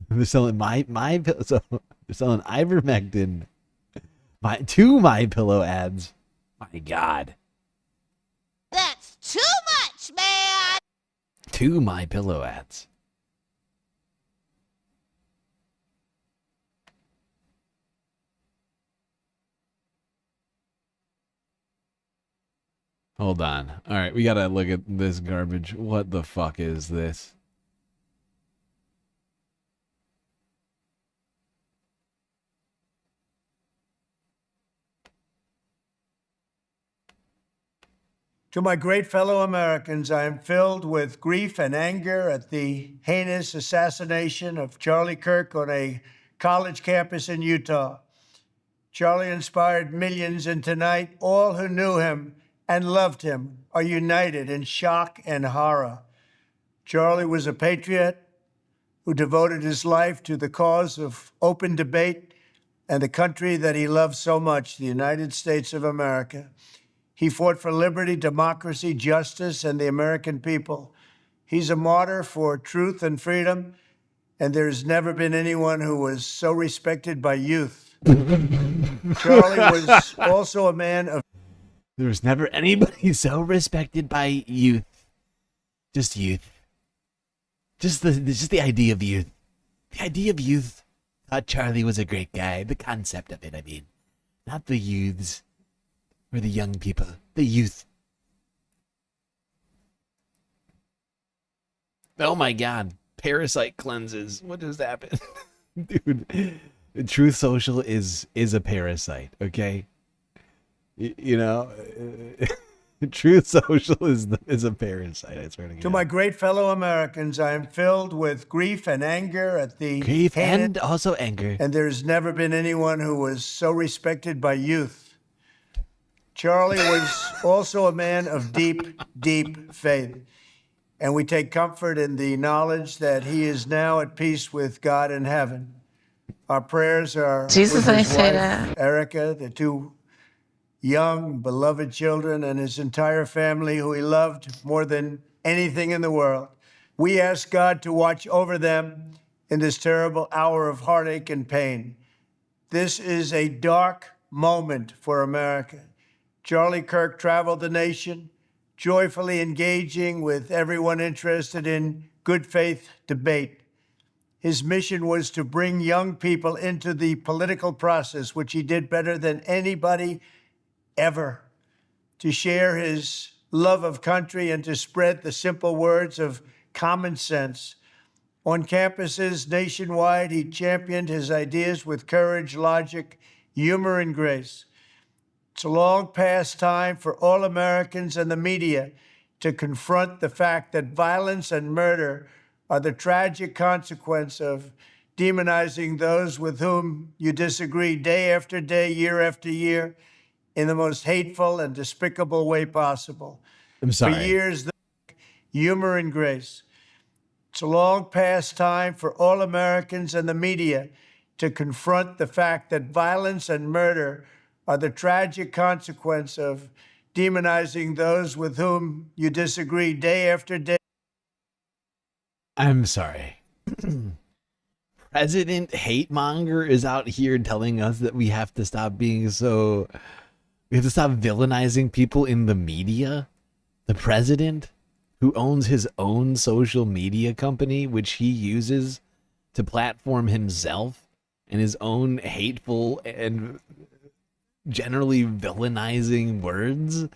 They're selling my pillows. So they're selling ivermectin. Two My Pillow ads. My God. That's too much, man. Two My Pillow ads. Hold on. All right, we gotta look at this garbage. What the fuck is this? To my great fellow Americans, I am filled with grief and anger at the heinous assassination of Charlie Kirk on a college campus in Utah. Charlie inspired millions, and tonight, all who knew him and loved him are united in shock and horror. Charlie was a patriot who devoted his life to the cause of open debate and the country that he loved so much, the United States of America. He fought for liberty, democracy, justice, and the American people. He's a martyr for truth and freedom, and there's never been anyone who was so respected by youth. Charlie was also a man of... There was never anybody so respected by youth. Just youth. Just the idea of youth. The idea of youth. Thought Charlie was a great guy. The concept of it, I mean. Not the youths. Or the young people. The youth. Oh my God. Parasite cleanses. What just happened? Dude. Truth Social is a parasite, okay? You know, Truth Social is a parasite, I swear to God. To my great fellow Americans, I am filled with grief and anger at the... Grief and also anger. And there's never been anyone who was so respected by youth. Charlie was also a man of deep, deep faith. And we take comfort in the knowledge that he is now at peace with God in heaven. Our prayers are Jesus, with I his say wife, that. Erica, the two young, beloved children, and his entire family, who he loved more than anything in the world. We ask God to watch over them in this terrible hour of heartache and pain. This is a dark moment for America. Charlie Kirk traveled the nation, joyfully engaging with everyone interested in good faith debate. His mission was to bring young people into the political process, which he did better than anybody ever, to share his love of country and to spread the simple words of common sense. On campuses nationwide, he championed his ideas with courage, logic, humor, and grace. It's a long past time for all Americans and the media to confront the fact that violence and murder are the tragic consequence of demonizing those with whom you disagree day after day, year after year, in the most hateful and despicable way possible. I'm sorry. For years, humor and grace. It's a long past time for all Americans and the media to confront the fact that violence and murder are the tragic consequence of demonizing those with whom you disagree day after day. I'm sorry. President Hate Monger is out here telling us that we have to stop being so... We have to stop villainizing people in the media? The president, who owns his own social media company, which he uses to platform himself and his own hateful and generally villainizing words?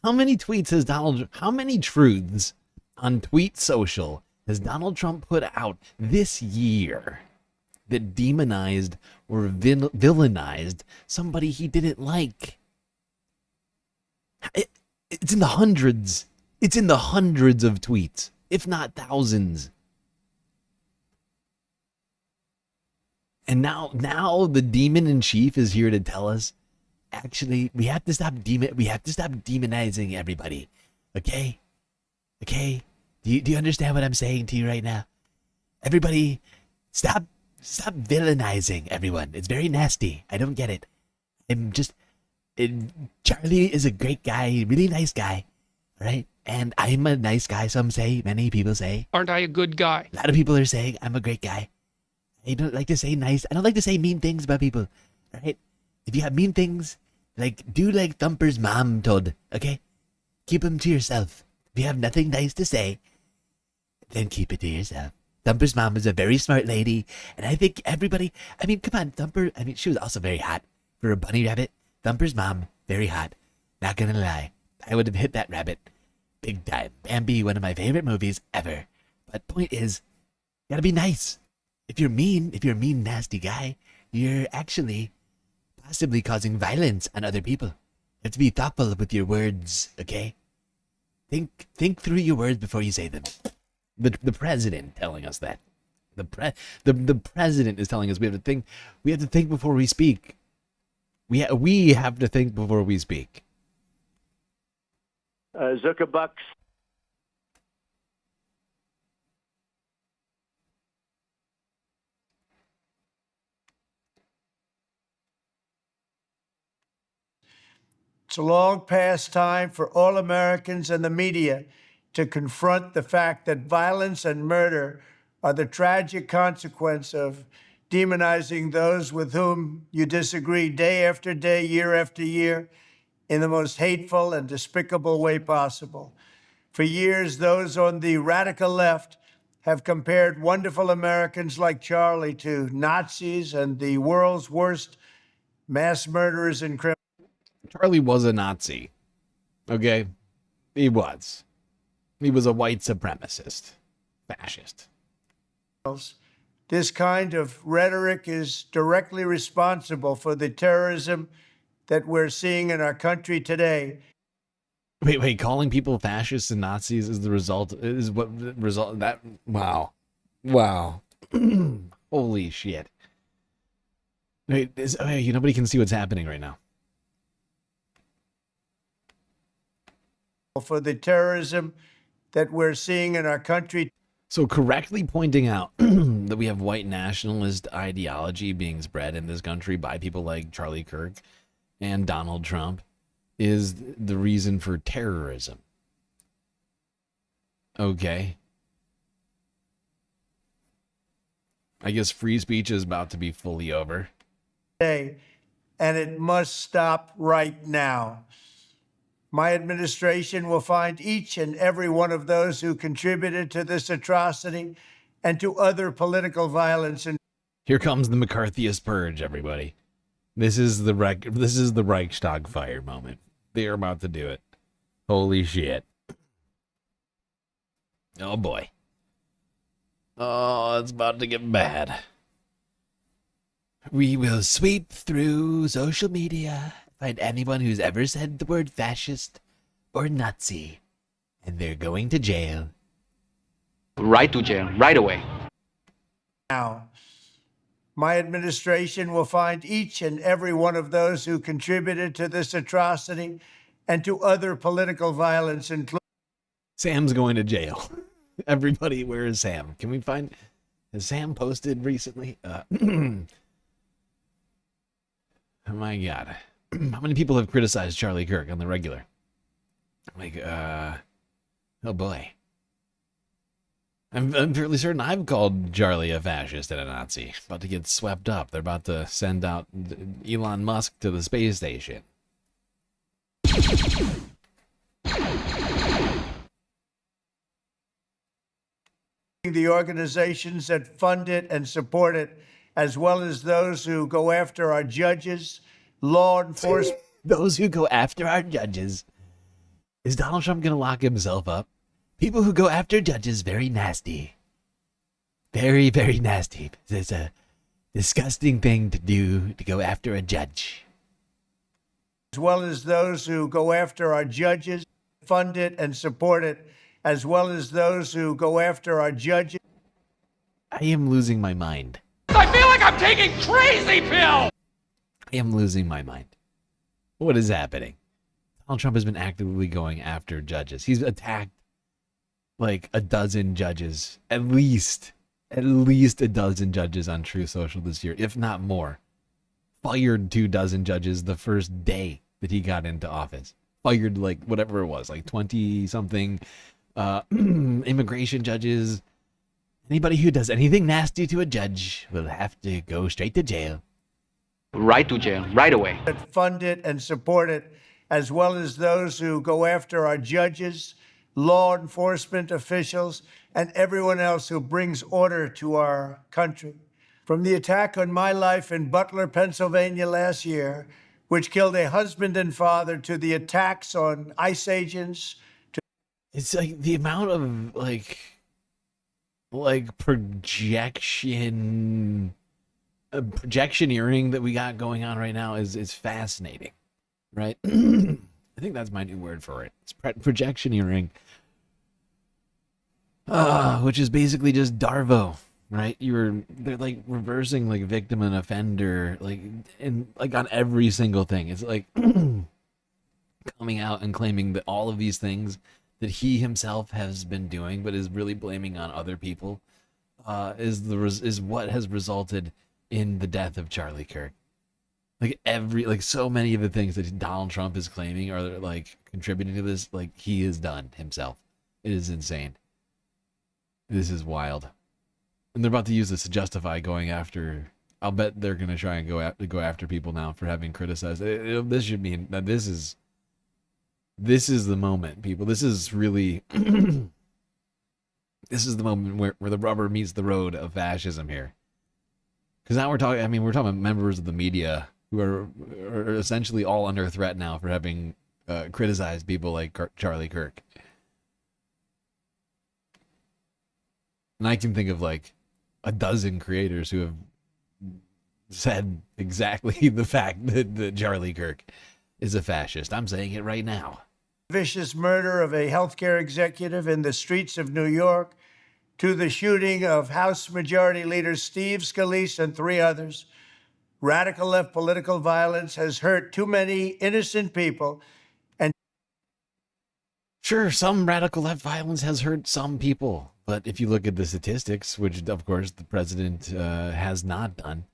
How many tweets has how many truths on Tweet Social has Donald Trump put out this year that demonized or villainized somebody he didn't like? It's in the hundreds. It's in the hundreds of tweets, if not thousands. And now the demon in chief is here to tell us, actually, we have to stop demonizing everybody. Okay? Okay? Do you understand what I'm saying to you right now? Everybody, stop villainizing everyone. It's very nasty. I don't get it. Charlie is a great guy, really nice guy. right? And I'm a nice guy, some say, many people say. Aren't I a good guy? A lot of people are saying I'm a great guy. I don't like to say nice. I don't like to say mean things about people, right? If you have mean things, do like Thumper's mom told, okay? Keep them to yourself. If you have nothing nice to say, then keep it to yourself. Thumper's mom was a very smart lady, and I think everybody, I mean, come on, Thumper, I mean, she was also very hot for a bunny rabbit. Thumper's mom, very hot. Not gonna lie. I would have hit that rabbit big time. Bambi, one of my favorite movies ever. But point is, you gotta be nice. If you're a mean, nasty guy, you're actually possibly causing violence on other people. You have to be thoughtful with your words, okay? Think through your words before you say them. The president telling us that. The president is telling us we have to think before we speak. We have to think before we speak. Zuckerbucks. It's a long past time for all Americans and the media to confront the fact that violence and murder are the tragic consequence of demonizing those with whom you disagree day after day, year after year, in the most hateful and despicable way possible. For years, those on the radical left have compared wonderful Americans like Charlie to Nazis and the world's worst mass murderers and criminals. Charlie was a Nazi. Okay? He was. He was a white supremacist. Fascist. This kind of rhetoric is directly responsible for the terrorism that we're seeing in our country today. Wait, calling people fascists and Nazis is wow. Holy shit. Wait, nobody can see what's happening right now. For the terrorism that we're seeing in our country. So correctly pointing out that we have white nationalist ideology being spread in this country by people like Charlie Kirk and Donald Trump is the reason for terrorism. Okay. I guess free speech is about to be fully over. And it must stop right now. My administration will find each and every one of those who contributed to this atrocity and to other political violence. And here comes the McCarthyist purge, everybody. This is the Reichstag fire moment. They're about to do it. Holy shit. Oh boy. Oh, it's about to get bad. We will sweep through social media, find anyone who's ever said the word fascist or Nazi, and they're going to jail. Right to jail, right away. Now, my administration will find each and every one of those who contributed to this atrocity and to other political violence, including... Sam's going to jail. Everybody, where is Sam? Can we find... Has Sam posted recently? Oh my God. How many people have criticized Charlie Kirk on the regular? Oh boy. I'm fairly certain I've called Charlie a fascist and a Nazi. About to get swept up. They're about to send out Elon Musk to the space station. The organizations that fund it and support it, as well as those who go after our judges, law enforcement. Those who go after our judges. Is Donald Trump going to lock himself up? People who go after judges, very nasty. Very, very nasty. It's a disgusting thing to do, to go after a judge. As well as those who go after our judges, fund it and support it, as well as those who go after our judges. I am losing my mind. I feel like I'm taking crazy pills! I am losing my mind. What is happening? Donald Trump has been actively going after judges. He's attacked like a dozen judges, at least a dozen judges on Truth Social this year, if not more. Fired 24 judges the first day that he got into office. fired like whatever it was, like 20 something immigration judges. Anybody who does anything nasty to a judge will have to go straight to jail. Right to jail, right away. Fund it and support it, as well as those who go after our judges, law enforcement officials, and everyone else who brings order to our country. From the attack on my life in Butler, Pennsylvania last year, which killed a husband and father, to the attacks on ICE agents. It's like the amount of like projectioneering that we got going on right now is fascinating, right? I think that's my new word for it. It's projectioneering, which is basically just Darvo, right? They're like reversing like victim and offender, like on every single thing. It's like coming out and claiming that all of these things that he himself has been doing, but is really blaming on other people, is what has resulted in the death of Charlie Kirk. Like so many of the things that Donald Trump is claiming are like contributing to this, like he has done himself. It is insane. This is wild. And they're about to use this to justify going after. I'll bet they're going to try and go after people now for having criticized. This should mean that this is the moment, people. This is really this is the moment where the rubber meets the road of fascism here. Because now we're talking about members of the media who are essentially all under threat now for having criticized people like Charlie Kirk. And I can think of like a dozen creators who have said exactly the fact that Charlie Kirk is a fascist. I'm saying it right now. Vicious murder of a healthcare executive in the streets of New York, to the shooting of House Majority Leader Steve Scalise and 3 others. Radical left political violence has hurt too many innocent people. And sure, some radical left violence has hurt some people. But if you look at the statistics, which of course the president has not done,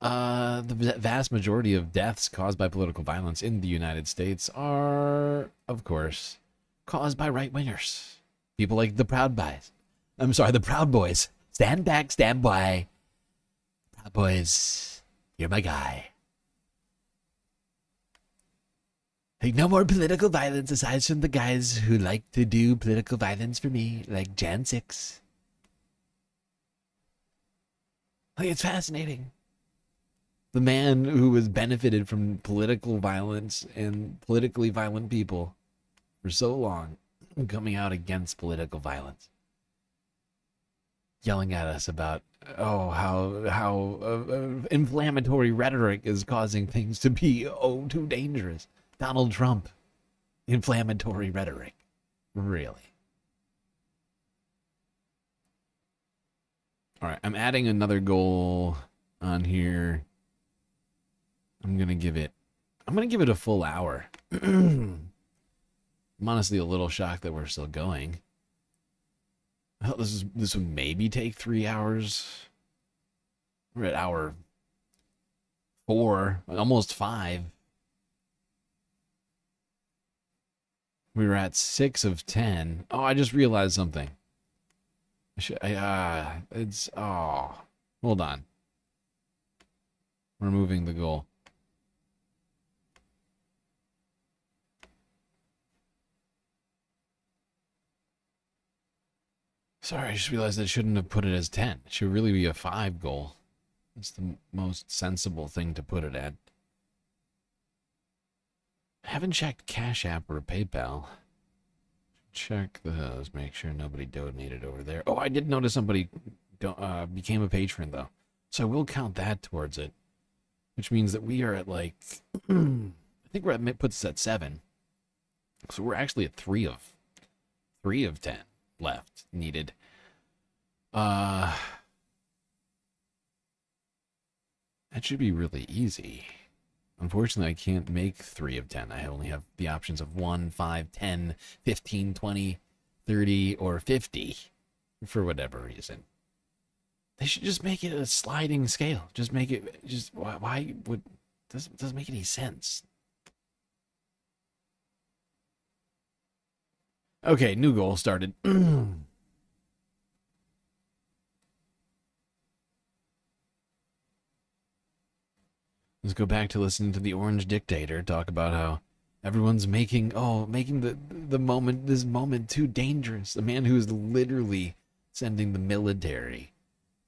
the vast majority of deaths caused by political violence in the United States are, of course, caused by right-wingers. People like the Proud Boys. The Proud Boys. Stand back, stand by. Proud Boys, you're my guy. Like, no more political violence aside from the guys who like to do political violence for me, like Jan 6. Like, it's fascinating. The man who has benefited from political violence and politically violent people for so long, coming out against political violence, yelling at us about how inflammatory rhetoric is causing things to be too dangerous. Donald Trump, inflammatory rhetoric, really. All right, I'm adding another goal on here. I'm gonna give it a full hour. I'm honestly a little shocked that we're still going. I thought this would maybe take 3 hours. We're at hour 4, almost 5. We were at 6 of 10. Oh, I just realized something. Hold on. Removing the goal. Sorry, I just realized I shouldn't have put it as 10. It should really be a 5 goal. It's the most sensible thing to put it at. I haven't checked Cash App or PayPal. Check those, make sure nobody donated over there. Oh, I did notice somebody became a patron, though. So I will count that towards it. Which means that we are at like... I think puts us at 7. So we're actually at 3 of 10 left needed. That should be really easy. Unfortunately, I can't make 3 of 10. I only have the options of 1, 5, 10, 15, 20, 30, or 50 for whatever reason. They should just make it a sliding scale. Just make it, why would, doesn't make any sense. Okay, new goal started. Let's go back to listening to the Orange Dictator talk about how everyone's making this moment too dangerous. A man who is literally sending the military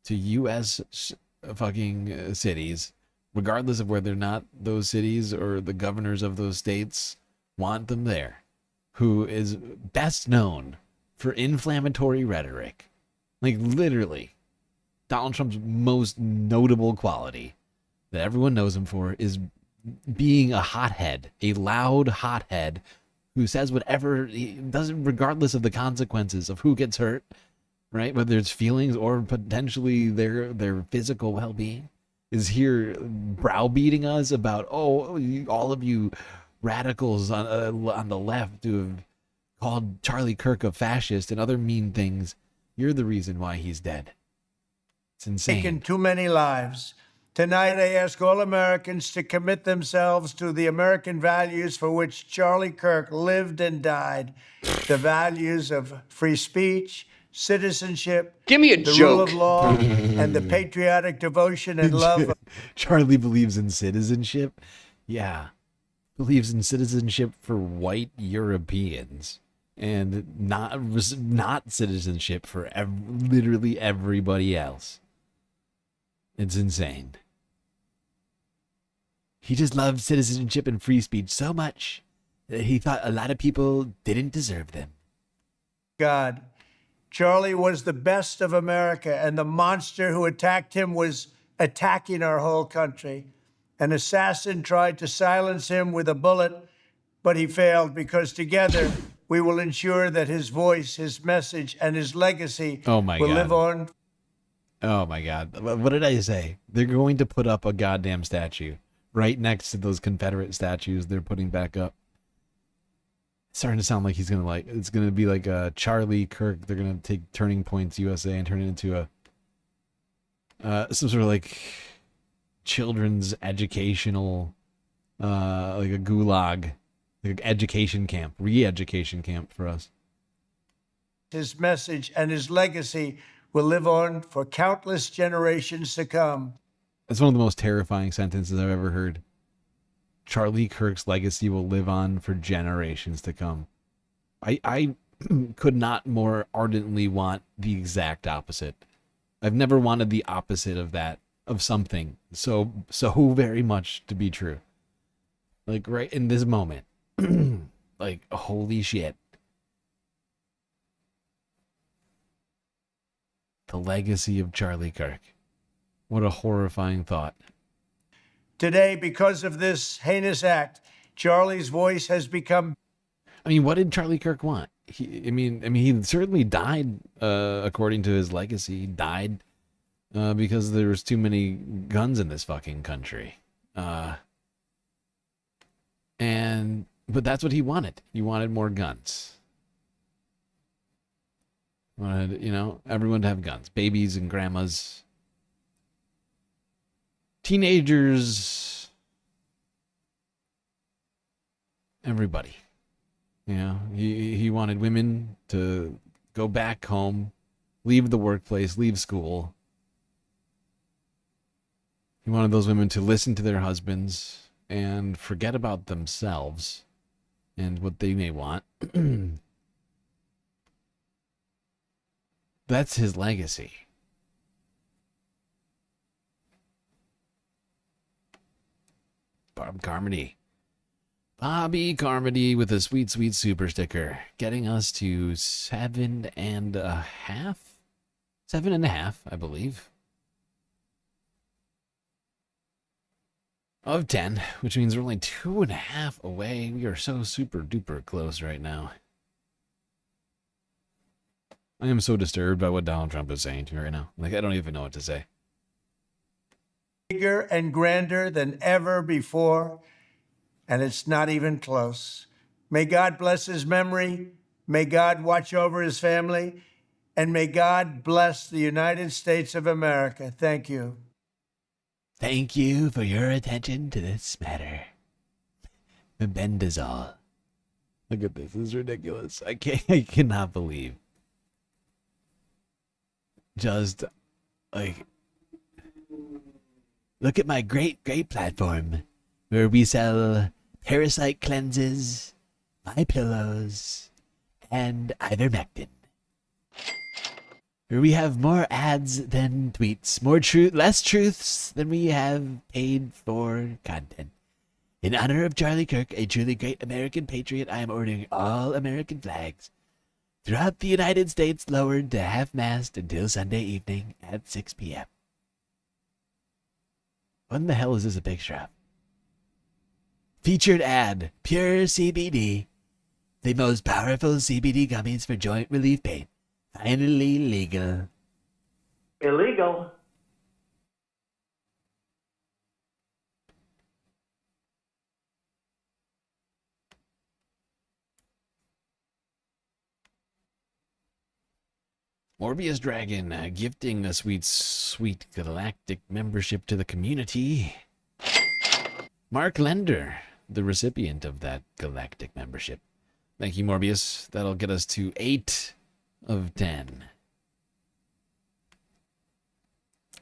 to U.S. fucking cities, regardless of whether or not those cities or the governors of those states want them there, who is best known for inflammatory rhetoric. Like, literally, Donald Trump's most notable quality that everyone knows him for is being a hothead, a loud hothead who says whatever he doesn't, regardless of the consequences of who gets hurt, right? Whether it's feelings or potentially their physical well-being, is here browbeating us about, all of you radicals on the left who have called Charlie Kirk a fascist and other mean things. You're the reason why he's dead. It's insane. Taken too many lives. Tonight, I ask all Americans to commit themselves to the American values for which Charlie Kirk lived and died. The values of free speech, citizenship, Give me a the joke. rule of law, and the patriotic devotion and love of Charlie believes in citizenship. Yeah. Believes in citizenship for white Europeans and not citizenship for literally everybody else. It's insane. He just loved citizenship and free speech so much that he thought a lot of people didn't deserve them. God. Charlie was the best of America, and the monster who attacked him was attacking our whole country. An assassin tried to silence him with a bullet, but he failed because together we will ensure that his voice, his message, and his legacy will live on. Oh my God. What did I say? They're going to put up a goddamn statue right next to those Confederate statues they're putting back up. It's starting to sound like he's going to it's going to be like a Charlie Kirk. They're going to take Turning Points USA and turn it into some sort of like children's educational, like a gulag, like education camp, re-education camp for us. His message and his legacy will live on for countless generations to come. That's one of the most terrifying sentences I've ever heard. Charlie Kirk's legacy will live on for generations to come. I could not more ardently want the exact opposite. I've never wanted the opposite of that, of something so very much to be true. Like right in this moment. Like, holy shit. The legacy of Charlie Kirk. What a horrifying thought. Today, because of this heinous act, Charlie's voice has become... I mean, what did Charlie Kirk want? He certainly died, according to his legacy. He died because there was too many guns in this fucking country. But that's what he wanted. He wanted more guns. Wanted, everyone to have guns. Babies and grandmas. Teenagers. Everybody. He wanted women to go back home, leave the workplace, leave school. He wanted those women to listen to their husbands and forget about themselves and what they may want. That's his legacy. Bobby Carmody with a sweet, sweet super sticker, getting us to 7.5? 7.5, I believe. Of 10, which means we're only 2.5 away. We are so super duper close right now. I am so disturbed by what Donald Trump is saying to me right now. Like, I don't even know what to say. Bigger and grander than ever before, and it's not even close. May God bless his memory. May God watch over his family. And may God bless the United States of America. Thank you. Thank you for your attention to this matter. Bendazole. Look at this. This is ridiculous. I cannot believe. Just like, look at my great platform where we sell parasite cleanses, my pillows, and ivermectin. Where we have more ads than tweets, less truths than we have paid for content. In honor of Charlie Kirk, a truly great American patriot, I am ordering all American flags throughout the United States lowered to half-mast until Sunday evening at 6 p.m. What in the hell is this a picture of? Featured ad, Pure CBD, the most powerful CBD gummies for joint relief pain. Finally legal. Illegal. Morbius Dragon gifting a sweet galactic membership to the community. Mark Lender, the recipient of that galactic membership. Thank you, Morbius. That'll get us to 8 of 10.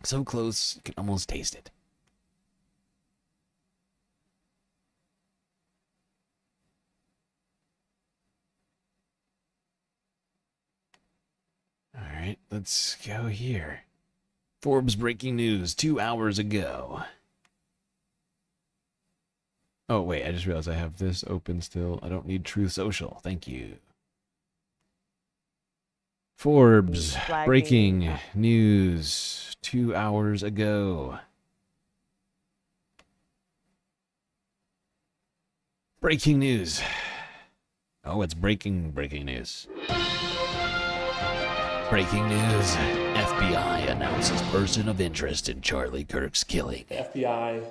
So close, you can almost taste it. Alright, let's go here. Forbes breaking news 2 hours ago. Oh, wait, I just realized I have this open still. I don't need Truth Social. Thank you. Forbes breaking news 2 hours ago. Breaking news. Oh, it's breaking news. Breaking news. FBI announces person of interest in Charlie Kirk's killing. FBI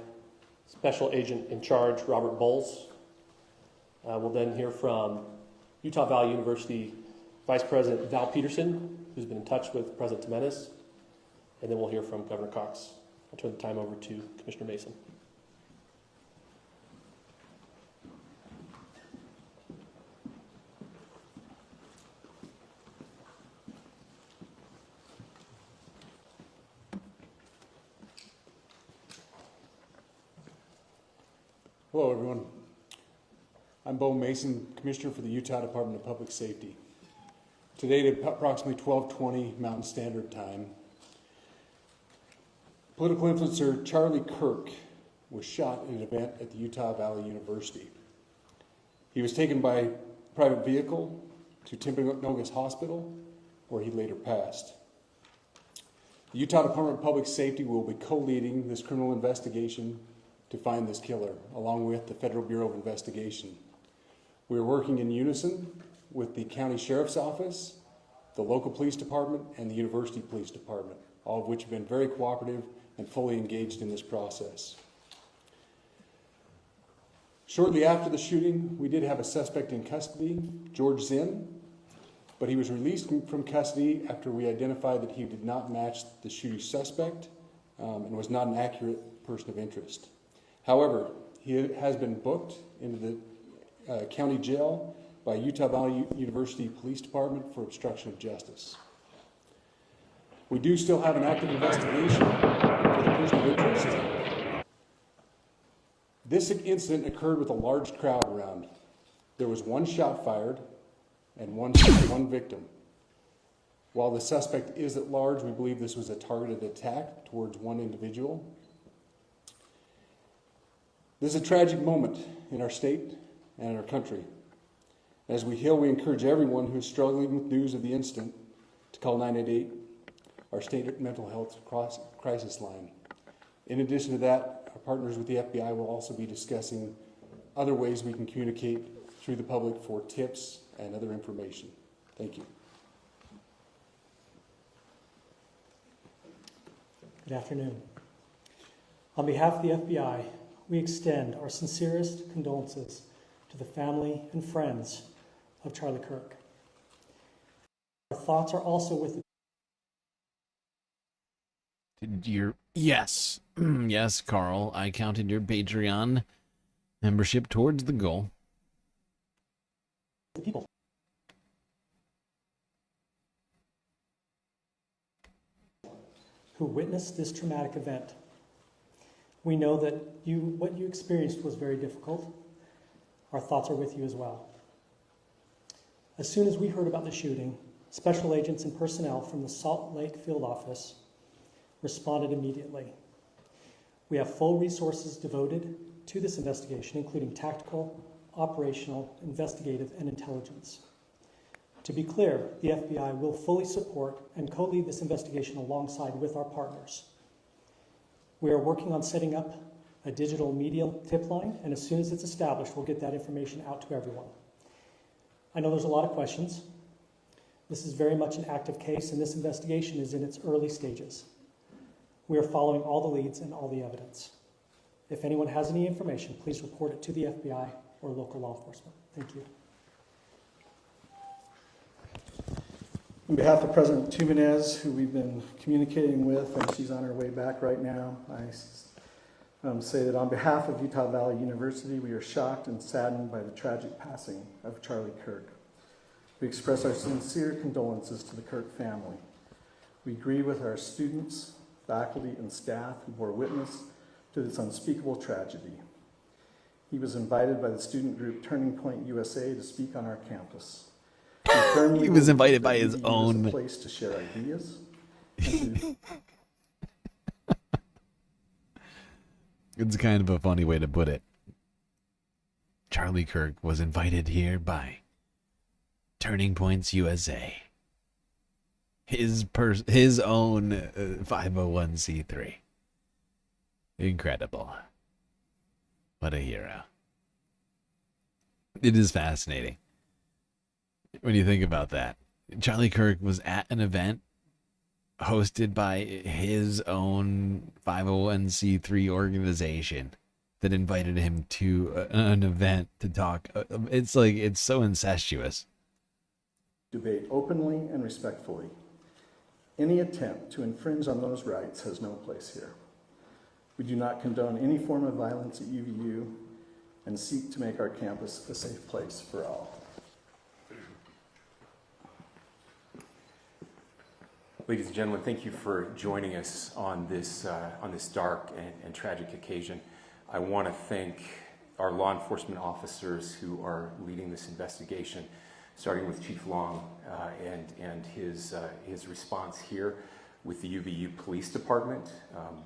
Special Agent in Charge, Robert Bowles. We'll then hear from Utah Valley University Vice President Val Peterson, who's been in touch with President Jimenez. And then we'll hear from Governor Cox. I'll turn the time over to Commissioner Mason. Hello, everyone. I'm Bo Mason, Commissioner for the Utah Department of Public Safety. Today at approximately 12:20 Mountain Standard Time, political influencer Charlie Kirk was shot in an event at the Utah Valley University. He was taken by private vehicle to Timpanogos Hospital, where he later passed. The Utah Department of Public Safety will be co-leading this criminal investigation to find this killer, along with the Federal Bureau of Investigation. We are working in unison with the County Sheriff's Office, the local police department, and the University Police Department, all of which have been very cooperative and fully engaged in this process. Shortly after the shooting, we did have a suspect in custody, George Zinn, but he was released from custody after we identified that he did not match the shooting suspect and was not an accurate person of interest. However, he has been booked into the county jail by Utah Valley University Police Department for obstruction of justice. We do still have an active investigation for the person of interest. This incident occurred with a large crowd around. There was one shot fired and one victim. While the suspect is at large, we believe this was a targeted attack towards one individual. This is a tragic moment in our state and in our country. As we we encourage everyone who is struggling with news of the incident to call 988, our state mental health crisis line. In addition to that, our partners with the FBI will also be discussing other ways we can communicate through the public for tips and other information. Thank you. Good afternoon. On behalf of the FBI, we extend our sincerest condolences to the family and friends of Charlie Kirk. Our thoughts are also with Yes, yes, Carl, I counted your Patreon membership towards the goal. the people. Who witnessed this traumatic event. We know that what you experienced was very difficult. Our thoughts are with you as well. As soon as we heard about the shooting, special agents and personnel from the Salt Lake field office responded immediately. We have full resources devoted to this investigation, including tactical, operational, investigative, and intelligence. To be clear, the FBI will fully support and co-lead this investigation alongside with our partners. We are working on setting up a digital media tip line, and as soon as it's established, we'll get that information out to everyone. I know there's a lot of questions. This is very much an active case, and this investigation is in its early stages. We are following all the leads and all the evidence. If anyone has any information, please report it to the FBI or local law enforcement. Thank you. On behalf of President Tumenez, who we've been communicating with, and she's on her way back right now, I say that on behalf of Utah Valley University, we are shocked and saddened by the tragic passing of Charlie Kirk. We express our sincere condolences to the Kirk family. We grieve with our students, faculty, and staff who bore witness to this unspeakable tragedy. He was invited by the student group Turning Point USA to speak on our campus. He was invited by his own place to share ideas. It's kind of a funny way to put it. Charlie Kirk was invited here by Turning Points USA, his own 501c3. Incredible. What a hero. It is fascinating when you think about that. Charlie Kirk was at an event hosted by his own 501c3 organization that invited him to an event to talk. It's like, it's so incestuous. Debate openly and respectfully. Any attempt to infringe on those rights has no place here. We do not condone any form of violence at UVU and seek to make our campus a safe place for all. Ladies and gentlemen, thank you for joining us on this dark and tragic occasion. I want to thank our law enforcement officers who are leading this investigation, starting with Chief Long and his response here with the UVU Police Department.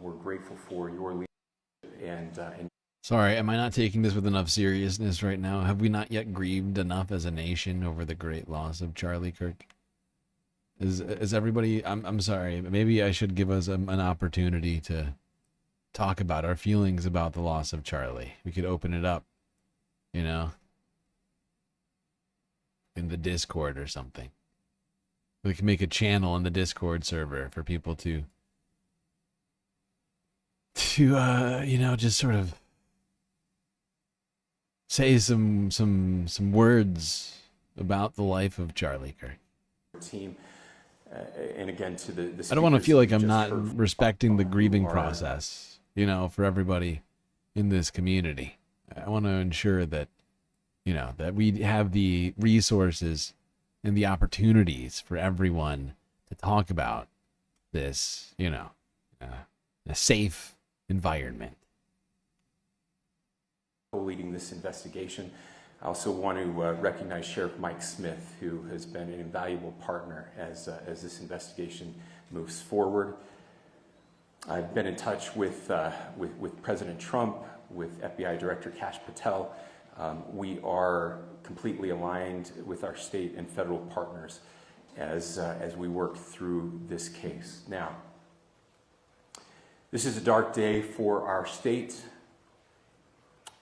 We're grateful for your leadership and Sorry, am I not taking this with enough seriousness right now? Have we not yet grieved enough as a nation over the great loss of Charlie Kirk? Is everybody... I'm sorry, maybe I should give us an opportunity to talk about our feelings about the loss of Charlie. We could open it up, you know, in the Discord or something. We can make a channel in the Discord server for people to you know, just sort of say some words about the life of Charlie Kirk. Team. And again, to the I don't want to feel like I'm not respecting the grieving process, you know, for everybody in this community. I want to ensure that, you know, that we have the resources and the opportunities for everyone to talk about this, you know, a safe environment. Co-leading this investigation. I also want to recognize Sheriff Mike Smith, who has been an invaluable partner as this investigation moves forward. I've been in touch with President Trump, with FBI Director Kash Patel. We are completely aligned with our state and federal partners as we work through this case. Now, this is a dark day for our state.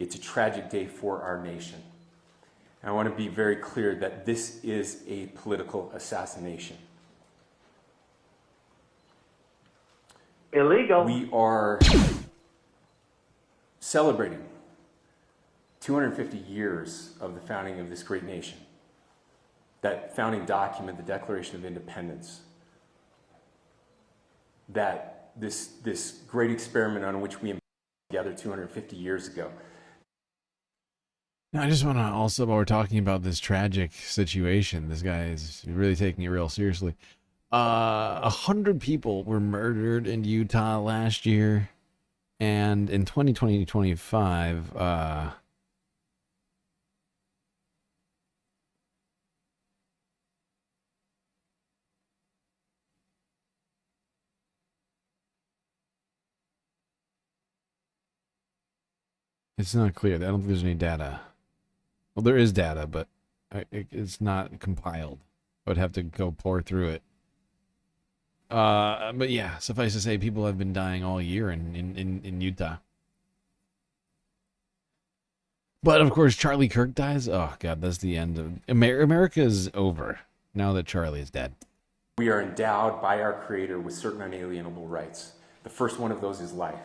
It's a tragic day for our nation. I want to be very clear that this is a political assassination. Illegal. We are celebrating 250 years of the founding of this great nation. That founding document, the Declaration of Independence, that this great experiment on which we embarked together 250 years ago, Now, I just want to also, while we're talking about this tragic situation, this guy is really taking it real seriously. 100 people were murdered in Utah last year, and in 2025, it's not clear. I don't think there's any data. Well, there is data, but it's not compiled. I would have to go pour through it. But yeah, suffice to say, people have been dying all year in Utah. But of course, Charlie Kirk dies. Oh God, that's the end of America is over now that Charlie is dead. We are endowed by our Creator with certain unalienable rights. The first one of those is life.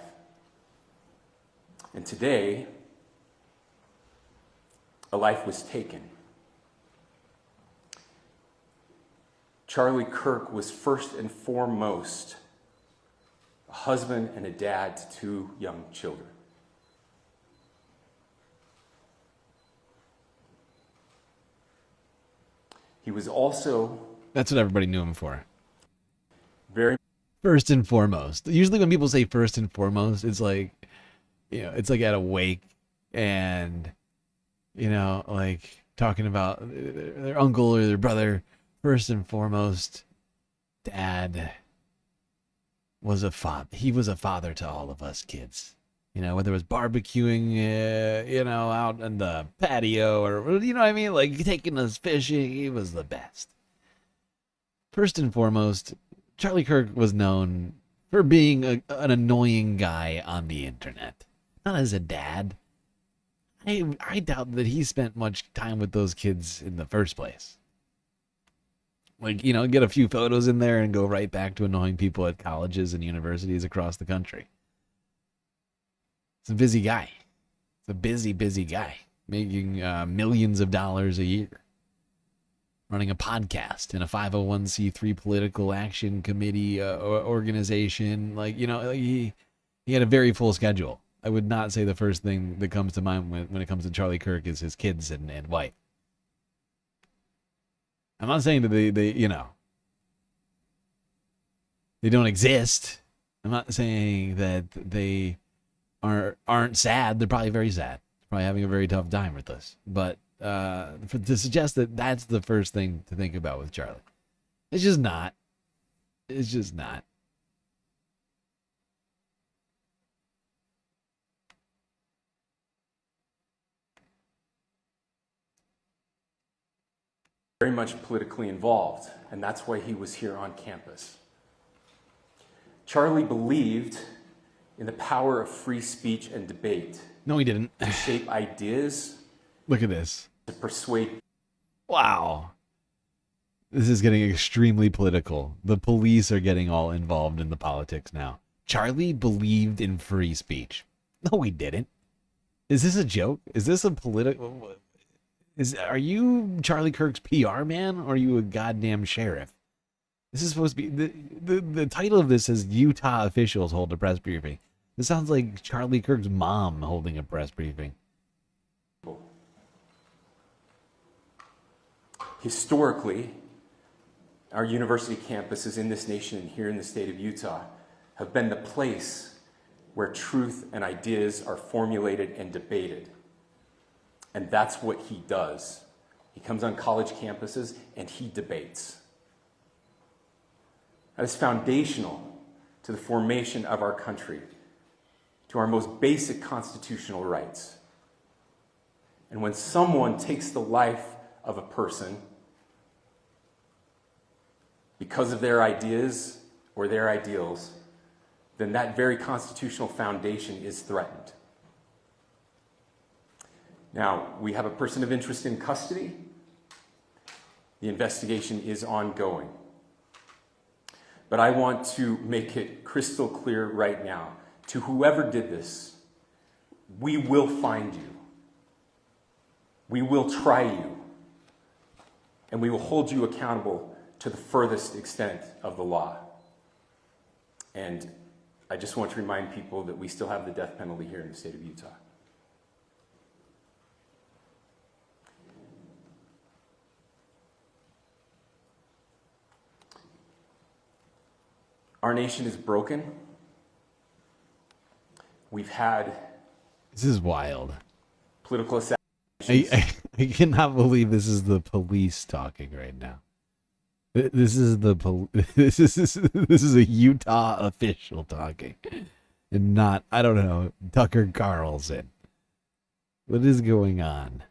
And today, a life was taken. Charlie Kirk was first and foremost a husband and a dad to 2 young children. He was also... That's what everybody knew him for. Very... First and foremost. Usually when people say first and foremost, it's like, you know, it's like at a wake and, you know, like talking about their uncle or their brother. First and foremost, Dad was a father. He was a father to all of us kids. You know, whether it was barbecuing, you know, out in the patio or, you know what I mean? Like taking us fishing. He was the best. First and foremost, Charlie Kirk was known for being an annoying guy on the internet. Not as a dad. I doubt that he spent much time with those kids in the first place. Like, you know, get a few photos in there and go right back to annoying people at colleges and universities across the country. It's a busy guy. It's a busy guy. Making millions of dollars a year. Running a podcast in a 501c3 political action committee organization. Like, you know, he had a very full schedule. I would not say the first thing that comes to mind when it comes to Charlie Kirk is his kids and wife. I'm not saying that they you know, they don't exist. I'm not saying that they aren't sad. They're probably very sad. Probably having a very tough time with this. But to suggest that that's the first thing to think about with Charlie, it's just not. It's just not. Very much politically involved, and that's why he was here on campus. Charlie believed in the power of free speech and debate. No, he didn't. To shape ideas. Look at this. To persuade. Wow. This is getting extremely political. The police are getting all involved in the politics now. Charlie believed in free speech. No, he didn't. Is this a joke? Is this a political... Are you Charlie Kirk's PR man, or are you a goddamn sheriff? This is supposed to be... The title of this is Utah officials hold a press briefing. This sounds like Charlie Kirk's mom holding a press briefing. Historically, our university campuses in this nation and here in the state of Utah have been the place where truth and ideas are formulated and debated. And that's what he does. He comes on college campuses and he debates. That is foundational to the formation of our country, to our most basic constitutional rights. And when someone takes the life of a person because of their ideas or their ideals, then that very constitutional foundation is threatened. Now, we have a person of interest in custody. The investigation is ongoing. But I want to make it crystal clear right now, to whoever did this, we will find you. We will try you. And we will hold you accountable to the furthest extent of the law. And I just want to remind people that we still have the death penalty here in the state of Utah. Our nation is broken. We've had... This is wild. Political assassinations. I cannot believe this is the police talking right now. This is this is a Utah official talking, and not, I don't know, Tucker Carlson. What is going on?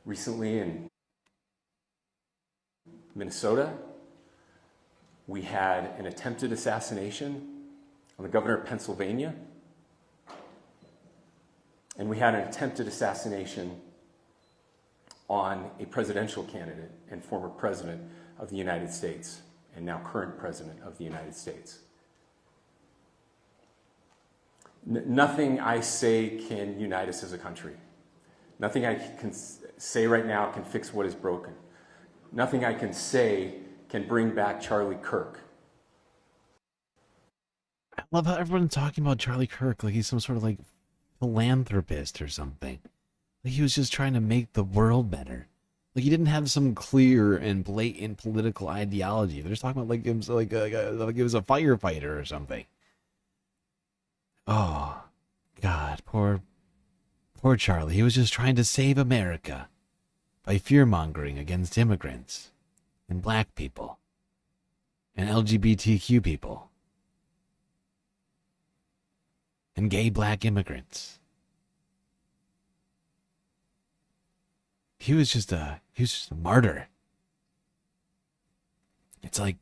Recently in Minnesota, we had an attempted assassination on the governor of Pennsylvania, and we had an attempted assassination on a presidential candidate and former president of the United States, and now current president of the United States. Nothing I say can unite us as a country. Nothing I can say right now can fix what is broken. Nothing I can say can bring back Charlie Kirk. I love how everyone's talking about Charlie Kirk like he's some sort of like philanthropist or something. Like he was just trying to make the world better. Like he didn't have some clear and blatant political ideology. They're just talking about like he was like he was a firefighter or something. Oh, God, poor Charlie. He was just trying to save America by fear-mongering against immigrants and black people and LGBTQ people and gay black immigrants. He was just a martyr. It's like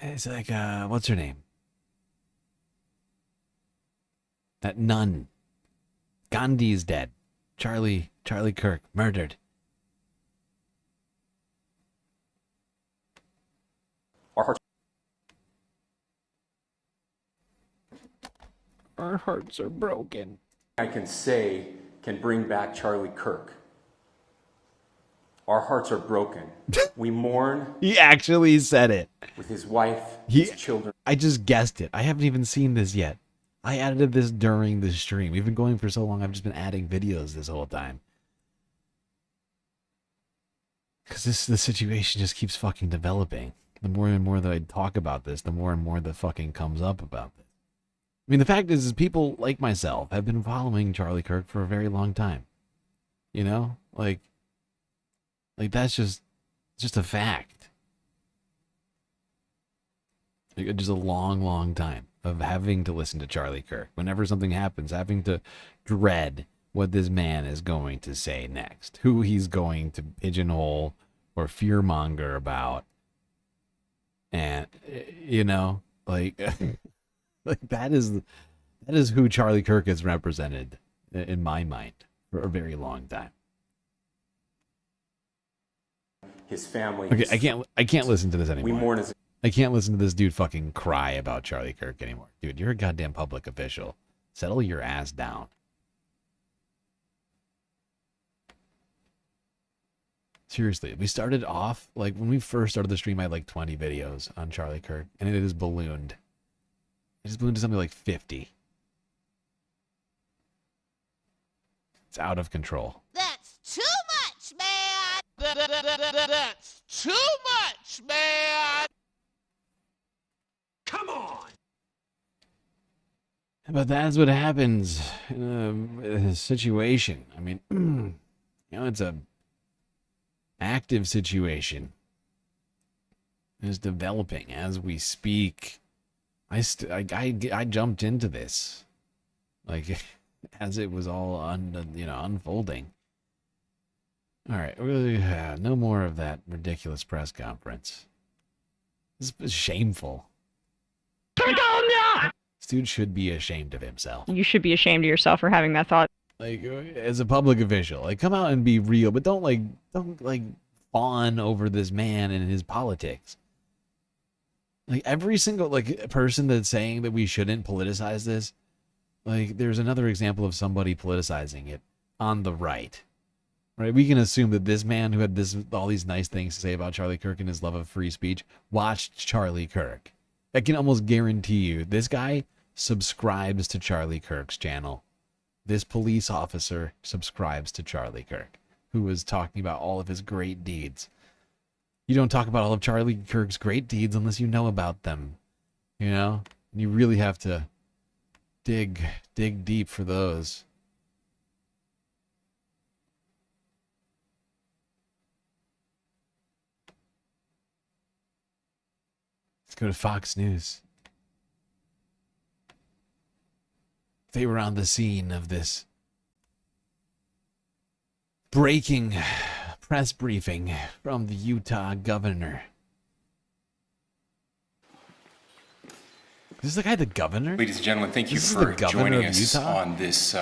what's her name? That nun. Gandhi's dead. Charlie Kirk murdered. Our hearts are broken. I can say can bring back Charlie Kirk. Our hearts are broken. We mourn. He actually said it. With his wife, his children. I just guessed it. I haven't even seen this yet. I edited this during the stream. We've been going for so long, I've just been adding videos this whole time. Because the situation just keeps fucking developing. The more and more that I talk about this, the more and more that fucking comes up about this. I mean, the fact is people like myself have been following Charlie Kirk for a very long time. You know? Like that's just a fact. Like, just a long, long time of having to listen to Charlie Kirk. Whenever something happens, having to dread what this man is going to say next. Who he's going to pigeonhole or fearmonger about. And, you know, like, like that is who Charlie Kirk has represented in my mind for a very long time. His family. Okay, I can't listen to this anymore. We mourn as I can't listen to this dude fucking cry about Charlie Kirk anymore. Dude, you're a goddamn public official. Settle your ass down. Seriously, we started off, like, when we first started the stream, I had like 20 videos on Charlie Kirk, and it has ballooned. It has ballooned to something like 50. It's out of control. That's too much, man! That's too much, man! Come on! But that's what happens in a situation. I mean, you know, it's a active situation. It's developing as we speak. I jumped into this, like, as it was all unfolding. All right, no more of that ridiculous press conference. This is shameful. This dude should be ashamed of himself. You should be ashamed of yourself for having that thought. Like, as a public official, like, come out and be real, but don't fawn over this man and his politics. Like, every single person that's saying that we shouldn't politicize this, like, there's another example of somebody politicizing it on the right. Right? We can assume that this man who had all these nice things to say about Charlie Kirk and his love of free speech watched Charlie Kirk. I can almost guarantee you, this guy subscribes to Charlie Kirk's channel. This police officer subscribes to Charlie Kirk, who is talking about all of his great deeds. You don't talk about all of Charlie Kirk's great deeds unless you know about them. You know? You really have to dig deep for those. Let's go to Fox News. They were on the scene of this breaking press briefing from the Utah governor. Is this the guy, the governor? Ladies and gentlemen, thank you for joining us on this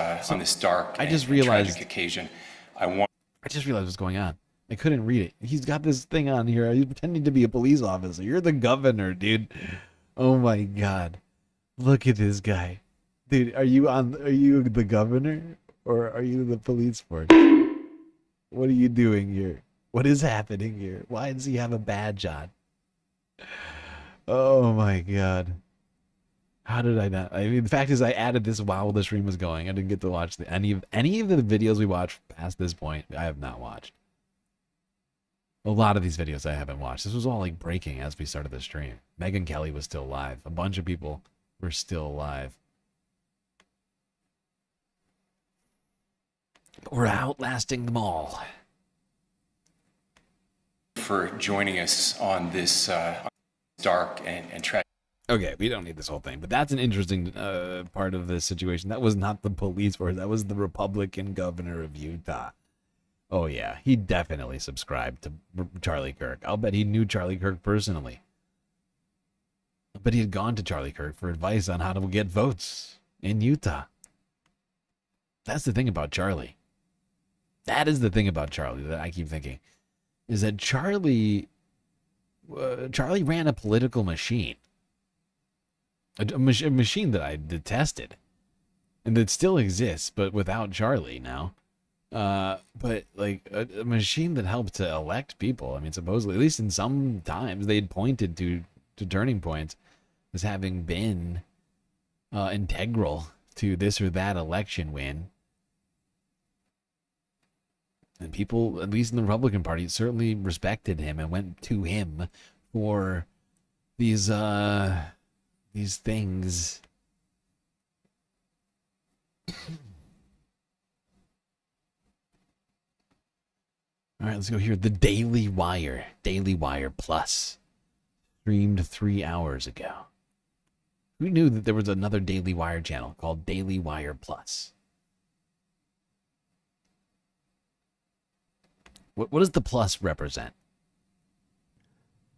dark and tragic occasion. I just realized what's going on. I couldn't read it. He's got this thing on here. He's pretending to be a police officer. You're the governor, dude. Oh my God. Look at this guy. Dude, are you the governor or are you the police force? What are you doing here? What is happening here? Why does he have a badge on? Oh my God. How did I not? I mean, the fact is I added this while the stream was going. I didn't get to watch any of the videos we watched past this point. I have not watched. A lot of these videos I haven't watched. This was all like breaking as we started the stream. Megyn Kelly was still live. A bunch of people were still live. But we're outlasting them all. For joining us on this dark and tragic. Okay, we don't need this whole thing, but that's an interesting part of this situation. That was not the police force. That was the Republican governor of Utah. Oh, yeah. He definitely subscribed to Charlie Kirk. I'll bet he knew Charlie Kirk personally. I bet he had gone to Charlie Kirk for advice on how to get votes in Utah. That's the thing about Charlie. That is the thing about Charlie that I keep thinking. Is that Charlie ran a political machine. A machine that I detested. And that still exists, but without Charlie now. But like a machine that helped to elect people. I mean, supposedly, at least in some times, they'd pointed to turning points as having been integral to this or that election win. And people, at least in the Republican Party, certainly respected him and went to him for these things. All right, let's go here. The Daily Wire. Daily Wire Plus. Streamed 3 hours ago. Who knew that there was another Daily Wire channel called Daily Wire Plus? What does the plus represent?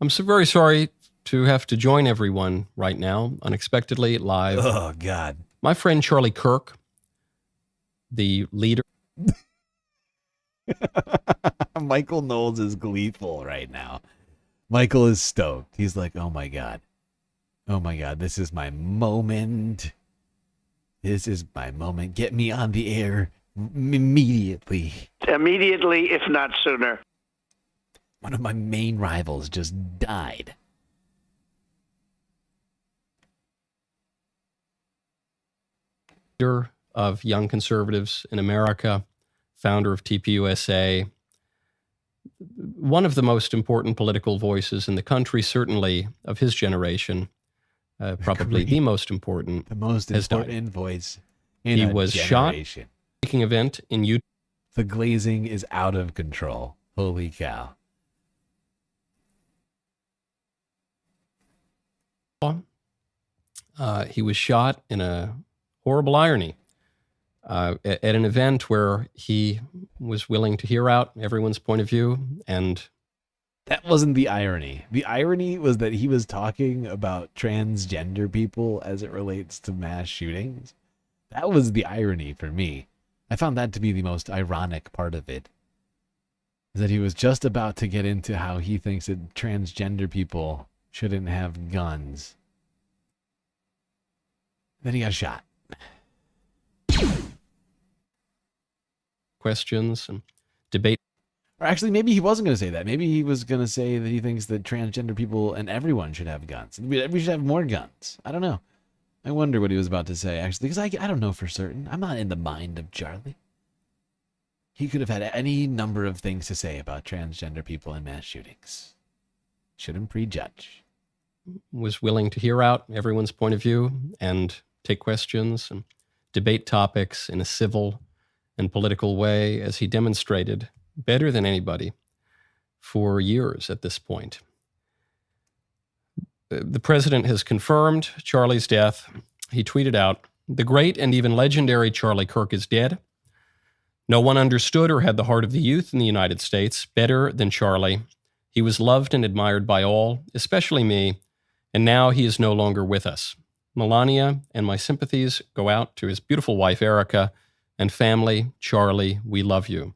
I'm so very sorry to have to join everyone right now, unexpectedly, live. Oh, God. My friend Charlie Kirk, the leader. Michael Knowles is gleeful right now. Michael is stoked. He's like, oh my God. Oh my God, this is my moment. This is my moment. Get me on the air immediately. Immediately, if not sooner. One of my main rivals just died. Leader of Young Conservatives in America, founder of TPUSA, one of the most important political voices in the country, certainly of his generation, probably the most important. The most important voice in he a was generation. Shot. Making event in Utah. The glazing is out of control. Holy cow. He was shot in a horrible irony at an event where he was willing to hear out everyone's point of view. And that wasn't the irony. The irony was that he was talking about transgender people as it relates to mass shootings. That was the irony for me. I found that to be the most ironic part of it. Is that he was just about to get into how he thinks that transgender people shouldn't have guns. Then he got shot. Questions and debate. Or actually, maybe he wasn't going to say that. Maybe he was going to say that he thinks that transgender people and everyone should have guns. We should have more guns. I don't know. I wonder what he was about to say, actually, because I don't know for certain. I'm not in the mind of Charlie. He could have had any number of things to say about transgender people and mass shootings. Shouldn't prejudge. Was willing to hear out everyone's point of view and take questions and debate topics in a civil and political way, as he demonstrated better than anybody for years at this point. The president has confirmed Charlie's death. He tweeted out, "The great and even legendary Charlie Kirk is dead. No one understood or had the heart of the youth in the United States better than Charlie. He was loved and admired by all, especially me, and now he is no longer with us. Melania and my sympathies go out to his beautiful wife, Erica, and family. Charlie, we love you."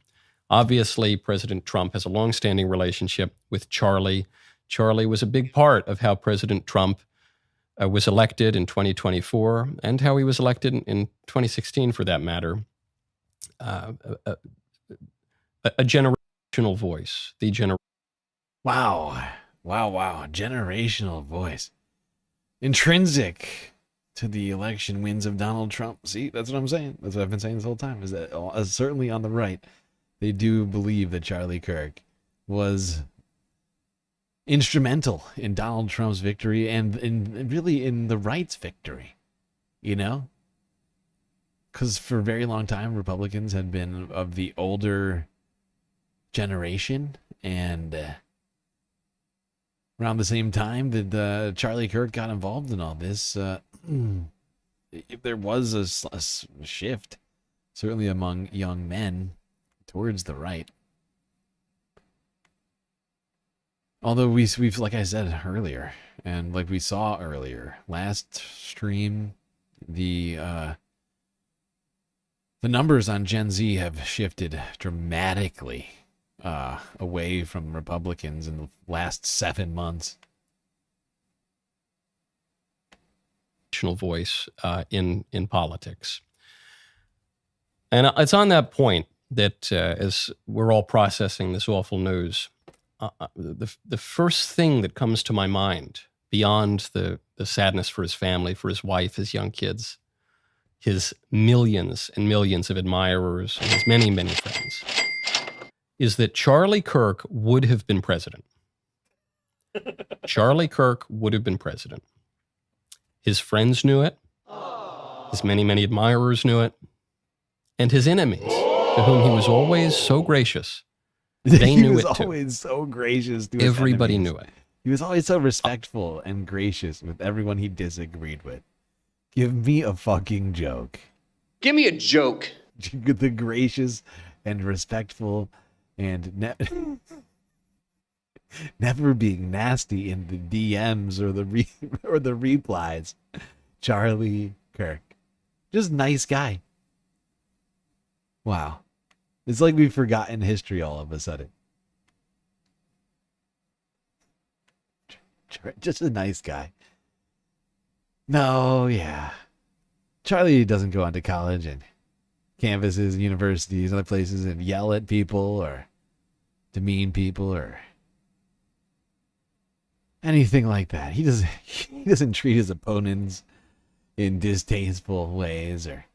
Obviously, President Trump has a long-standing relationship with Charlie. Charlie was a big part of how President Trump was elected in 2024 and how he was elected in 2016, for that matter. A generational voice. Wow. Generational voice. Intrinsic to the election wins of Donald Trump. See, that's what I'm saying. That's what I've been saying this whole time, is that certainly on the right, they do believe that Charlie Kirk was instrumental in Donald Trump's victory and really in the right's victory, you know? Because for a very long time, Republicans had been of the older generation, and around the same time that Charlie Kirk got involved in all this, there was a shift, certainly among young men, towards the right. Although we've, like I said earlier, and like we saw earlier, last stream, the numbers on Gen Z have shifted dramatically away from Republicans in the last 7 months. Voice in politics. And it's on that point that as we're all processing this awful news, the first thing that comes to my mind, beyond the sadness for his family, for his wife, his young kids, his millions and millions of admirers, and his many, many friends, is that Charlie Kirk would have been president. Charlie Kirk would have been president. His friends knew it. His many, many admirers knew it. And his enemies, to whom he was always so gracious, they knew it too. He was always so gracious to his Everybody enemies. knew it. He was always so respectful and gracious with everyone he disagreed with. Give me a fucking joke. Give me a joke. The gracious and respectful and never being nasty in the DMs or the replies. Charlie Kirk. Just nice guy. Wow. It's like we've forgotten history all of a sudden. Just a nice guy. No, yeah. Charlie doesn't go on to college and campuses, universities, other places and yell at people or demean people or anything like that. He doesn't treat his opponents in distasteful ways or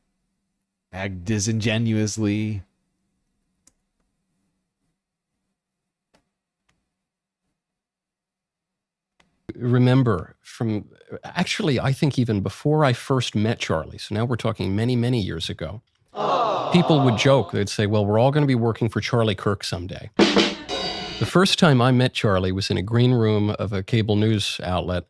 act disingenuously. Remember actually, I think even before I first met Charlie, so now we're talking many, many years ago, people would joke. They'd say, well, we're all going to be working for Charlie Kirk someday. The first time I met Charlie was in a green room of a cable news outlet.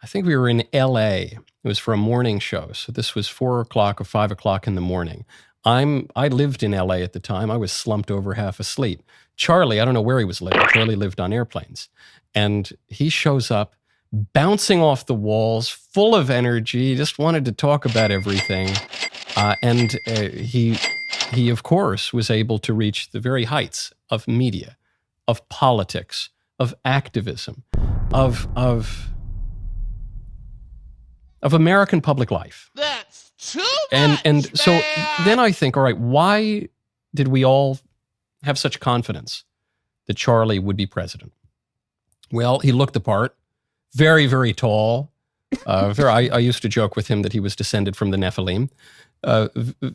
I think we were in LA. It was for a morning show. So this was 4 o'clock or 5 o'clock in the morning. I lived in LA at the time. I was slumped over half asleep. Charlie, I don't know where he was living. Charlie lived on airplanes. And he shows up bouncing off the walls, full of energy, just wanted to talk about everything. And he, of course, was able to reach the very heights of media, of politics, of activism, of American public life. That's too And much, so man. then I think, all right, why did we all have such confidence that Charlie would be president? Well, he looked the part, very, very tall. I used to joke with him that he was descended from the Nephilim.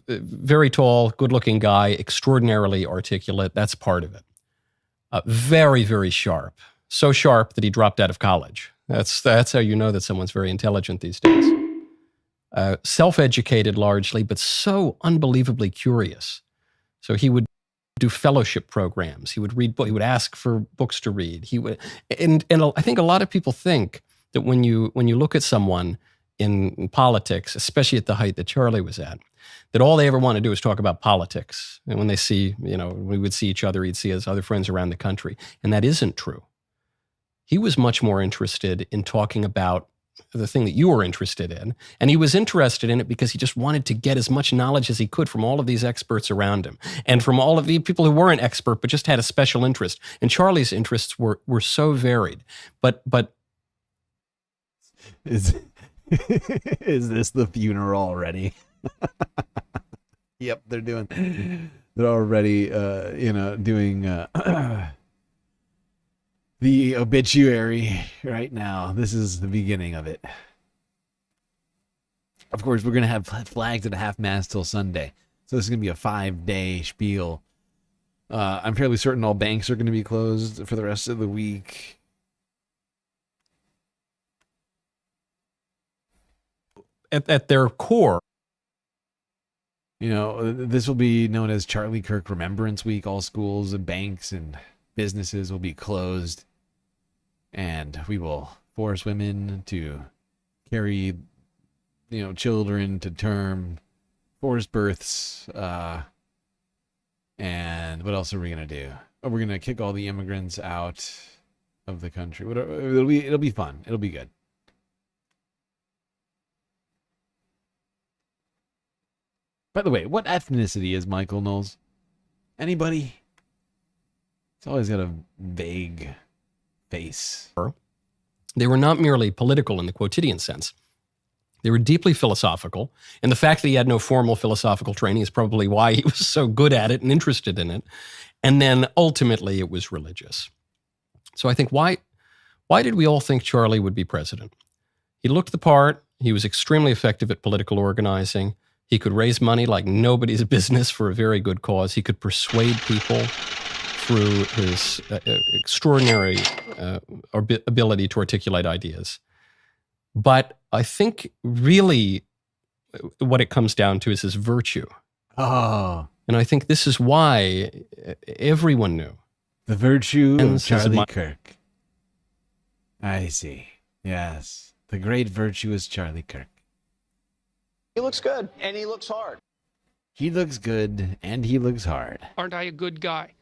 Very tall, good-looking guy, extraordinarily articulate. That's part of it. Very, very sharp. So sharp that he dropped out of college. That's how you know that someone's very intelligent these days. Self-educated largely, but so unbelievably curious. So he would do fellowship programs. He would read books. He would ask for books to read. He would, and I think a lot of people think that when you look at someone in politics, especially at the height that Charlie was at, that all they ever want to do is talk about politics. And when they see, we would see each other, he'd see his other friends around the country. And that isn't true. He was much more interested in talking about the thing that you were interested in. And he was interested in it because he just wanted to get as much knowledge as he could from all of these experts around him and from all of the people who weren't expert but just had a special interest. And Charlie's interests were so varied. But is this the funeral already? Yep, they're already doing the obituary right now. This is the beginning of it. Of course, we're going to have flags at a half-mast till Sunday. So this is going to be a 5-day spiel. I'm fairly certain all banks are going to be closed for the rest of the week. At their core, this will be known as Charlie Kirk Remembrance Week. All schools and banks and businesses will be closed. And we will force women to carry, children to term, forced births, and what else are we gonna do? Oh, we're gonna kick all the immigrants out of the country. It'll be fun. It'll be good. By the way, what ethnicity is Michael Knowles? Anybody? It's always got a vague face. They were not merely political in the quotidian sense. They were deeply philosophical, and the fact that he had no formal philosophical training is probably why he was so good at it and interested in it. And then ultimately it was religious. So I think why did we all think Charlie would be president? He looked the part. He was extremely effective at political organizing. He could raise money like nobody's business for a very good cause. He could persuade people through his extraordinary ability to articulate ideas. But I think really what it comes down to is his virtue. Oh. And I think this is why everyone knew. The virtue of Charlie Kirk. I see. Yes. The great virtue is Charlie Kirk. He looks good, and he looks hard. He looks good, and he looks hard. Aren't I a good guy?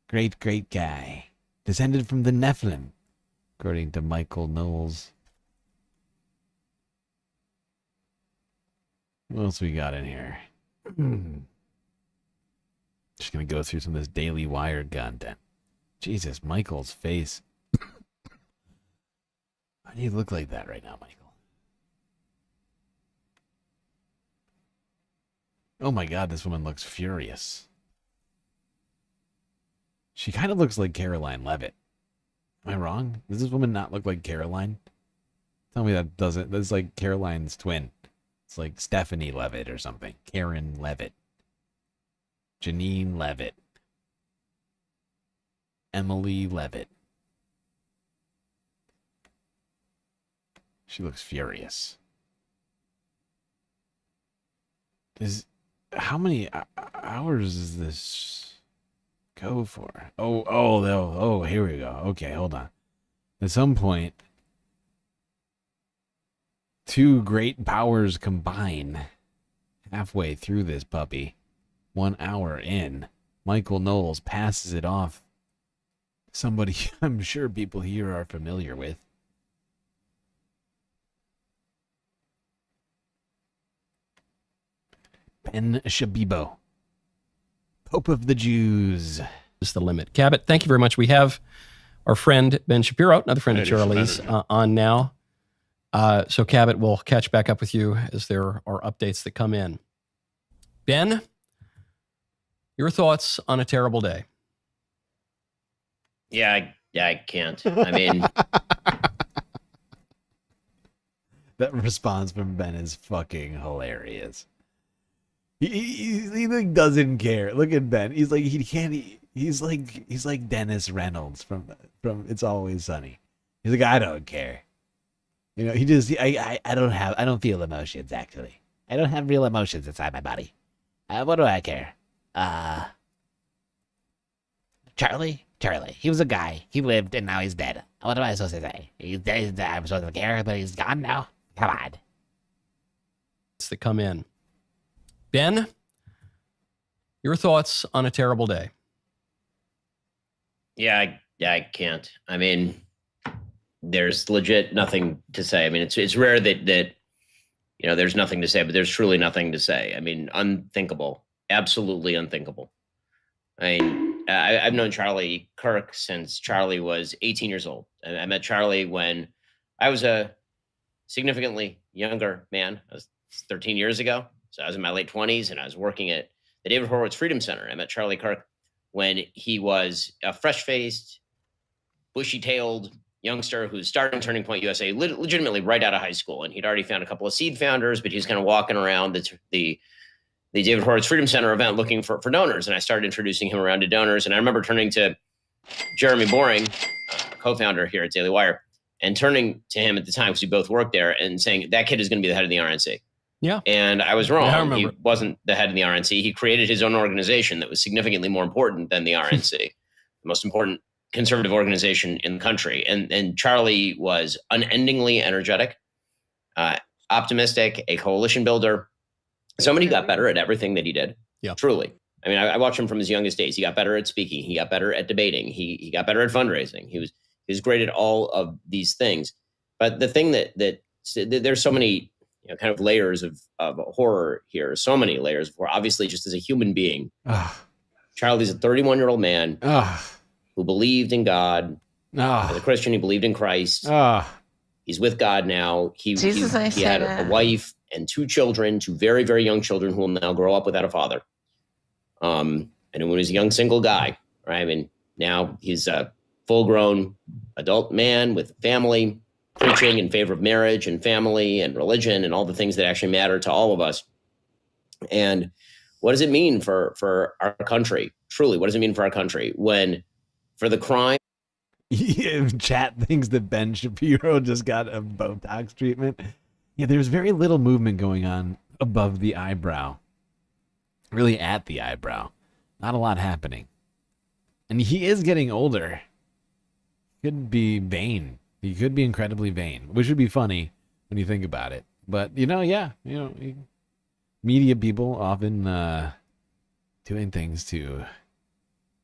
Great, great guy. Descended from the Nephilim, according to Michael Knowles. What else we got in here? Just going to go through some of this Daily Wire content. Jesus, Michael's face. Why do you look like that right now, Michael? Oh my God, this woman looks furious. She kind of looks like Caroline Levitt. Am I wrong? Does this woman not look like Caroline? Tell me that doesn't. That's like Caroline's twin. It's like Stephanie Levitt or something. Karen Levitt. Janine Levitt. Emily Levitt. She looks furious. How many hours does this go for? Oh, here we go. Okay, hold on. At some point, two great powers combine. Halfway through this puppy, 1 hour in, Michael Knowles passes it off. Somebody I'm sure people here are familiar with. Ben Shabibo, Pope of the Jews. Is the limit. Cabot, thank you very much. We have our friend Ben Shapiro, another friend of Charlie's, on now. So Cabot, we'll catch back up with you as there are updates that come in. Ben, your thoughts on a terrible day? Yeah, I can't. I mean, That response from Ben is fucking hilarious. He like doesn't care. Look at Ben. He's like he can't. He's like Dennis Reynolds from It's Always Sunny. He's like, I don't care. You know, I don't feel emotions actually. I don't have real emotions inside my body. What do I care? Charlie. He was a guy. He lived and now he's dead. What am I supposed to say? He's dead. I'm supposed to care, but he's gone now. Come on. That come in. Ben, your thoughts on a terrible day? yeah, I can't. I mean, there's legit nothing to say. I mean, it's rare that there's nothing to say, but there's truly nothing to say. I mean, unthinkable, absolutely unthinkable. I mean, I've known Charlie Kirk since Charlie was 18 years old. I met Charlie when I was a significantly younger man. I was 13 years ago. So I was in my late 20s and I was working at the David Horowitz Freedom Center. I met Charlie Kirk when he was a fresh-faced, bushy-tailed youngster who's starting Turning Point USA legitimately right out of high school. And he'd already found a couple of seed founders, but he's kind of walking around the David Horowitz Freedom Center event looking for donors. And I started introducing him around to donors. And I remember turning to Jeremy Boring, co-founder here at Daily Wire, and turning to him at the time, because we both worked there, and saying, that kid is going to be the head of the RNC. Yeah. And I was wrong. Yeah, I remember. He wasn't the head of the RNC. He created his own organization that was significantly more important than the RNC, the most important conservative organization in the country. And Charlie was unendingly energetic, optimistic, a coalition builder, somebody who got better at everything that he did. Yeah. Truly. I mean, I watched him from his youngest days. He got better at speaking. He got better at debating. He got better at fundraising. He was great at all of these things. But the thing that there's so many kind of layers of horror here, so many layers of horror. Obviously, just as a human being, Charlie's a 31-year-old man who believed in God. As a Christian, he believed in Christ. He's with God now. He had a wife and two children, two very, very young children who will now grow up without a father. And when he was a young single guy, right? I mean, now he's a full-grown adult man with family, preaching in favor of marriage and family and religion and all the things that actually matter to all of us. And what does it mean for our country? Truly, what does it mean for our country when for the crime? Chat thinks that Ben Shapiro just got a Botox treatment. Yeah, there's very little movement going on above the eyebrow. Really at the eyebrow. Not a lot happening. And he is getting older. Could be vain. He could be incredibly vain, which would be funny when you think about it. But, media people often doing things to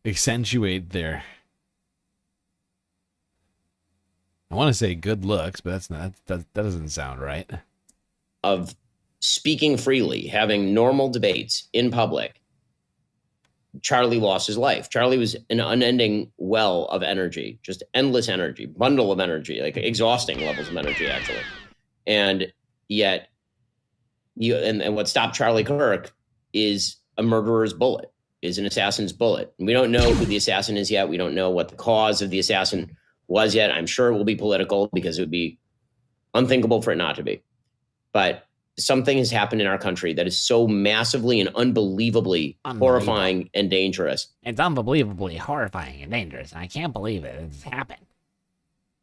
accentuate their, I want to say good looks, but that doesn't sound right. Of speaking freely, having normal debates in public, Charlie lost his life. Charlie was an unending well of energy, just endless energy, bundle of energy, like exhausting levels of energy, actually. And yet, and what stopped Charlie Kirk is a murderer's bullet, is an assassin's bullet. And we don't know who the assassin is yet. We don't know what the cause of the assassin was yet. I'm sure it will be political because it would be unthinkable for it not to be. But something has happened in our country that is so massively and unbelievably horrifying and dangerous. It's unbelievably horrifying and dangerous. I can't believe it's happened.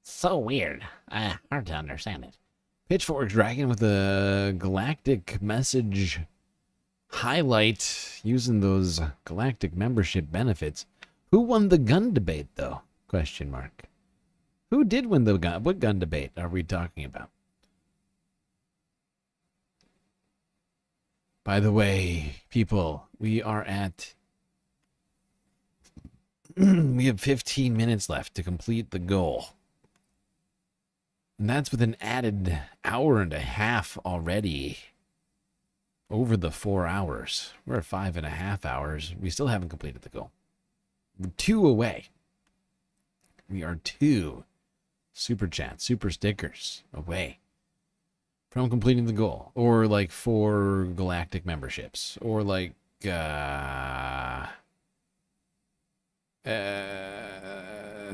So weird. Hard to understand it. Pitchfork Dragon with a galactic message highlight using those galactic membership benefits. Who won the gun debate, though? Question mark. Who did win the gun? What gun debate are we talking about? By the way, people, we are at... we have 15 minutes left to complete the goal. And that's with an added hour and a half already. Over the 4 hours. We're at 5.5 hours. We still haven't completed the goal. We're 2 away. We are 2 super chats, super stickers away from completing the goal, or like 4 galactic memberships, or like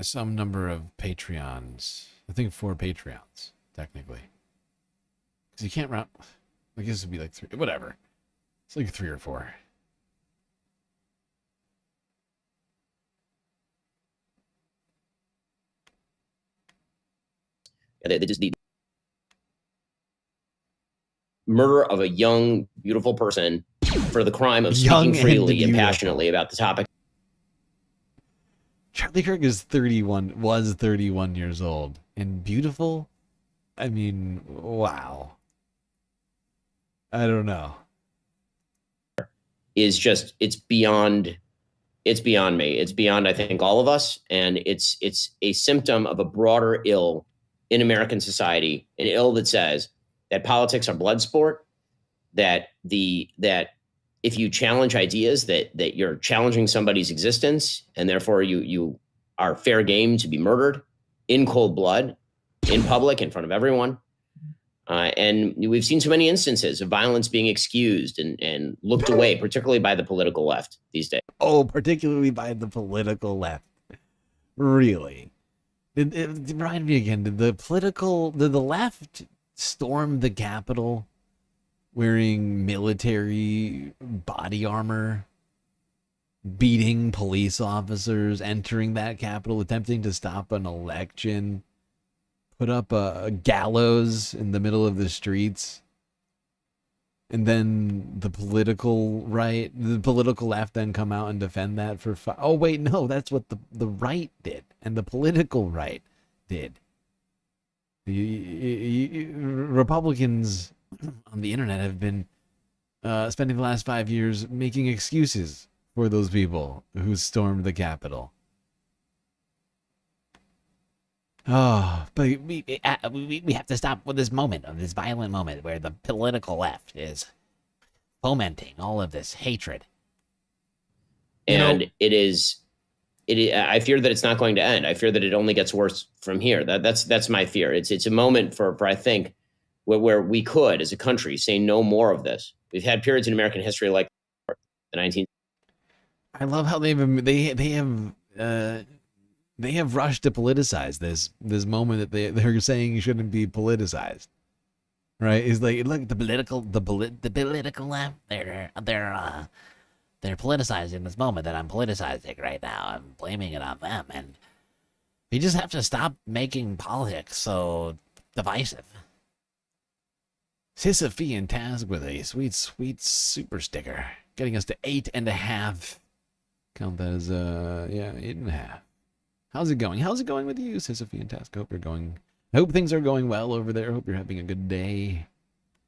some number of Patreons. I think 4 Patreons, technically. Because you can't round... I guess it'd be like 3. Whatever. It's like 3 or 4. They just need murder of a young, beautiful person for the crime of speaking freely and passionately about the topic. Charlie Kirk is 31, was 31 years old. And beautiful? I mean, wow. I don't know. Is just, it's beyond me. It's beyond, I think, all of us. And it's a symptom of a broader ill in American society, an ill that says that politics are blood sport, that if you challenge ideas, that you're challenging somebody's existence, and therefore you are fair game to be murdered in cold blood, in public, in front of everyone. And we've seen so many instances of violence being excused and looked away, particularly by the political left these days. Oh, particularly by the political left. Really? It reminded me again, did the left storm the Capitol wearing military body armor, beating police officers, entering that Capitol, attempting to stop an election, put up a gallows in the middle of the streets, and then the political left then come out and defend that for oh wait, no, that's what the right did, and the political right did. The Republicans on the internet have been spending the last 5 years making excuses for those people who stormed the Capitol. Oh, but we have to stop with this violent moment where the political left is fomenting all of this hatred. And I fear that it's not going to end. I fear that it only gets worse from here. That's my fear. It's a moment for I think where we could, as a country, say no more of this. We've had periods in American history like the 19. I love how they have rushed to politicize this moment that they're saying shouldn't be politicized, right? It's like, look, the political left, they're politicizing this moment that I'm politicizing right now. I'm blaming it on them, and we just have to stop making politics so divisive. Sisyphean task with a sweet super sticker, getting us to 8.5. Count that as 8.5. How's it going? How's it going with you, Sisyphean task? I hope things are going well over there. I hope you're having a good day.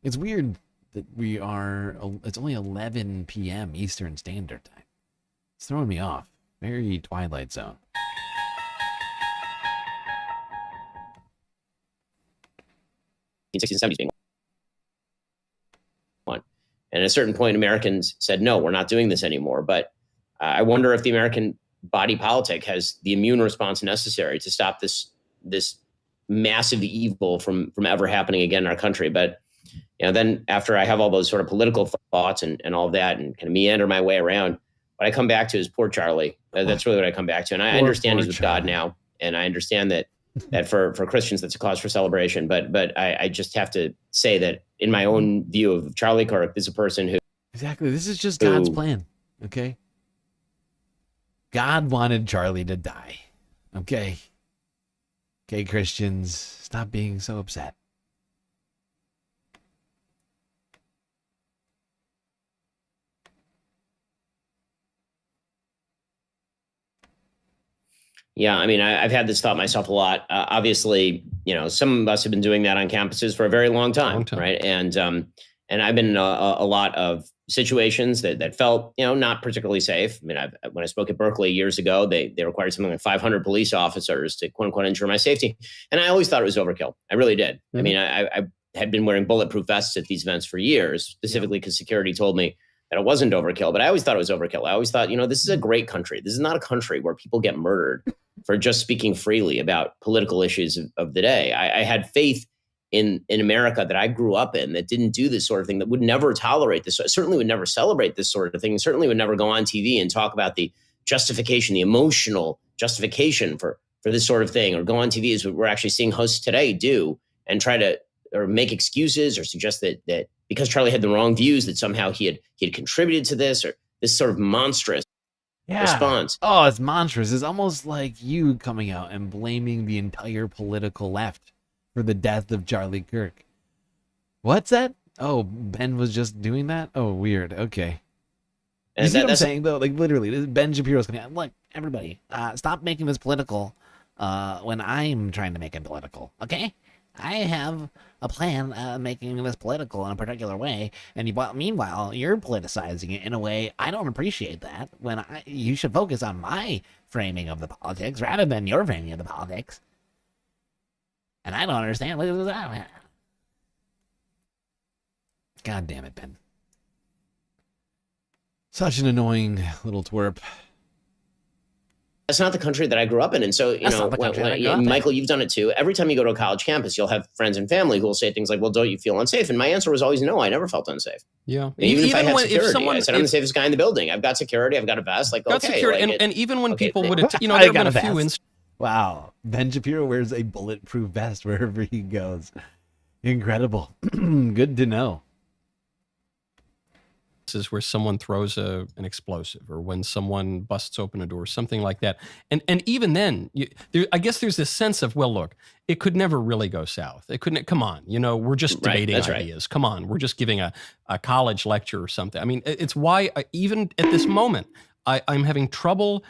It's weird that it's only 11 p.m. Eastern Standard Time. It's throwing me off. Very Twilight Zone. In 60s and 70s being one. And at a certain point, Americans said, no, we're not doing this anymore. But I wonder if the American body politic has the immune response necessary to stop this massive evil from ever happening again in our country. But then after I have all those sort of political thoughts and all of that and kind of meander my way around, what I come back to is poor Charlie. That's really what I come back to. And I understand he's with God now. And I understand that for Christians, that's a cause for celebration. But I just have to say that in my own view of Charlie Kirk, is a person who... Exactly. This is just God's plan. Okay? God wanted Charlie to die. Okay? Okay, Christians, stop being so upset. Yeah, I mean, I've had this thought myself a lot. Obviously, some of us have been doing that on campuses for a very long time. Right? And I've been in a lot of situations that felt, not particularly safe. I mean, when I spoke at Berkeley years ago, they required something like 500 police officers to quote unquote ensure my safety. And I always thought it was overkill. I really did. Mm-hmm. I mean, I had been wearing bulletproof vests at these events for years, specifically because security told me that it wasn't overkill, but I always thought it was overkill. I always thought, this is a great country. This is not a country where people get murdered for just speaking freely about political issues of the day. I had faith in America that I grew up in that didn't do this sort of thing, that would never tolerate this, certainly would never celebrate this sort of thing, certainly would never go on TV and talk about the justification, the emotional justification for for this sort of thing, or go on TV, as we're actually seeing hosts today do, and try to or make excuses or suggest that because Charlie had the wrong views, that somehow he had contributed to this, or this sort of monstrous response. Oh, it's monstrous. It's almost like you coming out and blaming the entire political left for the death of Charlie Kirk. What's that? Oh, Ben was just doing that? Oh, weird. Okay. You And see what I'm that's saying, though? Like, literally, this Ben Shapiro's coming out. Look, everybody, stop making this political when I'm trying to make it political, okay? I have a plan making this political in a particular way, and meanwhile, you're politicizing it in a way I don't appreciate that, when you should focus on my framing of the politics rather than your framing of the politics. And I don't understand. What is that? God damn it, Ben. Such an annoying little twerp. That's not the country that I grew up in. And so, Michael, you've done it too. Every time you go to a college campus, you'll have friends and family who will say things like, well, don't you feel unsafe? And my answer was always, no, I never felt unsafe. Yeah. Even if I had security, I said, I'm the safest guy in the building. I've got security. I've got a vest. Like, okay. Security. Like and even when people would, there have been a few instances. Wow. Ben Shapiro wears a bulletproof vest wherever he goes. Incredible. Good to know. Is where someone throws an explosive, or when someone busts open a door, something like that. And even then, I guess there's this sense of, well, look, it could never really go south. It couldn't. Come on, we're just debating ideas. Come on, we're just giving a college lecture or something. I mean, it's why even at this moment, I'm having trouble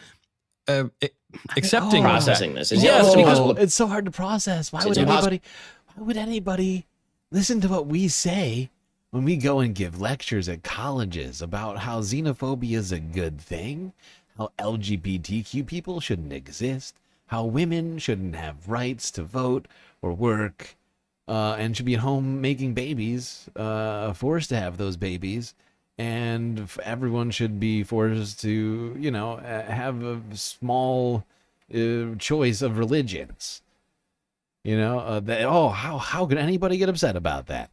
accepting processing this. Because it's so hard to process. Why would anybody listen to what we say when we go and give lectures at colleges about how xenophobia is a good thing, how LGBTQ people shouldn't exist, how women shouldn't have rights to vote or work, and should be at home making babies, forced to have those babies, and everyone should be forced to, have a small choice of religions. How could anybody get upset about that?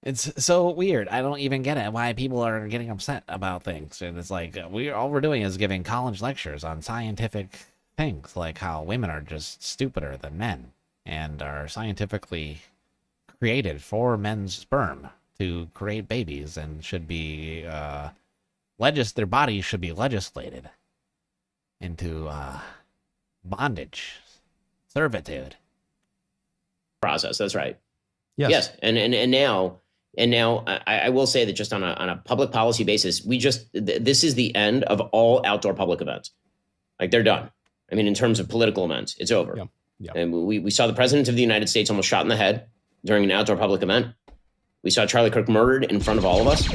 It's so weird. I don't even get it why people are getting upset about things. And it's like all we're doing is giving college lectures on scientific things, like how women are just stupider than men and are scientifically created for men's sperm to create babies and should be their bodies should be legislated into bondage, servitude. Process. That's right. Yes. And now I will say that just on a public policy basis, this is the end of all outdoor public events. Like, they're done. I mean, in terms of political events, it's over. Yeah. Yeah. And we saw the president of the United States almost shot in the head during an outdoor public event. We saw Charlie Kirk murdered in front of all of us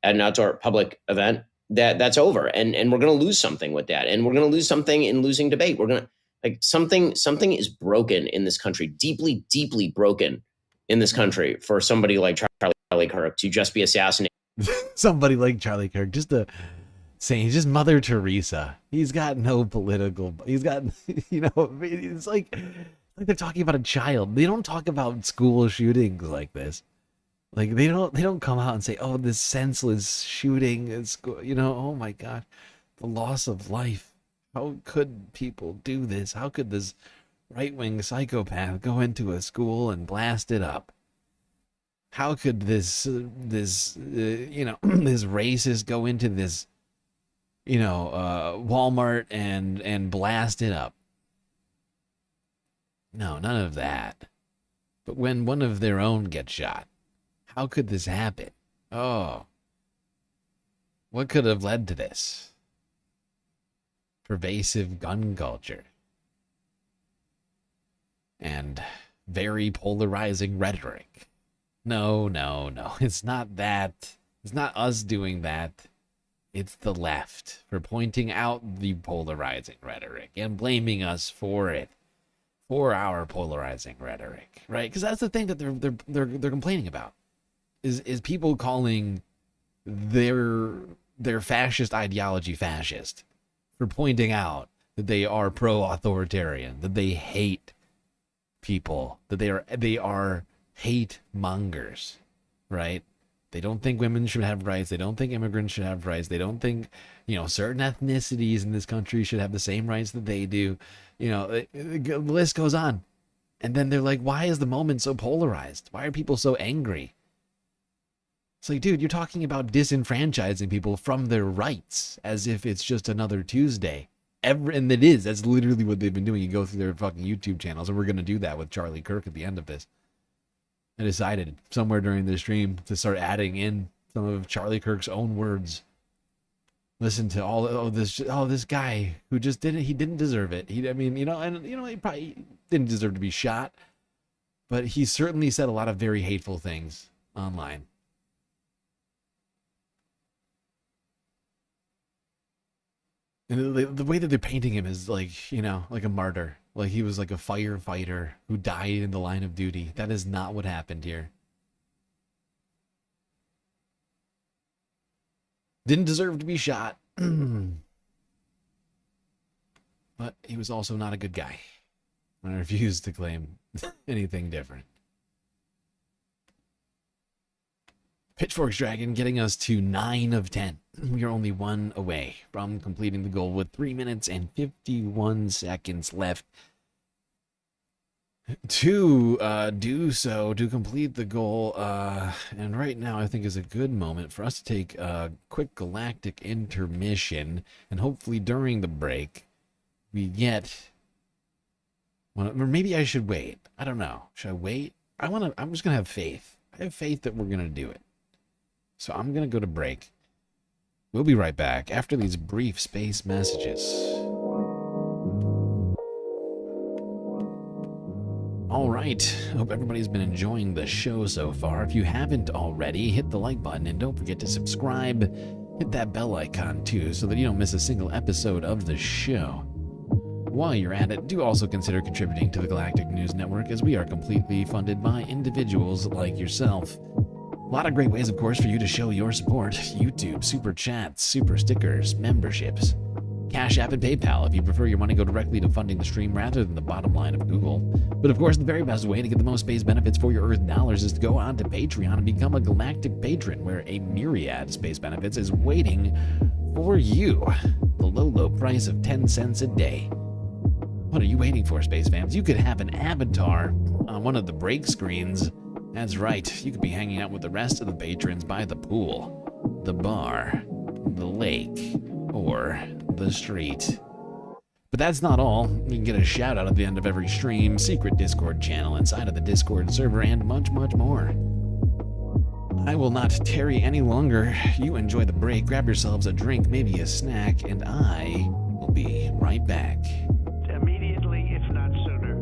at an outdoor public event. That's over. And we're going to lose something with that. And we're going to lose something in losing debate. We're going to, something is broken in this country, deeply, deeply broken in this country, for somebody like Charlie Kirk to just be assassinated. Somebody like Charlie Kirk, just he's just Mother Teresa. He's got no political. He's got, it's like they're talking about a child. They don't talk about school shootings like this. Like, they don't come out and say, "Oh, this senseless shooting at school." Oh my God, the loss of life. How could people do this? How could this right-wing psychopath go into a school and blast it up? How could this racist go into this, Walmart and blast it up? No, none of that. But when one of their own gets shot, how could this happen? Oh, what could have led to this? Pervasive gun culture. And very polarizing rhetoric. No. It's not that. It's not us doing that. It's the left for pointing out the polarizing rhetoric and blaming us for it, for our polarizing rhetoric, right? Because that's the thing that they're complaining about, is people calling their fascist ideology fascist, for pointing out that they are pro-authoritarian, that they hate people, that they are hate mongers, right? They don't think women should have rights. They don't think immigrants should have rights. They don't think, certain ethnicities in this country should have the same rights that they do. The list goes on. And then they're like, why is the moment so polarized? Why are people so angry? It's like, dude, you're talking about disenfranchising people from their rights as if it's just another Tuesday. And it is. That's literally what they've been doing. You go through their fucking YouTube channels, and we're going to do that with Charlie Kirk at the end of this. I decided somewhere during the stream to start adding in some of Charlie Kirk's own words. Listen to this guy who just didn't deserve it. He probably didn't deserve to be shot, but he certainly said a lot of very hateful things online. And the way that they're painting him is like a martyr. Like he was like a firefighter who died in the line of duty. That is not what happened here. Didn't deserve to be shot. But he was also not a good guy. I refuse to claim anything different. Pitchforks Dragon getting us to 9 of 10. We are only 1 away from completing the goal with 3 minutes and 51 seconds left to do so, to complete the goal. And right now I think is a good moment for us to take a quick galactic intermission, and hopefully during the break we get or maybe I should wait. I don't know. Should I wait? I'm just gonna have faith. I have faith that we're gonna do it. So I'm gonna go to break. We'll be right back after these brief space messages. All right, hope everybody's been enjoying the show so far. If you haven't already, hit the like button and don't forget to subscribe. Hit that bell icon too so that you don't miss a single episode of the show. While you're at it, do also consider contributing to the Galactic News Network, as we are completely funded by individuals like yourself. A lot of great ways, of course, for you to show your support. YouTube, super chats, super stickers, memberships, Cash App, and PayPal if you prefer your money go directly to funding the stream rather than the bottom line of Google. But of course, the very best way to get the most space benefits for your Earth dollars is to go on to Patreon and become a Galactic Patron, where a myriad of space benefits is waiting for you. The low, low price of 10 cents a day. What are you waiting for, Space Fams? You could have an avatar on one of the break screens. That's right, you could be hanging out with the rest of the patrons by the pool, the bar, the lake, or the street. But that's not all. You can get a shout out at the end of every stream, secret Discord channel inside of the Discord server, and much, much more. I will not tarry any longer. You enjoy the break, grab yourselves a drink, maybe a snack, and I will be right back. Immediately, if not sooner.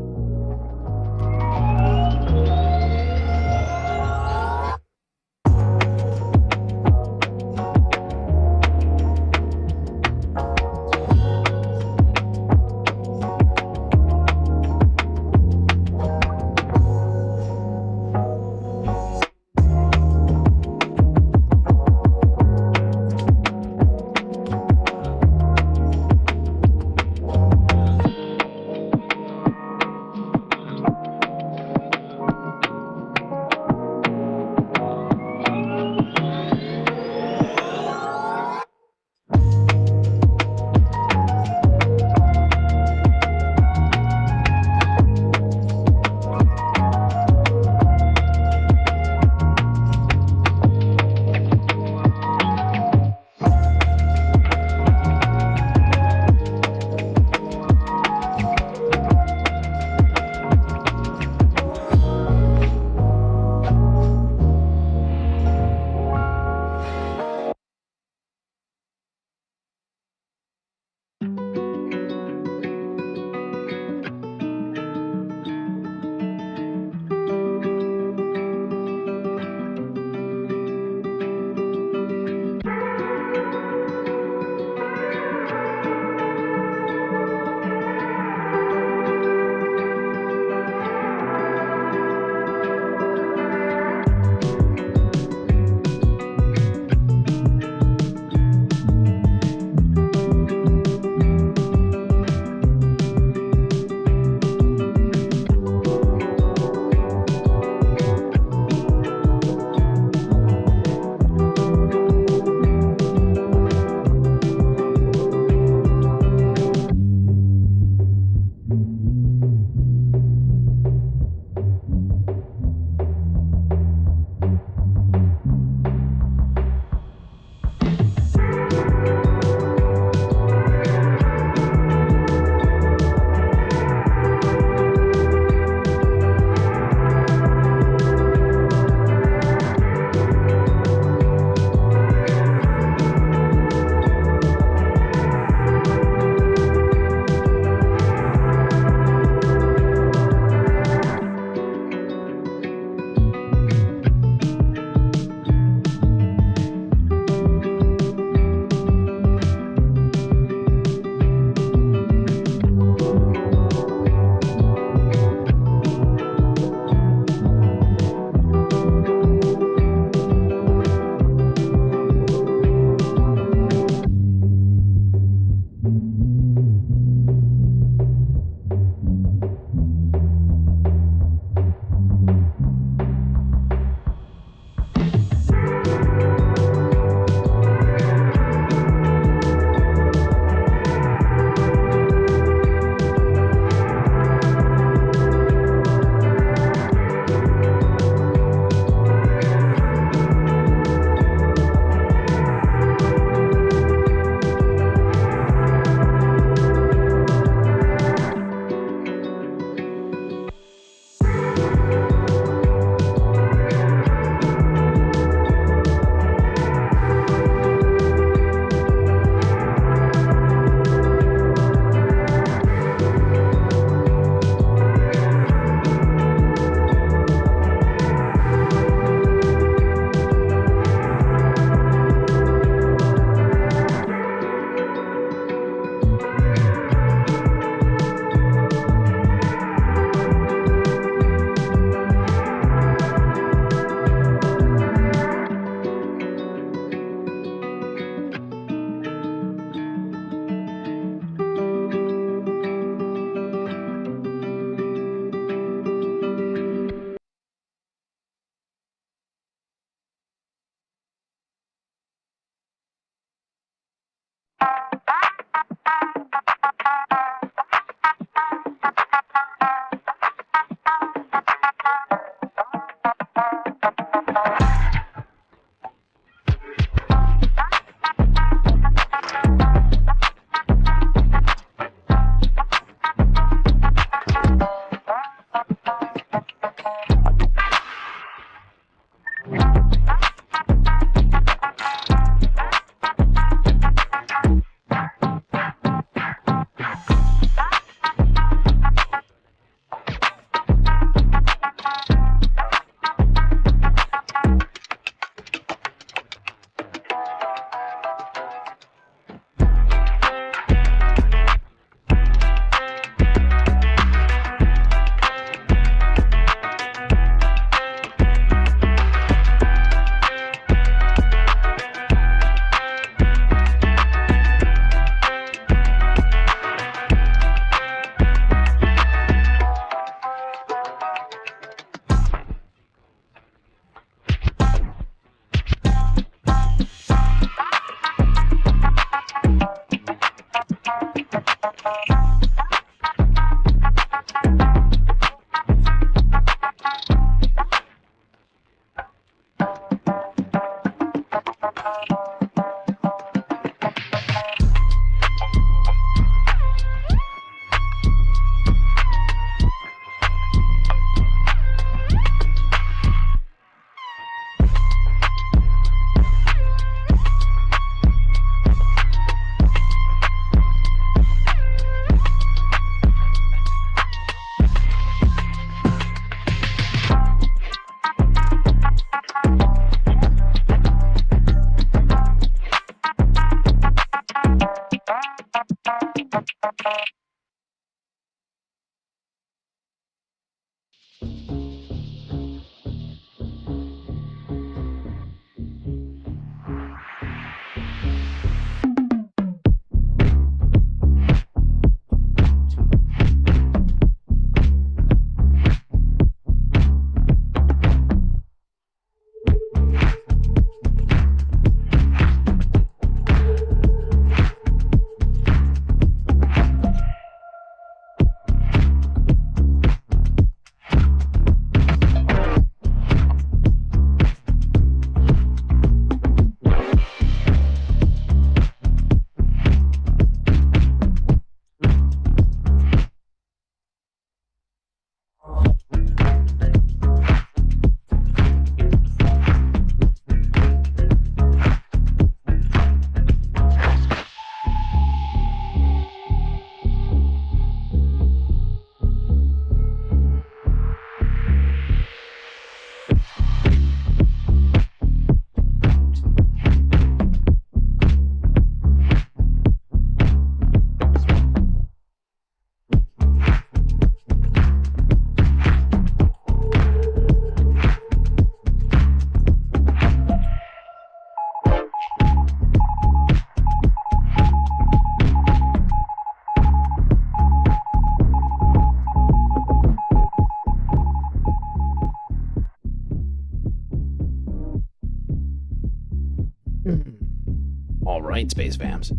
All right, Space Fams.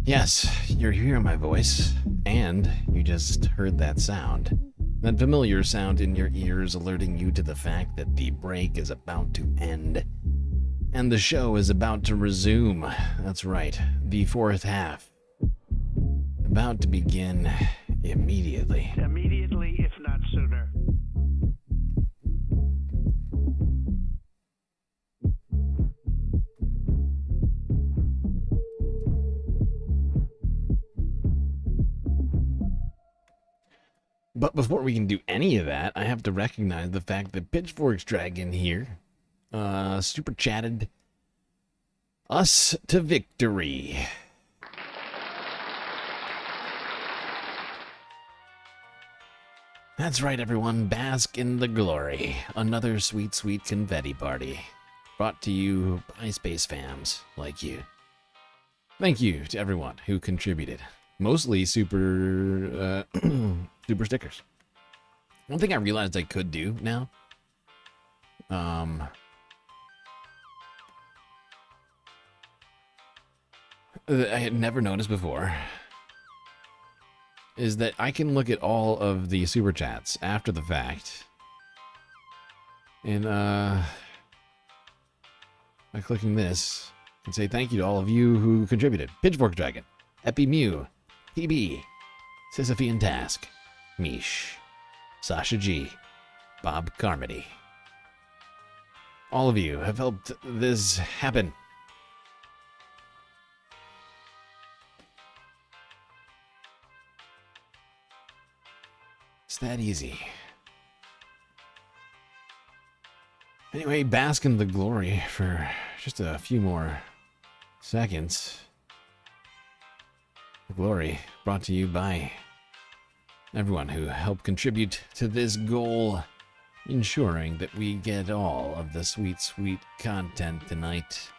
Yes, you're hearing my voice, and you just heard that sound. That familiar sound in your ears alerting you to the fact that the break is about to end. And the show is about to resume. That's right, the fourth half. About to begin immediately. Immediately, if not sooner. But before we can do any of that, I have to recognize the fact that Pitchfork's Dragon here super chatted us to victory. That's right, everyone. Bask in the glory. Another sweet, sweet confetti party. Brought to you by Space Fams like you. Thank you to everyone who contributed. Mostly super super stickers. One thing I realized I could do now, I had never noticed before, is that I can look at all of the super chats after the fact, and by clicking this, I can say thank you to all of you who contributed. Pitchfork Dragon, Epi Mew, PB, Sisyphean Task, Mish, Sasha G, Bob Carmody. All of you have helped this happen. It's that easy. Anyway, bask in the glory for just a few more seconds. The glory brought to you by everyone who helped contribute to this goal, ensuring that we get all of the sweet, sweet content tonight.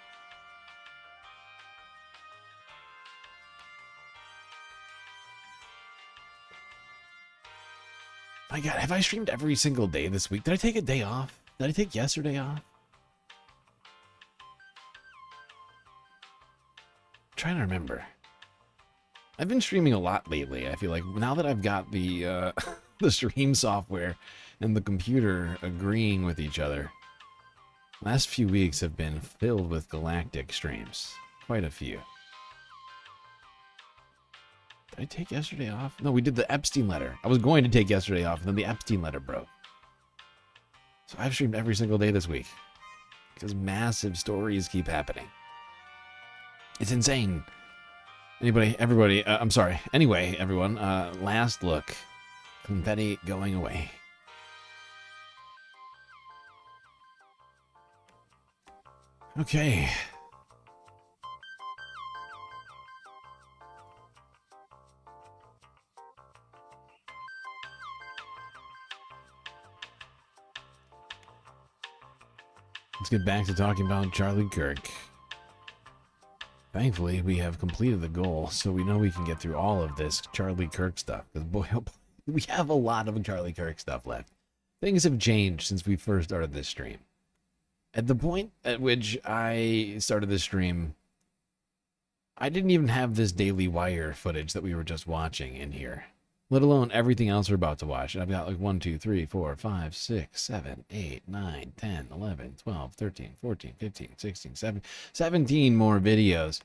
My God, have I streamed every single day this week? Did I take a day off? Did I take yesterday off? I'm trying to remember. I've been streaming a lot lately. I feel like now that I've got the the stream software and the computer agreeing with each other, Last few weeks have been filled with galactic streams. Quite a few. Did I take yesterday off? No, we did the Epstein letter. I was going to take yesterday off, and then the Epstein letter broke. So I've streamed every single day this week. Because massive stories keep happening. It's insane. Everybody, I'm sorry. Anyway, everyone, last look. Confetti going away. Okay. Let's get back to talking about Charlie Kirk. Thankfully, we have completed the goal, so we know we can get through all of this Charlie Kirk stuff. Because boy, oh boy, we have a lot of Charlie Kirk stuff left. Things have changed since we first started this stream. At the point at which I started this stream, I didn't even have this Daily Wire footage that we were just watching in here. Let alone everything else we're about to watch. And I've got like 1, 2, 3, 4, 5, 6, 7, 8, 9, 10, 11, 12, 13, 14, 15, 16, 17 more videos.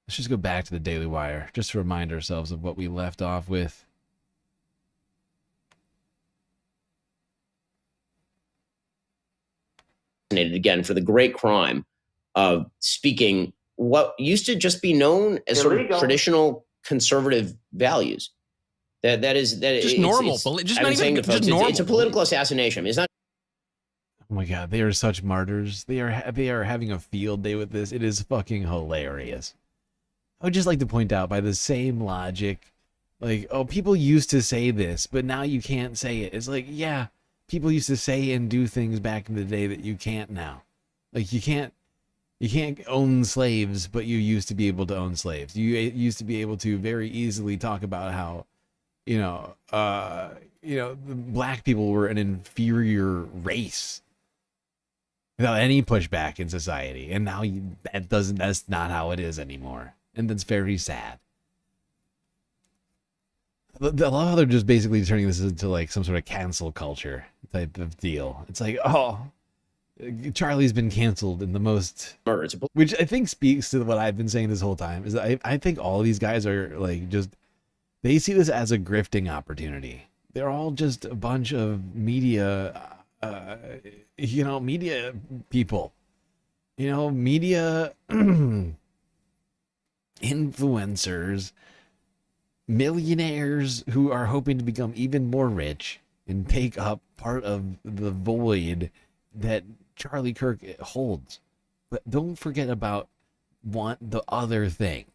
Let's just go back to the Daily Wire, just to remind ourselves of what we left off with. Again for the great crime of speaking what used to just be known as sort of traditional conservative values. That is just normal. Just not even just normal. It's a political assassination. I mean, it's not. Oh my God, they are such martyrs. They are having a field day with this. It is fucking hilarious. I would just like to point out, by the same logic, like, oh, people used to say this, but now you can't say it. It's like, yeah, people used to say and do things back in the day that you can't now. Like, you can't own slaves, but you used to be able to own slaves. You used to be able to very easily talk about how, black people were an inferior race without any pushback in society. And now that's not how it is anymore. And that's very sad. I love how they're just basically turning this into like some sort of cancel culture type of deal. It's like, oh, Charlie's been canceled in the most, which I think speaks to what I've been saying this whole time, is that I think all of these guys are like, just, they see this as a grifting opportunity. They're all just a bunch of media, media people, media influencers, millionaires who are hoping to become even more rich and take up part of the void that Charlie Kirk holds. But don't forget about the other thing.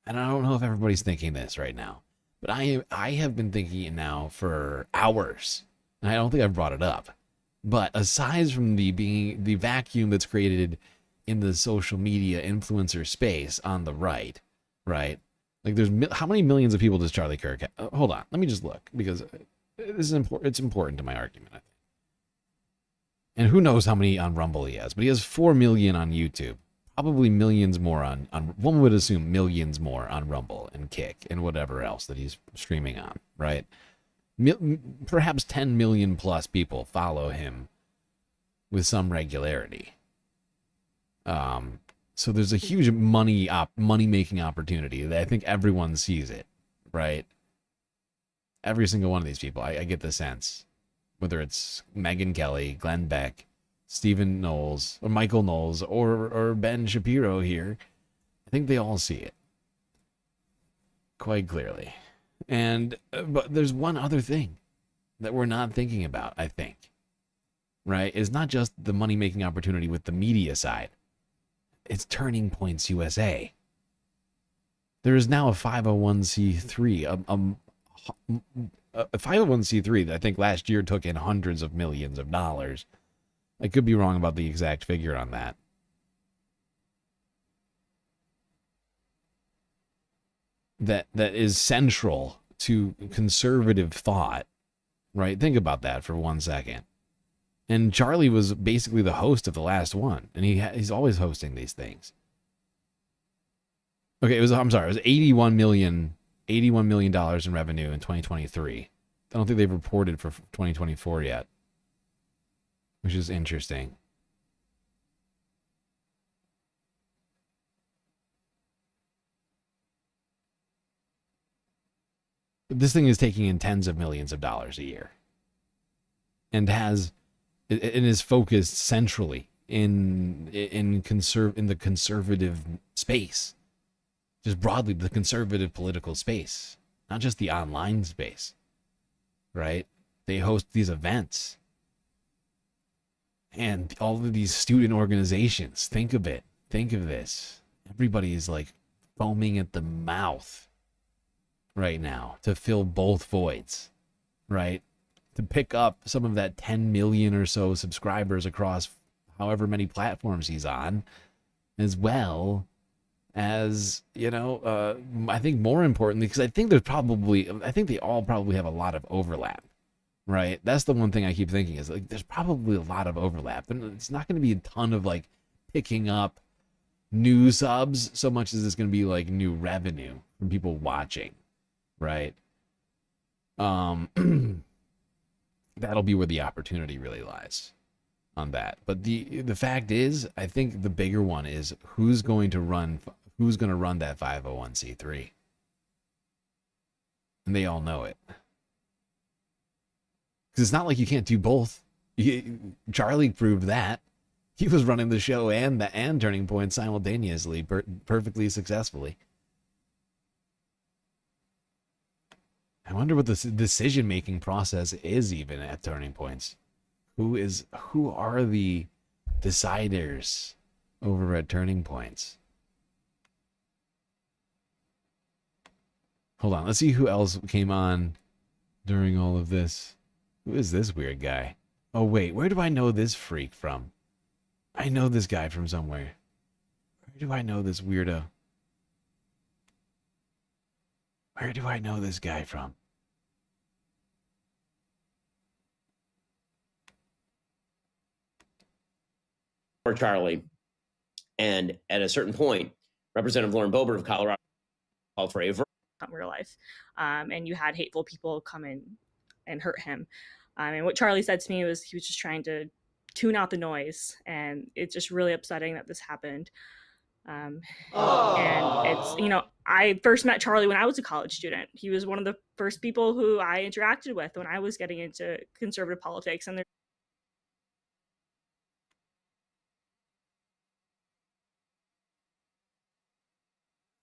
And I don't know if everybody's thinking this right now, but I have been thinking it now for hours. And I don't think I've brought it up. But aside from the vacuum that's created in the social media influencer space on the right? Like, there's how many millions of people does Charlie Kirk have? Hold on, let me just look, because this is important. It's important to my argument, I think. And who knows how many on Rumble he has, but he has 4 million on YouTube, probably millions more on one would assume millions more on Rumble and Kick and whatever else that he's streaming on, right? Perhaps 10 million plus people follow him with some regularity. So there's a huge money-making opportunity that I think everyone sees it, right? Every single one of these people, I get the sense, whether it's Megyn Kelly, Glenn Beck, Stephen Knowles, or Michael Knowles, or Ben Shapiro here, I think they all see it quite clearly. And but there's one other thing that we're not thinking about, I think, right? It's not just the money-making opportunity with the media side. It's Turning Points USA. There is now a 501c3, a 501c3 that I think last year took in hundreds of millions of dollars. I could be wrong about the exact figure on that. That is central to conservative thought, right? Think about that for 1 second. And Charlie was basically the host of the last one, and he's always hosting these things. Okay, it was $81 million in revenue in 2023. don't think they've reported for 2024 yet, which is interesting. But this thing is taking in tens of millions of dollars a year, and is focused centrally in the conservative space, just broadly the conservative political space, not just the online space, right? They host these events and all of these student organizations. Think of this. Everybody is like foaming at the mouth right now to fill both voids, right? To pick up some of that 10 million or so subscribers across however many platforms he's on, as well as, I think more importantly, because I think they all probably have a lot of overlap, right? That's the one thing I keep thinking is like, there's probably a lot of overlap. And it's not going to be a ton of like picking up new subs so much as it's going to be like new revenue from people watching, right? That'll be where the opportunity really lies on that. But the fact is, I think the bigger one is who's going to run that 501c3. And they all know it. Because it's not like you can't do both. Charlie proved that. He was running the show and Turning Point simultaneously, perfectly successfully. I wonder what the decision-making process is even at Turning Points. Who are the deciders over at Turning Points? Hold on, let's see who else came on during all of this. Who is this weird guy? Oh wait, where do I know this freak from? I know this guy from somewhere. Where do I know this weirdo? Where do I know this guy from? For Charlie. And at a certain point, Representative Lauren Boebert of Colorado called for a real life. And you had hateful people come in and hurt him. And what Charlie said to me was he was just trying to tune out the noise. And it's just really upsetting that this happened. And it's, I first met Charlie when I was a college student. He was one of the first people who I interacted with when I was getting into conservative politics. And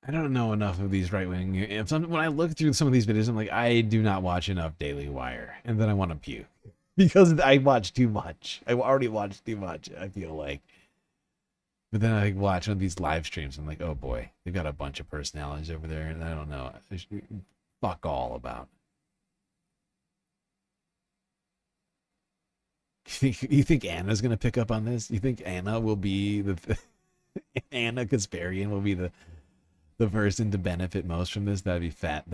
I don't know enough of these right-wing. When I look through some of these videos, I'm like, I do not watch enough Daily Wire. And then I want to puke. Because I watch too much. I already watched too much, I feel like. But then I watch one of these live streams. I'm like, oh boy, they've got a bunch of personalities over there. And I don't know. Fuck all about. You think Anna's going to pick up on this? You think Anna will be Anna Kasparian will be the person to benefit most from this? That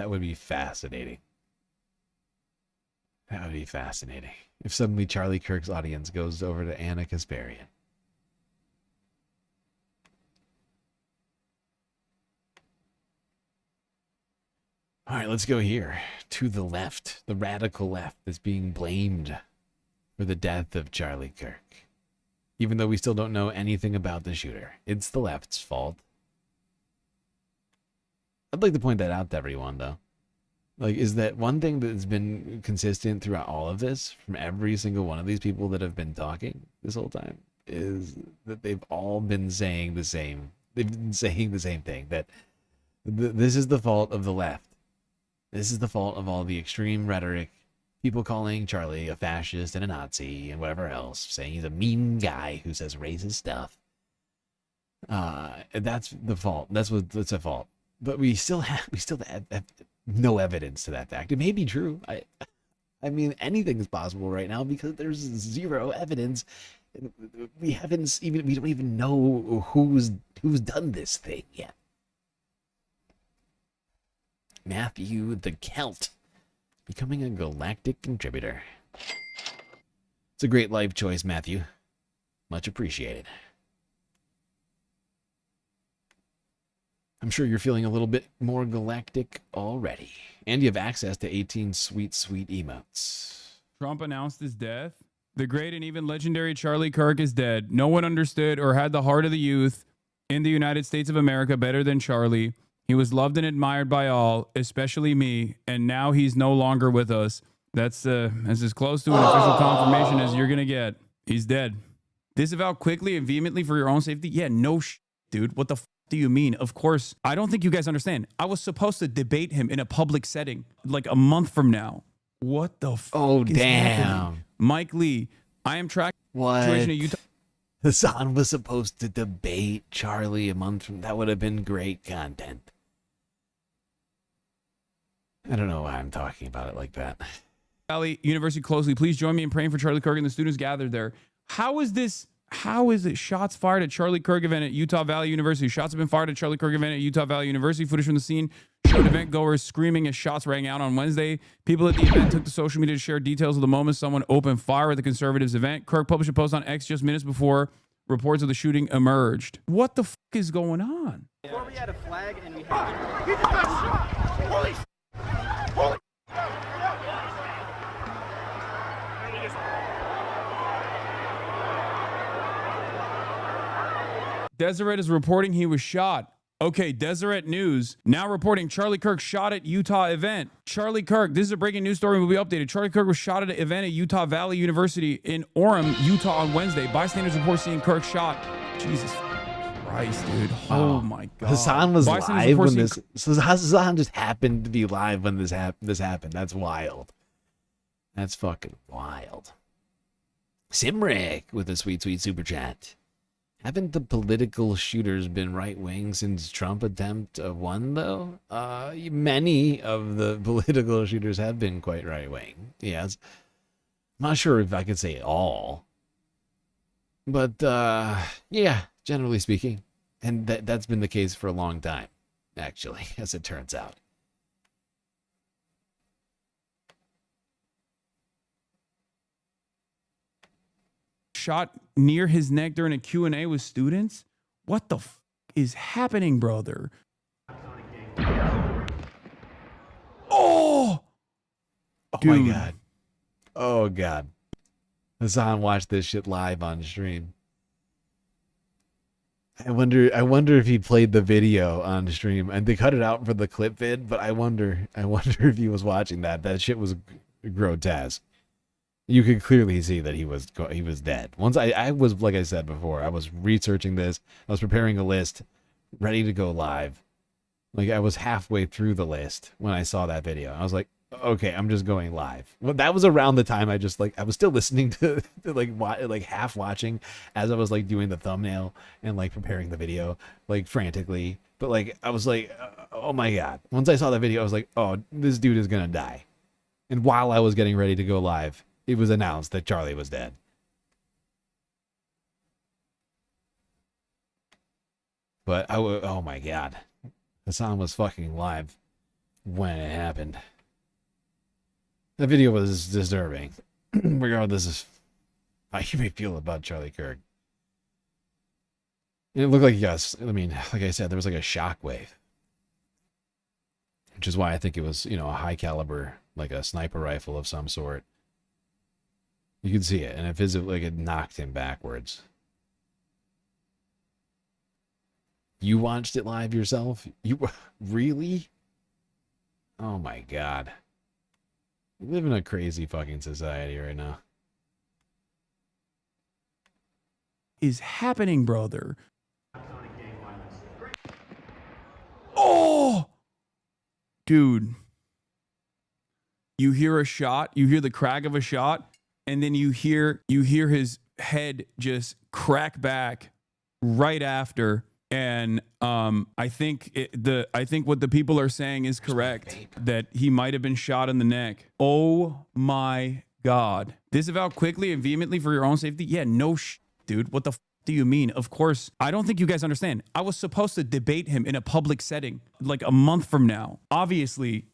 would be fascinating. That would be fascinating. If suddenly Charlie Kirk's audience goes over to Anna Kasparian. All right, let's go here to the left. The radical left is being blamed for the death of Charlie Kirk. Even though we still don't know anything about the shooter. It's the left's fault. I'd like to point that out to everyone, though. Like, is that one thing that's been consistent throughout all of this, from every single one of these people that have been talking this whole time, is that they've all been saying the same. They've been saying the same thing, that this is the fault of the left. This is the fault of all the extreme rhetoric, people calling Charlie a fascist and a Nazi and whatever else, saying he's a mean guy who says racist stuff. That's the fault. That's a fault. But we still have no evidence to that fact. It may be true. I mean, anything is possible right now because there's zero evidence. We don't even know who's done this thing yet. Matthew the Celt becoming a galactic contributor. It's a great life choice, Matthew. Much appreciated. I'm sure you're feeling a little bit more galactic already. And you have access to 18 sweet, sweet emotes. Trump announced his death. The great and even legendary Charlie Kirk is dead. No one understood or had the heart of the youth in the United States of America better than Charlie. He was loved and admired by all, especially me, and now he's no longer with us. That's as close to an official confirmation as you're going to get. He's dead. Disavow quickly and vehemently for your own safety? Yeah, no dude. What the do you mean? Of course. I don't think you guys understand. I was supposed to debate him in a public setting like a month from now. What the fuck is damn. happening? Mike Lee, I am tracking What? situation at Utah. Hassan was supposed to debate Charlie a month from. That would have been great content. I don't know why I'm talking about it like that. Valley University closely. Please join me in praying for Charlie Kirk and the students gathered there. How is this? How is it? Shots fired at Charlie Kirk event at Utah Valley University. Shots have been fired at Charlie Kirk event at Utah Valley University. Footage from the scene showed event goers screaming as shots rang out on Wednesday. People at the event took to social media to share details of the moment someone opened fire at the conservatives event. Kirk published a post on X just minutes before reports of the shooting emerged. What the fuck is going on? Before we had a flag and we had... He just got shot! Holy Holy Deseret is reporting he was shot. Okay, Deseret News now reporting Charlie Kirk shot at Utah event. Charlie Kirk, this is a breaking news story, will be updated. Charlie Kirk was shot at an event at Utah Valley University in Orem, Utah on Wednesday. Bystanders report seeing Kirk shot. Jesus Christ, dude. Oh my God. Hassan was Bystanders live report when seeing this. So Hassan just happened to be live when this happened. That's wild. That's fucking wild. Simric with a sweet, sweet super chat. Haven't the political shooters been right-wing since Trump attempt won, though? Many of the political shooters have been quite right-wing, yes. I'm not sure if I could say all. But, yeah, generally speaking. And that's been the case for a long time, actually, as it turns out. shot near his neck during a Q&A with students? What the f is happening, brother? Oh! Dude. My God. Oh, God. Hassan watched this shit live on stream. I wonder if he played the video on stream, and they cut it out for the clip vid, but I wonder if he was watching that. That shit was grotesque. You could clearly see that he was dead. Once I was, like I said before, I was researching this. I was preparing a list, ready to go live. Like, I was halfway through the list when I saw that video. I was like, okay, I'm just going live. Well, that was around the time I was still listening to like half watching as I was like doing the thumbnail and like preparing the video like frantically. But like I was like, oh my God. Once I saw that video, I was like, oh, this dude is gonna die. And while I was getting ready to go live, it was announced that Charlie was dead. But oh my God, Hassan was fucking live when it happened. The video was disturbing, regardless of how you may feel about Charlie Kirk. It looked like, yes, I mean, like I said, there was like a shockwave. Which is why I think it was, a high caliber, like a sniper rifle of some sort. You could see it, and it physically, like, it knocked him backwards. You watched it live yourself? You really? Oh my God. We live in a crazy fucking society right now. Is happening, brother? Oh! Dude. You hear a shot, you hear the crack of a shot, and then you hear his head just crack back right after. And I think what the people are saying is correct, that he might have been shot in the neck. Oh my God. Disavow quickly and vehemently for your own safety? Yeah, no dude. What the do you mean? Of course. I don't think you guys understand. I was supposed to debate him in a public setting like a month from now. Obviously,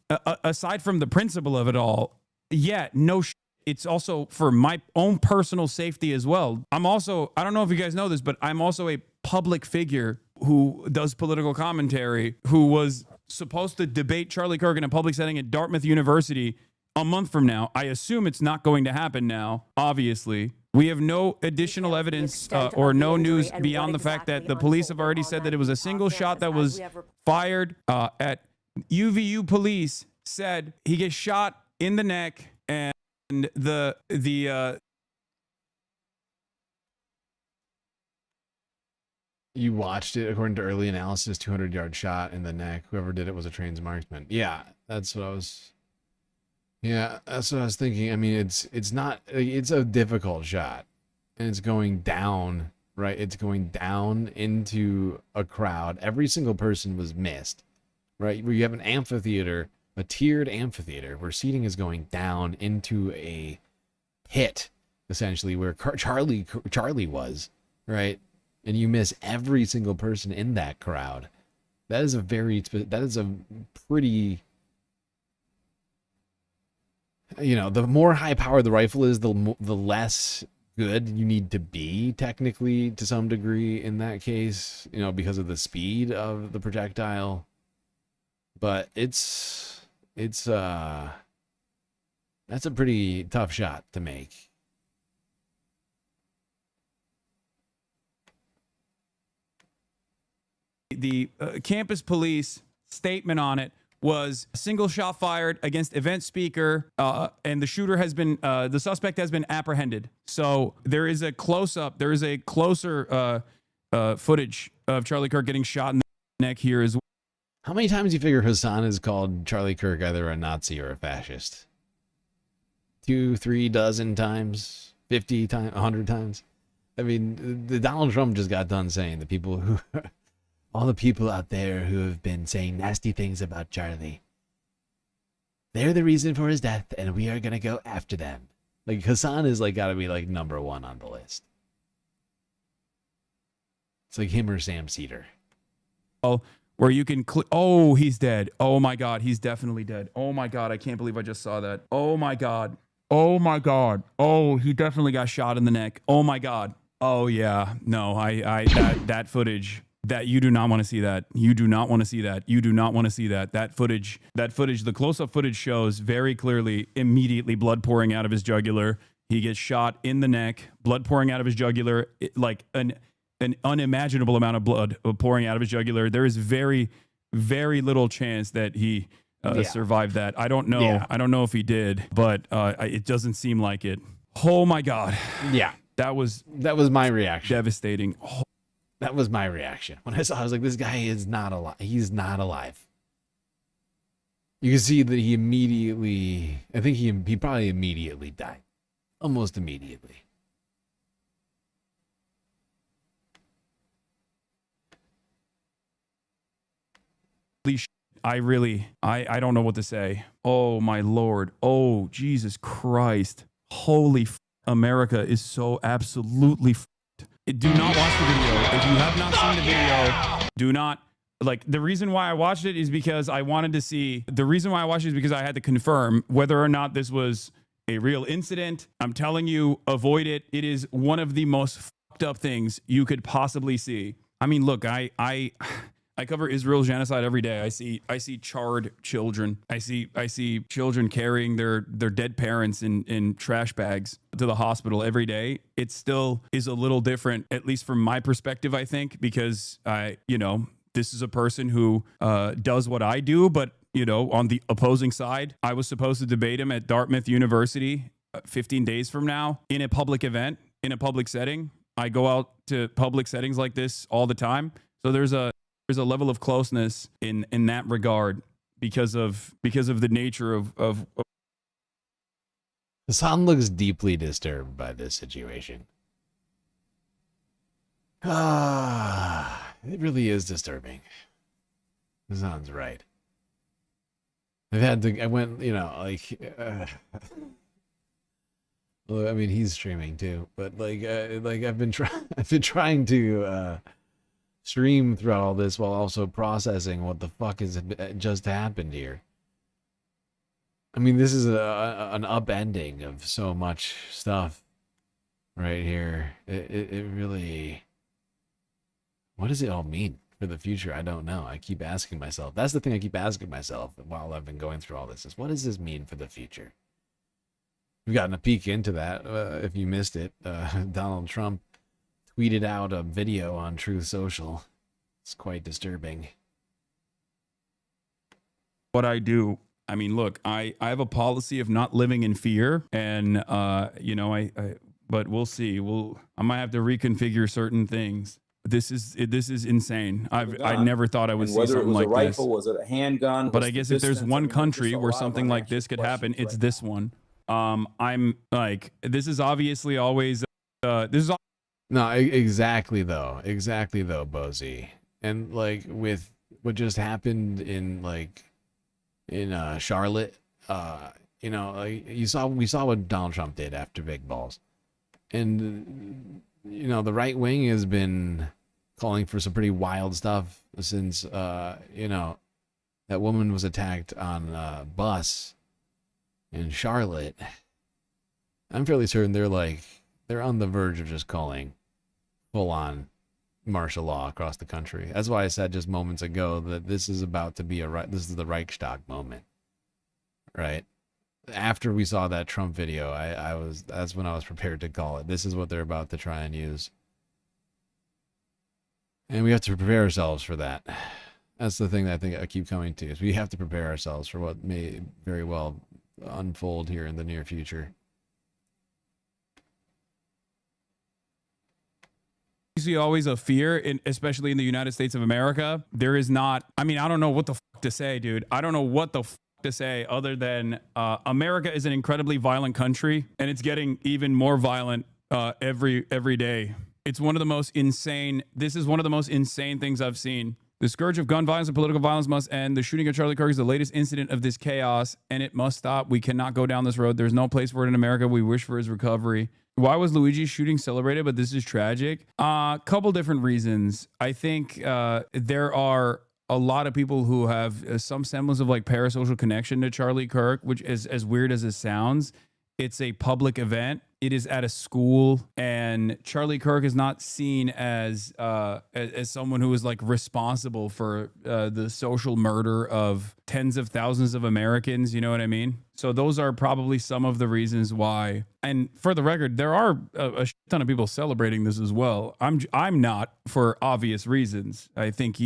aside from the principle of it all, yeah, no it's also for my own personal safety as well. I'm also, I don't know if you guys know this, but I'm also a public figure who does political commentary, who was supposed to debate Charlie Kirk in a public setting at Dartmouth University a month from now. I assume it's not going to happen now, obviously. We have no additional evidence or no news beyond the fact that the police have already said that it was a single shot that was fired at UVU. Police said he gets shot in the neck, and the You watched it, according to early analysis, 200-yard shot in the neck. Whoever did it was a trained marksman. Yeah, that's what I was. Yeah, that's what I was thinking. I mean, it's not. It's a difficult shot, and it's going down. Right, it's going down into a crowd. Every single person was missed. Right, where you have an amphitheater, a tiered amphitheater, where seating is going down into a pit, essentially, where Charlie was. Right. And you miss every single person in that crowd. That is a pretty, the more high powered the rifle is, the less good you need to be, technically, to some degree in that case, because of the speed of the projectile. But that's a pretty tough shot to make. The campus police statement on it was a single shot fired against event speaker, and the shooter has been, the suspect has been apprehended. So there is a close-up, there is a closer footage of Charlie Kirk getting shot in the neck here as well. How many times do you figure Hassan has called Charlie Kirk either a Nazi or a fascist? 2, 3 dozen times? 50 times? 100 times? I mean, the Donald Trump just got done saying the people who... all the people out there who have been saying nasty things about Charlie, they're the reason for his death, and we are going to go after them. Like, Hassan is got to be number 1 on the list. It's like him or Sam Cedar. Oh, where you can oh, he's dead. Oh my God, he's definitely dead. Oh my God, I can't believe I just saw that. Oh my God. Oh my God. Oh, he definitely got shot in the neck. Oh my God. Oh yeah. No, that footage. That you do not want to see that. You do not want to see that. You do not want to see that. That footage, the close-up footage shows very clearly immediately blood pouring out of his jugular. He gets shot in the neck, blood pouring out of his jugular, like an unimaginable amount of blood pouring out of his jugular. There is very, very little chance that he survived that. I don't know. Yeah. I don't know if he did, but it doesn't seem like it. Oh my God. Yeah. That was my reaction. Devastating. Oh. That was my reaction. When I saw it, I was like, this guy is not alive. He's not alive. You can see that he immediately, I think he probably immediately died. Almost immediately. I don't know what to say. Oh my Lord. Oh, Jesus Christ. Holy America is so absolutely do not watch the video. If you have not seen the video, do not. The reason why I watched it is because I wanted to see. The reason why I watched it is because I had to confirm whether or not this was a real incident. I'm telling you, avoid it. It is one of the most fucked up things you could possibly see. I mean, look, I cover Israel's genocide every day. I see charred children. I see children carrying their dead parents in trash bags to the hospital every day. It still is a little different, at least from my perspective, I think, because this is a person who does what I do, but on the opposing side, I was supposed to debate him at Dartmouth University 15 days from now in a public event, in a public setting. I go out to public settings like this all the time. So there's a level of closeness in that regard because of the nature of Hassan looks deeply disturbed by this situation. It really is disturbing. Hassan's right. I went, well, I mean, he's streaming too, but I've been trying to stream throughout all this while also processing what the fuck has just happened here. I mean, this is an upending of so much stuff right here. It really, what does it all mean for the future, I don't know. I keep asking myself. That's the thing I keep asking myself while I've been going through all this is, what does this mean for the future? We've gotten a peek into that. If you missed it, Donald Trump tweeted out a video on Truth Social. It's quite disturbing. What I do, I mean, look, I have a policy of not living in fear, and you know, but we'll see. I might have to reconfigure certain things. This is insane. I never thought I would see something like this. Whether it was a rifle, was it a handgun? But I guess if there's one country where something like this could happen, it's this one. I'm like, this is obviously always this is. No, exactly though, Bozy, and like with what just happened in Charlotte, you know, like we saw what Donald Trump did after Big Balls, and you know the right wing has been calling for some pretty wild stuff since you know, that woman was attacked on a bus in Charlotte. I'm fairly certain they're on the verge of just calling full on martial law across the country. That's why I said just moments ago that this is about to be this is the Reichstag moment, right? After we saw that Trump video, that's when I was prepared to call it. This is what they're about to try and use. And we have to prepare ourselves for that. That's the thing that I think I keep coming to, is we have to prepare ourselves for what may very well unfold here in the near future. See always a fear, especially in the United States of America. There is not. I mean, I don't know what the fuck to say, dude. I don't know what the fuck to say other than America is an incredibly violent country, and it's getting even more violent every day. It's one of the most insane. This is one of the most insane things I've seen. The scourge of gun violence and political violence must end. The shooting of Charlie Kirk is the latest incident of this chaos, and it must stop. We cannot go down this road. There's no place for it in America. We wish for his recovery. Why was Luigi's shooting celebrated, but this is tragic? Couple different reasons. I think there are a lot of people who have some semblance of like parasocial connection to Charlie Kirk, which is as weird as it sounds. It's a public event. It is at a school, and Charlie Kirk is not seen as someone who is like responsible for the social murder of tens of thousands of Americans. You know what I mean? So those are probably some of the reasons why. And for the record, there are a ton of people celebrating this as well. I'm not, for obvious reasons. I think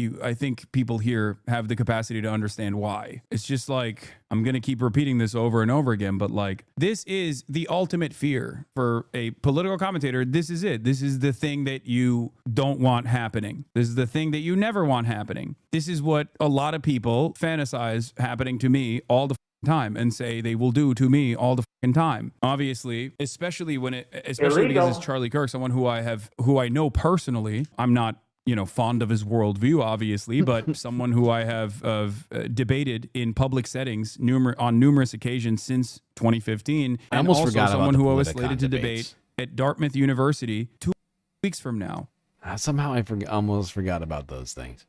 people here have the capacity to understand why. It's just like, I'm gonna keep repeating this over and over again, but like, this is the ultimate fear. For a political commentator, this is it. This is the thing that you don't want happening. This is the thing that you never want happening. This is what a lot of people fantasize happening to me all the time and say they will do to me all the time. Obviously, especially because it's Charlie Kirk, someone who I know personally. I'm not, you know, fond of his worldview, obviously, but someone who I have debated in public settings on numerous occasions since 2015. I almost forgot about someone the who I was Wobegon slated to debates. debate at Dartmouth University 2 weeks from now. Somehow I almost forgot about those things.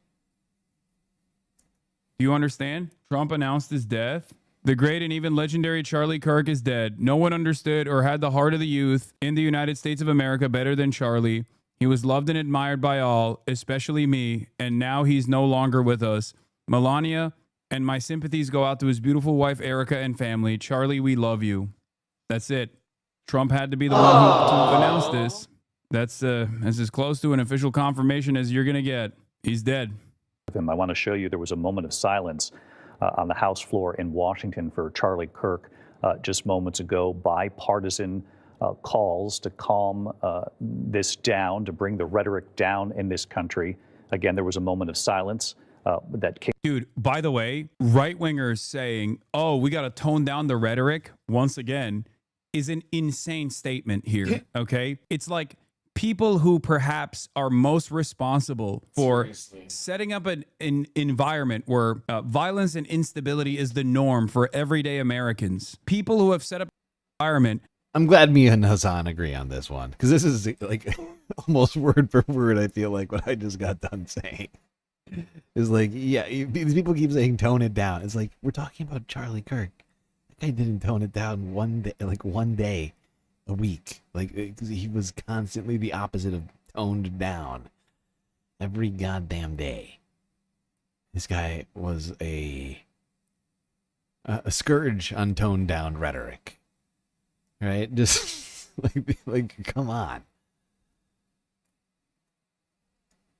Do you understand? Trump announced his death. The great and even legendary Charlie Kirk is dead. No one understood or had the heart of the youth in the United States of America better than Charlie. He was loved and admired by all, especially me, and now he's no longer with us. Melania, and my sympathies go out to his beautiful wife, Erica, and family. Charlie, we love you. That's it. Trump had to be the one to announce this. That's as close to an official confirmation as you're going to get. He's dead. I want to show you there was a moment of silence on the House floor in Washington for Charlie Kirk just moments ago. Bipartisan calls to calm this down, to bring the rhetoric down in this country. Again, there was a moment of silence that came. Dude, by the way, right-wingers saying, oh, we got to tone down the rhetoric, once again, is an insane statement here, okay? It's like people who perhaps are most responsible for setting up an environment where violence and instability is the norm for everyday Americans. People who have set up an environment. I'm glad me and Hassan agree on this one, because this is like almost word for word, I feel like, what I just got done saying. It's like, yeah, these people keep saying tone it down. It's like, we're talking about Charlie Kirk. That guy didn't tone it down one day a week. Like, he was constantly the opposite of toned down. every goddamn day. This guy was a scourge on toned down rhetoric, right? Just like come on.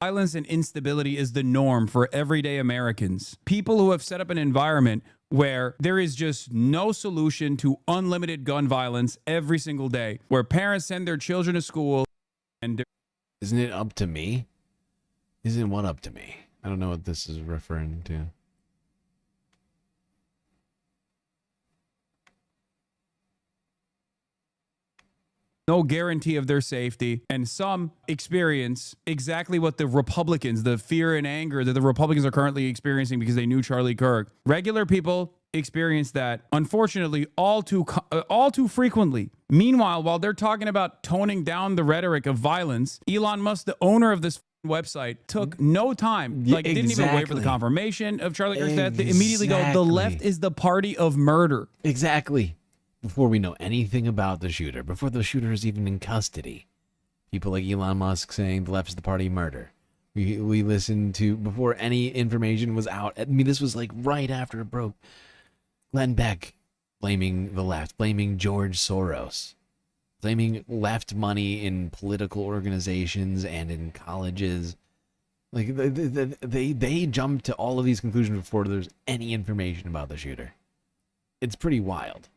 Violence and instability is the norm for everyday Americans. People who have set up an environment where there is just no solution to unlimited gun violence every single day, where parents send their children to school and... Isn't it up to me? Isn't what up to me? I don't know what this is referring to. No guarantee of their safety, and some experience exactly what the Republicans, the fear and anger that the Republicans are currently experiencing because they knew Charlie Kirk. Regular people experience that, unfortunately, all too frequently. Meanwhile, while they're talking about toning down the rhetoric of violence, Elon Musk, the owner of this website, took no time, like didn't even wait for the confirmation of Charlie Kirk's death. They immediately go, the left is the party of murder. Exactly. Before we know anything about the shooter, before the shooter is even in custody. People like Elon Musk saying the left is the party of murder. We listened to, before any information was out, I mean, this was like right after it broke, Glenn Beck blaming the left, blaming George Soros, blaming left money in political organizations and in colleges. Like, they jumped to all of these conclusions before there's any information about the shooter. It's pretty wild.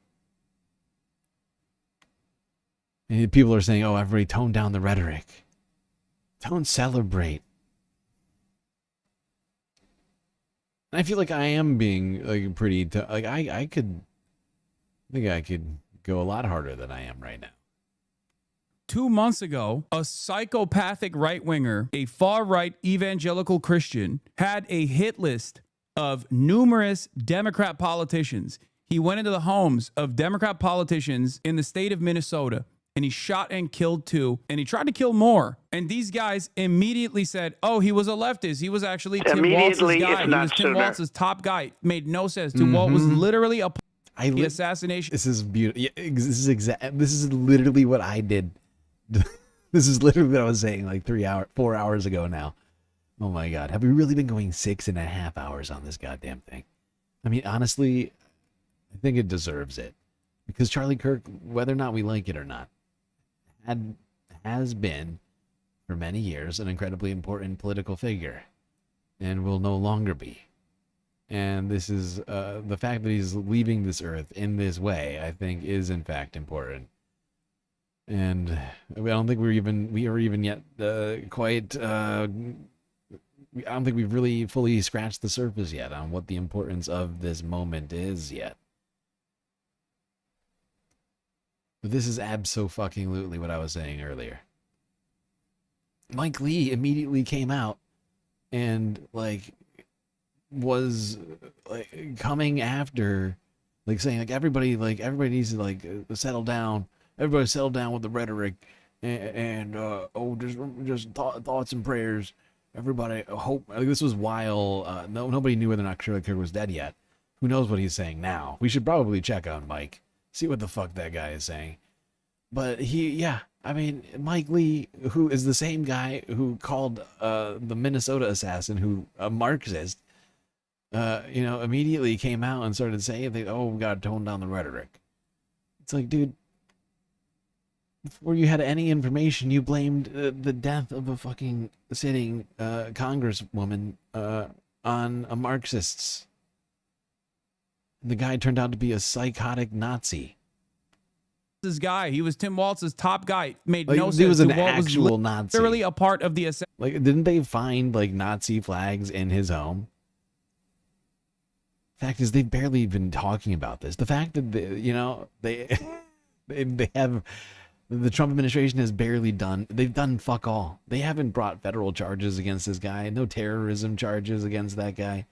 And people are saying, oh, everybody tone down the rhetoric. Don't celebrate. I feel like I am being like pretty, I think I could go a lot harder than I am right now. 2 months ago, a psychopathic right-winger, a far-right evangelical Christian, had a hit list of numerous Democrat politicians. He went into the homes of Democrat politicians in the state of Minnesota, and he shot and killed 2, and he tried to kill more. And these guys immediately said, oh, he was a leftist. He was actually Tim Walz's guy. He was Tim Walz's top guy. Made no sense to what was literally a the assassination. This is beautiful. Yeah, this is literally what I did. This is literally what I was saying like 4 hours ago now. Oh my God. Have we really been going 6.5 hours on this goddamn thing? I mean, honestly, I think it deserves it. Because Charlie Kirk, whether or not we like it or not, has been for many years an incredibly important political figure and will no longer be. And this is the fact that he's leaving this earth in this way, I think, is in fact important. And I don't think we are even yet quite I don't think we've really fully scratched the surface yet on what the importance of this moment is yet. But this is abso-fucking-lutely what I was saying earlier. Mike Lee immediately came out and like was like coming after, like saying like everybody needs to like settle down. Everybody settle down with the rhetoric and just thoughts and prayers. Everybody hope. Like, this was while nobody knew whether or not Charlie Kirk was dead yet. Who knows what he's saying now? We should probably check on Mike. See what the fuck that guy is saying. But I mean, Mike Lee, who is the same guy who called the Minnesota assassin, who a Marxist, immediately came out and started saying, we gotta tone down the rhetoric. It's like, dude, before you had any information, you blamed the death of a fucking sitting congresswoman on a Marxists. The guy turned out to be a psychotic Nazi. This guy, he was Tim Walz's top guy. Made no sense. He was an what actual was Nazi. Literally a part of the like. Didn't they find like Nazi flags in his home? Fact is, they've barely been talking about this. The fact that they have the Trump administration has barely done. They've done fuck all. They haven't brought federal charges against this guy. No terrorism charges against that guy.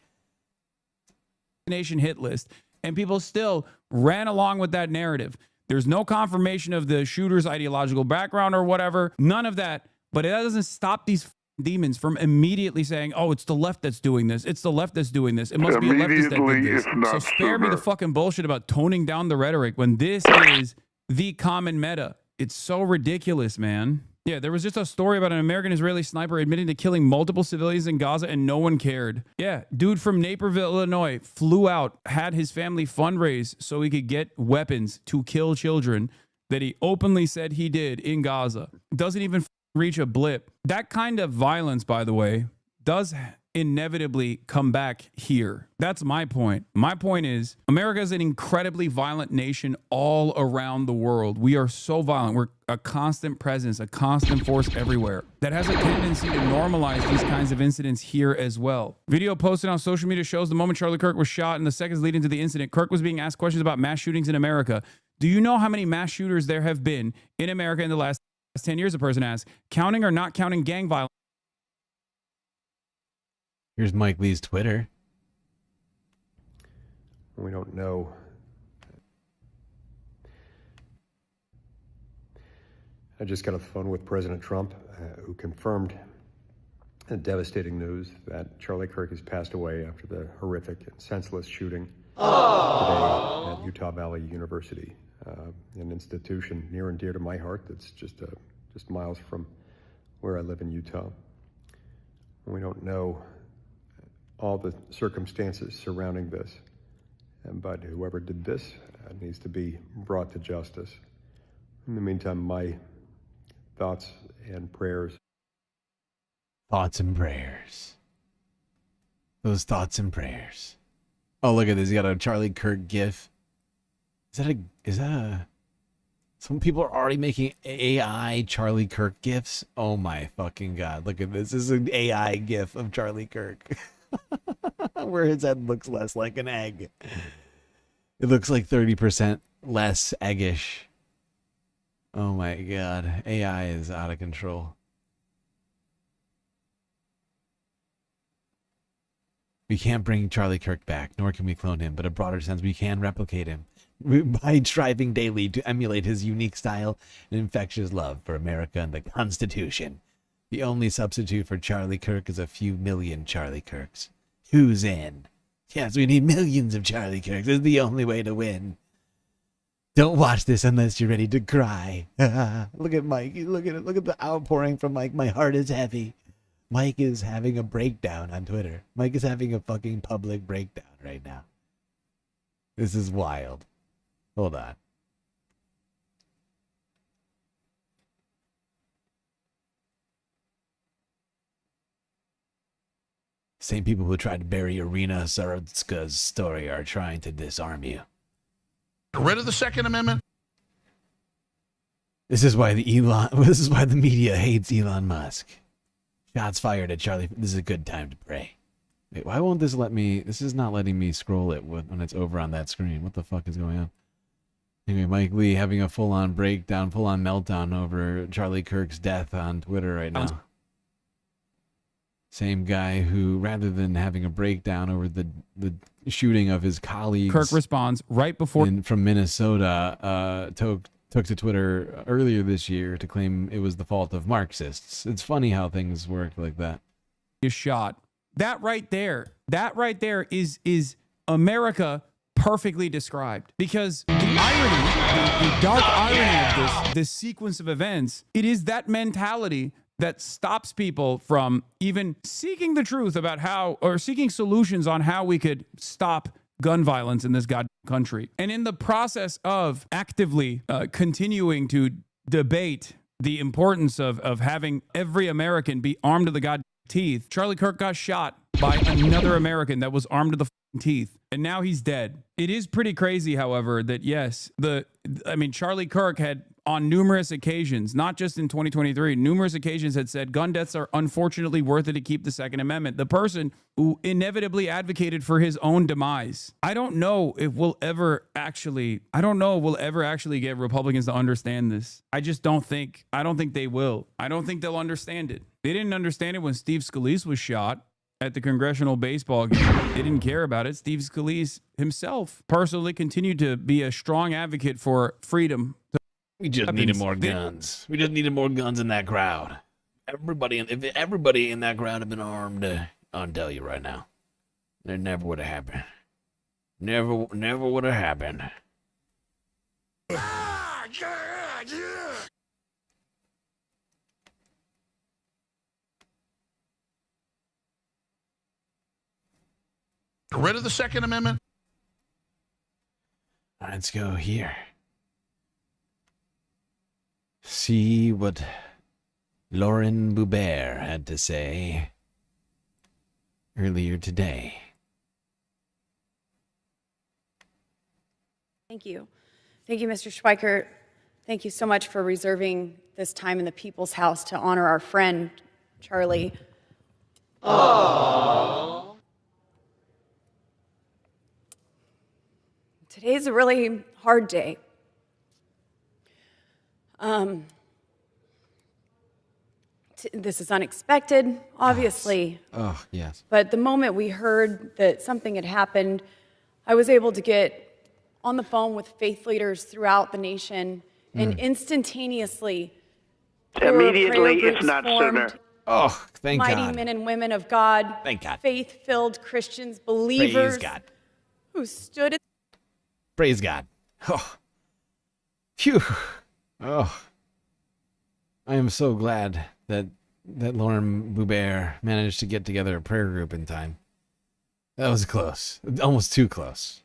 Nation hit list, and people still ran along with that narrative. There's no confirmation of the shooter's ideological background or whatever. None of that. But it doesn't stop these demons from immediately saying, oh, it's the left that's doing this. It's the left that's doing this. It must be a leftist that did this. So spare me the fucking bullshit about toning down the rhetoric when this is the common meta. It's so ridiculous, man. Yeah, there was just a story about an American-Israeli sniper admitting to killing multiple civilians in Gaza and no one cared. Yeah, dude from Naperville, Illinois, flew out, had his family fundraise so he could get weapons to kill children that he openly said he did in Gaza. Doesn't even reach a blip. That kind of violence, by the way, does inevitably come back here. That's my point. My point is, America is an incredibly violent nation all around the world. We are so violent. We're a constant presence, a constant force everywhere. That has a tendency to normalize these kinds of incidents here as well. Video posted on social media shows the moment Charlie Kirk was shot and the seconds leading to the incident, Kirk was being asked questions about mass shootings in America. Do you know how many mass shooters there have been in America in the last 10 years? A person asked, counting or not counting gang violence. Here's Mike Lee's Twitter. We don't know. I just got off the phone with President Trump, who confirmed the devastating news that Charlie Kirk has passed away after the horrific and senseless shooting today at Utah Valley University, an institution near and dear to my heart that's just miles from where I live in Utah. We don't know all the circumstances surrounding this, but whoever did this needs to be brought to justice. In the meantime, my thoughts and prayers. Thoughts and prayers. Those thoughts and prayers. Oh, look at this. You got a Charlie Kirk gif. Is that a some people are already making AI Charlie Kirk gifs? Oh my fucking god. Look at this. This is an AI gif of Charlie Kirk. Where his head looks less like an egg. It looks like 30% less eggish. Oh my god. AI is out of control. We can't bring Charlie Kirk back, nor can we clone him, but in a broader sense, we can replicate him by striving daily to emulate his unique style and infectious love for America and the Constitution. The only substitute for Charlie Kirk is a few million Charlie Kirks. Who's in? Yes, we need millions of Charlie Kirks. It's the only way to win. Don't watch this unless you're ready to cry. Look at Mike. Look at it. Look at the outpouring from Mike. My heart is heavy. Mike is having a breakdown on Twitter. Mike is having a fucking public breakdown right now. This is wild. Hold on. Same people who tried to bury Irina Sarutska's story are trying to disarm you. Get rid of the Second Amendment. This is why the media hates Elon Musk. Shots fired at Charlie. This is a good time to pray. Wait, why won't this let me? This is not letting me scroll it when it's over on that screen. What the fuck is going on? Anyway, Mike Lee having a full-on breakdown, full-on meltdown over Charlie Kirk's death on Twitter right now. Same guy who, rather than having a breakdown over the shooting of his colleagues, Kirk responds right before from Minnesota, took to Twitter earlier this year to claim it was the fault of Marxists. It's funny how things work like that. Is shot. That right there is America perfectly described. Because the irony, the dark irony of this sequence of events, it is that mentality that stops people from even seeking the truth about how, or seeking solutions on how we could stop gun violence in this goddamn country. And in the process of actively continuing to debate the importance of having every American be armed to the goddamn teeth, Charlie Kirk got shot by another American that was armed to the teeth, and now he's dead. It is pretty crazy, however, that yes, Charlie Kirk had on numerous occasions, not just in 2023, numerous occasions had said gun deaths are unfortunately worth it to keep the Second Amendment. The person who inevitably advocated for his own demise. I don't know if we'll ever actually get Republicans to understand this. I don't think they will. I don't think they'll understand it. They didn't understand it when Steve Scalise was shot at the congressional baseball game. They didn't care about it. Steve Scalise himself personally continued to be a strong advocate for freedom. We just needed more guns. We just needed more guns in that crowd. If everybody in that crowd had been armed, I'll tell you right now, it never would have happened. Never would have happened. Get rid of the Second Amendment. Let's go here. See what Lauren Boubert had to say earlier today. Thank you. Thank you, Mr. Schweikert. Thank you so much for reserving this time in the People's House to honor our friend, Charlie. Aww. Today's a really hard day. This is unexpected, obviously. Yes. Oh, yes. But the moment we heard that something had happened, I was able to get on the phone with faith leaders throughout the nation, and instantaneously, Immediately, if not sooner. Oh, thank mighty God. men and women of God, Thank God. faith-filled Christians, believers, Praise God. who stood at Praise God. Oh. Phew. Oh. I am so glad that Lauren Boubert managed to get together a prayer group in time. That was close. Almost too close.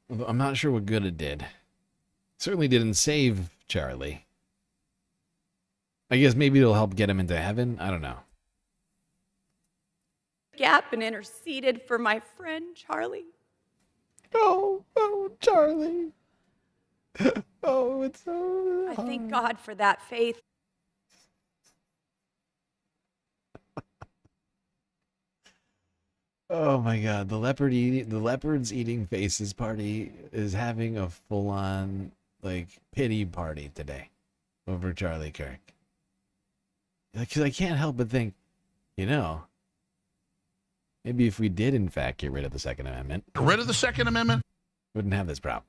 Although I'm not sure what good it did. Certainly didn't save Charlie. I guess maybe it'll help get him into heaven. I don't know. gap and interceded for my friend Charlie. Oh, Charlie. Oh, it's so I thank God for that faith. Oh my God, the leopards eating faces party is having a full-on like pity party today over Charlie Kirk. Because I can't help but think, you know, maybe if we did in fact get rid of the Second Amendment, wouldn't have this problem.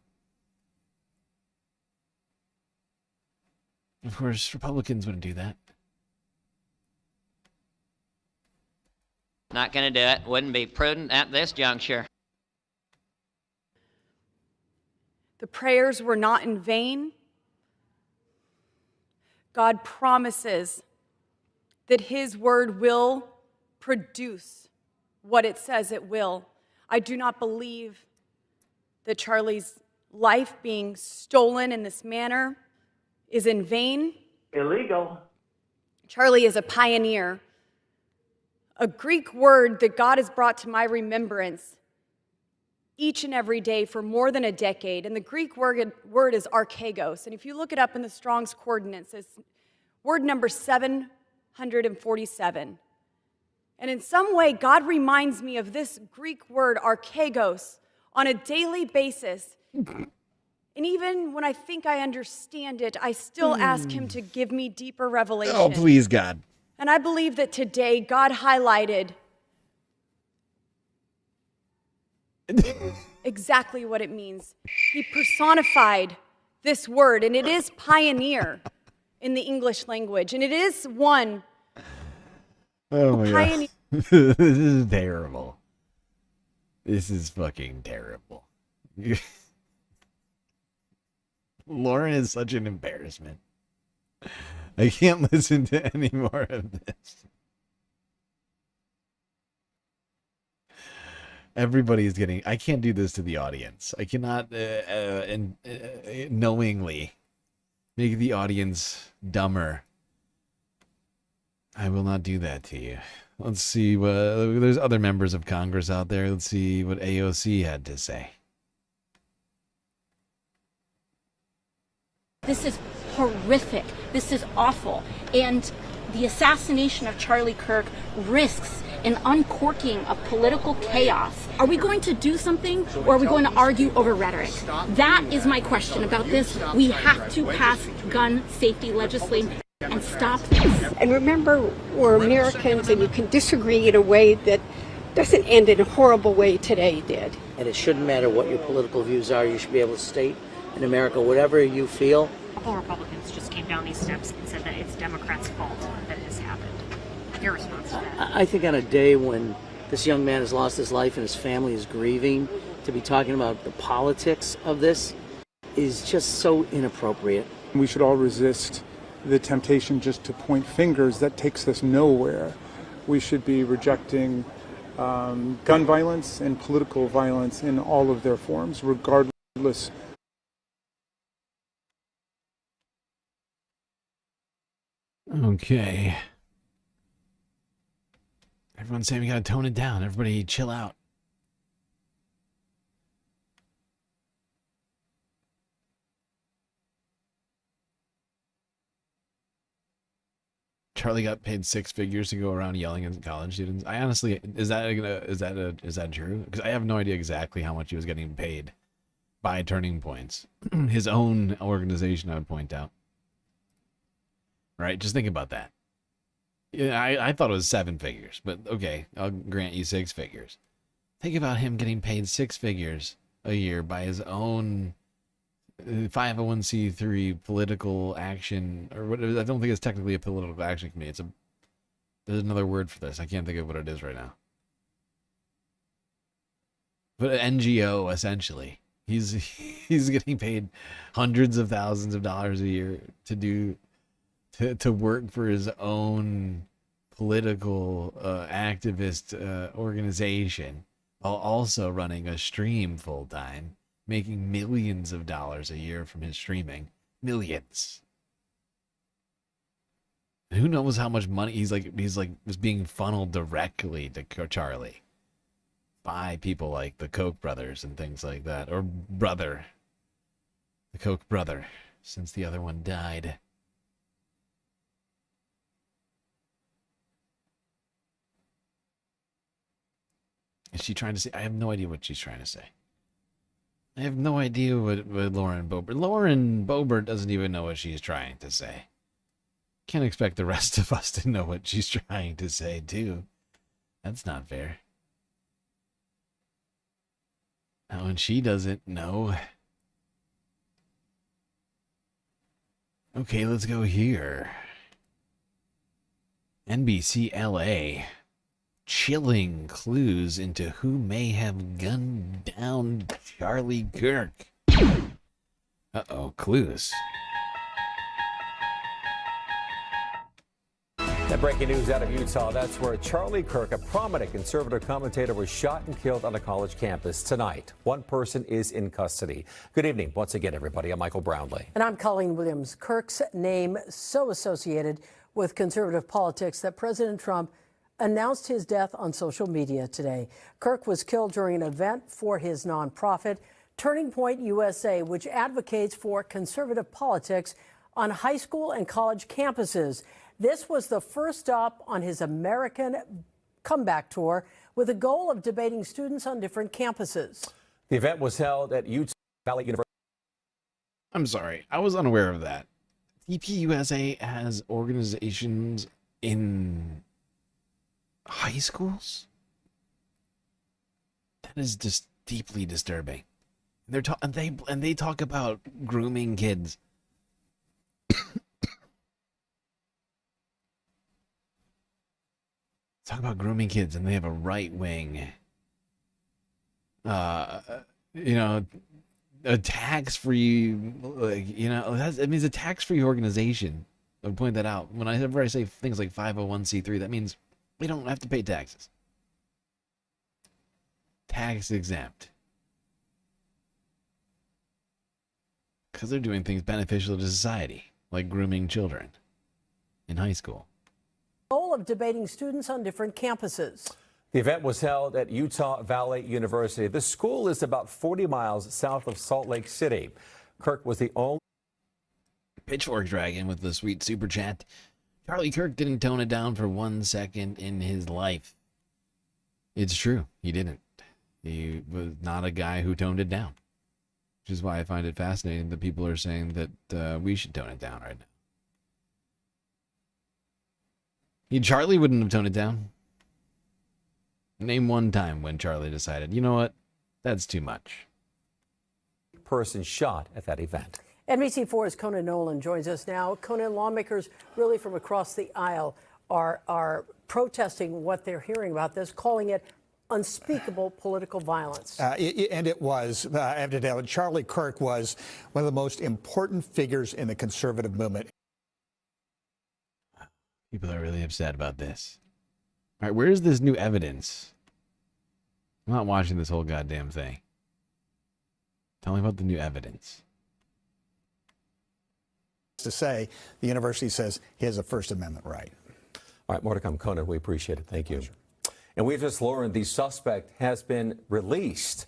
Of course, Republicans wouldn't do that. Not going to do it. Wouldn't be prudent at this juncture. The prayers were not in vain. God promises that His word will produce what it says it will. I do not believe that Charlie's life being stolen in this manner is in vain. Illegal. Charlie is a pioneer. A Greek word that God has brought to my remembrance each and every day for more than a decade. And the Greek word is archegos. And if you look it up in the Strong's Coordinates, it's word number 747. And in some way, God reminds me of this Greek word, archegos, on a daily basis. And even when I think I understand it, I still ask Him to give me deeper revelation. Oh, please, God. And I believe that today God highlighted exactly what it means. He personified this word, and it is pioneer in the English language. And it is one. Oh my pioneer. God. This is terrible. This is fucking terrible. Lauren is such an embarrassment. I can't listen to any more of this. Everybody's getting... I can't do this to the audience. I cannot knowingly make the audience dumber. I will not do that to you. Let's see what... There's other members of Congress out there. Let's see what AOC had to say. This is horrific. This is awful. And the assassination of Charlie Kirk risks an uncorking of political chaos. Are we going to do something, or are we going to argue over rhetoric? That is my question about this. We have to pass gun safety legislation and stop this. And remember, we're Americans, and you can disagree in a way that doesn't end in a horrible way today did. And it shouldn't matter what your political views are. You should be able to state in America whatever you feel. A couple Republicans just came down these steps and said that it's Democrats' fault that it has happened. Your response to that? I think on a day when this young man has lost his life and his family is grieving, to be talking about the politics of this is just so inappropriate. We should all resist the temptation just to point fingers. That takes us nowhere. We should be rejecting gun violence and political violence in all of their forms, regardless. Okay. Everyone's saying we gotta tone it down. Everybody chill out. Charlie got paid 6 figures to go around yelling at college students. I honestly, is that true? Because I have no idea exactly how much he was getting paid by Turning Points, his own organization. I would point out. Right, just think about that. Yeah, I thought it was 7 figures, but okay, I'll grant you 6 figures. Think about him getting paid 6 figures a year by his own 501c3 political action, or what? I don't think it's technically a political action committee. There's another word for this. I can't think of what it is right now. But an NGO, essentially. He's getting paid hundreds of thousands of dollars a year to work for his own political activist organization, while also running a stream full time, making millions of dollars a year from his streaming. Millions. And who knows how much money he's being funneled directly to Charlie by people like the Koch brothers and things like that, or brother, the Koch brother, since the other one died. Is she trying to say? I have no idea what she's trying to say. I have no idea what Lauren Boebert doesn't even know what she's trying to say. Can't expect the rest of us to know what she's trying to say, too. That's not fair. Now, and she doesn't know. Okay, let's go here. NBC LA. Chilling clues into who may have gunned down Charlie Kirk. Uh-oh, clues. That breaking news out of Utah, that's where Charlie Kirk, a prominent conservative commentator, was shot and killed on a college campus tonight. One person is in custody. Good evening once again, everybody. I'm Michael Brownlee. And I'm Colleen Williams. Kirk's name so associated with conservative politics that President Trump announced his death on social media today. Kirk was killed during an event for his nonprofit, Turning Point USA, which advocates for conservative politics on high school and college campuses. This was the first stop on his American comeback tour with the goal of debating students on different campuses. The event was held at Utah Valley University. I'm sorry, I was unaware of that. TPUSA has organizations in high schools? That is just deeply disturbing. They talk about grooming kids. Talk about grooming kids, and they have a right wing, a tax-free, it means a tax-free organization. I'll point that out. Whenever I say things like 501c3, that means they don't have to pay taxes. Tax exempt. Because they're doing things beneficial to society, like grooming children in high school. Goal of debating students on different campuses. The event was held at Utah Valley University. The school is about 40 miles south of Salt Lake City. Kirk was the only... Pitchfork Dragon with the sweet super chat. Charlie Kirk didn't tone it down for 1 second in his life. It's true. He didn't. He was not a guy who toned it down. Which is why I find it fascinating that people are saying that we should tone it down right now. Charlie wouldn't have toned it down. Name one time when Charlie decided, you know what, that's too much. Person shot at that event. NBC4's Conan Nolan joins us now. Conan, lawmakers really from across the aisle are protesting what they're hearing about this, calling it unspeakable political violence. And it was, evidently. Charlie Kirk was one of the most important figures in the conservative movement. People are really upset about this. All right, where is this new evidence I'm not watching this whole goddamn thing. Tell me about the new evidence. To say, the university says he has a First Amendment right. All right, more to come. Conan, we appreciate it. Thank you. And we've just learned the suspect has been released.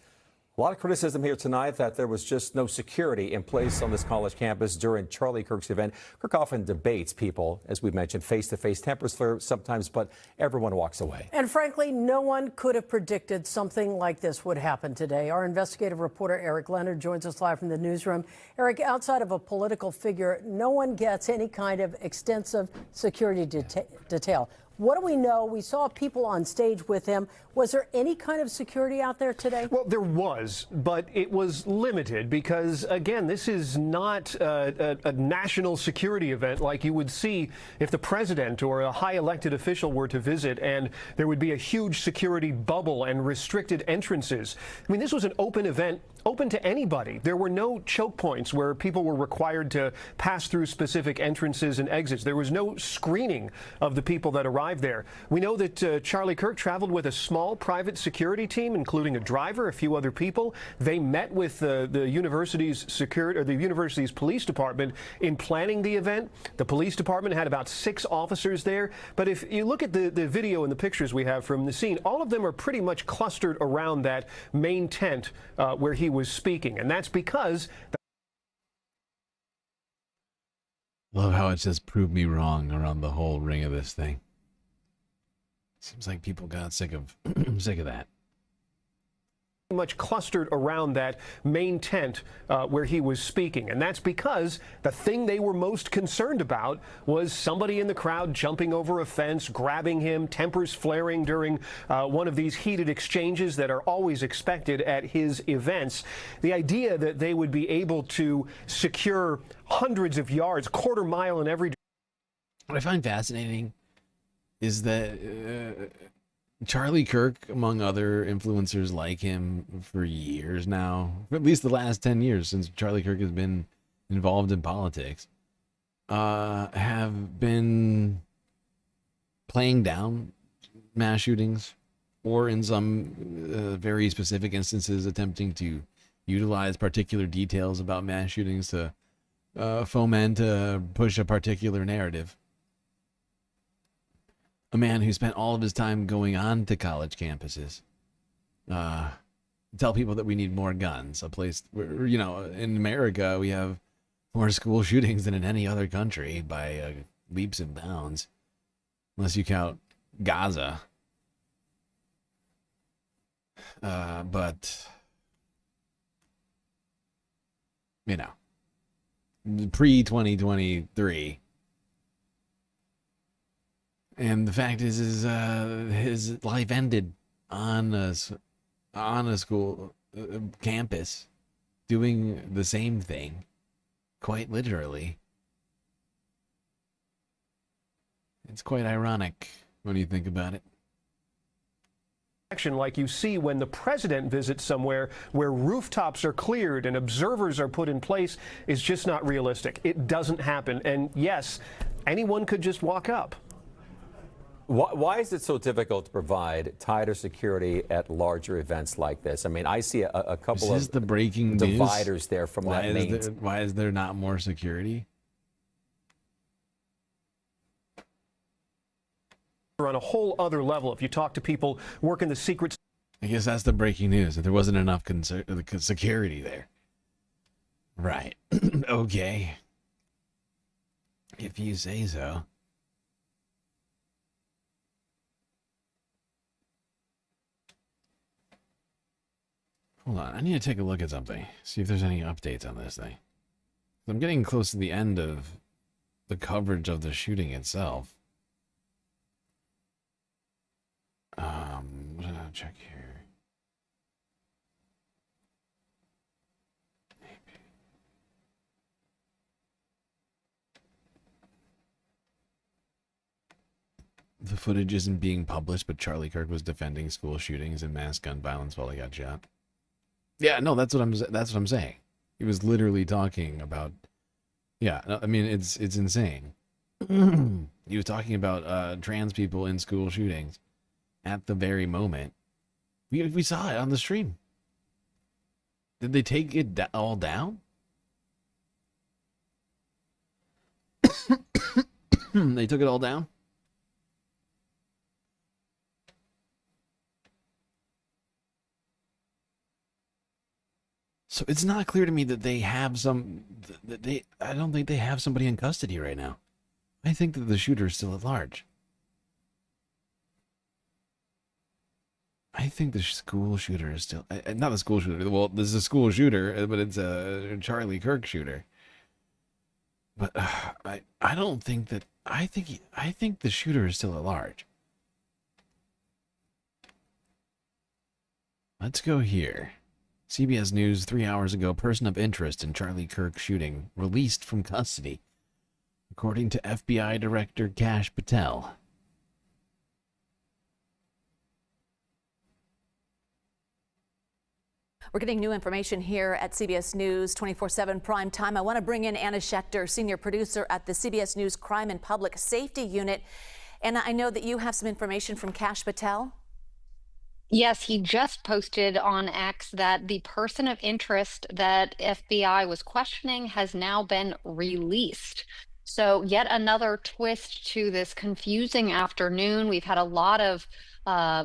A lot of criticism here tonight that there was just no security in place on this college campus during Charlie Kirk's event. Kirk often debates people, as we mentioned, face-to-face, tempers flare sometimes, but everyone walks away. And frankly, no one could have predicted something like this would happen today. Our investigative reporter Eric Leonard joins us live from the newsroom. Eric, outside of a political figure, no one gets any kind of extensive security detail. What do we know? We saw people on stage with him. Was there any kind of security out there today? Well, there was, but it was limited because, again, this is not a national security event like you would see if the president or a high elected official were to visit, and there would be a huge security bubble and restricted entrances. I mean, this was an open event, open to anybody. There were no choke points where people were required to pass through specific entrances and exits. There was no screening of the people that arrived there. We know that Charlie Kirk traveled with a small private security team, including a driver, a few other people. They met with the university's security, or the university's police department, in planning the event. The police department had about 6 officers there. But if you look at the video and the pictures we have from the scene, all of them are pretty much clustered around that main tent where he was speaking, and that's because. Love how it just proved me wrong around the whole ring of this thing. Seems like people got sick of that. Much clustered around that main tent where he was speaking, and that's because the thing they were most concerned about was somebody in the crowd jumping over a fence, grabbing him, tempers flaring during one of these heated exchanges that are always expected at his events. The idea that they would be able to secure hundreds of yards, quarter mile in every. What I find fascinating is that Charlie Kirk, among other influencers like him for years now, for at least the last 10 years since Charlie Kirk has been involved in politics, have been playing down mass shootings, or in some very specific instances attempting to utilize particular details about mass shootings to foment, push a particular narrative. A man who spent all of his time going on to college campuses, tell people that we need more guns. A place where, you know, in America, we have more school shootings than in any other country by leaps and bounds, unless you count Gaza. But, you know, pre-2023. And the fact is his life ended on a school campus, doing the same thing, quite literally. It's quite ironic when you think about it. Action like you see when the president visits somewhere where rooftops are cleared and observers are put in place is just not realistic. It doesn't happen. And yes, anyone could just walk up. Why is it so difficult to provide tighter security at larger events like this? I mean, I see a couple of the breaking dividers news? there from that main. Why is there not more security? On a whole other level, if you talk to people working the secret. I guess that's the breaking news, that there wasn't enough security there. Right. Okay. If you say so. Hold on, I need to take a look at something. See if there's any updates on this thing. I'm getting close to the end of the coverage of the shooting itself. What did I check here? Maybe. The footage isn't being published, but Charlie Kirk was defending school shootings and mass gun violence while he got shot. Yeah, no, that's what I'm saying. He was literally talking about. Yeah, I mean, it's insane. He was talking about trans people in school shootings at the very moment We saw it on the stream. Did they take it all down? They took it all down? So it's not clear to me that they have I don't think they have somebody in custody right now. I think that the shooter is still at large. I think the school shooter is still, not the school shooter. Well, this is a school shooter, but it's a Charlie Kirk shooter. But I don't think that, I think the shooter is still at large. Let's go here. CBS News 3 hours ago, person of interest in Charlie Kirk shooting released from custody, according to FBI Director Kash Patel. We're getting new information here at CBS News 24/7 Prime Time. I want to bring in Anna Schechter, senior producer at the CBS News Crime and Public Safety Unit. And I know that you have some information from Kash Patel. Yes, he just posted on X that the person of interest that FBI was questioning has now been released. So yet another twist to this confusing afternoon. We've had a lot of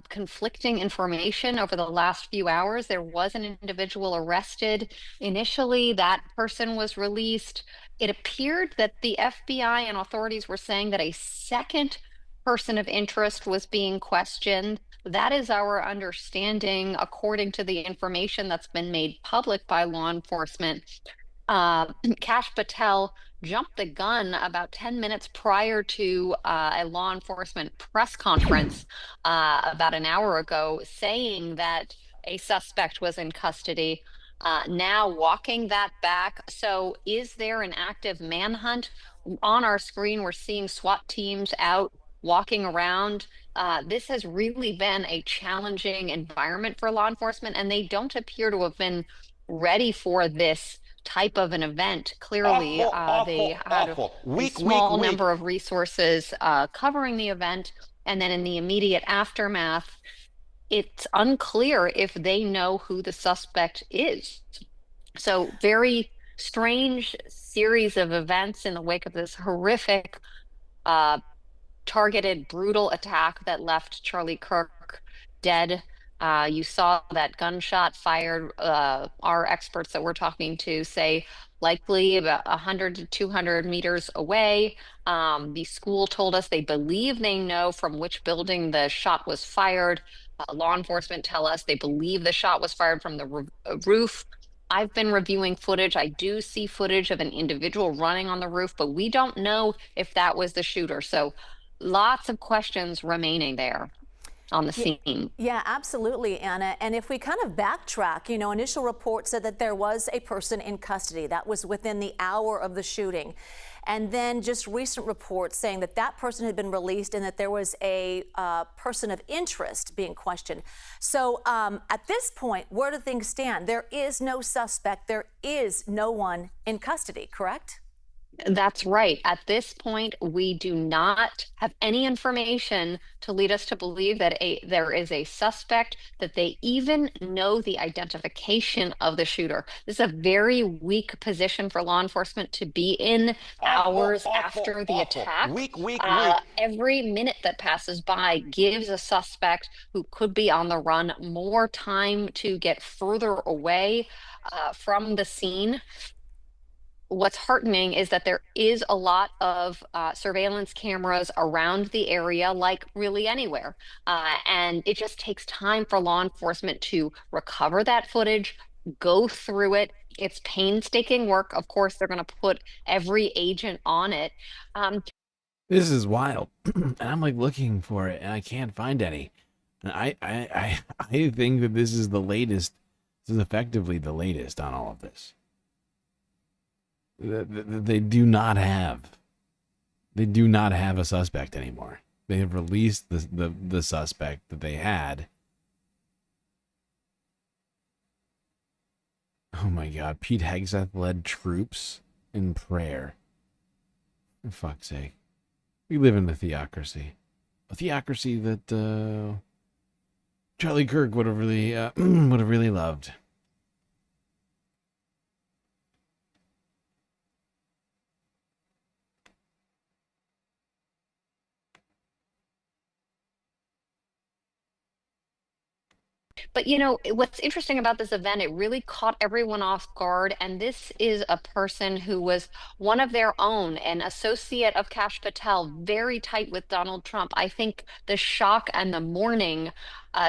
conflicting information over the last few hours. There was an individual arrested initially. That person was released. It appeared that the FBI and authorities were saying that a second person of interest was being questioned. That is our understanding, according to the information that's been made public by law enforcement. Kash Patel jumped the gun about 10 minutes prior to a law enforcement press conference about an hour ago, saying that a suspect was in custody. Now walking that back. So is there an active manhunt? On our screen, we're seeing SWAT teams out walking around. This has really been a challenging environment for law enforcement, and they don't appear to have been ready for this type of an event. Clearly, they had a small number of resources covering the event, and then in the immediate aftermath, it's unclear if they know who the suspect is. So very strange series of events in the wake of this horrific targeted, brutal attack that left Charlie Kirk dead. You saw that gunshot fired. Our experts that we're talking to say likely about 100 to 200 meters away. The school told us they believe they know from which building the shot was fired. Law enforcement tell us they believe the shot was fired from the roof. I've been reviewing footage. I do see footage of an individual running on the roof, but we don't know if that was the shooter. So lots of questions remaining there on the scene. Yeah, absolutely, Anna. And if we kind of backtrack, initial reports said that there was a person in custody. That was within the hour of the shooting. And then just recent reports saying that that person had been released and that there was a person of interest being questioned. So at this point, where do things stand? There is no suspect. There is no one in custody, correct? That's right. At this point, we do not have any information to lead us to believe that there is a suspect, that they even know the identification of the shooter. This is a very weak position for law enforcement to be in hours after the attack. Every minute that passes by gives a suspect who could be on the run more time to get further away from the scene. What's heartening is that there is a lot of surveillance cameras around the area, like really anywhere. And it just takes time for law enforcement to recover that footage, go through it. It's painstaking work. Of course, they're going to put every agent on it. This is wild. And I'm like looking for it and I can't find any. And I think that this is the latest. This is effectively the latest on all of this. They do not have a suspect anymore. They have released the suspect that they had. Oh my God, Pete Hegseth led troops in prayer. For fuck's sake. We live in a theocracy. A theocracy that Charlie Kirk would have really would have really loved. But you know, what's interesting about this event, it really caught everyone off guard. And this is a person who was one of their own, an associate of Kash Patel, very tight with Donald Trump. I think the shock and the mourning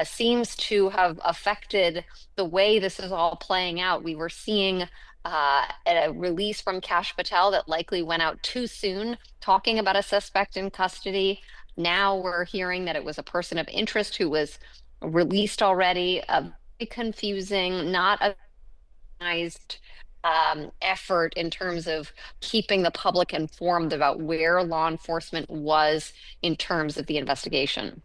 seems to have affected the way this is all playing out. We were seeing a release from Kash Patel that likely went out too soon, talking about a suspect in custody. Now we're hearing that it was a person of interest who was released already. Very confusing, not a organized effort in terms of keeping the public informed about where law enforcement was in terms of the investigation.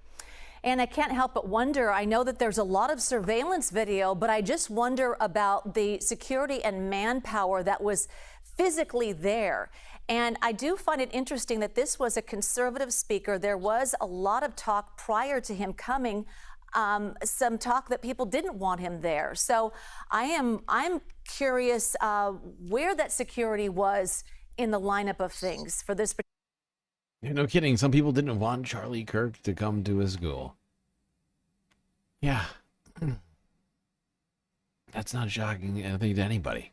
And I can't help but wonder, I know that there's a lot of surveillance video, but I just wonder about the security and manpower that was physically there. And I do find it interesting that this was a conservative speaker. There was a lot of talk prior to him coming, some talk that people didn't want him there. So I'm curious where that security was in the lineup of things for this. Yeah, no kidding. Some people didn't want Charlie Kirk to come to his school. Yeah. That's not shocking, I think, to anybody.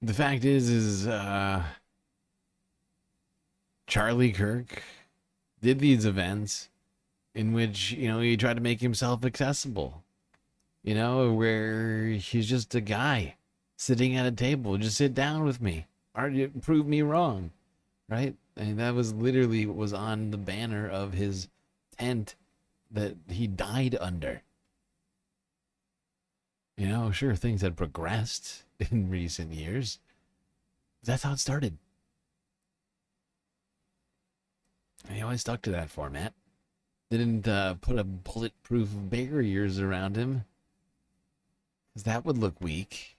The fact is Charlie Kirk did these events in which, he tried to make himself accessible. Where he's just a guy sitting at a table. Just sit down with me. Prove me wrong. Right? And that was literally what was on the banner of his tent that he died under. Sure, things had progressed in recent years. That's how it started. And he always stuck to that format. Didn't put a bulletproof barriers around him, because that would look weak.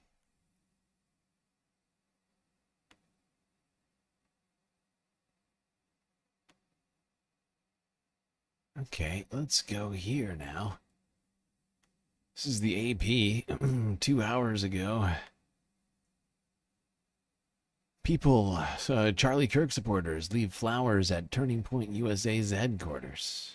Okay, let's go here now. This is the AP 2 hours ago. People, Charlie Kirk supporters leave flowers at Turning Point USA's headquarters.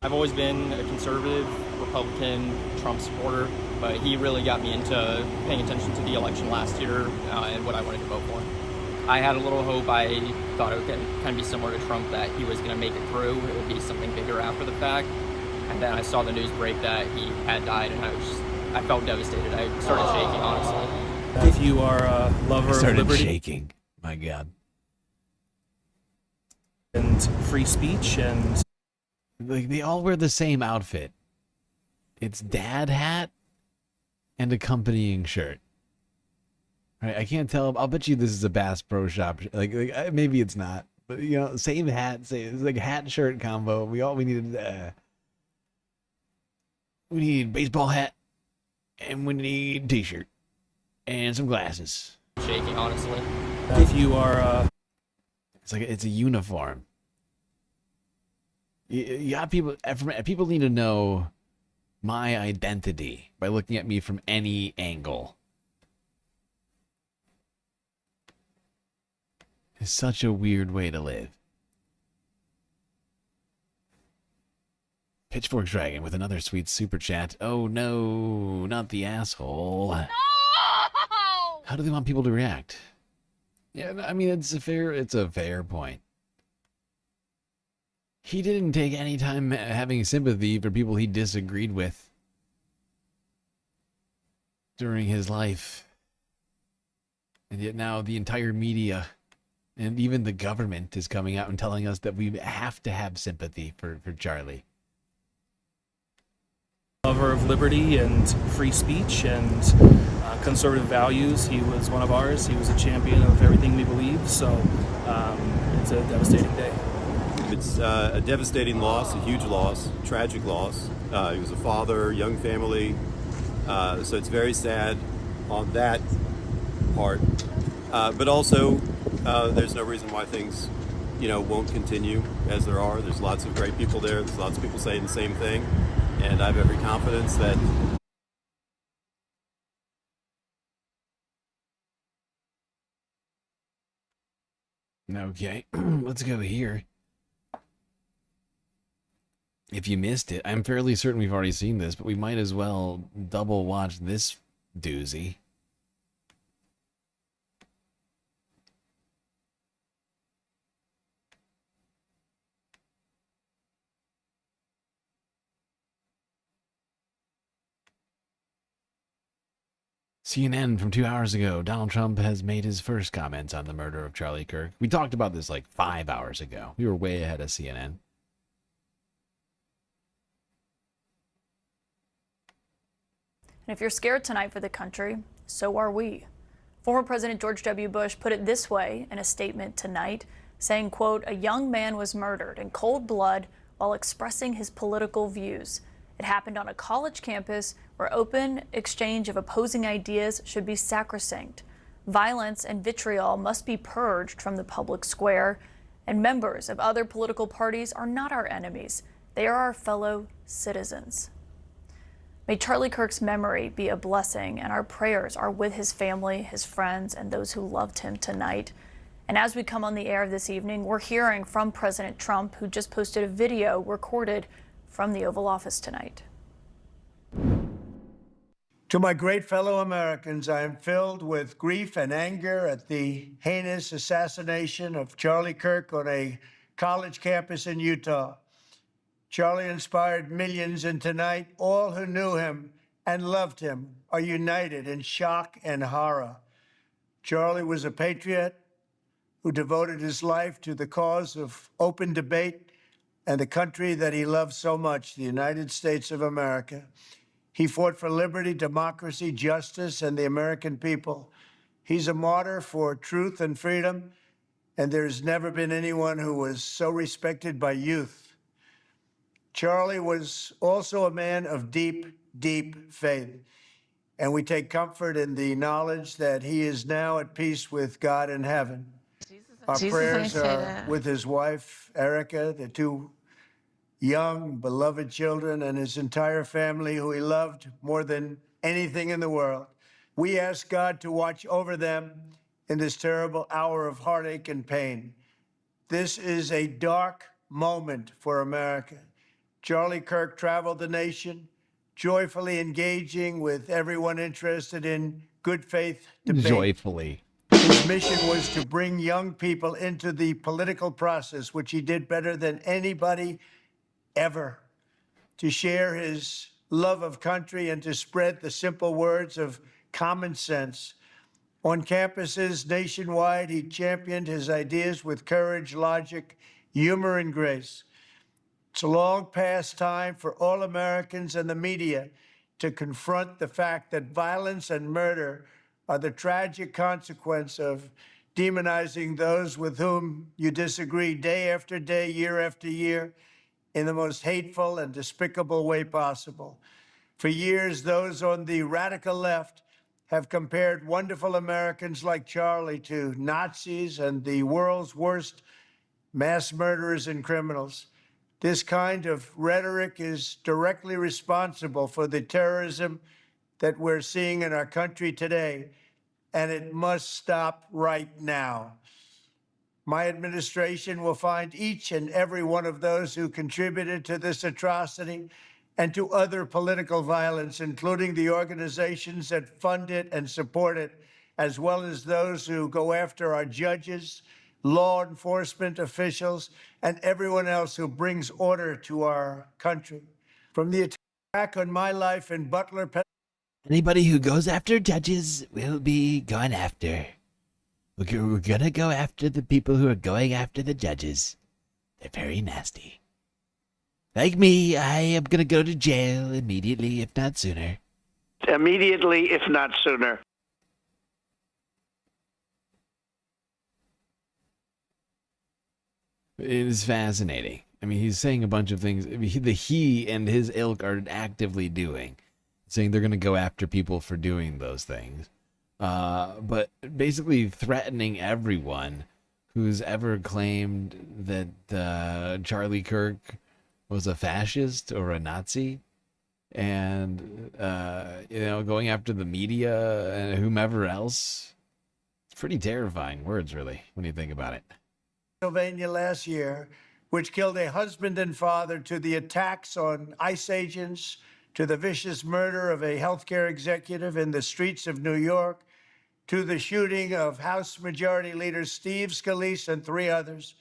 I've always been a conservative, Republican, Trump supporter, but he really got me into paying attention to the election last year and what I wanted to vote for. I had a little hope. I thought it would kind of be similar to Trump, that he was going to make it through. It would be something bigger after the fact. And then I saw the news break that he had died, and I felt devastated. I started shaking, honestly. If you are a lover of liberty, shaking. My God. And free speech, and they all wear the same outfit. It's dad hat and accompanying shirt. Right, I can't tell. I'll bet you this is a Bass Pro Shop. Like maybe it's not, but same hat. It's like hat and shirt combo. We need baseball hat, and we need t-shirt and some glasses. Shaking, honestly. If you are, it's a uniform. You got people. People need to know my identity by looking at me from any angle. It's such a weird way to live. Pitchfork Dragon with another sweet super chat. Oh no, not the asshole. No! How do they want people to react? Yeah, I mean, it's a fair point. He didn't take any time having sympathy for people he disagreed with during his life. And yet now the entire media and even the government is coming out and telling us that we have to have sympathy for Charlie. lover of liberty and free speech and conservative values. He was one of ours. He was a champion of everything we believe. So it's a devastating day. It's a devastating loss, a huge loss, tragic loss. He was a father, young family. So it's very sad on that part. But also, there's no reason why things, won't continue as there are. There's lots of great people there. There's lots of people saying the same thing. And I have every confidence that Okay, let's go here. If you missed it, I'm fairly certain we've already seen this, but we might as well double watch this doozy. CNN from 2 hours ago. Donald Trump has made his first comments on the murder of Charlie Kirk. We talked about this like 5 hours ago. We were way ahead of CNN. And if you're scared tonight for the country, so are we. Former President George W. Bush put it this way in a statement tonight, saying, quote, "A young man was murdered in cold blood while expressing his political views. It happened on a college campus where open exchange of opposing ideas should be sacrosanct. Violence and vitriol must be purged from the public square, and members of other political parties are not our enemies. They are our fellow citizens." May Charlie Kirk's memory be a blessing, and our prayers are with his family, his friends, and those who loved him tonight. And as we come on the air this evening, we're hearing from President Trump, who just posted a video recorded from the Oval Office tonight. To my great fellow Americans, I am filled with grief and anger at the heinous assassination of Charlie Kirk on a college campus in Utah. Charlie inspired millions, and tonight, all who knew him and loved him are united in shock and horror. Charlie was a patriot who devoted his life to the cause of open debate and the country that he loved so much, the United States of America. He fought for liberty, democracy, justice, and the American people. He's a martyr for truth and freedom, and there's never been anyone who was so respected by youth. Charlie was also a man of deep, deep faith, and we take comfort in the knowledge that he is now at peace with God in heaven. Our prayers are with his wife, Erica, the two young, beloved children, and his entire family, who he loved more than anything in the world. We ask God to watch over them in this terrible hour of heartache and pain. This is a dark moment for America. Charlie Kirk traveled the nation, joyfully engaging with everyone interested in good faith debate. Joyfully. His mission was to bring young people into the political process, which he did better than anybody ever, to share his love of country and to spread the simple words of common sense. On campuses nationwide, he championed his ideas with courage, logic, humor, and grace. It's a long past time for all Americans and the media to confront the fact that violence and murder are the tragic consequence of demonizing those with whom you disagree day after day, year after year, in the most hateful and despicable way possible. For years, those on the radical left have compared wonderful Americans like Charlie to Nazis and the world's worst mass murderers and criminals. This kind of rhetoric is directly responsible for the terrorism that we're seeing in our country today, and it must stop right now. My administration will find each and every one of those who contributed to this atrocity and to other political violence, including the organizations that fund it and support it, as well as those who go after our judges, law enforcement officials, and everyone else who brings order to our country. From the attack on my life in Butler, Anybody who goes after judges will be gone after. We're gonna go after the people who are going after the judges. They're very nasty. Like me, I am gonna go to jail immediately, if not sooner. Immediately, if not sooner. It is fascinating. I mean, he's saying a bunch of things he and his ilk are actively doing. Saying they're going to go after people for doing those things. but basically threatening everyone who's ever claimed that Charlie Kirk was a fascist or a Nazi, and going after the media and whomever else. It's pretty terrifying words, really, when you think about it. Pennsylvania last year, which killed a husband and father, to the attacks on ICE agents, to the vicious murder of a healthcare executive in the streets of New York, to the shooting of House Majority Leader Steve Scalise and 3 others.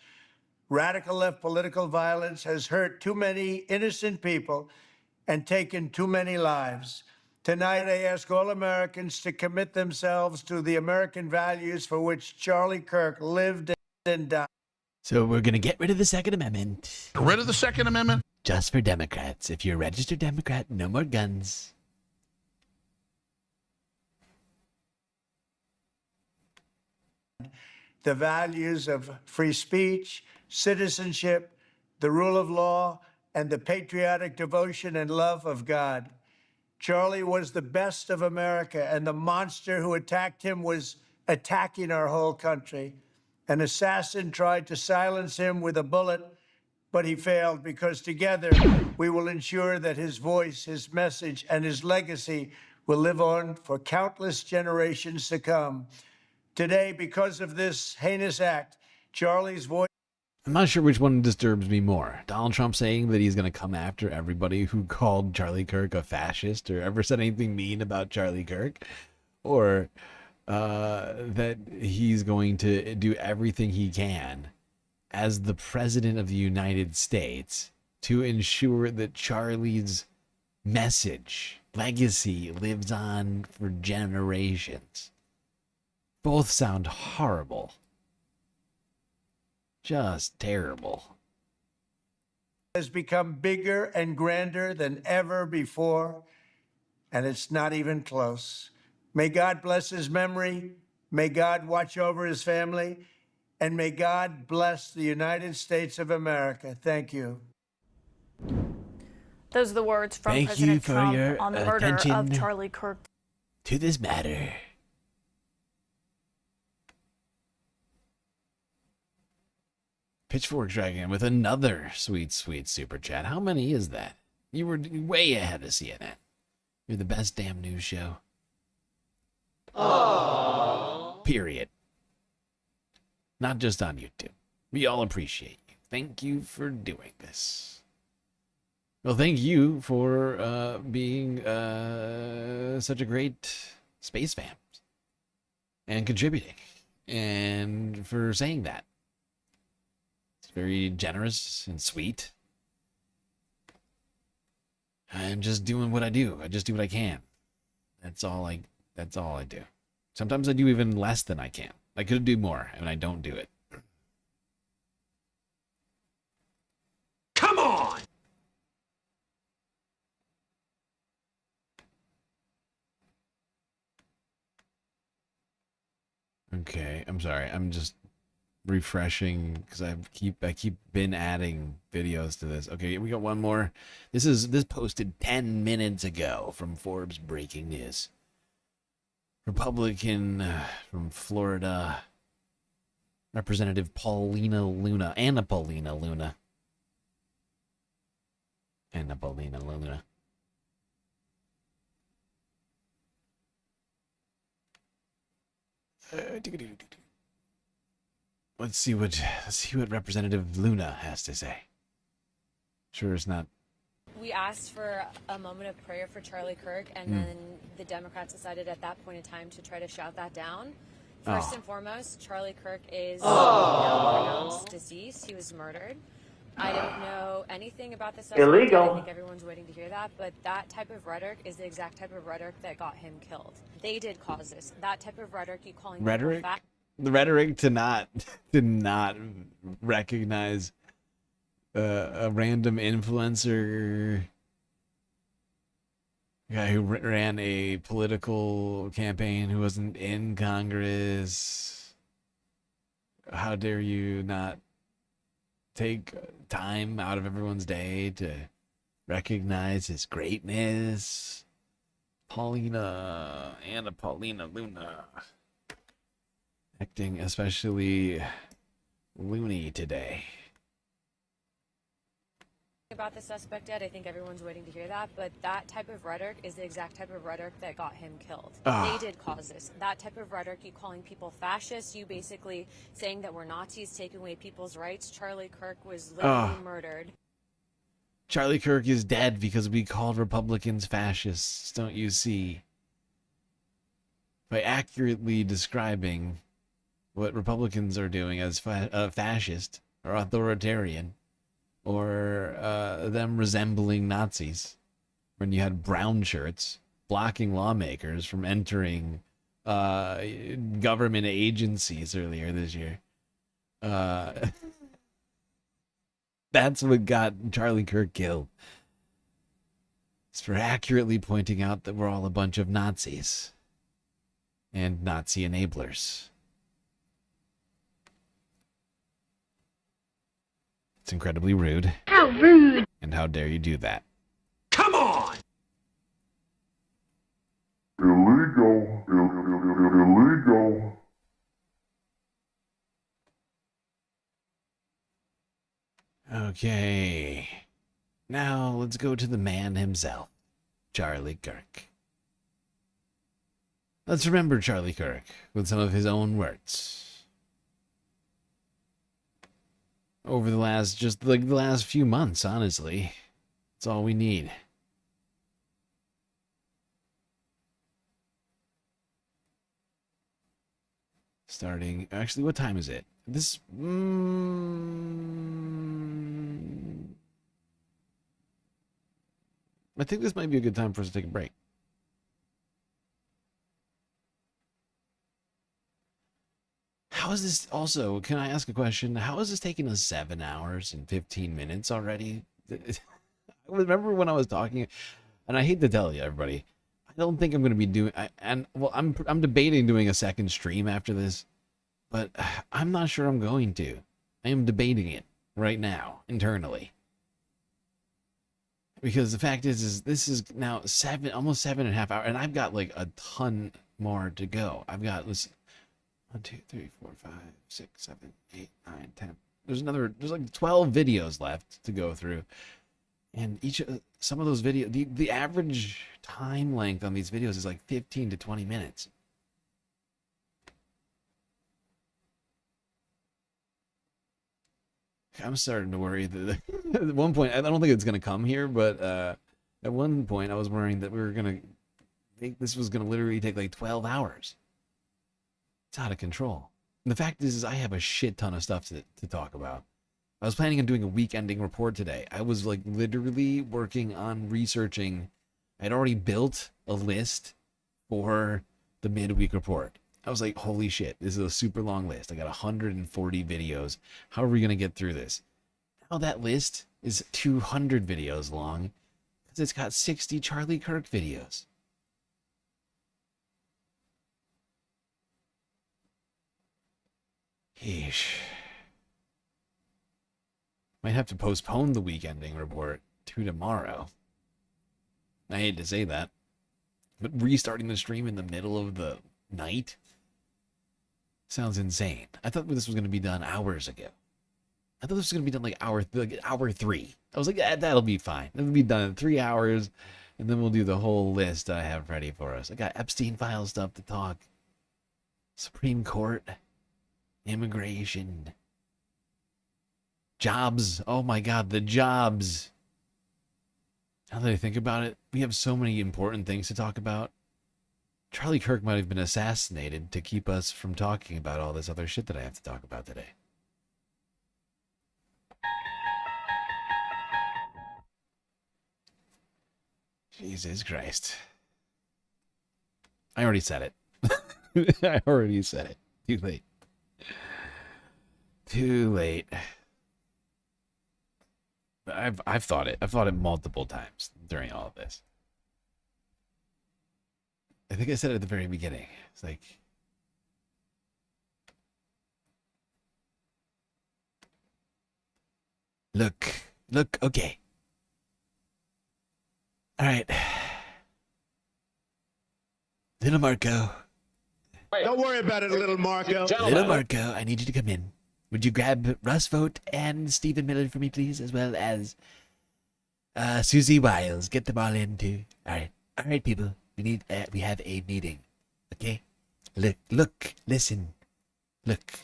Radical left political violence has hurt too many innocent people and taken too many lives. Tonight, I ask all Americans to commit themselves to the American values for which Charlie Kirk lived and died. So we're going to get rid of the Second Amendment. Rid of the Second Amendment? Just for Democrats. If you're a registered Democrat, no more guns. The values of free speech, citizenship, the rule of law, and the patriotic devotion and love of God. Charlie was the best of America, and the monster who attacked him was attacking our whole country. An assassin tried to silence him with a bullet, but he failed, because together we will ensure that his voice, his message, and his legacy will live on for countless generations to come. Today, because of this heinous act, Charlie's voice... I'm not sure which one disturbs me more. Donald Trump saying that he's going to come after everybody who called Charlie Kirk a fascist or ever said anything mean about Charlie Kirk, or that he's going to do everything he can as the President of the United States to ensure that Charlie's message, legacy, lives on for generations. Both sound horrible. Just terrible. Has become bigger and grander than ever before, and it's not even close. May God bless his memory. May God watch over his family. And may God bless the United States of America. Thank you. Those are the words from President Trump on the murder of Charlie Kirk. To this matter. Pitchfork Dragon with another sweet, sweet super chat. How many is that? You were way ahead of CNN. You're the best damn news show. Aww. Period. Not just on YouTube. We all appreciate you. Thank you for doing this. Well, thank you for being such a great space fan and contributing, and for saying that. It's very generous and sweet. I'm just doing what I do. I just do what I can. That's all I do. Sometimes I do even less than I can. I could do more, and I don't do it. Come on! Okay, I'm sorry. I'm just refreshing because I keep been adding videos to this. Okay, we got one more. This posted 10 minutes ago from Forbes Breaking News. Republican from Florida, Representative Anna Paulina Luna. Let's see what Representative Luna has to say. Sure, it's not. We asked for a moment of prayer for Charlie Kirk, and then the Democrats decided at that point in time to try to shout that down. First and foremost, Charlie Kirk is now pronounced deceased. He was murdered. I don't know anything about this. Illegal. I think everyone's waiting to hear that, but that type of rhetoric is the exact type of rhetoric that got him killed. They did cause this. That type of rhetoric, you calling Rhetoric? The rhetoric to not recognize a random influencer guy who ran a political campaign who wasn't in Congress. How dare you not take time out of everyone's day to recognize his greatness? Paulina, Anna Paulina Luna. Acting especially loony today. About the suspect dead, I think everyone's waiting to hear that, but that type of rhetoric is the exact type of rhetoric that got him killed. They did cause this. That type of rhetoric, you calling people fascists, you basically saying that we're Nazis, taking away people's rights. Charlie Kirk was literally murdered. Charlie Kirk is dead because we called Republicans fascists, don't you see? By accurately describing what Republicans are doing as fascist or authoritarian, or them resembling Nazis, when you had brown shirts blocking lawmakers from entering government agencies earlier this year. That's what got Charlie Kirk killed. It's for accurately pointing out that we're all a bunch of Nazis and Nazi enablers. It's incredibly rude. How rude! And how dare you do that? Come on! Illegal. Illegal. Okay. Now let's go to the man himself, Charlie Kirk. Let's remember Charlie Kirk with some of his own words. Over the last few months, honestly. That's all we need. Starting, actually, what time is it? This, I think this might be a good time for us to take a break. How is this also, can I ask a question? How is this taking us 7 hours and 15 minutes already? I remember when I was talking, and I hate to tell you, everybody, I don't think I'm going to be doing, I'm debating doing a second stream after this, but I'm not sure I'm going to. I am debating it right now, internally. Because the fact is this is now almost 7.5 hours, and I've got like a ton more to go. I've got this 1, 2, 3, 4, 5, 6, 7, 8, 9, 10. There's like 12 videos left to go through. And some of those videos, the average time length on these videos is like 15 to 20 minutes. I'm starting to worry that at one point, I don't think it's going to come here, but at one point I was worrying that this was going to literally take like 12 hours. It's out of control. And the fact is I have a shit ton of stuff to talk about. I was planning on doing a week-ending report today. I was like literally working on researching. I'd already built a list for the midweek report. I was like, holy shit, this is a super long list. I got 140 videos. How are we going to get through this? Now that list is 200 videos long because it's got 60 Charlie Kirk videos. Yeesh. Might have to postpone the week-ending report to tomorrow. I hate to say that, but restarting the stream in the middle of the night sounds insane. I thought this was going to be done hours ago. I thought this was going to be done like hour 3. I was like, that'll be fine. It'll be done in 3 hours, and then we'll do the whole list I have ready for us. I got Epstein file stuff to talk. Supreme Court. Immigration. Jobs. Oh my God, the jobs. Now that I think about it, we have so many important things to talk about. Charlie Kirk might have been assassinated to keep us from talking about all this other shit that I have to talk about today. Jesus Christ. I already said it. I already said it. Too late. Too late. I've thought it. I've thought it multiple times during all of this. I think I said it at the very beginning. It's like, look, okay. All right. Little Marco. Don't worry about it, little Marco. Little Marco, I need you to come in. Would you grab Russ Vogt and Stephen Miller for me, please, as well as Susie Wiles? Get them all in too. All right, people. We have a meeting. Okay. Look, listen. Look.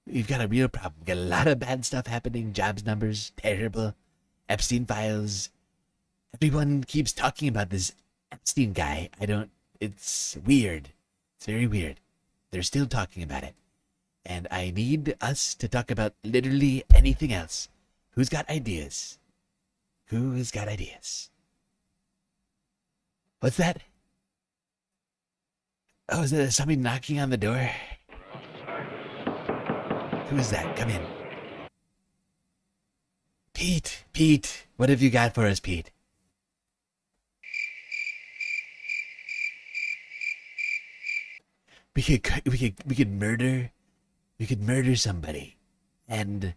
We've got a real problem. We've got a lot of bad stuff happening. Jobs numbers terrible. Epstein files. Everyone keeps talking about this Epstein guy. It's weird. It's very weird. They're still talking about it. And I need us to talk about literally anything else. Who's got ideas? Who has got ideas? What's that? Oh, is there somebody knocking on the door? Who is that? Come in. Pete, what have you got for us, Pete? We could murder somebody and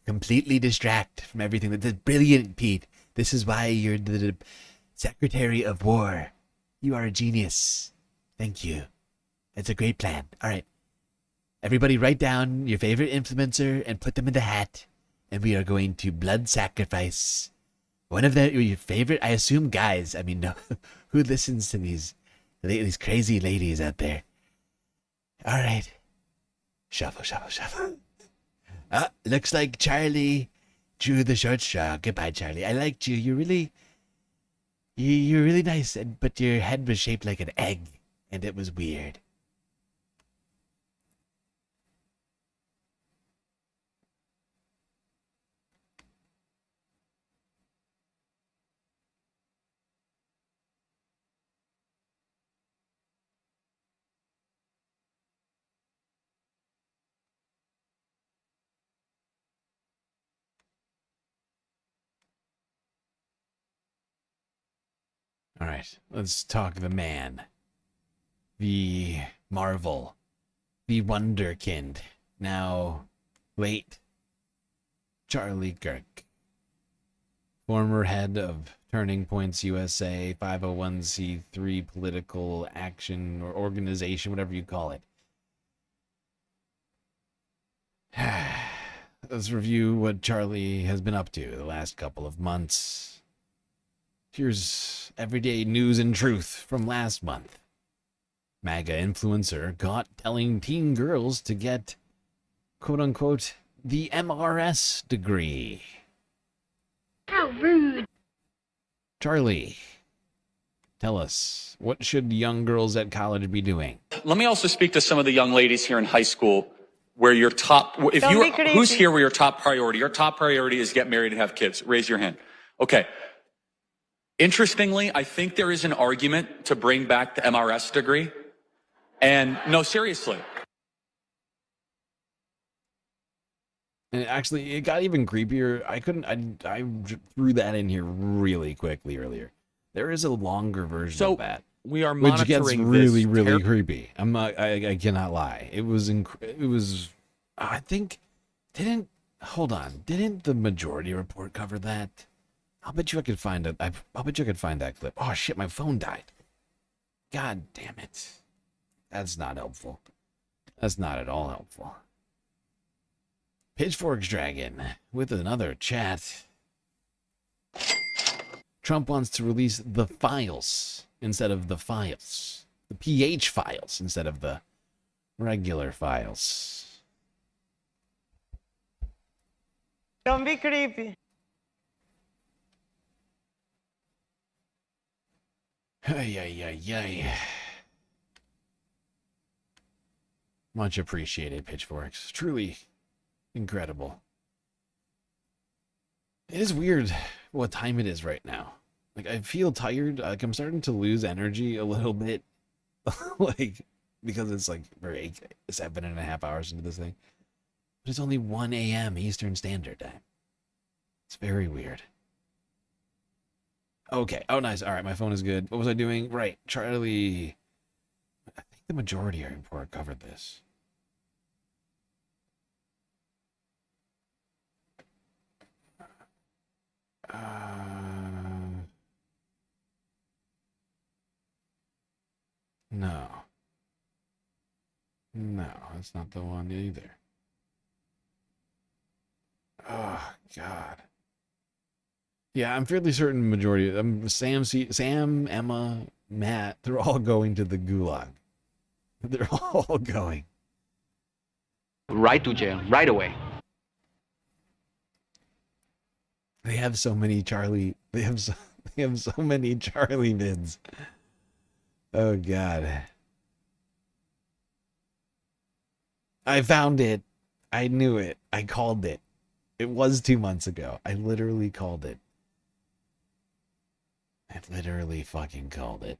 completely distract from everything. That's brilliant, Pete. This is why you're the Secretary of War. You are a genius. Thank you. That's a great plan. All right. Everybody write down your favorite influencer and put them in the hat. And we are going to blood sacrifice one of your favorite, I assume, guys. I mean, no, who listens to these crazy ladies out there? All right. Shuffle. Looks like Charlie drew the short straw. Goodbye, Charlie. I liked you. You're really nice, but your head was shaped like an egg, and it was weird. All right, let's talk the man, the marvel, the wonderkind. Now, wait. Charlie Kirk, former head of Turning Points USA, 501c3 political action or organization, whatever you call it. Let's review what Charlie has been up to the last couple of months. Here's everyday news and truth from last month. MAGA influencer caught telling teen girls to get, quote-unquote, the MRS degree. How rude. Charlie, tell us, what should young girls at college be doing? Let me also speak to some of the young ladies here in high school where your top, who's here where your top priority is get married and have kids? Raise your hand. Okay. Interestingly, I think there is an argument to bring back the MRS degree. And no, seriously. And actually, it got even creepier. I threw that in here really quickly earlier. There is a longer version of that. We are which monitoring gets really creepy. I cannot lie. It was, I think, didn't the Majority Report cover that? I'll bet you I could find it. I'll bet you I could find that clip. Oh shit, my phone died. God damn it. That's not helpful. That's not at all helpful. Pitchforks Dragon with another chat. Trump wants to release the files instead of the files. The PH files instead of the regular files. Don't be creepy. Ay. Much appreciated, Pitchforks. Truly incredible. It is weird what time it is right now. Like, I feel tired. Like, I'm starting to lose energy a little bit. Like, because it's like, we're 7.5 hours into this thing. But it's only 1 a.m. Eastern Standard Time. It's very weird. Okay. Oh, nice. All right. My phone is good. What was I doing? Right. Charlie. I think the Majority Report covered this. No. No, that's not the one either. Oh, God. Yeah, I'm fairly certain majority. Sam, Emma, Matt, they're all going to the gulag. They're all going. Right to jail, right away. They have so many Charlie. They have so many Charlie vids. Oh, God. I found it. I knew it. I called it. It was 2 months ago. I literally called it. I literally fucking called it.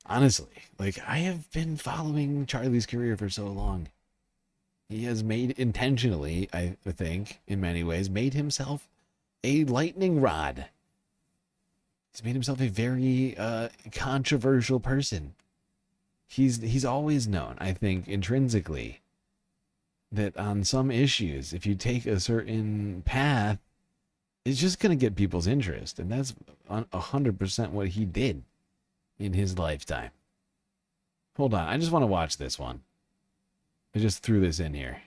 Honestly, like, I have been following Charlie's career for so long. He has made intentionally, I think, in many ways, made himself a lightning rod. He's made himself a very controversial person. He's always known, I think, intrinsically, that on some issues, if you take a certain path, it's just going to get people's interest. And that's 100% what he did in his lifetime. Hold on. I just want to watch this one. I just threw this in here.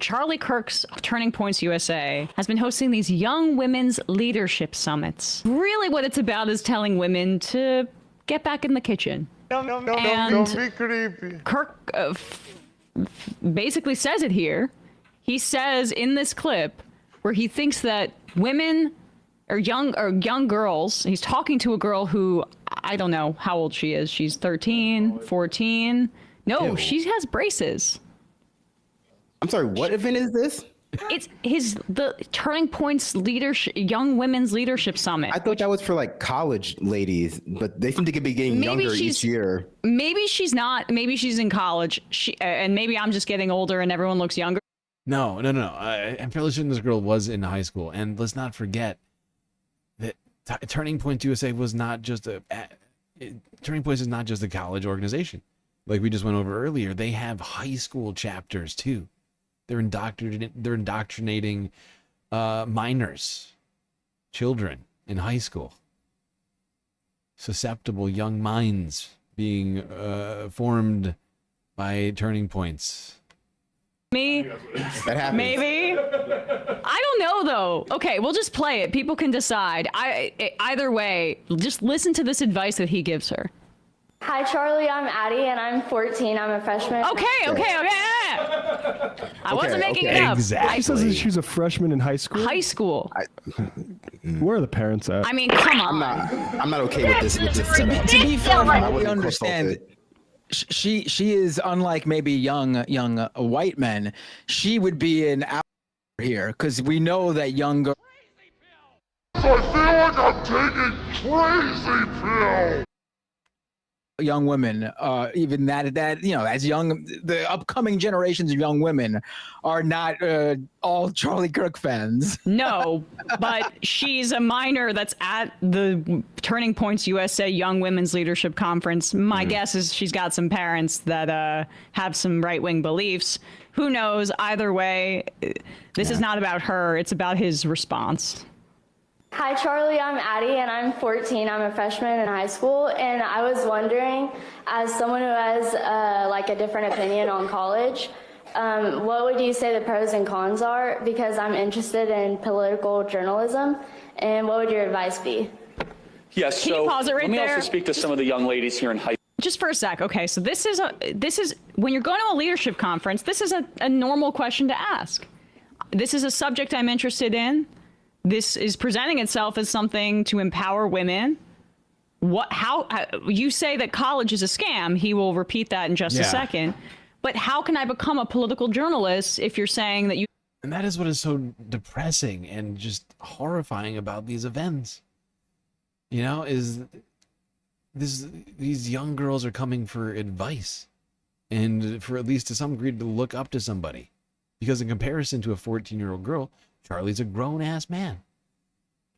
Charlie Kirk's Turning Points USA has been hosting these young women's leadership summits. Really what it's about is telling women to get back in the kitchen. Don't be creepy. Kirk basically says it here. He says in this clip where he thinks that women or young girls, he's talking to a girl who, I don't know how old she is. She's 13, 14. No, Ew. she has braces. I'm sorry, what event is this? It's the Turning Points leadership, Young Women's Leadership Summit. I thought that was for like college ladies, but they seem to be getting younger each year. Maybe she's not. Maybe she's in college. And maybe I'm just getting older and everyone looks younger. No. I'm fairly certain this girl was in high school. And let's not forget that Turning Point USA was not just Turning Point is not just a college organization. Like we just went over earlier, they have high school chapters too. They're indoctrinating minors, children in high school. Susceptible young minds being formed by Turning Points. Me? That happens. Maybe? I don't know though. Okay, we'll just play it. People can decide. Either way, just listen to this advice that he gives her. Hi, Charlie. I'm Addie, and I'm 14. I'm a freshman. Okay. I wasn't making it up. Exactly. She says that she's a freshman in high school. High school. Where are the parents at? I mean, come on. I'm not okay with this. To be fair, from what we wouldn't understand, consult she is unlike maybe young white men. She would be an out here because we know that young girls. I feel like I'm taking crazy pills. Young women, even that as young, the upcoming generations of young women are not all Charlie Kirk fans. No, but she's a minor that's at the Turning Points USA Young Women's Leadership Conference. My guess is she's got some parents that have some right-wing beliefs. Who knows? Either way, this is not about her. It's about his response. Hi, Charlie. I'm Addie, and I'm 14. I'm a freshman in high school, and I was wondering, as someone who has a different opinion on college, what would you say the pros and cons are? Because I'm interested in political journalism, and what would your advice be? Yes. Can you pause it right let me there? also speak to some of the young ladies here in high. Just for a sec. Okay, so this is when you're going to a leadership conference, this is a normal question to ask. This is a subject I'm interested in. This is presenting itself as something to empower women. How you say that college is a scam? He will repeat that in just a second. But how can I become a political journalist if you're saying that you? And that is what is so depressing and just horrifying about these events. You know, is these young girls are coming for advice, and for at least to some degree to look up to somebody, because in comparison to a 14-year-old girl, Charlie's a grown-ass man.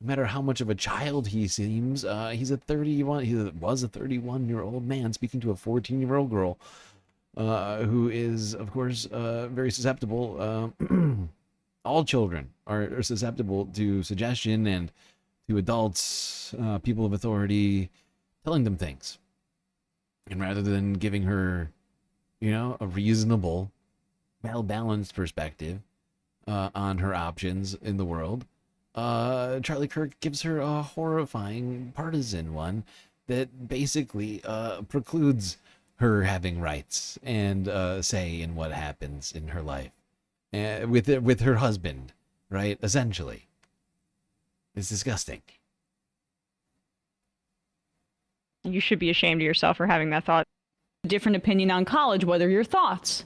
No matter how much of a child he seems, he was a 31-year-old man speaking to a 14-year-old girl, who is, of course, very susceptible. All children are susceptible to suggestion and to adults, people of authority, telling them things. And rather than giving her, a reasonable, well-balanced perspective on her options in the world, Charlie Kirk gives her a horrifying partisan one that basically precludes her having rights and say in what happens in her life with her husband, right? Essentially, it's disgusting. You should be ashamed of yourself for having that thought. Different opinion on college. What are your thoughts?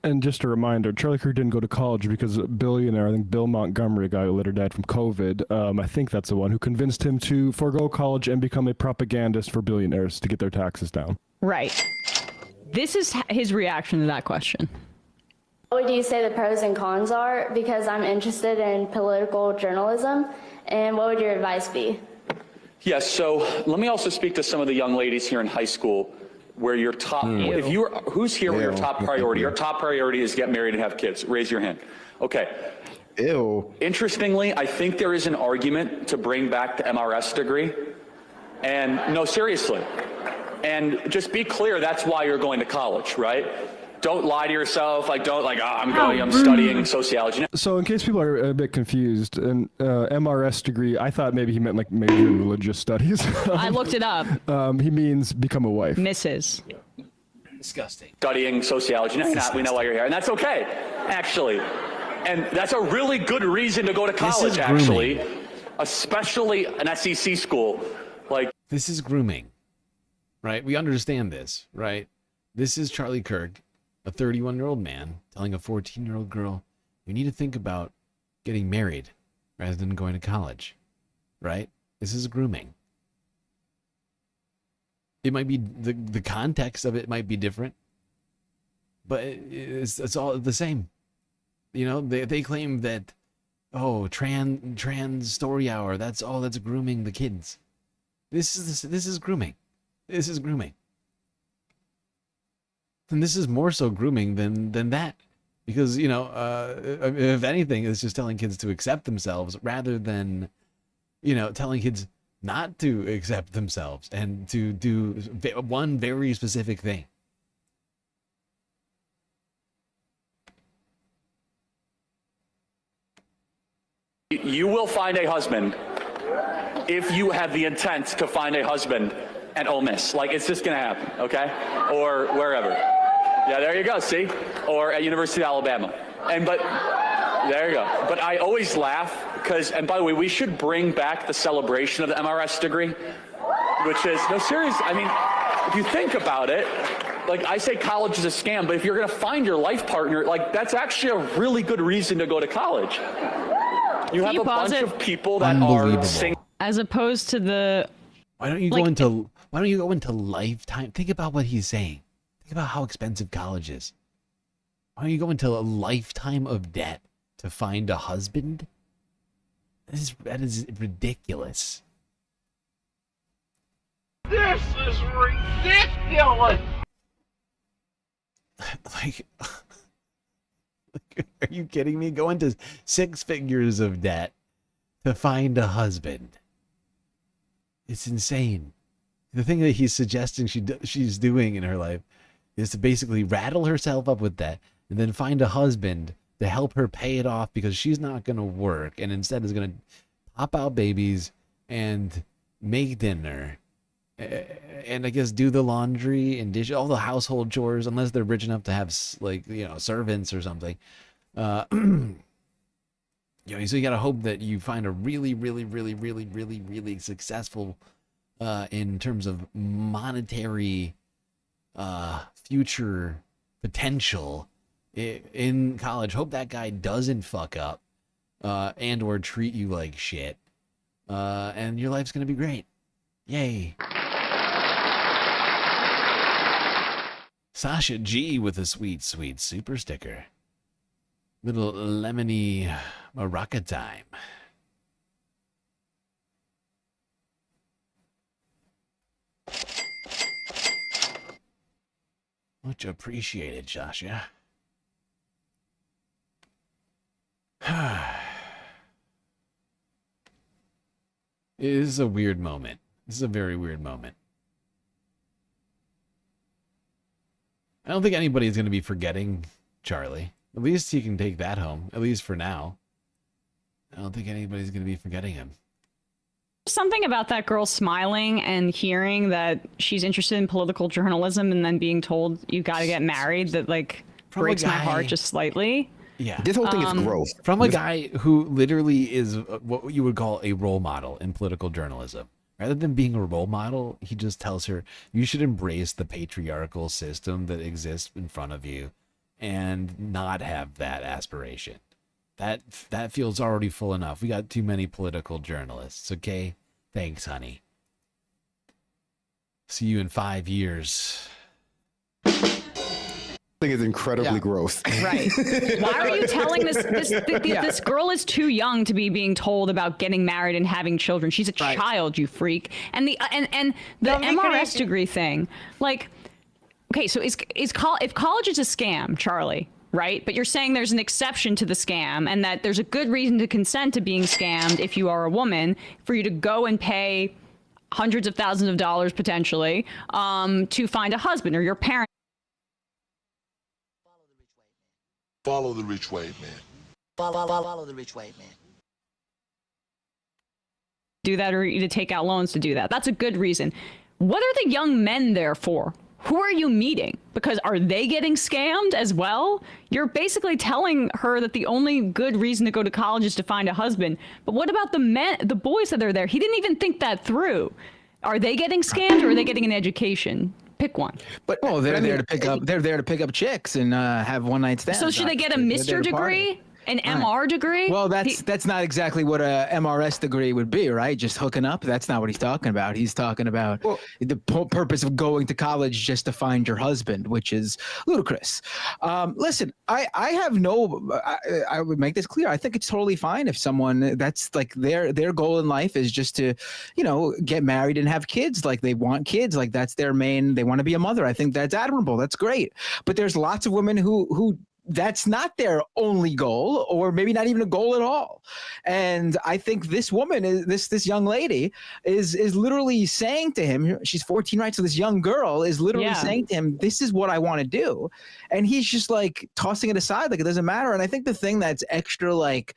And just a reminder, Charlie Kirk didn't go to college because a billionaire, I think Bill Montgomery, a guy who later died from COVID, I think that's the one who convinced him to forego college and become a propagandist for billionaires to get their taxes down. Right. This is his reaction to that question. What would you say the pros and cons are? Because I'm interested in political journalism, and what would your advice be? Yes, so let me also speak to some of the young ladies here in high school where your top, who's here where your top priority? Your top priority is get married and have kids. Raise your hand. Okay. Ew. Interestingly, I think there is an argument to bring back the MRS degree. And no, seriously. And just be clear, that's why you're going to college, right? Don't lie to yourself. I'm studying sociology. So in case people are a bit confused, an MRS degree, I thought maybe he meant like major in religious studies. I looked it up. He means become a wife. Mrs. Disgusting. Studying sociology. No, we know why you're here. And that's okay, actually. And that's a really good reason to go to college, actually. Especially an SEC school. This is grooming, right? We understand this, right? This is Charlie Kirk, a 31-year-old man telling a 14-year-old girl, you need to think about getting married rather than going to college, right? This is grooming. It might be, the context of it might be different, but it's all the same. They claim that, trans story hour, that's grooming the kids. This is grooming. This is grooming. And this is more so grooming than that. Because, if anything, it's just telling kids to accept themselves rather than, telling kids not to accept themselves and to do one very specific thing. You will find a husband if you have the intent to find a husband at Ole Miss. It's just going to happen, okay? Or wherever. Yeah, there you go, see? Or at University of Alabama. But there you go. But I always laugh because, and by the way, we should bring back the celebration of the MRS degree, which is, no, serious. I mean, if you think about it, I say college is a scam, but if you're going to find your life partner, that's actually a really good reason to go to college. You have a bunch of people that are single. As opposed to the... Why don't you go into lifetime? Think about what he's saying. Think about how expensive college is. Why don't you go into a lifetime of debt to find a husband? That is ridiculous. This is ridiculous! Are you kidding me? Go into 6 figures of debt to find a husband. It's insane. The thing that he's suggesting she's doing in her life is to basically rattle herself up with that and then find a husband to help her pay it off because she's not going to work and instead is going to pop out babies and make dinner and I guess do the laundry and dish all the household chores unless they're rich enough to have servants or something. So you got to hope that you find a really, really, really, really, really, really successful in terms of monetary future potential in college. Hope that guy doesn't fuck up and or treat you like shit. And your life's going to be great. Yay. Sasha G with a sweet, sweet super sticker. Little lemony maraca time. Much appreciated, Sasha. It is a weird moment. This is a very weird moment. I don't think anybody's going to be forgetting Charlie. At least he can take that home, at least for now. I don't think anybody's going to be forgetting him. Something about that girl smiling and hearing that she's interested in political journalism and then being told you got to get married that like breaks my heart just slightly. Yeah. This whole thing is gross. From a guy who literally is what you would call a role model in political journalism. Rather than being a role model, he just tells her, you should embrace the patriarchal system that exists in front of you and not have that aspiration. That feels already full enough. We got too many political journalists, okay? Thanks, honey. See you in 5 years. Thing is incredibly gross. Right. Why are you telling this girl is too young to be being told about getting married and having children. She's a child, you freak. And the MRS degree thing, like, okay, so if college is a scam, Charlie, right? But you're saying there's an exception to the scam and that there's a good reason to consent to being scammed if you are a woman, for you to go and pay hundreds of thousands of dollars potentially to find a husband, or your parents. Follow the rich white man. Follow the rich white man. Do that, or to take out loans to do that. That's a good reason. What are the young men there for? Who are you meeting? Because are they getting scammed as well? You're basically telling her that the only good reason to go to college is to find a husband. But what about the men, the boys that are there? He didn't even think that through. Are they getting scammed, or are they getting an education? Pick one. But they're there to pick up. They're there to pick up chicks and have one night stands. So should they get a Mr. degree, an MR degree? Well, that's not exactly what a MRS degree would be, right? Just hooking up. That's not what he's talking about. He's talking about the purpose of going to college just to find your husband, which is ludicrous. Listen, I have no. I would make this clear. I think it's totally fine if someone that's like their goal in life is just to, get married and have kids. Like they want kids. Like that's their main. They want to be a mother. I think that's admirable. That's great. But there's lots of women who that's not their only goal, or maybe not even a goal at all. And I think this woman, this young lady, is literally saying to him, she's 14, right? So this young girl is literally saying to him, this is what I want to do. And he's just like tossing it aside, like it doesn't matter. And I think the thing that's extra like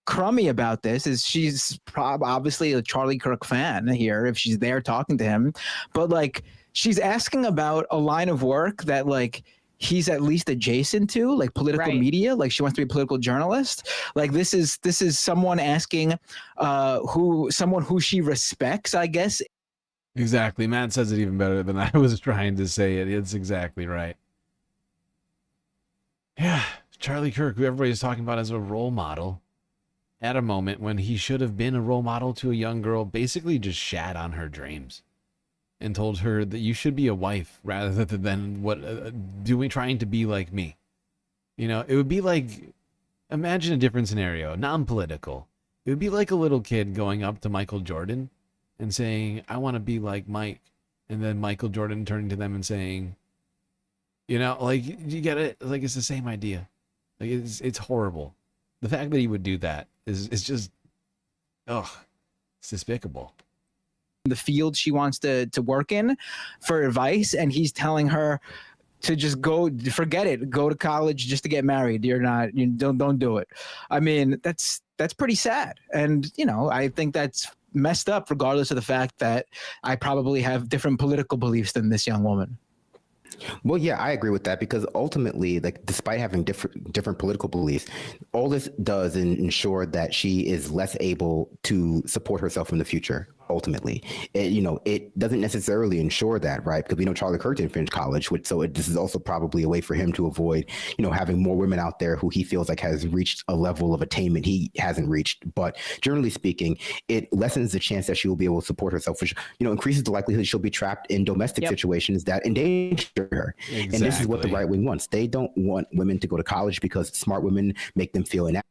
crummy about this is she's obviously a Charlie Kirk fan here if she's there talking to him, but like she's asking about a line of work that like he's at least adjacent to, like political media. Like she wants to be a political journalist. Like this is someone asking someone who she respects, I guess. Exactly. Matt says it even better than I was trying to say it. It's exactly right. Yeah, Charlie Kirk, who everybody's talking about as a role model, at a moment when he should have been a role model to a young girl, basically just shat on her dreams and told her that you should be a wife rather than trying to be like me. It would be like, imagine a different scenario, non-political. It would be like a little kid going up to Michael Jordan and saying, I want to be like Mike. And then Michael Jordan turning to them and saying, like, you get it? Like, it's the same idea. Like, it's horrible. The fact that he would do that is just, it's despicable. The field she wants to work in for advice, and he's telling her to just forget it, go to college just to get married. Don't do it. I mean, that's pretty sad. And I think that's messed up, regardless of the fact that I probably have different political beliefs than this young woman. Well, yeah, I agree with that, because ultimately, like, despite having different political beliefs, all this does ensure that she is less able to support herself in the future. Ultimately, it doesn't necessarily ensure that, right? Because we know Charlie Kirk didn't finish college, this is also probably a way for him to avoid, having more women out there who he feels like has reached a level of attainment he hasn't reached. But generally speaking, it lessens the chance that she will be able to support herself, which increases the likelihood she'll be trapped in domestic situations that endanger her. Exactly. And this is what the right wing wants. They don't want women to go to college because smart women make them feel inadequate.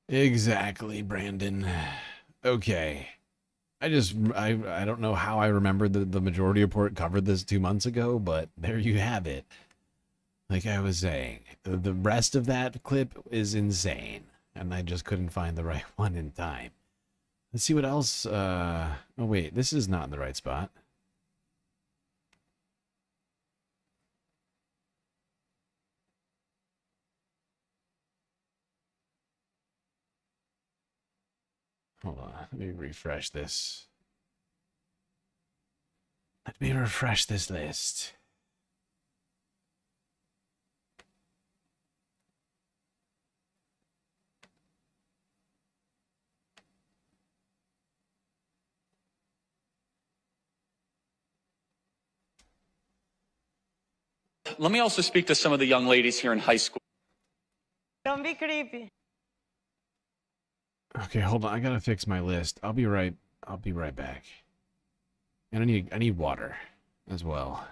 Exactly, Brandon. Okay. I don't know how I remembered that the Majority Report covered this 2 months ago, but there you have it. Like I was saying, the rest of that clip is insane, and I just couldn't find the right one in time. Let's see what else. Oh wait, this is not in the right spot. Hold on. Let me refresh this. Let me refresh this list. Let me also speak to some of the young ladies here in high school. Don't be creepy. Okay, hold on. I gotta fix my list. I'll be right back. And I need water as well.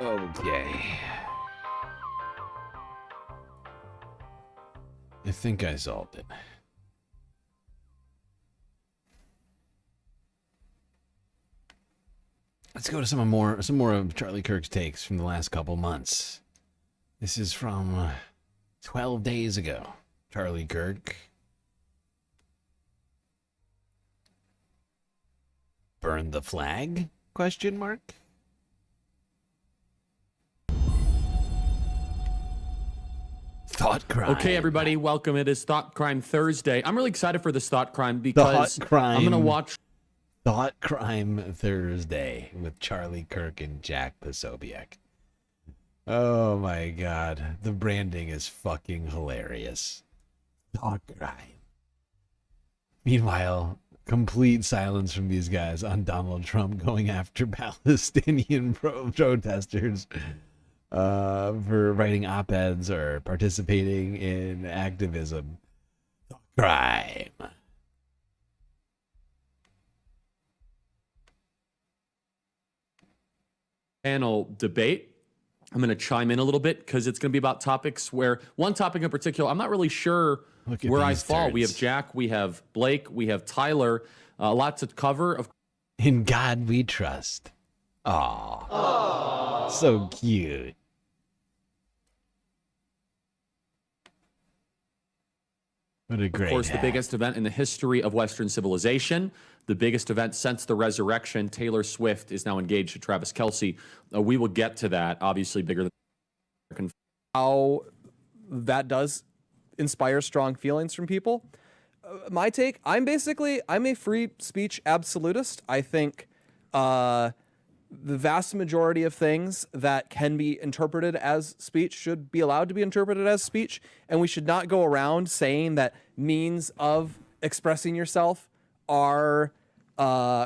Okay. I think I solved it. Let's go to some more of Charlie Kirk's takes from the last couple months. This is from 12 days ago. Charlie Kirk. Burn the flag? Question mark. Thought crime. Okay, everybody, welcome. It is Thought Crime Thursday. I'm really excited for this Thought Crime because I'm going to watch Thought Crime Thursday with Charlie Kirk and Jack Posobiec. Oh my god. The branding is fucking hilarious. Thought Crime. Meanwhile, complete silence from these guys on Donald Trump going after Palestinian protesters for writing op-eds or participating in activism. Thought crime. panel debate. I'm going to chime in a little bit because it's going to be about topics where one topic in particular, I'm not really sure where I fall. We have Jack, we have Blake, we have Tyler, a lot to cover. In God we trust. Aww. So cute. What a great Of course, hack. the biggest event in the history of Western civilization, the biggest event since the resurrection. Taylor Swift is now engaged to Travis Kelce. We will get to that, obviously bigger than how that does inspire strong feelings from people. My take, I'm a free speech absolutist. I think the vast majority of things that can be interpreted as speech should be allowed to be interpreted as speech, and we should not go around saying that means of expressing yourself are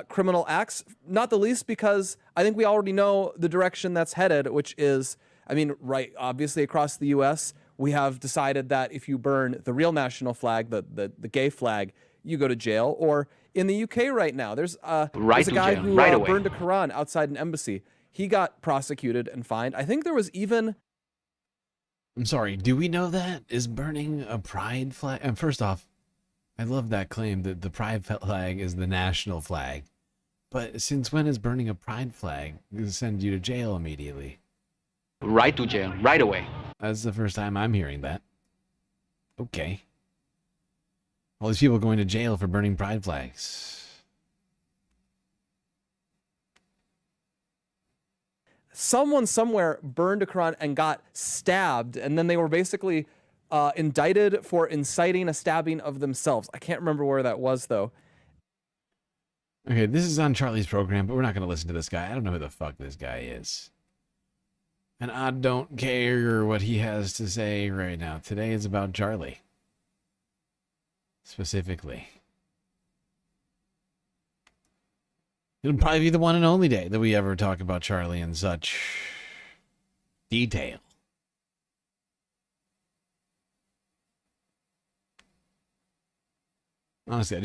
criminal acts, not the least because I think we already know the direction that's headed, which is, I mean, right, obviously across the U.S., we have decided that if you burn the real national flag, the gay flag, you go to jail. Or in the UK right now, there's a guy jail, who right away. burned a Quran outside an embassy. He got prosecuted and fined. I think there was even... I'm sorry, do we know that? Is burning a pride flag? And first off, I love that claim that the pride flag is the national flag. But since when is burning a pride flag going to send you to jail immediately? Right to jail, right away. That's the first time I'm hearing that. Okay. All these people going to jail for burning pride flags. Someone somewhere burned a Quran and got stabbed, and then they were basically indicted for inciting a stabbing of themselves. I can't remember where that was, though. Okay, this is on Charlie's program, but we're not going to listen to this guy. I don't know who the fuck this guy is. And I don't care what he has to say right now. Today is about Charlie. Specifically. It'll probably be the one and only day that we ever talk about Charlie in such detail. Honestly,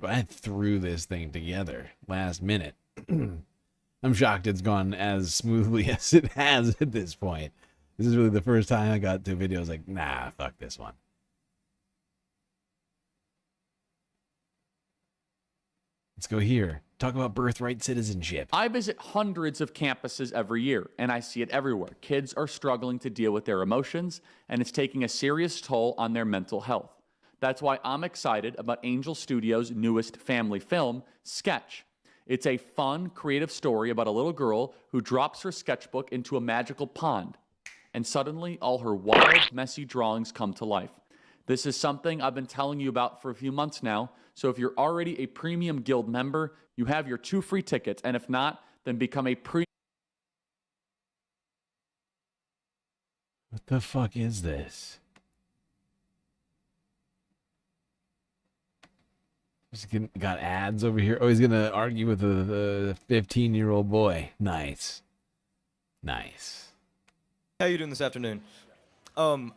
I threw this thing together last minute. I'm shocked it's gone as smoothly as it has at this point. This is really the first time I got to videos like, nah, fuck this one. Let's go here. Talk about birthright citizenship. I visit hundreds of campuses every year, and I see it everywhere. Kids are struggling to deal with their emotions, and it's taking a serious toll on their mental health. That's why I'm excited about Angel Studios' newest family film, Sketch. It's a fun, creative story about a little girl who drops her sketchbook into a magical pond, and suddenly all her wild, messy drawings come to life. This is something I've been telling you about for a few months now, so if you're already a Premium Guild member, you have your 2 free tickets, and if not, then become a Premium... What the fuck is this? Got ads over here. Oh, he's gonna argue with the 15-year-old boy. Nice. Nice. How you doing this afternoon? I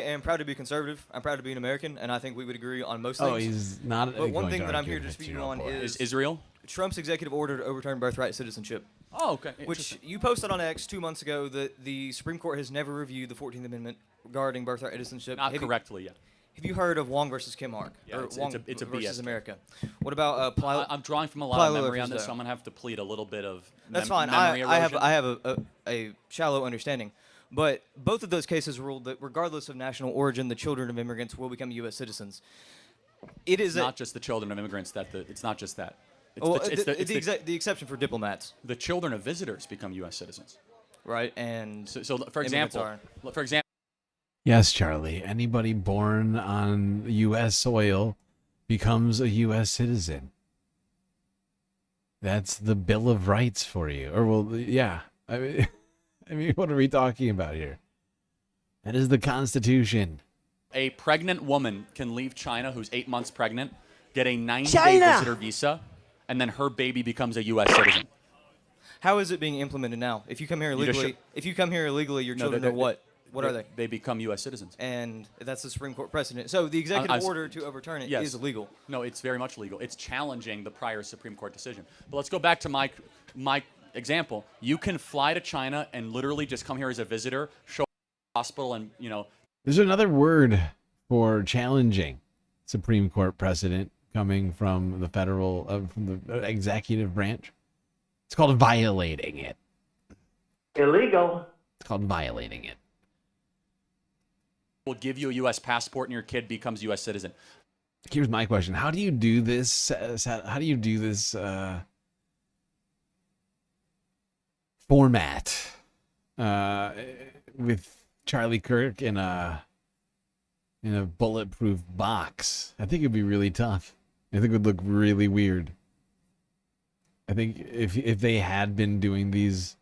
am proud to be conservative. I'm proud to be an American, and I think we would agree on most things. Oh, he's not. But one thing that I'm here to speak on is Israel. Trump's executive order to overturn birthright citizenship. Oh, okay. Which you posted on X 2 months ago that the Supreme Court has never reviewed the 14th Amendment regarding birthright citizenship. Not correctly, yeah. Have you heard of Wong versus Kim Hark? Yeah, or it's a versus BS. America. What about I'm drawing from a lot of memory on this, so I'm gonna have to plead a little bit of That's fine. memory erosion. I have a shallow understanding. But both of those cases ruled that regardless of national origin, the children of immigrants will become U.S. citizens. It's not just the children of immigrants. It's not just that. It's the exception for diplomats. The children of visitors become U.S. citizens. Right, and so for example, Yes, Charlie. Anybody born on U.S. soil becomes a U.S. citizen. That's the Bill of Rights for you. Or, well, yeah. I mean, what are we talking about here? That is the Constitution. A pregnant woman can leave China who's 8 months pregnant, get a 90-day visitor visa, and then her baby becomes a U.S. citizen. How is it being implemented now? If you come here illegally, your children are what? What are they? They become U.S. citizens. And that's the Supreme Court precedent. So the executive order to overturn it is illegal. No, it's very much legal. It's challenging the prior Supreme Court decision. But let's go back to my example. You can fly to China and literally just come here as a visitor, show up at the hospital, and There's another word for challenging Supreme Court precedent coming from the from the executive branch. It's called violating it. Illegal. It's called violating it. Will give you a U.S. passport and your kid becomes U.S. citizen. Here's my question: how do you do this? How do you do this format with Charlie Kirk in a bulletproof box? I think it'd be really tough. I think it would look really weird. I think if they had been doing these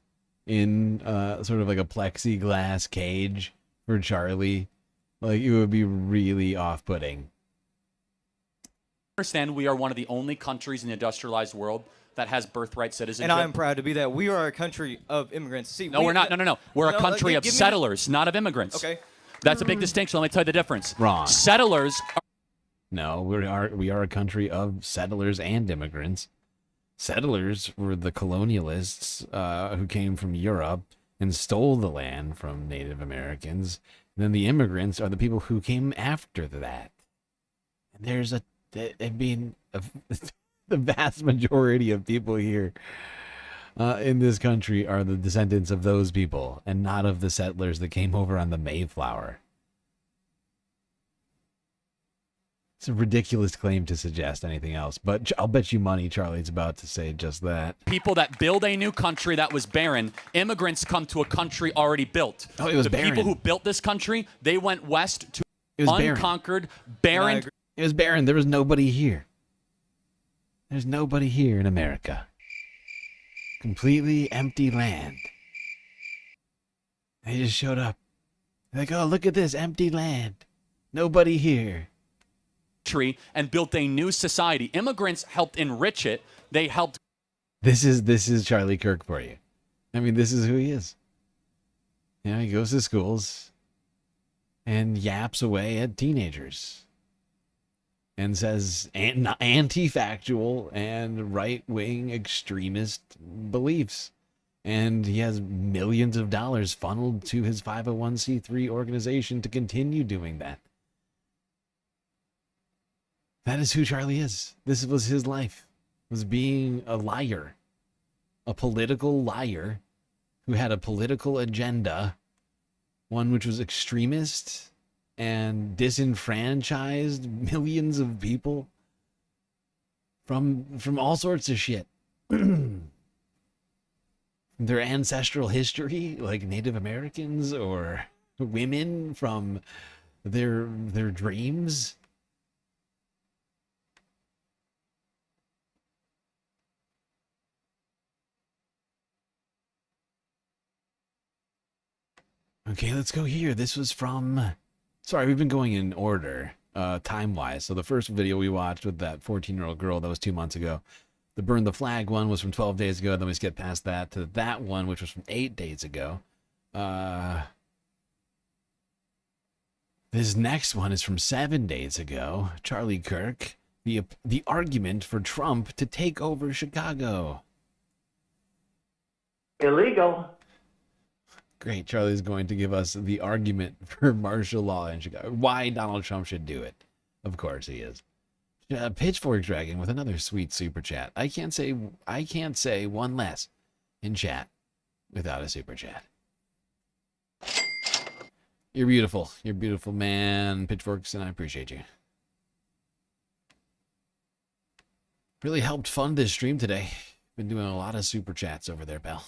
in sort of like a plexiglass cage for Charlie, like it would be really off-putting. Understand, we are one of the only countries in the industrialized world that has birthright citizenship. And I'm proud to be that. We are a country of immigrants. See, no, we're not. No. We're a country of settlers, not of immigrants. Okay. That's a big distinction. Let me tell you the difference. Wrong. Settlers are No, we are a country of settlers and immigrants. Settlers were the colonialists who came from Europe and stole the land from Native Americans. And then the immigrants are the people who came after that. And there's the vast majority of people here in this country are the descendants of those people and not of the settlers that came over on the Mayflower. It's a ridiculous claim to suggest anything else, but I'll bet you money Charlie's about to say just that. People that build a new country that was barren, immigrants come to a country already built. Oh, it was the barren. people who built this country, they went west to barren. unconquered, barren. It was barren. There was nobody here. There's nobody here in America. Completely empty land. They just showed up. They're like, oh, look at this empty land. Nobody here. Tree and built a new society. Immigrants helped enrich it. They helped. This is Charlie Kirk for you. I mean, this is who he is. You know, he goes to schools and yaps away at teenagers and says anti-factual and right-wing extremist beliefs. And he has millions of dollars funneled to his 501c3 organization to continue doing that. That is who Charlie is. This was his life, was being a liar, a political liar who had a political agenda, one which was extremist and disenfranchised millions of people from all sorts of shit. Their ancestral history, like Native Americans or women from their dreams. Okay, let's go here. This was from... Sorry, we've been going in order, time-wise. So the first video we watched with that 14-year-old girl, that was 2 months ago. The Burn the Flag one was from 12 days ago. Then we skip past that to that one, which was from 8 days ago. This next one is from 7 days ago. Charlie Kirk, the argument for Trump to take over Chicago. Illegal. Great. Charlie's going to give us the argument for martial law in Chicago. Why Donald Trump should do it. Of course he is. Pitchfork Dragon with another sweet super chat. I can't say one less in chat without a super chat. You're beautiful. You're beautiful, man. Pitchforks, and I appreciate you. Really helped fund this stream today. Been doing a lot of super chats over there, pal.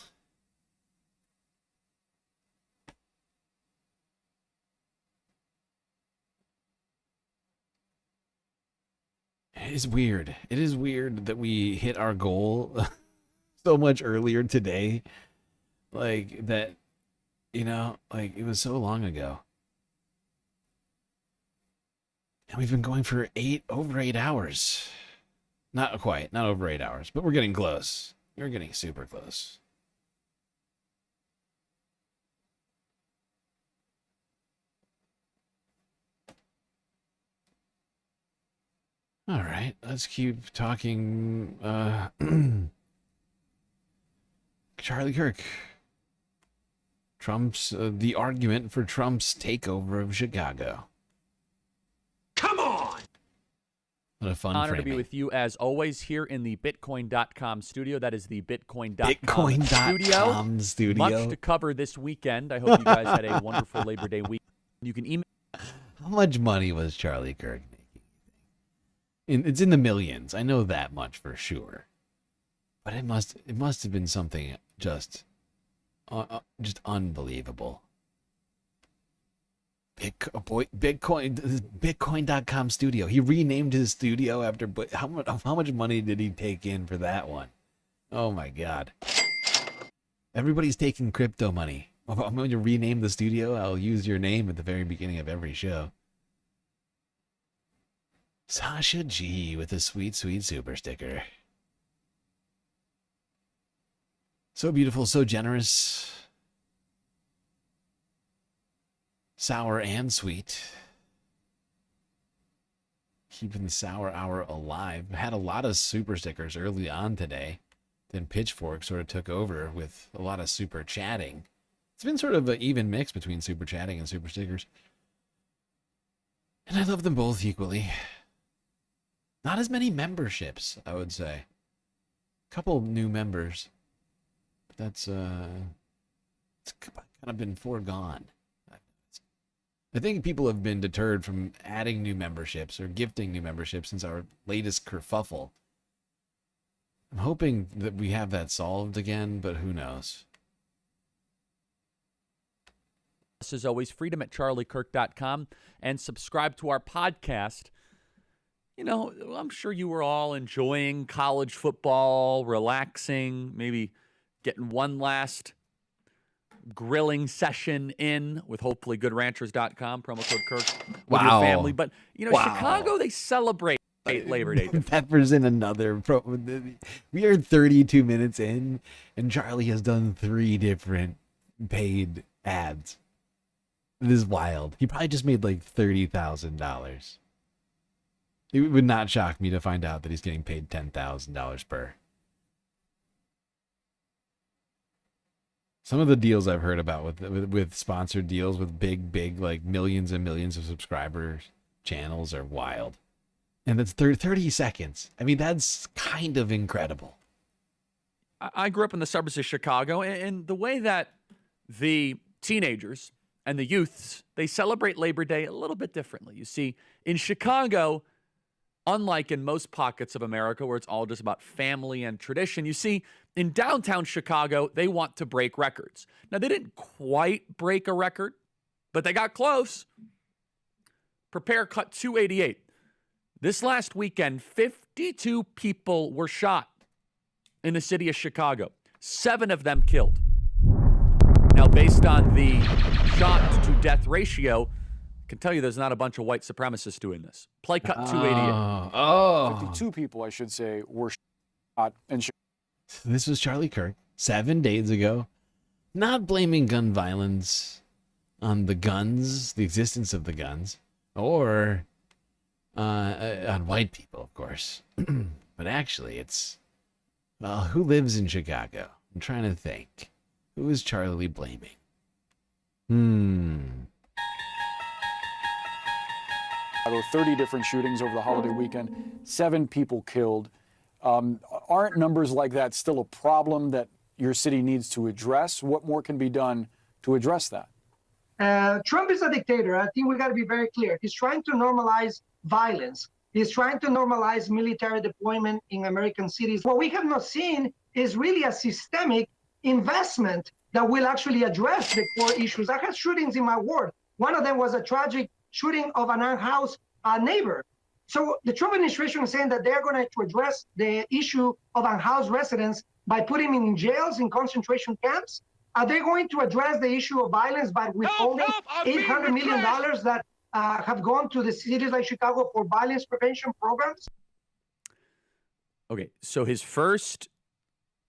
It is weird. It is weird that we hit our goal so much earlier today. Like that, you know, like it was so long ago. And we've been going for over 8 hours. Not quite, not over 8 hours, but we're getting close. We're getting super close. All right, let's keep talking. Charlie Kirk. The argument for Trump's takeover of Chicago. Come on! What a fun Honor framing. to be with you as always here in the Bitcoin.com studio. That is the Bitcoin.com studio. Much to cover this weekend. I hope you guys had a wonderful Labor Day week. You can email. How much money was Charlie Kirk making? It's in the millions. I know that much for sure. But it must have been something just unbelievable. Bitcoin.com studio. He renamed his studio after. But how much money did he take in for that one? Oh my God! Everybody's taking crypto money. I'm going to rename the studio. I'll use your name at the very beginning of every show. Sasha G with a sweet, sweet super sticker. So beautiful, so generous. Sour and sweet. keeping the Sour Hour alive. Had a lot of super stickers early on today. Then Pitchfork sort of took over with a lot of super chatting. It's been sort of an even mix between super chatting and super stickers. And I love them both equally. Not as many memberships, I would say. A couple new members. But that's it's kind of been foregone. I think people have been deterred from adding new memberships or gifting new memberships since our latest kerfuffle. I'm hoping that we have that solved again, but who knows? As always, freedom at charliekirk.com, and subscribe to our podcast. You know, I'm sure you were all enjoying college football, relaxing, maybe getting one last grilling session in with hopefully goodranchers.com, promo code Kirk with your family. But, you know, Chicago, they celebrate Labor Day. Pepper's in another. We are 32 minutes in, and Charlie has done 3 different paid ads. It is wild. He probably just made like $30,000. It would not shock me to find out that he's getting paid $10,000 per. Some of the deals I've heard about with sponsored deals with big like millions and millions of subscribers channels are wild. And that's 30 seconds. I mean, that's kind of incredible. I grew up in the suburbs of Chicago, and the way that the teenagers and the youths, they celebrate Labor Day a little bit differently. You see, in Chicago, unlike in most pockets of America where it's all just about family and tradition, you see, in downtown Chicago, they want to break records. Now, they didn't quite break a record, but they got close. Prepare cut 288. This last weekend, 52 people were shot in the city of Chicago. 7 of them killed. Now, based on the shot to death ratio, I can tell you there's not a bunch of white supremacists doing this. Play cut 288. 52 people, I should say, were shot in Chicago. This was Charlie Kirk 7 days ago, not blaming gun violence on the guns, the existence of the guns, or on white people, of course. But actually, it's, well, who lives in Chicago? I'm trying to think. Who is Charlie blaming? 30 different shootings over the holiday weekend, 7 people killed. Aren't numbers like that still a problem that your city needs to address? What more can be done to address that? Trump is a dictator. I think we got to be very clear. He's trying to normalize violence. He's trying to normalize military deployment in American cities. What we have not seen is really a systemic investment that will actually address the core issues. I had shootings in my ward. One of them was a tragic shooting of an unhoused neighbor. So the Trump administration is saying that they're going to address the issue of unhoused residents by putting them in jails, in concentration camps. Are they going to address the issue of violence by withholding $800 million that have gone to the cities like Chicago for violence prevention programs? Okay, so his first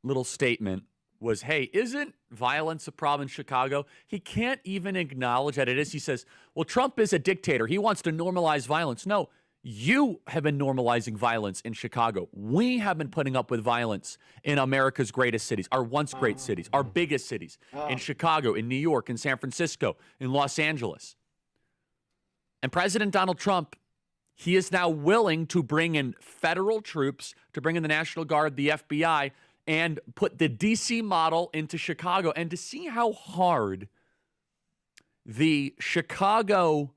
little statement was, hey, isn't violence a problem in Chicago? He can't even acknowledge that it is. He says, well, Trump is a dictator. He wants to normalize violence. No, you have been normalizing violence in Chicago. We have been putting up with violence in America's greatest cities, our once great cities, our biggest cities, in Chicago, in New York, in San Francisco, in Los Angeles. And President Donald Trump, he is now willing to bring in federal troops, to bring in the National Guard, the FBI, and put the D.C. model into Chicago. And to see how hard the Chicago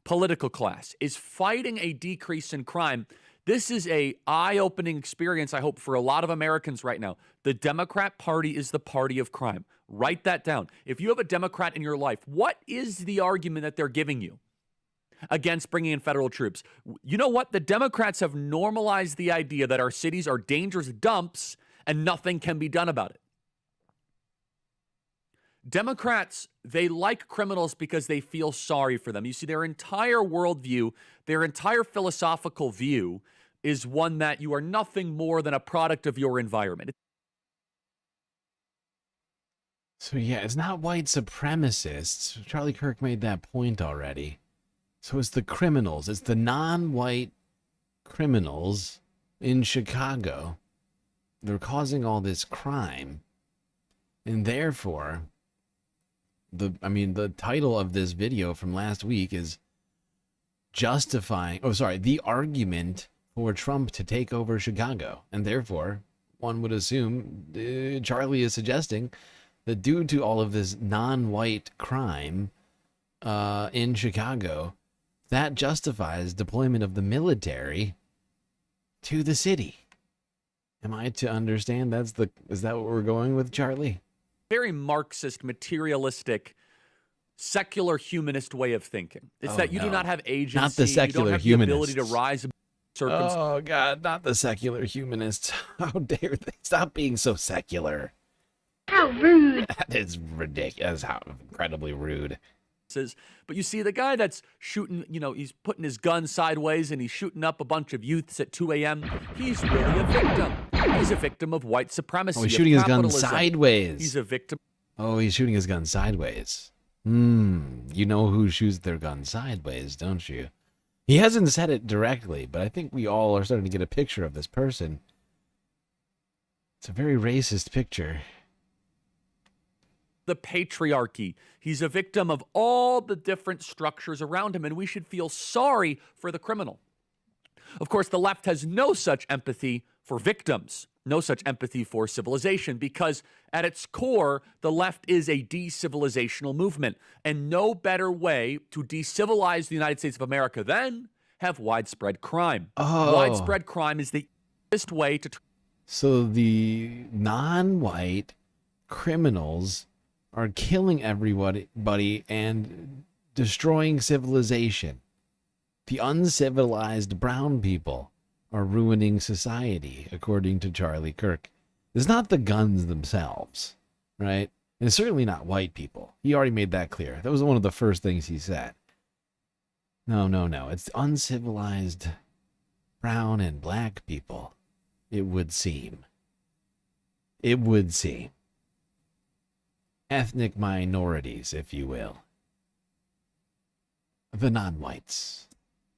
political class is fighting a decrease in crime, this is a eye-opening experience, I hope, for a lot of Americans right now. The Democrat Party is the party of crime. Write that down. If you have a Democrat in your life, what is the argument that they're giving you against bringing in federal troops? You know what? The Democrats have normalized the idea that our cities are dangerous dumps and nothing can be done about it. Democrats, they like criminals because they feel sorry for them. You see, their entire worldview, their entire philosophical view is one that you are nothing more than a product of your environment. So yeah, it's not white supremacists. Charlie Kirk made that point already. So it's the criminals. It's the non-white criminals in Chicago. They're causing all this crime. And therefore, the title of this video from last week is the argument for Trump to take over Chicago. And therefore, one would assume Charlie is suggesting that due to all of this non-white crime in Chicago, that justifies deployment of the military to the city. Am I to understand is that what we're going with, Charlie? Very Marxist, materialistic, secular humanist way of thinking. It's that you do not have agency. Not the secular you don't have humanists. the ability to rise above circumstances. Oh, God, not the secular humanists. How dare they? Stop being so secular. How rude. That is ridiculous. How incredibly rude. But you see the guy that's shooting, he's putting his gun sideways and he's shooting up a bunch of youths at 2 a.m. He's really a victim. He's a victim of white supremacy. Oh, he's shooting his gun capitalism. sideways. He's a victim. Oh, he's shooting his gun sideways. You know who shoots their gun sideways, don't you? He hasn't said it directly, but I think we all are starting to get a picture of this person. It's a very racist picture. The patriarchy. He's a victim of all the different structures around him, and we should feel sorry for the criminal. Of course, the left has no such empathy for victims, no such empathy for civilization, because at its core, the left is a decivilizational movement, and no better way to decivilize the United States of America than have widespread crime. Widespread crime is the easiest way to... So the non-white criminals are killing everybody and destroying civilization. The uncivilized brown people are ruining society, according to Charlie Kirk. It's not the guns themselves, right? And it's certainly not white people. He already made that clear. That was one of the first things he said. No. It's uncivilized brown and black people, it would seem. It would seem. Ethnic minorities, if you will. The non-whites.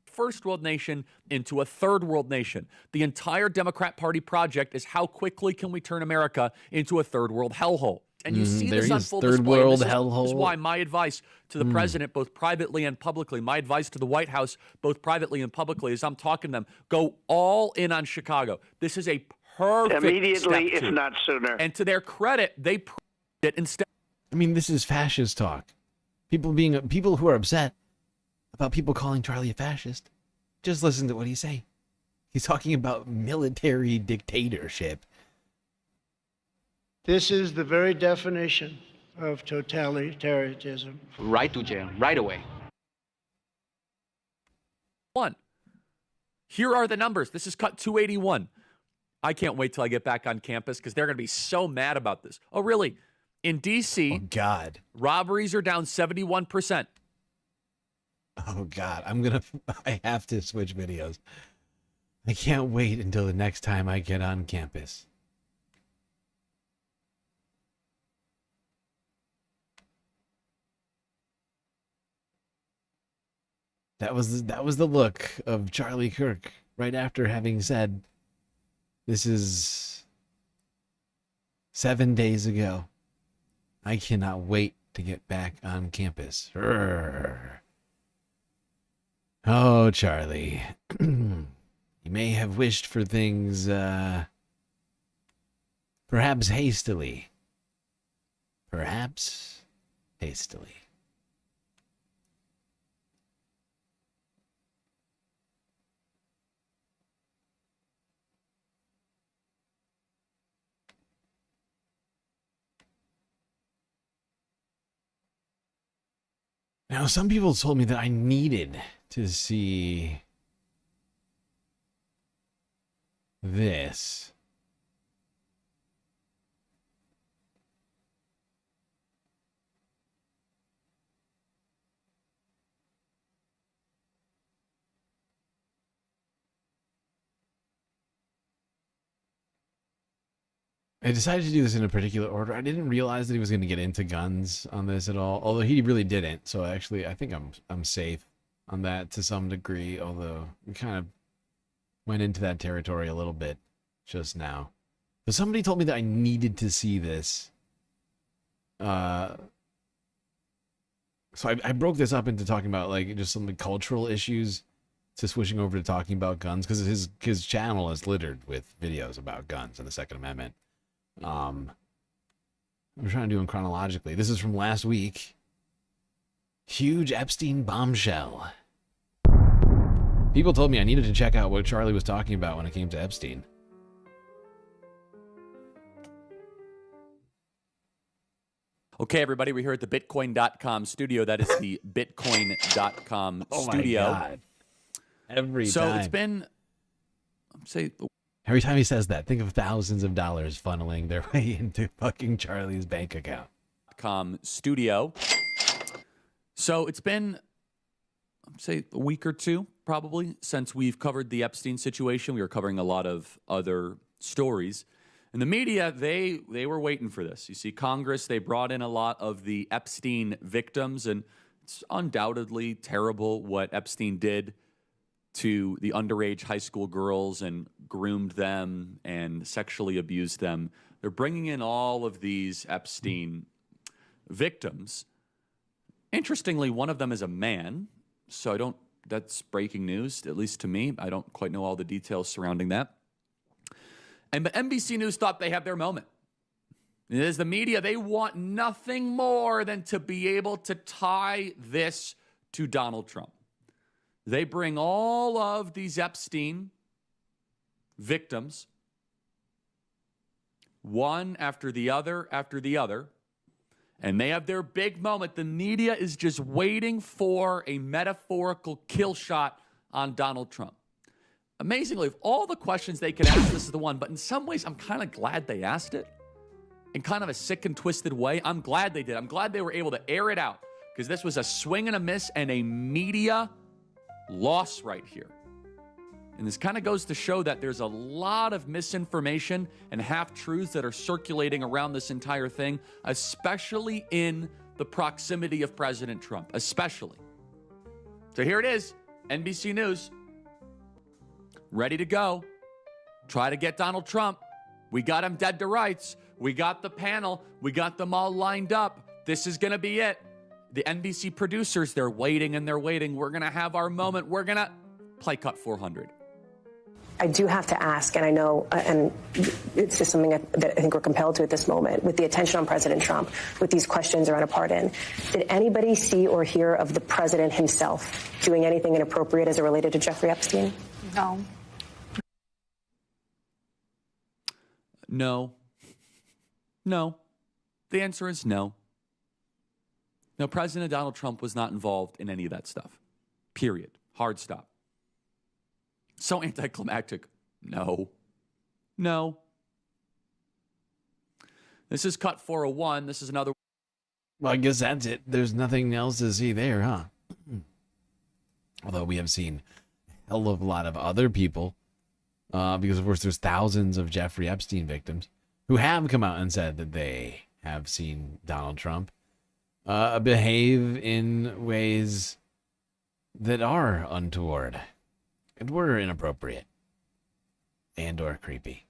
First world nation into a third world nation. The entire Democrat Party project is how quickly can we turn America into a third world hellhole. And you see this on full display. This is why my advice to the president, both privately and publicly, my advice to the White House, both privately and publicly, as I'm talking to them, go all in on Chicago. This is a perfect Immediately, step if not sooner. And to their credit, they proved it instead. I mean, this is fascist talk. People who are upset about people calling Charlie a fascist, just listen to what he's saying. He's talking about military dictatorship. This is the very definition of totalitarianism. Right to jail, right away. Here are the numbers. This is cut 281. I can't wait till I get back on campus because they're going to be so mad about this. Oh, really? In D.C., oh, God, robberies are down 71%. Oh, God, I have to switch videos. I can't wait until the next time I get on campus. That was the look of Charlie Kirk right after having said, this is 7 days ago. I cannot wait to get back on campus. Oh, Charlie. You may have wished for things, perhaps hastily. Perhaps hastily. Now, some people told me that I needed to see this. I decided to do this in a particular order. I didn't realize that he was going to get into guns on this at all, although he really didn't. So actually, I think I'm safe. on that to some degree, although we kind of went into that territory a little bit just now. But somebody told me that I needed to see this. So I broke this up into talking about like just some cultural issues to switching over to talking about guns, because his channel is littered with videos about guns and the Second Amendment. I'm trying to do them chronologically. This is from last week. Huge Epstein bombshell. People told me I needed to check out what Charlie was talking about when it came to Epstein. Okay, everybody, we're here at the Bitcoin.com studio. That is the Bitcoin.com studio. Oh my God. Every time. So it's been, every time he says that, think of thousands of dollars funneling their way into fucking Charlie's bank account. Studio. So it's been, say, a week or two, probably, since we've covered the Epstein situation. We were covering a lot of other stories. And the media, they were waiting for this. You see, Congress, they brought in a lot of the Epstein victims, and it's undoubtedly terrible what Epstein did to the underage high school girls and groomed them and sexually abused them. They're bringing in all of these Epstein victims. Interestingly, one of them is a man, so that's breaking news, at least to me. I don't quite know all the details surrounding that. And but NBC News thought they had their moment. It is the media, they want nothing more than to be able to tie this to Donald Trump. They bring all of these Epstein victims, one after the other, and they have their big moment. The media is just waiting for a metaphorical kill shot on Donald Trump. Amazingly, of all the questions they could ask, this is the one. But in some ways, I'm kind of glad they asked it. In kind of a sick and twisted way, I'm glad they did. I'm glad they were able to air it out, because this was a swing and a miss and a media loss right here. And this kind of goes to show that there's a lot of misinformation and half-truths that are circulating around this entire thing, especially in the proximity of President Trump, especially. So here it is, NBC News. Ready to go. Try to get Donald Trump. We got him dead to rights. We got the panel. We got them all lined up. This is going to be it. The NBC producers, they're waiting and they're waiting. We're going to have our moment. We're going to play cut 400. I do have to ask, and I know, and it's just something that I think we're compelled to at this moment, with the attention on President Trump, with these questions around a pardon. Did anybody see or hear of the president himself doing anything inappropriate as it related to Jeffrey Epstein? No. No. No. The answer is no. No, President Donald Trump was not involved in any of that stuff. Period. Hard stop. So anticlimactic. No. No. This is cut 401. This is another. Well, I guess that's it. There's nothing else to see there, huh? Although we have seen a hell of a lot of other people, because of course there's thousands of Jeffrey Epstein victims who have come out and said that they have seen Donald Trump behave in ways that are untoward and were inappropriate and or creepy.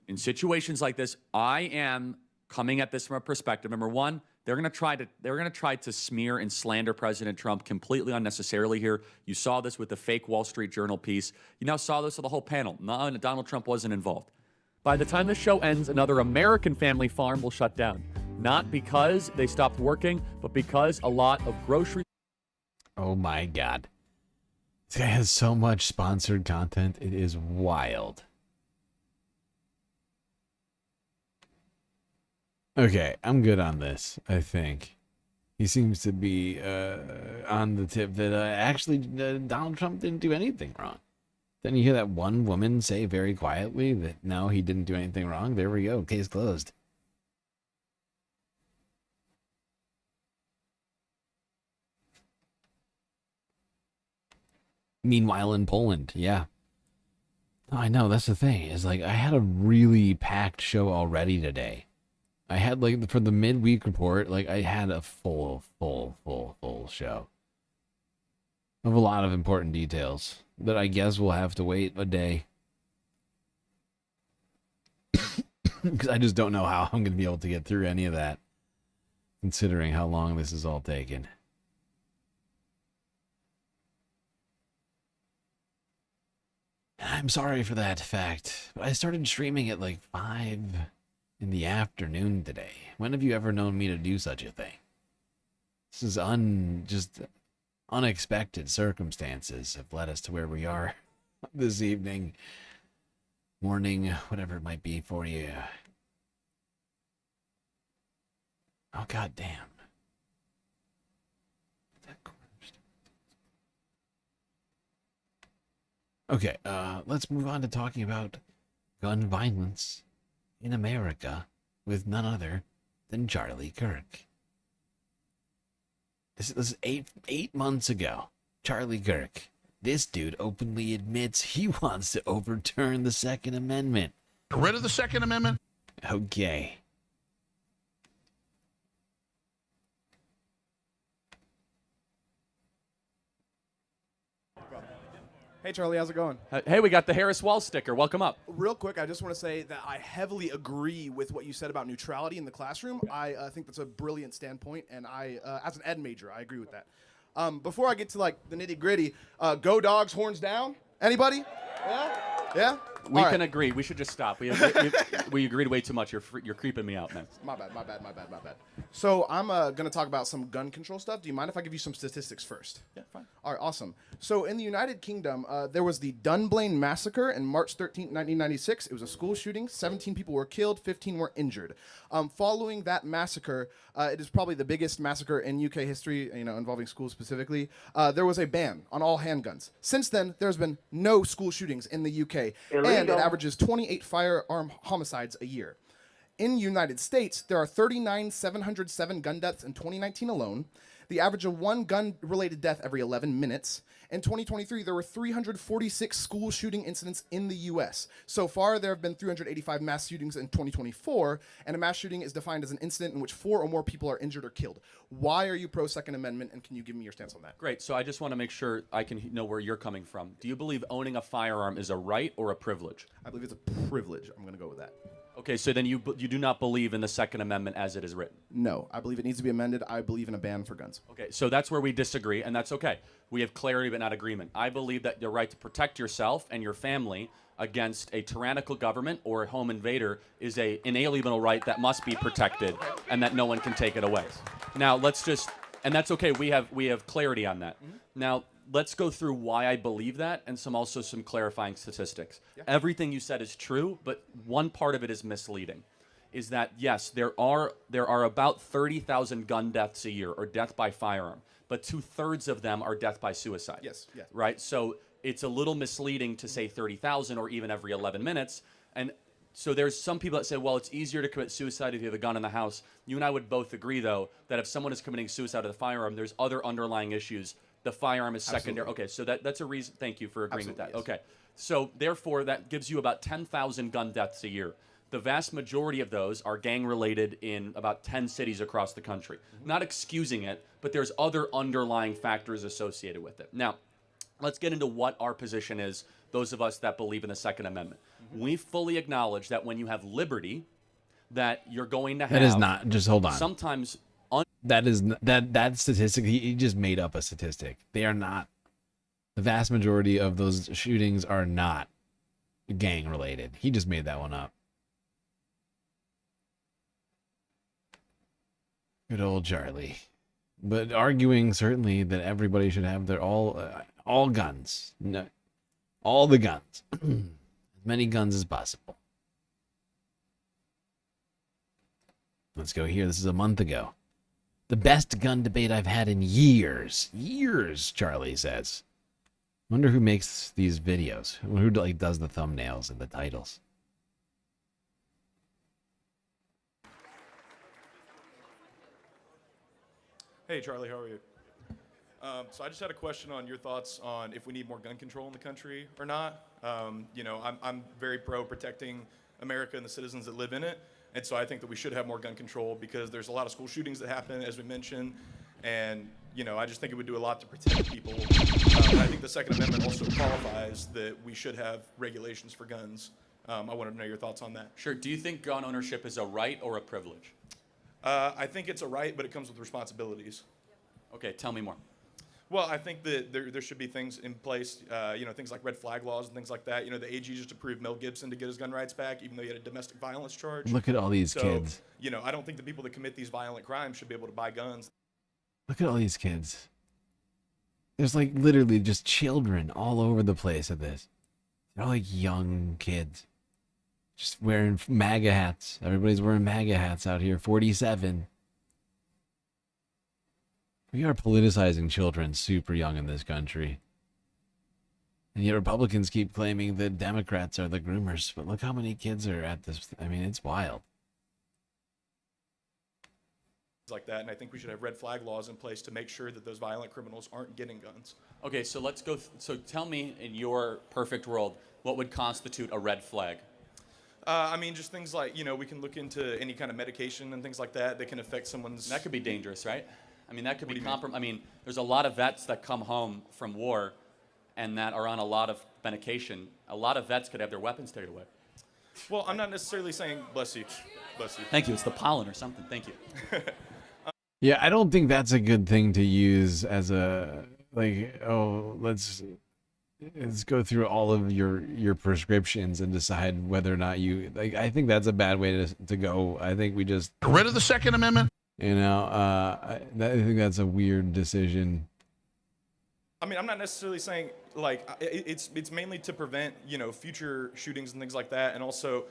In situations like this, I am coming at this from a perspective. Number one, they're going to try to smear and slander President Trump completely unnecessarily here. You saw this with the fake Wall Street Journal piece. You now saw this with the whole panel. No, Donald Trump wasn't involved. By the time the show ends, another American family farm will shut down. Not because they stopped working, but because a lot of grocery. Oh my God. This guy has so much sponsored content. It is wild. Okay, I'm good on this, I think. He seems to be on the tip that actually Donald Trump didn't do anything wrong. Then you hear that one woman say very quietly that no, he didn't do anything wrong. There we go, case closed. Meanwhile, in Poland, yeah. I know, that's the thing. Is like I had a really packed show already today. I had like for the midweek report, like I had a full show of a lot of important details that I guess we'll have to wait a day because I just don't know how I'm going to be able to get through any of that, considering how long this is all taken. I'm sorry for that fact, but I started streaming at like 5 in the afternoon today. When have you ever known me to do such a thing? This is just unexpected circumstances have led us to where we are this evening, morning, whatever it might be for you. Oh, god damn. Okay, let's move on to talking about gun violence in America with none other than Charlie Kirk. This is 8 months ago. Charlie Kirk. This dude openly admits he wants to overturn the Second Amendment. Get rid of the Second Amendment? Okay. Hey, Charlie, how's it going? Hey, we got the Harris Wall sticker. Welcome up. Real quick, I just want to say that I heavily agree with what you said about neutrality in the classroom. I think that's a brilliant standpoint, and I, as an ed major, I agree with that. Before I get to, like, the nitty-gritty, go Dogs, horns down. Anybody? Yeah? Yeah? We can agree. We should just stop. We agreed way too much. You're creeping me out, man. My bad. So I'm going to talk about some gun control stuff. Do you mind if I give you some statistics first? Yeah, fine. All right, awesome. So in the United Kingdom, there was the Dunblane Massacre in March 13, 1996. It was a school shooting. 17 people were killed. 15 were injured. Following that massacre, it is probably the biggest massacre in UK history, involving schools specifically. There was a ban on all handguns. Since then, there's been no school shootings in the UK. Illegal. And it averages 28 firearm homicides a year. In the United States, there are 39,707 gun deaths in 2019 alone. The average of one gun-related death every 11 minutes. In 2023, there were 346 school shooting incidents in the U.S. So far, there have been 385 mass shootings in 2024, and a mass shooting is defined as an incident in which 4 or more people are injured or killed. Why are you pro-Second Amendment, and can you give me your stance on that? Great. So I just want to make sure I can know where you're coming from. Do you believe owning a firearm is a right or a privilege? I believe it's a privilege. I'm going to go with that. Okay, so then you do not believe in the Second Amendment as it is written? No, I believe it needs to be amended. I believe in a ban for guns. Okay, so that's where we disagree, and that's okay. We have clarity but not agreement. I believe that the right to protect yourself and your family against a tyrannical government or a home invader is an inalienable right that must be protected and that no one can take it away. Now, and that's okay, we have clarity on that. Now, let's go through why I believe that and also some clarifying statistics. Yeah. Everything you said is true, but one part of it is misleading. Is that, yes, there are about 30,000 gun deaths a year, or death by firearm, but 2/3 of them are death by suicide. Yes, yeah. Right? So it's a little misleading to say 30,000 or even every 11 minutes. And so there's some people that say, well, it's easier to commit suicide if you have a gun in the house. You and I would both agree, though, that if someone is committing suicide with a firearm, there's other underlying issues. The firearm is secondary. Absolutely. Okay, so that's a reason. Thank you for agreeing Absolutely, with that. yes. Okay, so therefore that gives you about 10,000 gun deaths a year. The vast majority of those are gang-related in about 10 cities across the country. Not excusing it, but there's other underlying factors associated with it. Now, let's get into what our position is, those of us that believe in the Second Amendment. We fully acknowledge that when you have liberty, that you're going to have... That is not, just hold on. Sometimes... That statistic, he just made up a statistic. They are not, the vast majority of those shootings are not gang-related. He just made that one up. Good old Charlie. But arguing certainly that everybody should have their all guns. No, all the guns. As many guns as possible. Let's go here. This is a month ago. The best gun debate I've had in years. Years, Charlie says. Wonder who makes these videos. Who does the thumbnails and the titles. Hey, Charlie, how are you? So I just had a question on your thoughts on if we need more gun control in the country or not. You know, I'm very pro protecting America and the citizens that live in it. And so I think that we should have more gun control because there's a lot of school shootings that happen, as we mentioned. And, you know, I just think it would do a lot to protect people. And I think the Second Amendment also qualifies that we should have regulations for guns. I wanted to know your thoughts on that. Sure. Do you think gun ownership is a right or a privilege? I think it's a right, but it comes with responsibilities. Okay, tell me more. Well, I think that there should be things in place, you know, things like red flag laws and things like that. You know, the AG just approved Mel Gibson to get his gun rights back, even though he had a domestic violence charge. Look at all these so, kids. You know, I don't think the people that commit these violent crimes should be able to buy guns. Look at all these kids. There's like literally just children all over the place at this. They're all like young kids. Just wearing MAGA hats. Everybody's wearing MAGA hats out here. 47. We are politicizing children super young in this country. And yet Republicans keep claiming that Democrats are the groomers. But look how many kids are at this. I mean, it's wild. Like that, and I think we should have red flag laws in place to make sure that those violent criminals aren't getting guns. Okay, so let's go. So tell me, in your perfect world, what would constitute a red flag? I mean, just things like, you know, we can look into any kind of medication and things like that that can affect someone's... That could be dangerous, right? I mean, that could be I mean, there's a lot of vets that come home from war and that are on a lot of medication. A lot of vets could have their weapons taken away. Well, I'm not necessarily saying... Bless you. Bless you. Thank you. It's the pollen or something. Thank you. Yeah, I don't think that's a good thing to use as a, like, oh, let's go through all of your prescriptions and decide whether or not you, like, I think that's a bad way to go. I think we just... Rid of the Second Amendment? You know, I think that's a weird decision. I mean, I'm not necessarily saying, like, it's mainly to prevent, you know, future shootings and things like that, and also...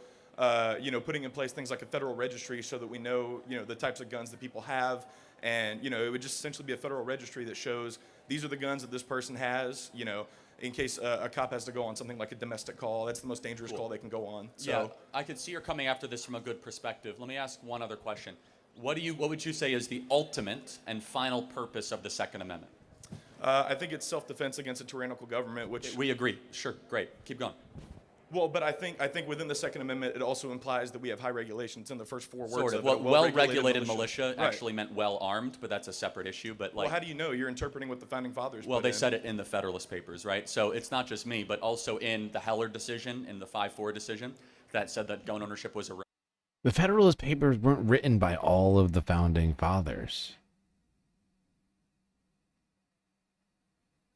you know, putting in place things like a federal registry so that we know, you know, the types of guns that people have. And, you know, it would just essentially be a federal registry that shows these are the guns that this person has, you know, in case a cop has to go on something like a domestic call. That's the most dangerous call they can go on. So, yeah, I could see you're coming after this from a good perspective. Let me ask one other question. What would you say is the ultimate and final purpose of the Second Amendment? I think it's self-defense against a tyrannical government, which... We agree. Sure. Great. Keep going. Well, but I think within the Second Amendment, it also implies that we have high regulations in the first four words. Sort of. Of it. Well-regulated militia right. actually meant well-armed, but that's a separate issue. But like, well, how do you know? You're interpreting what the Founding Fathers well, put they in. said it in the Federalist Papers, right? So it's not just me, but also in the Heller decision, in the 5-4 decision, that said that gun ownership was a right. The Federalist Papers weren't written by all of the Founding Fathers.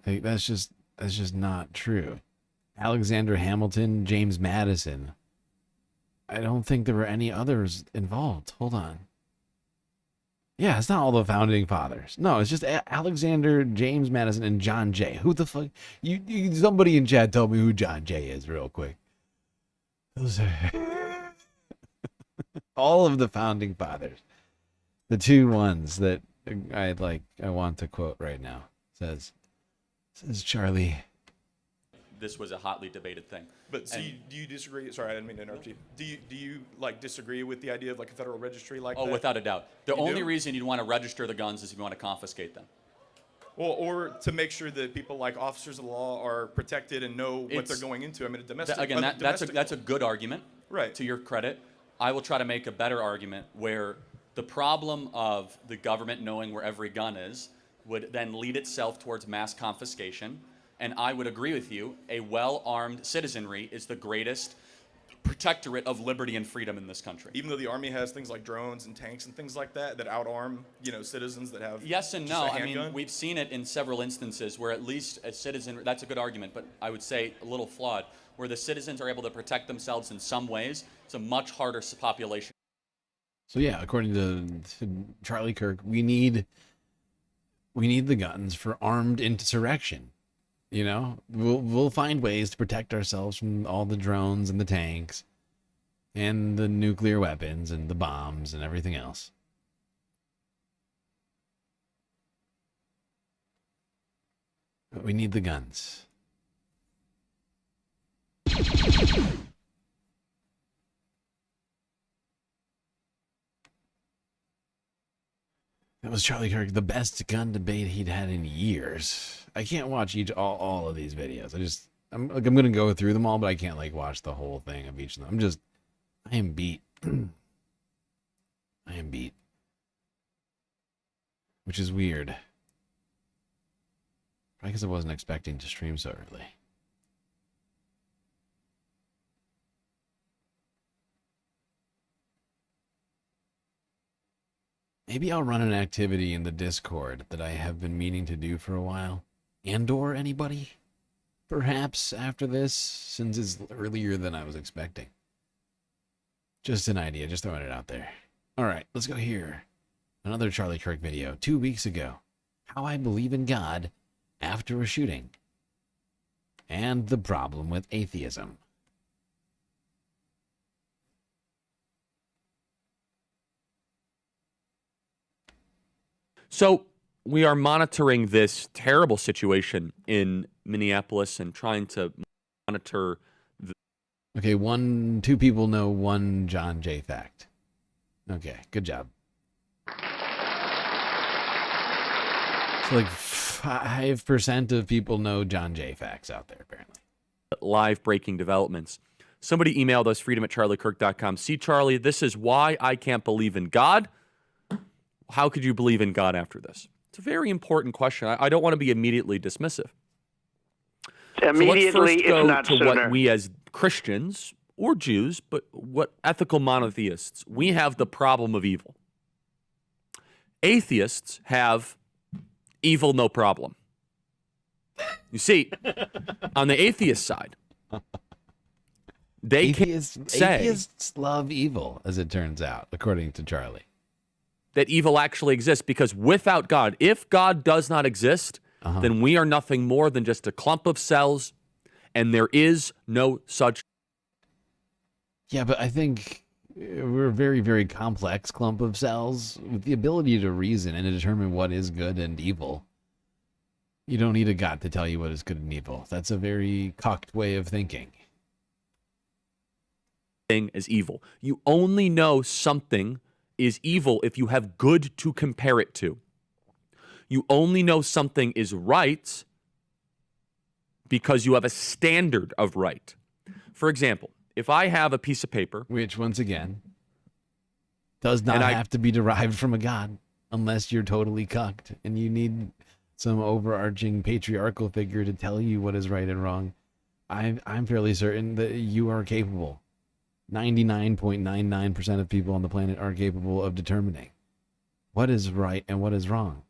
Like, that's just not true. Alexander Hamilton, James Madison. I don't think there were any others involved. Hold on. Yeah, it's not all the Founding Fathers. No, it's just Alexander, James Madison, and John Jay. Who the fuck? You somebody in chat tell me who John Jay is real quick. Those are all of the Founding Fathers. The two ones that I want to quote right now. Says Charlie. This was a hotly debated thing. But do you disagree? Sorry, I didn't mean to interrupt you. Do you like disagree with the idea of like a federal registry like that? Oh, without a doubt. The only reason you'd want to register the guns is if you want to confiscate them. Well, or to make sure that people like officers of the law are protected and know what they're going into. I mean, a domestic. That's a good argument. Right. To your credit, I will try to make a better argument where the problem of the government knowing where every gun is would then lead itself towards mass confiscation. And I would agree with you, a well-armed citizenry is the greatest protectorate of liberty and freedom in this country. Even though the Army has things like drones and tanks and things like that out-arm, you know, citizens that have yes and no. I mean, gun. we've seen it in several instances where at least a citizen, that's a good argument, but I would say a little flawed, where the citizens are able to protect themselves in some ways. It's a much harder population. So yeah, according to Charlie Kirk, we need the guns for armed insurrection. You know, we'll find ways to protect ourselves from all the drones and the tanks and the nuclear weapons and the bombs and everything else. But we need the guns. That was Charlie Kirk, the best gun debate he'd had in years. I can't watch all of these videos. I'm gonna go through them all, but I can't like watch the whole thing of each of them. I am beat. I am beat. Which is weird. Probably because I wasn't expecting to stream so early. Maybe I'll run an activity in the Discord that I have been meaning to do for a while. And/or anybody? Perhaps after this, since it's earlier than I was expecting. Just an idea, just throwing it out there. Alright, let's go here. Another Charlie Kirk video, 2 weeks ago. How I believe in God after a shooting. And the problem with atheism. So we are monitoring this terrible situation in Minneapolis and trying to monitor the... Okay, 2 people know one John Jay fact. Okay, good job. So like 5% of people know John Jay facts out there, apparently. Live breaking developments. Somebody emailed us, freedom@charliekirk.com. See, Charlie, this is why I can't believe in God. How could you believe in God after this? It's a very important question. I don't want to be immediately dismissive. Immediately, so let's first go if not to sooner. what we as Christians or Jews, but what ethical monotheists, we have the problem of evil. Atheists have evil no problem. You see, on the atheist side, they can say atheists love evil, as it turns out, according to Charlie. That evil actually exists, because without God, if God does not exist, then we are nothing more than just a clump of cells, and there is no such... Yeah, but I think we're a very, very complex clump of cells with the ability to reason and to determine what is good and evil. You don't need a God to tell you what is good and evil. That's a very cocked way of thinking. As evil. You only know something is evil if you have good to compare it to. You only know something is right because you have a standard of right. For example, if I have a piece of paper... Which, once again, does not have to be derived from a God, unless you're totally cucked and you need some overarching patriarchal figure to tell you what is right and wrong. I'm fairly certain that you are capable. 99.99% of people on the planet are capable of determining what is right and what is wrong.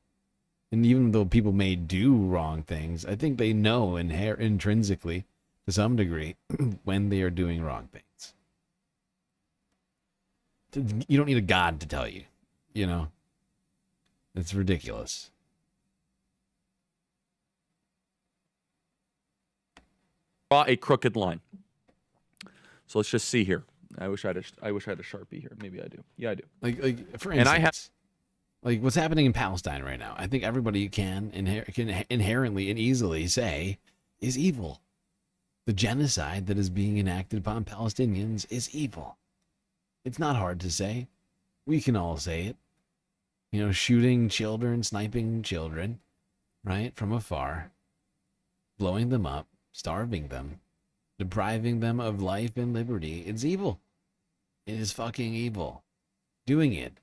And even though people may do wrong things, I think they know intrinsically, to some degree, when they are doing wrong things. You don't need a God to tell you, you know? It's ridiculous. Draw a crooked line. So let's just see here. I wish I had a Sharpie here. Maybe I do. Yeah, I do. Like for instance, like what's happening in Palestine right now, I think everybody can inherently and easily say is evil. The genocide that is being enacted upon Palestinians is evil. It's not hard to say. We can all say it. You know, shooting children, sniping children, right, from afar, blowing them up, starving them, depriving them of life and liberty. It's evil. It is fucking evil. Doing it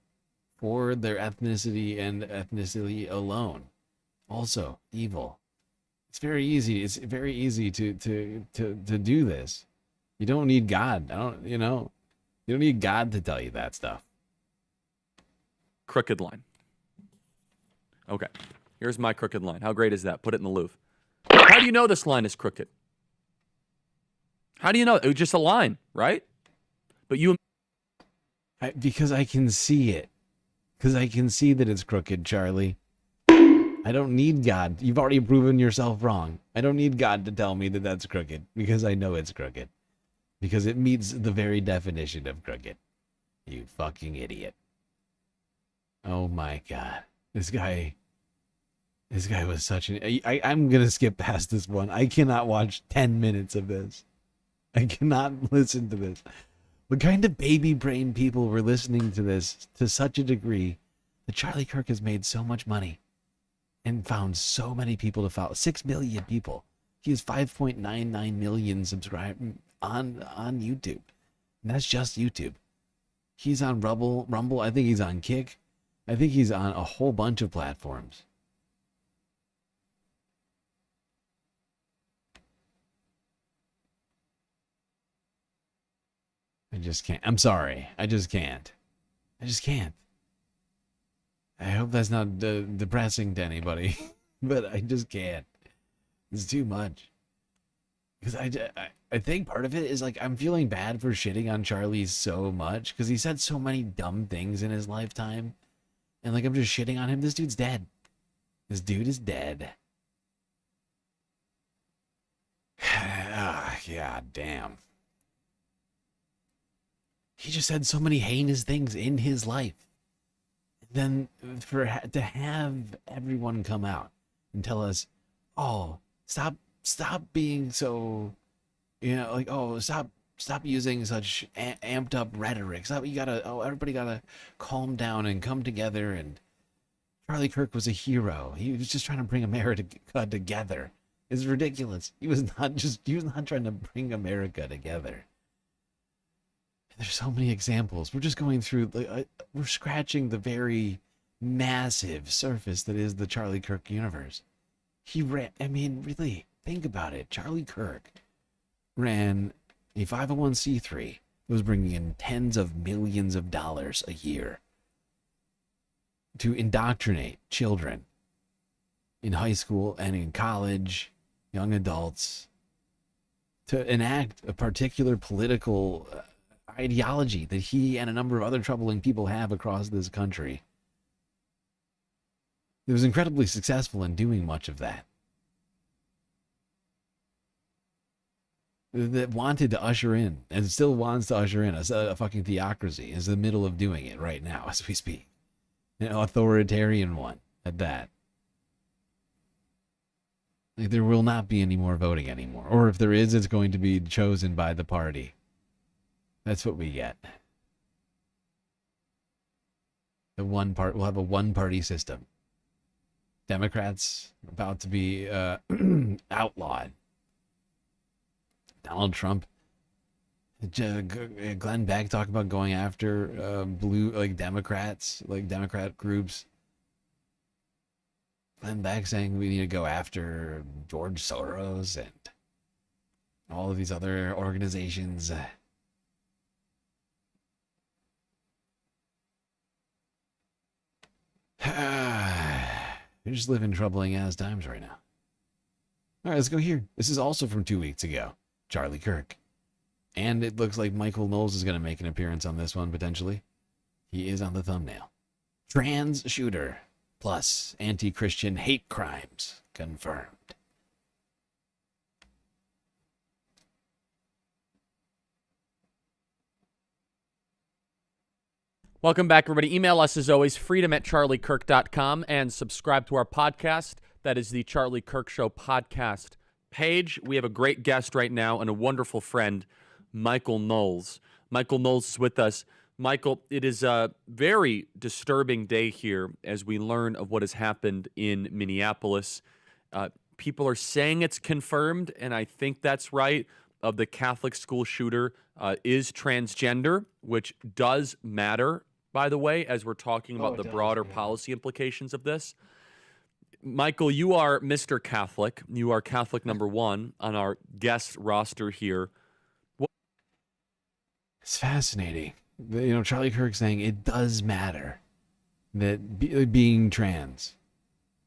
for their ethnicity and ethnicity alone. Also evil. It's very easy. It's very easy to do this. You don't need God. You don't need God to tell you that stuff. Crooked line. Okay. Here's my crooked line. How great is that? Put it in the Louvre. How do you know this line is crooked? How do you know? It was just a line, right? But because I can see it. Because I can see that it's crooked, Charlie. I don't need God. You've already proven yourself wrong. I don't need God to tell me that that's crooked, because I know it's crooked. Because it meets the very definition of crooked. You fucking idiot. Oh my God. This guy was such an... I'm going to skip past this one. I cannot watch 10 minutes of this. I cannot listen to this. What kind of baby brain people were listening to this to such a degree But Charlie Kirk has made so much money and found so many people to follow. 6 million people. He has 5.99 million subscribers on YouTube. And that's just YouTube. He's on Rumble. I think he's on Kick. I think he's on a whole bunch of platforms. I just can't. I'm sorry. I just can't. I just can't. I hope that's not depressing to anybody, but I just can't. It's too much. Because I think part of it is like I'm feeling bad for shitting on Charlie so much because he said so many dumb things in his lifetime. And like I'm just shitting on him. This dude's dead. This dude is dead. Yeah, damn. He just said so many heinous things in his life. Then to have everyone come out and tell us, oh, stop being so, like, oh, stop using such amped up rhetoric. Everybody gotta calm down and come together. And Charlie Kirk was a hero. He was just trying to bring America together. It's ridiculous. He was not trying to bring America together. There's so many examples. We're just going through, we're scratching the very massive surface that is the Charlie Kirk universe. Really, think about it. Charlie Kirk ran a 501c3 that was bringing in tens of millions of dollars a year to indoctrinate children in high school and in college, young adults, to enact a particular political ideology that he and a number of other troubling people have across this country. He was incredibly successful in doing much of that. That wanted to usher in, and still wants to usher in, a fucking theocracy. Is in the middle of doing it right now as we speak. An authoritarian one at that. Like, there will not be any more voting anymore. Or if there is, it's going to be chosen by the party. That's what we get. We'll have a one-party system. Democrats about to be outlawed. Donald Trump, Glenn Beck talk about going after Democrats, Democrat groups. Glenn Beck saying we need to go after George Soros and all of these other organizations. You're just living troubling ass times right now. All right, let's go here. This is also from 2 weeks ago. Charlie Kirk. And it looks like Michael Knowles is going to make an appearance on this one, potentially. He is on the thumbnail. Trans shooter plus anti-Christian hate crimes confirmed. Welcome back, everybody. Email us, as always, freedom@charliekirk.com, and subscribe to our podcast. That is the Charlie Kirk Show podcast page. We have a great guest right now and a wonderful friend, Michael Knowles. Michael Knowles is with us. Michael, it is a very disturbing day here as we learn of what has happened in Minneapolis. People are saying it's confirmed, and I think that's right, of the Catholic school shooter is transgender, which does matter, by the way, as we're talking about the broader policy implications of this. Michael, you are Mr. Catholic. You are Catholic #1 on our guest roster here. It's fascinating. Charlie Kirk saying it does matter that being trans,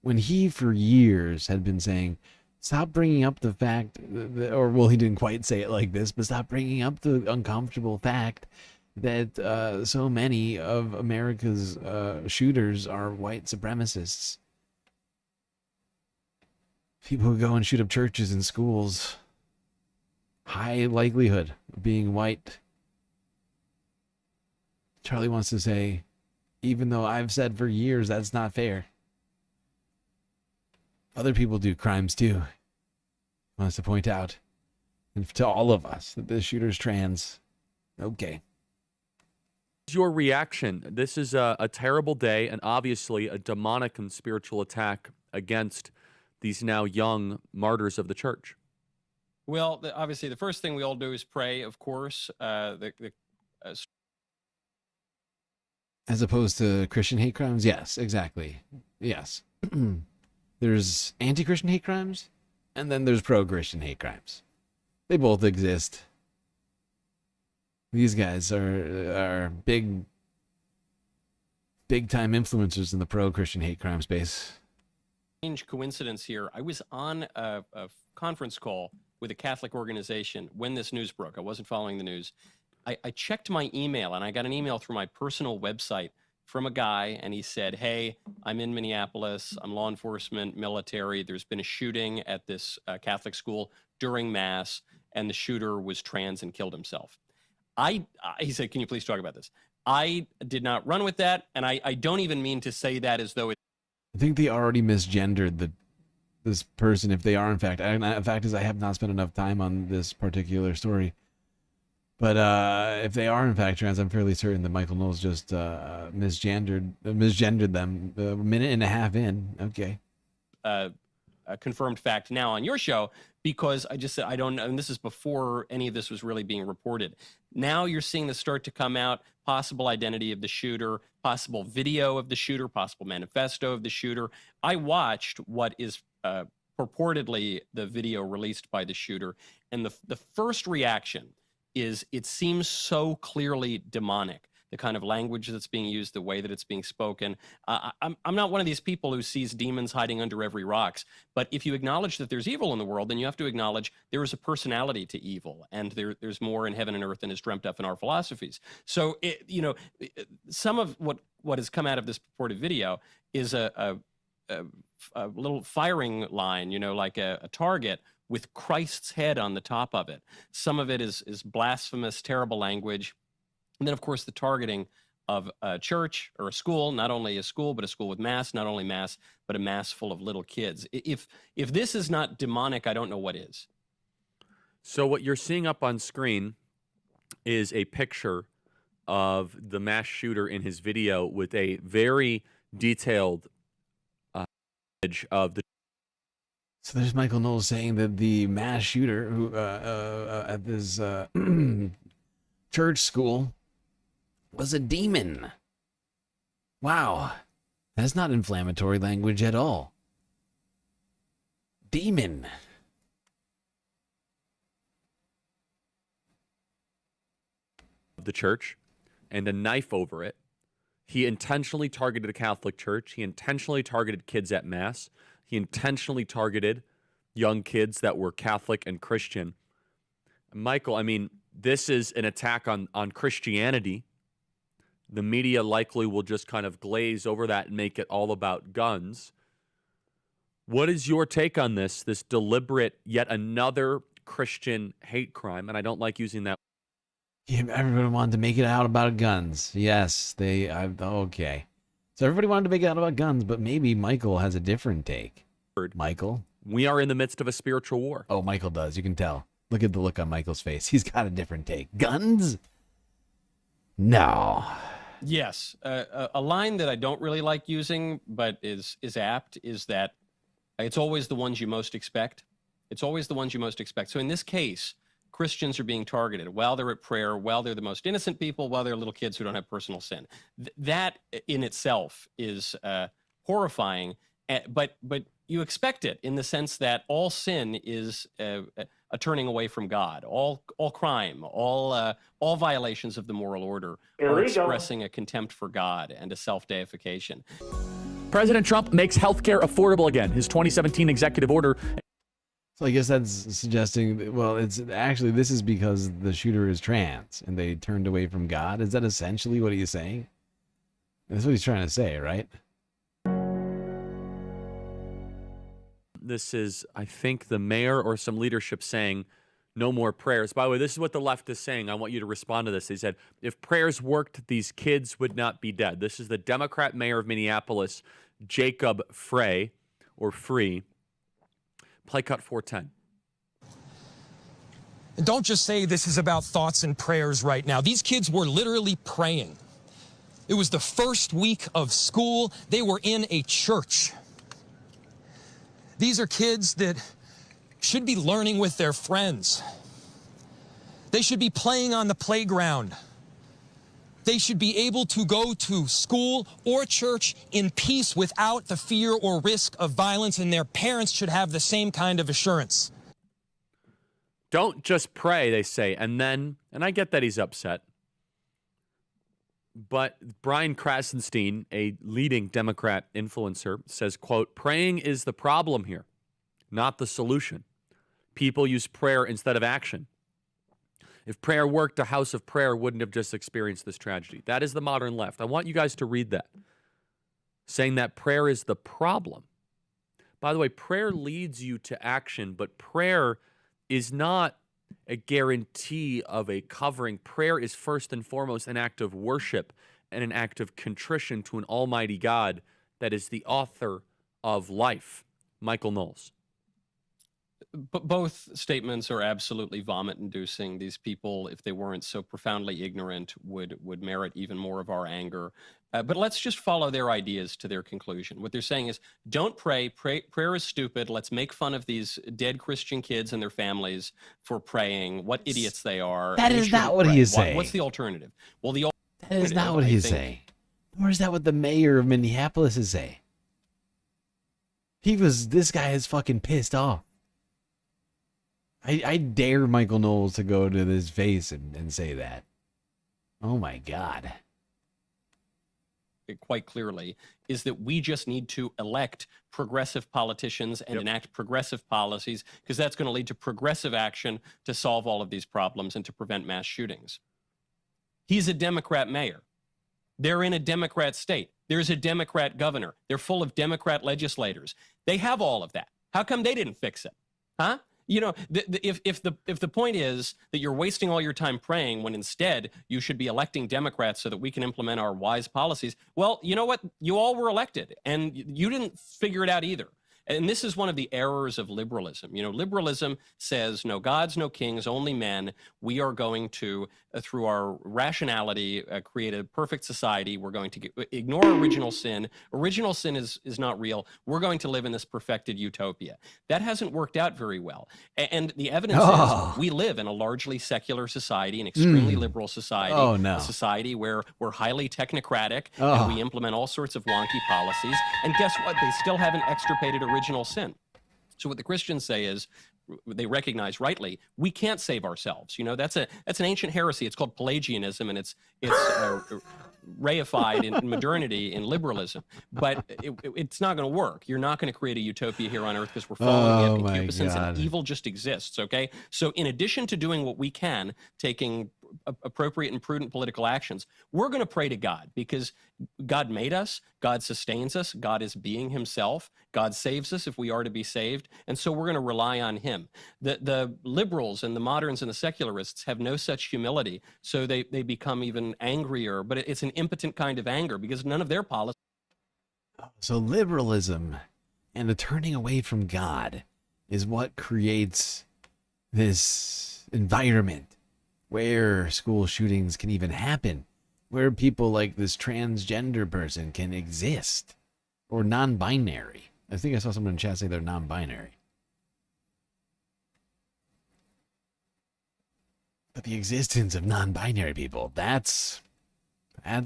when he for years had been saying, stop bringing up the fact that, he didn't quite say it like this, but stop bringing up the uncomfortable fact that so many of America's shooters are white supremacists. People who go and shoot up churches and schools, high likelihood of being white. Charlie wants to say, even though I've said for years that's not fair, other people do crimes too. Wants to point out to all of us that this shooter's trans. Okay. Your reaction? This is a terrible day and obviously a demonic and spiritual attack against these now young martyrs of the church. Well, obviously, the first thing we all do is pray, of course. As opposed to Christian hate crimes? Yes, exactly. Yes. There's anti-Christian hate crimes, and then there's pro-Christian hate crimes. They both exist. These guys are big time influencers in the pro-Christian hate crime space. Strange coincidence here. I was on a conference call with a Catholic organization when this news broke. I wasn't following the news. I checked my email, and I got an email through my personal website from a guy, and he said, hey, I'm in Minneapolis. I'm law enforcement, military. There's been a shooting at this Catholic school during Mass, and the shooter was trans and killed himself. He said, can you please talk about this? I did not run with that, and I don't even mean to say that as though it... I think they already misgendered this person, if they are in fact. The fact is, I have not spent enough time on this particular story. But if they are in fact trans, I'm fairly certain that Michael Knowles just misgendered them a minute and a half in. Okay. A confirmed fact now on your show, because I just said I don't know, and this is before any of this was really being reported. Now you're seeing this start to come out, possible identity of the shooter, possible video of the shooter, possible manifesto of the shooter. I watched what is purportedly the video released by the shooter, and the first reaction is it seems so clearly demonic. The kind of language that's being used, the way that it's being spoken. I'm not one of these people who sees demons hiding under every rocks, but if you acknowledge that there's evil in the world, then you have to acknowledge there is a personality to evil, and there's more in heaven and earth than is dreamt up in our philosophies. So, some of what has come out of this purported video is a little firing line, like a target with Christ's head on the top of it. Some of it is blasphemous, terrible language. And then, of course, the targeting of a church or a school, not only a school, but a school with Mass, not only Mass, but a Mass full of little kids. If this is not demonic, I don't know what is. So what you're seeing up on screen is a picture of the mass shooter in his video with a very detailed image of the... So there's Michael Knowles saying that the mass shooter who at this church school was a demon. Wow. That's not inflammatory language at all. Demon. The church and a knife over it. He intentionally targeted a Catholic church. He intentionally targeted kids at Mass. He intentionally targeted young kids that were Catholic and Christian. Michael, I mean, this is an attack on Christianity. The media likely will just kind of glaze over that and make it all about guns. What is your take on this deliberate, yet another Christian hate crime? And I don't like using that. Yeah, everybody wanted to make it out about guns. Yes, okay. So everybody wanted to make it out about guns, but maybe Michael has a different take. Michael? We are in the midst of a spiritual war. Oh, Michael does. You can tell. Look at the look on Michael's face. He's got a different take. Guns? No. Yes. A line that I don't really like using, but is apt, is that it's always the ones you most expect. It's always the ones you most expect. So in this case, Christians are being targeted while they're at prayer, while they're the most innocent people, while they're little kids who don't have personal sin. That in itself is horrifying, but you expect it in the sense that all sin is a turning away from God. All crime, all violations of the moral order are expressing a contempt for God and a self-deification. President Trump makes healthcare affordable again. His 2017 executive order. So I guess that's suggesting, well, it's actually, this is because the shooter is trans and they turned away from God. Is that essentially what he's saying? That's what he's trying to say, right? This is, I think, the mayor or some leadership saying no more prayers. By the way, this is what the left is saying. I want you to respond to this. They said, if prayers worked, these kids would not be dead. This is the Democrat mayor of Minneapolis, Jacob Frey, or Free. Play cut 410. And don't just say this is about thoughts and prayers right now. These kids were literally praying. It was the first week of school. They were in a church. These are kids that should be learning with their friends. They should be playing on the playground. They should be able to go to school or church in peace without the fear or risk of violence, and their parents should have the same kind of assurance. Don't just pray, they say. And I get that he's upset, but Brian Krasenstein, a leading Democrat influencer, says, quote, praying is the problem here, not the solution. People use prayer instead of action. If prayer worked, a house of prayer wouldn't have just experienced this tragedy. That is the modern left. I want you guys to read that, saying that prayer is the problem. By the way, prayer leads you to action, but prayer is not a guarantee of a covering. Prayer is first and foremost an act of worship and an act of contrition to an almighty God that is the author of life. Michael Knowles. But both statements are absolutely vomit-inducing. These people, if they weren't so profoundly ignorant, would merit even more of our anger. But let's just follow their ideas to their conclusion. What they're saying is, don't pray. Prayer is stupid. Let's make fun of these dead Christian kids and their families for praying. What idiots they are. That is not what he is saying. What's the alternative? Well, the alternative, that is not what he's saying. Nor is that what the mayor of Minneapolis is saying. This guy is fucking pissed off. I dare Michael Knowles to go to his face and say that. Oh my God. Quite clearly, is that we just need to elect progressive politicians and enact progressive policies, because that's going to lead to progressive action to solve all of these problems and to prevent mass shootings. He's a Democrat mayor. They're in a Democrat state. There's a Democrat governor. They're full of Democrat legislators. They have all of that. How come they didn't fix it? Huh? You know, if the point is that you're wasting all your time praying when instead you should be electing Democrats so that we can implement our wise policies, well, you know what? You all were elected, and you didn't figure it out either. And this is one of the errors of liberalism. You know, liberalism says no gods, no kings, only men. We are going to, through our rationality, create a perfect society. We're going to ignore original sin. Original sin is not real. We're going to live in this perfected utopia. That hasn't worked out very well. And the evidence is we live in a largely secular society, an extremely liberal society, a society where we're highly technocratic, and we implement all sorts of wonky policies. And guess what? They still haven't extirpated original sin. So what the Christians say is, they recognize rightly, we can't save ourselves. You know, that's an ancient heresy. It's called Pelagianism, and it's reified in modernity in liberalism. But it's not going to work. You're not going to create a utopia here on earth because we're falling into concupiscence, and evil just exists. Okay, so in addition to doing what we can, taking appropriate and prudent political actions, we're going to pray to God, because God made us, God sustains us, God is being himself, God saves us if we are to be saved, and so we're going to rely on him. The liberals and the moderns and the secularists have no such humility, so they become even angrier, but it's an impotent kind of anger because none of their policies. So liberalism and the turning away from God is what creates this environment where school shootings can even happen, where people like this transgender person can exist, or non-binary. I think I saw someone in chat say they're non-binary. But the existence of non-binary people, that's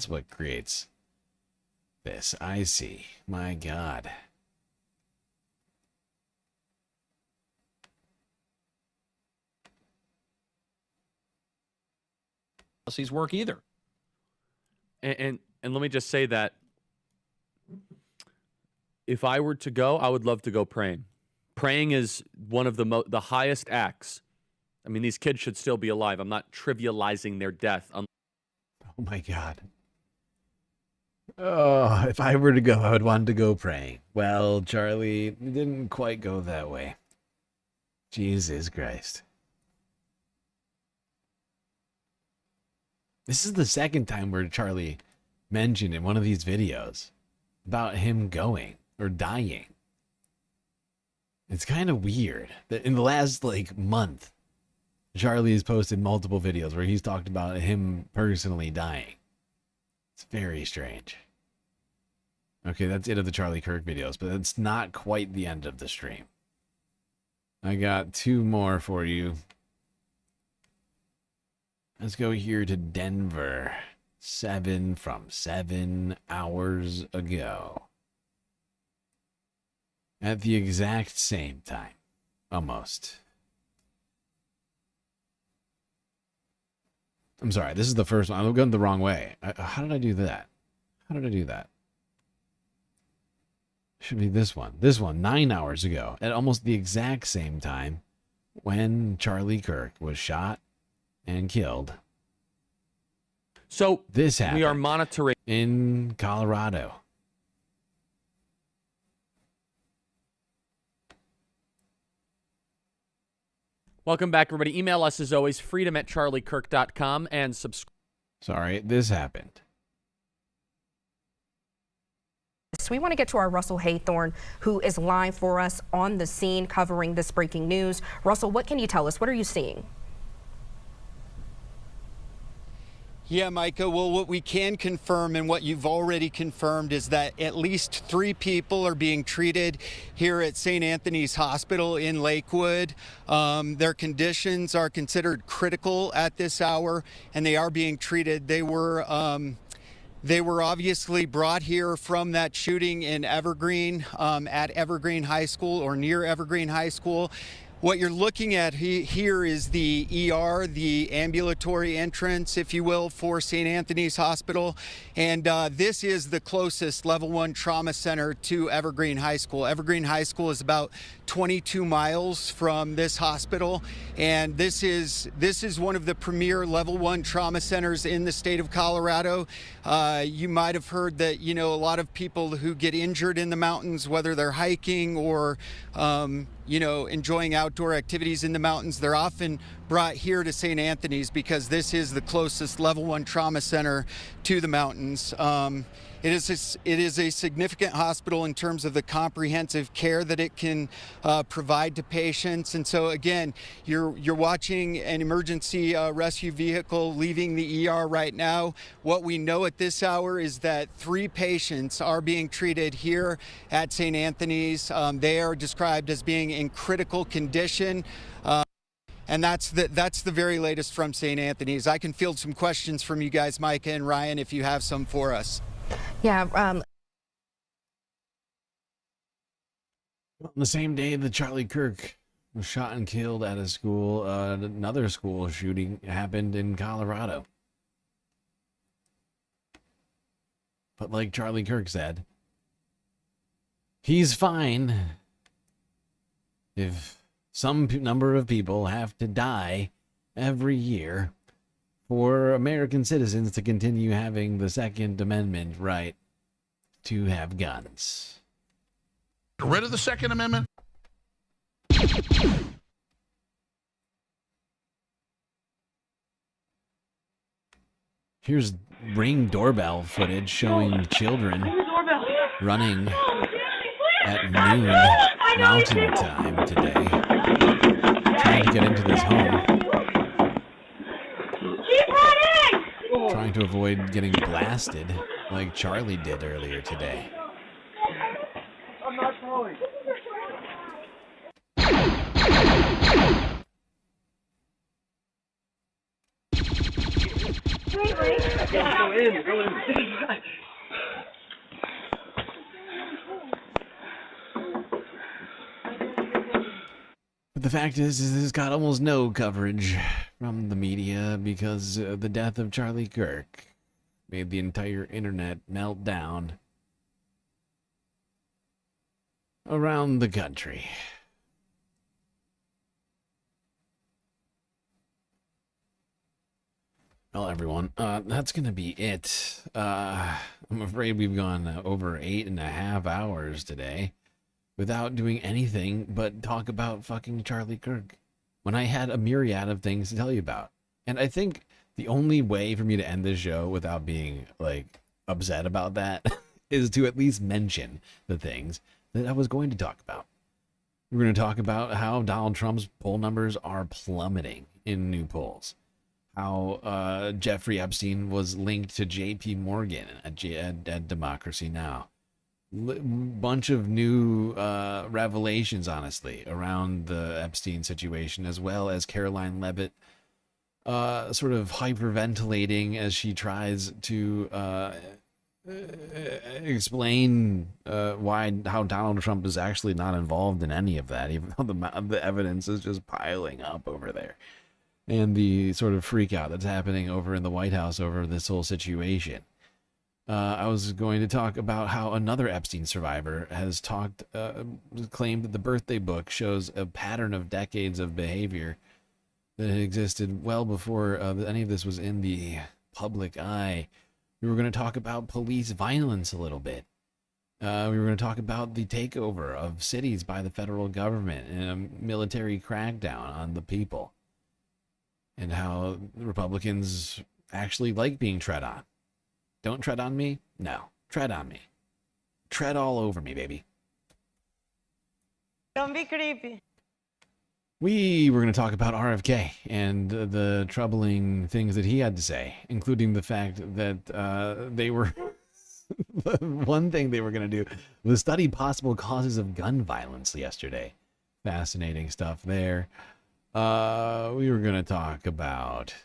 what creates this. I see. My God. Policies work either. And let me just say that if I were to go, I would love to go praying. Praying is one of the highest acts. I mean, these kids should still be alive. I'm not trivializing their death. Oh my God. Oh, if I were to go, I would want to go praying. Well, Charlie, it didn't quite go that way. Jesus Christ. This is the second time where Charlie mentioned in one of these videos about him going or dying. It's kind of weird that in the last month, Charlie has posted multiple videos where he's talked about him personally dying. It's very strange. Okay, that's it of the Charlie Kirk videos, but it's not quite the end of the stream. I got 2 more for you. Let's go here to Denver. 7 from 7 hours ago. At the exact same time. Almost. I'm sorry, this is the first one. I'm going the wrong way. How did I do that? How did I do that? Should be this one. This one, 9 hours ago. At almost the exact same time when Charlie Kirk was shot and killed. So this happened. We are monitoring in Colorado. Welcome back, everybody. Email us as always, freedom@charliekirk.com, and subscribe. Sorry, this happened. So we want to get to our Russell Haythorne, who is live for us on the scene covering this breaking news. Russell, what can you tell us? What are you seeing? Yeah, Micah, well, what we can confirm and what you've already confirmed is that at least 3 people are being treated here at St. Anthony's Hospital in Lakewood. Their conditions are considered critical at this hour, and they are being treated. They were obviously brought here from that shooting in Evergreen, at Evergreen High School or near Evergreen High School. What you're looking at here is the ER, the ambulatory entrance, if you will, for St. Anthony's Hospital. And this is the closest level 1 trauma center to Evergreen High School. Evergreen High School is about 22 miles from this hospital. And this is one of the premier level 1 trauma centers in the state of Colorado. You might have heard that, you know, a lot of people who get injured in the mountains, whether they're hiking or, you know, enjoying outdoor activities in the mountains, they're often brought here to St. Anthony's because this is the closest level 1 trauma center to the mountains. It is a significant hospital in terms of the comprehensive care that it can provide to patients. And so again, you're watching an emergency rescue vehicle leaving the ER right now. What we know at this hour is that 3 patients are being treated here at St. Anthony's. They are described as being in critical condition. And that's the very latest from St. Anthony's. I can field some questions from you guys, Micah and Ryan, if you have some for us. Yeah. On the same day that Charlie Kirk was shot and killed at a school, another school shooting happened in Colorado. But like Charlie Kirk said, he's fine if some number of people have to die every year for American citizens to continue having the Second Amendment right to have guns. Get rid of the Second Amendment? Here's Ring doorbell footage showing children running at noon Mountain Time today, trying to get into this home. Trying to avoid getting blasted like Charlie did earlier today. I'm not throwing. Go in. But the fact is this got almost no coverage from the media because the death of Charlie Kirk made the entire internet melt down around the country. Well, everyone, that's going to be it. I'm afraid we've gone over 8.5 hours today without doing anything but talk about fucking Charlie Kirk, when I had a myriad of things to tell you about. And I think the only way for me to end this show without being, like, upset about that is to at least mention the things that I was going to talk about. We're going to talk about how Donald Trump's poll numbers are plummeting in new polls. how Jeffrey Epstein was linked to J.P. Morgan at Democracy Now. Bunch of new revelations, honestly, around the Epstein situation, as well as Caroline Leavitt sort of hyperventilating as she tries to explain how Donald Trump is actually not involved in any of that, even though the evidence is just piling up over there. And the sort of freak out that's happening over in the White House over this whole situation. I was going to talk about how another Epstein survivor has claimed that the birthday book shows a pattern of decades of behavior that had existed well before any of this was in the public eye. We were going to talk about police violence a little bit. We were going to talk about the takeover of cities by the federal government and a military crackdown on the people. And how Republicans actually like being tread on. Don't tread on me? No. Tread on me. Tread all over me, baby. Don't be creepy. We were going to talk about RFK and the troubling things that he had to say, including the fact that they were... one thing they were going to do was study possible causes of gun violence yesterday. Fascinating stuff there. We were going to talk about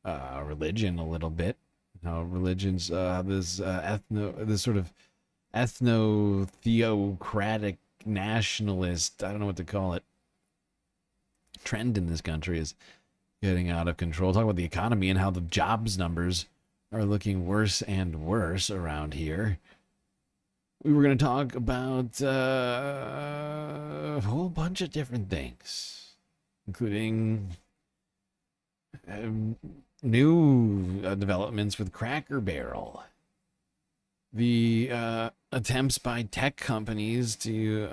religion a little bit. How religions, this sort of ethno-theocratic nationalist, I don't know what to call it, trend in this country is getting out of control. Talk about the economy and how the jobs numbers are looking worse and worse around here. We were going to talk about a whole bunch of different things, including new developments with Cracker Barrel, the attempts by tech companies to,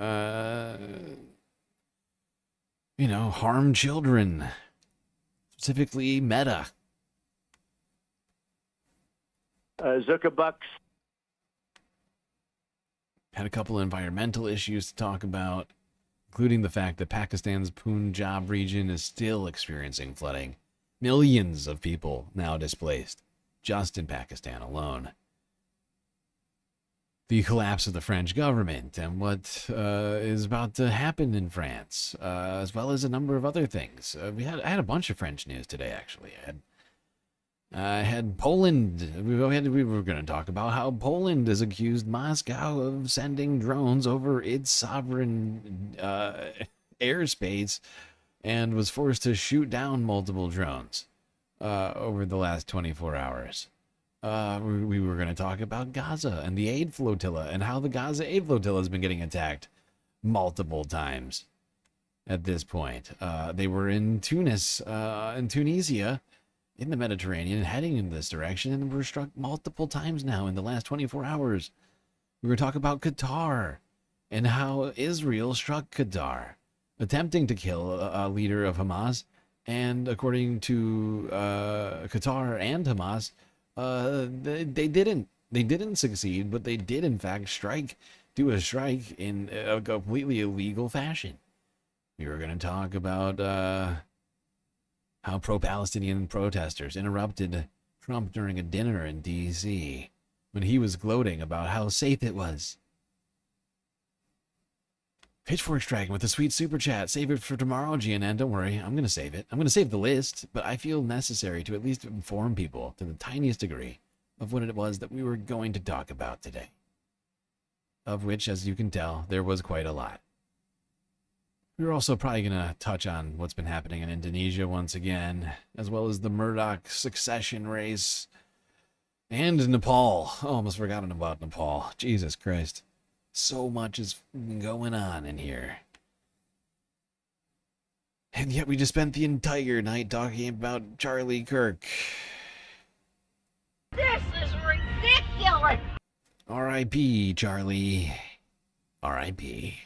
harm children, specifically Meta. Zuckerbucks. Had a couple environmental issues to talk about, including the fact that Pakistan's Punjab region is still experiencing flooding. Millions of people now displaced, just in Pakistan alone. The collapse of the French government and what is about to happen in France, as well as a number of other things. I had a bunch of French news today, actually. I had Poland. We were going to talk about how Poland has accused Moscow of sending drones over its sovereign airspace and was forced to shoot down multiple drones over the last 24 hours. We were going to talk about Gaza and the aid flotilla and how the Gaza aid flotilla has been getting attacked multiple times at this point. They were in Tunisia, in the Mediterranean, heading in this direction, and were struck multiple times now in the last 24 hours. We were talking about Qatar and how Israel struck Qatar, attempting to kill a leader of Hamas, and according to Qatar and Hamas, they didn't succeed, but they did in fact do a strike in a completely illegal fashion. We were going to talk about how pro-Palestinian protesters interrupted Trump during a dinner in D.C. when he was gloating about how safe it was. Pitchfork striking with a sweet super chat. Save it for tomorrow, GNN. Don't worry. I'm going to save it. I'm going to save the list, but I feel necessary to at least inform people to the tiniest degree of what it was that we were going to talk about today. Of which, as you can tell, there was quite a lot. We're also probably going to touch on what's been happening in Indonesia once again, as well as the Murdoch succession race, and Nepal. Oh, almost forgotten about Nepal. Jesus Christ. So much is going on in here. And yet we just spent the entire night talking about Charlie Kirk. This is ridiculous. R.I.P. Charlie. R.I.P.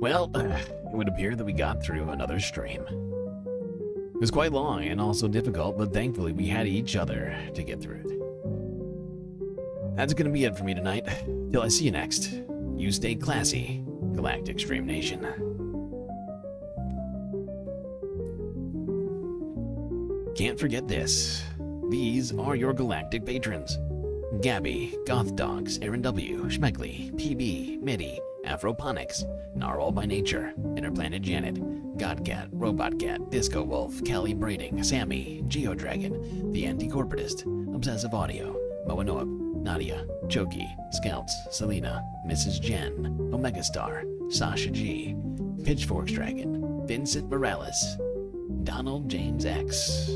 Well, it would appear that we got through another stream. It was quite long and also difficult, but thankfully we had each other to get through it. That's gonna be it for me tonight. Till I see you next, you stay classy, Galactic Stream Nation. Can't forget this. These are your galactic patrons. Gabby, Goth Dogs, Aaron W, Schmeckley, PB, Mitty, Afroponics, Gnarl by Nature, Interplanet Janet, Godcat, Robot Cat, Disco Wolf, Kelly Braiding, Sammy, Geodragon, The Anti-Corporatist, Obsessive Audio, Moanoa, Nadia, Choki, Scouts, Selena, Mrs. Jen, Omega Star, Sasha G, Pitchforks Dragon, Vincent Morales, Donald James X,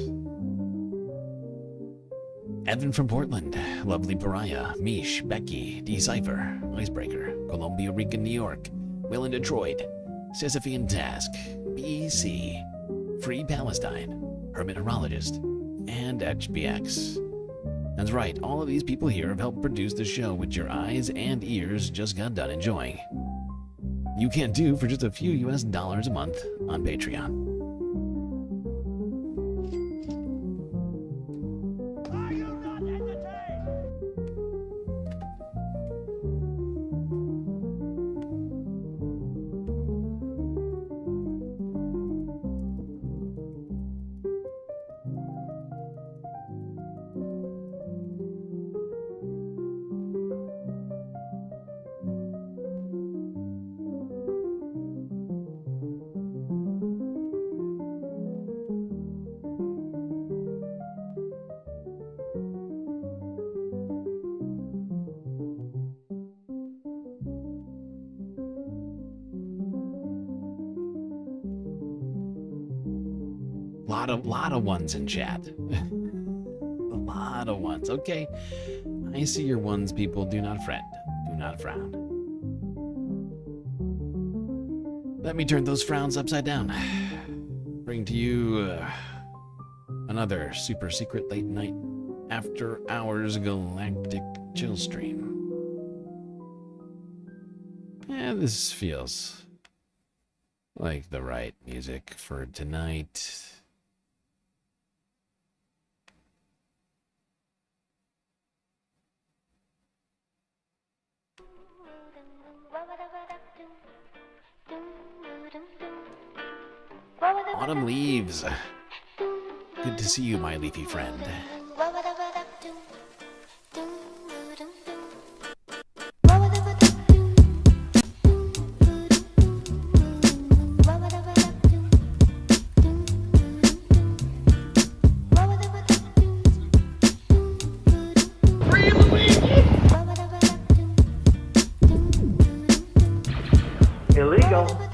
Evan from Portland, Lovely Pariah, Mish, Becky, Decipher, Icebreaker, Columbia Rican, New York, Will in Detroit, Sisyphean Task, BC, Free Palestine, Hermeteorologist, and HBX. That's right, all of these people here have helped produce the show which your eyes and ears just got done enjoying. You can do for just a few US dollars a month on Patreon. Lot of ones in chat. A lot of ones. Okay, I see your ones, people. Do not fret. Do not frown. Let me turn those frowns upside down. Bring to you another super secret late night after hours galactic chill stream. Yeah, this feels like the right music for tonight. Autumn leaves. Good to see you, my leafy friend. Illegal.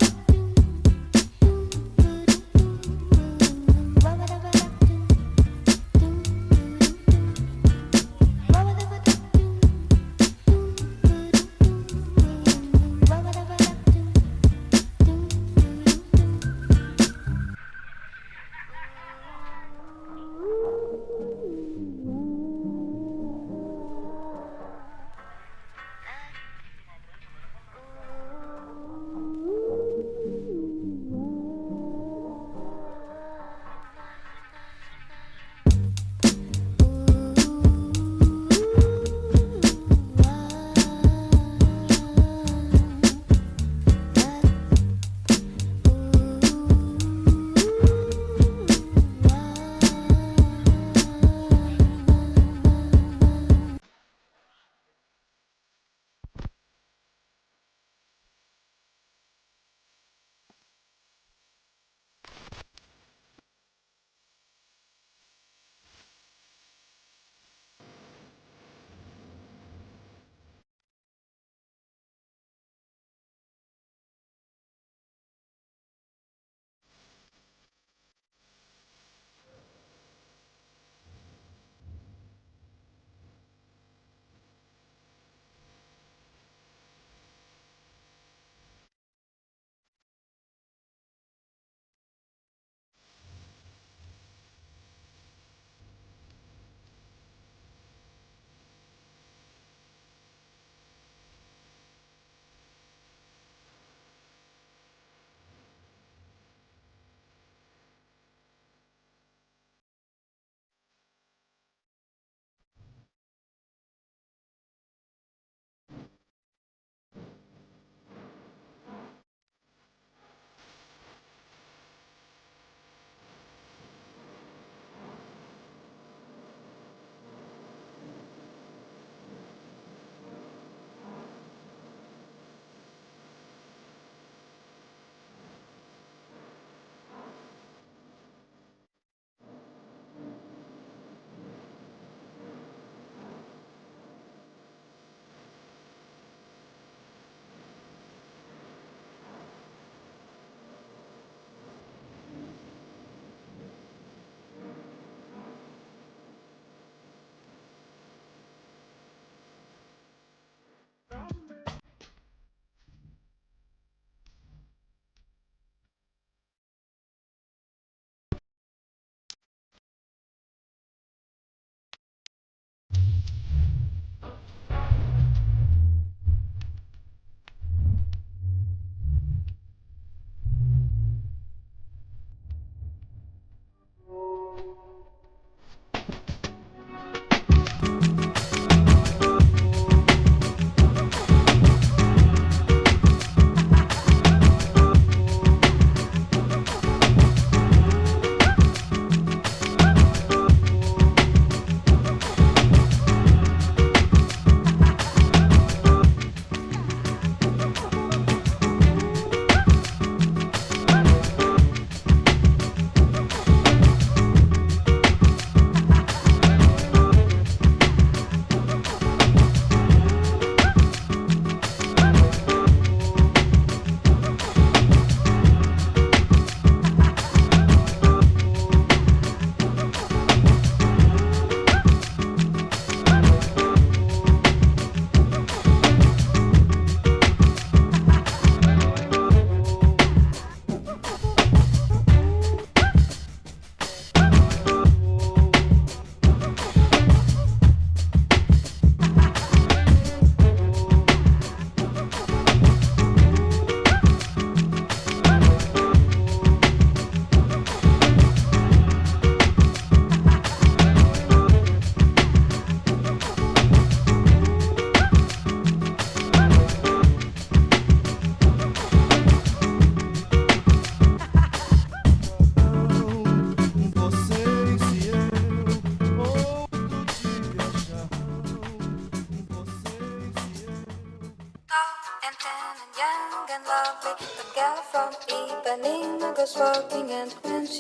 girl from Ipanema goes walking, and when she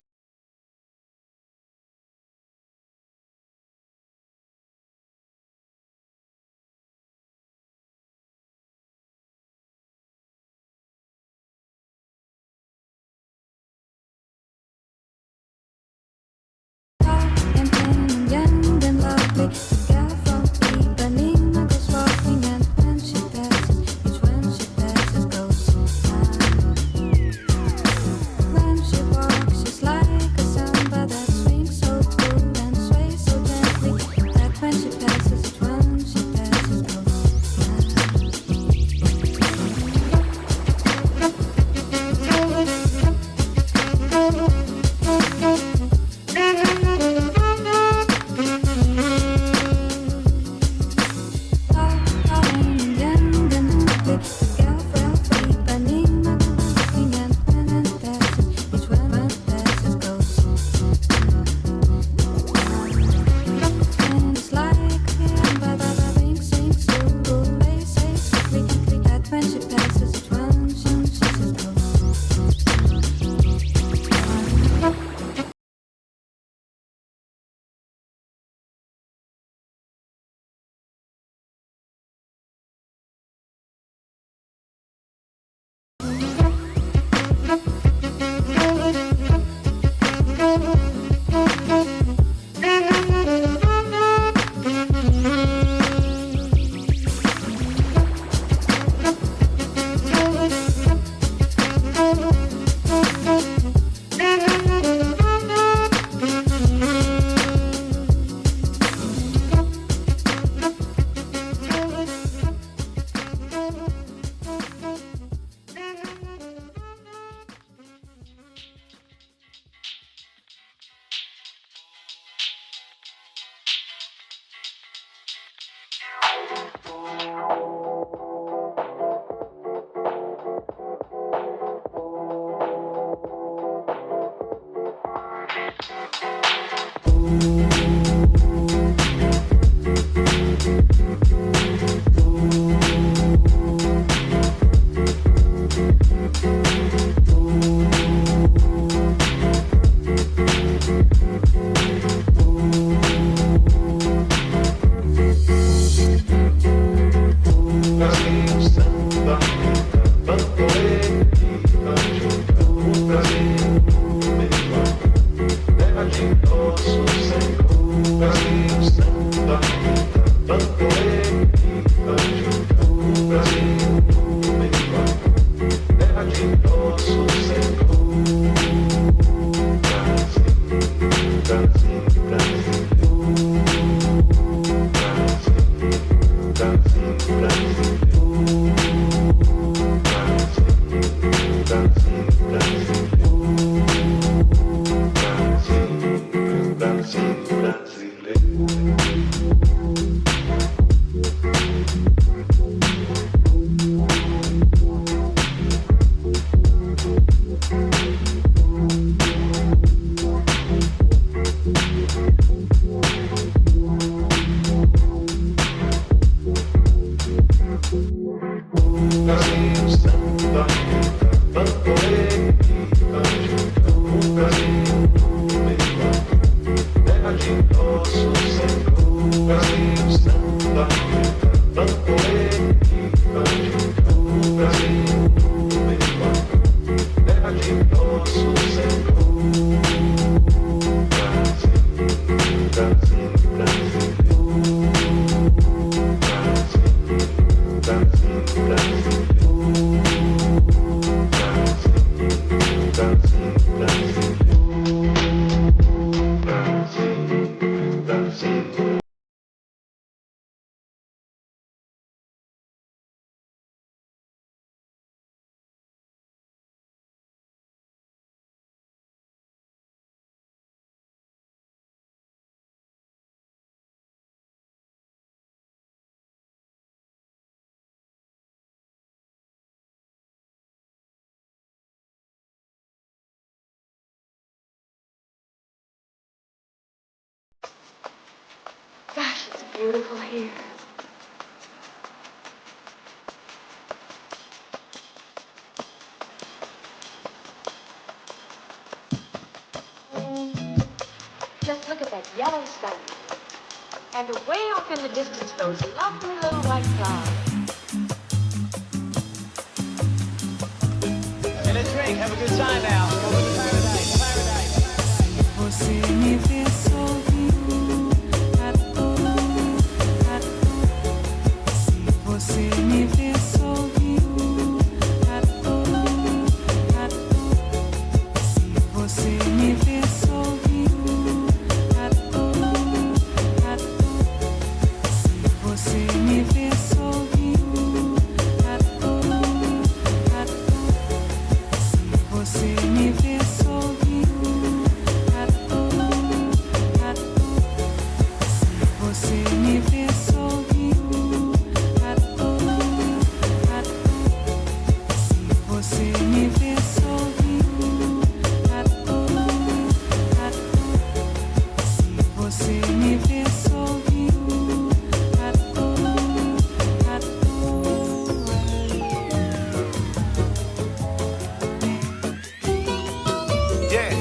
young and lovely, the girl from Ipanema goes walking, and when she passes, each when she passes goes when she walks, she's like a samba that swings so cool and sways so gently, that when she passes, each when she passes goes Gosh, it's beautiful here. Just look at that yellow sky. And way off in the distance, those lovely little white clouds. Get a drink, have a good time now. Go to paradise, paradise. Você me vê sorrindo à toa. Se você me vê sorrindo à toa. Se você me vê sorrindo à toa. Se você me vê sorrindo à toa. Se você me vê sorrindo à toa. Se você me vê sorrindo à toa. Se você me vê sorrindo à toa. Se você me vê sorrindo à toa. Yeah.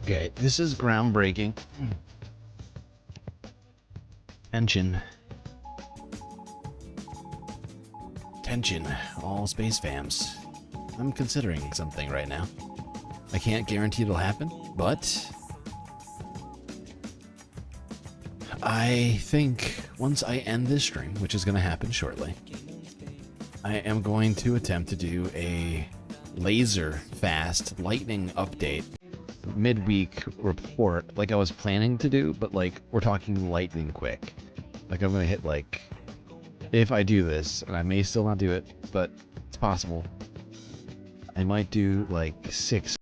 Okay, this is groundbreaking. Tension. Tension, all space fams. I'm considering something right now. I can't guarantee it'll happen, but I think once I end this stream, which is going to happen shortly, I am going to attempt to do a laser fast lightning update midweek report like I was planning to do, but like we're talking lightning quick. Like I'm going to hit like, if I do this, and I may still not do it, but it's possible, I might do like 6.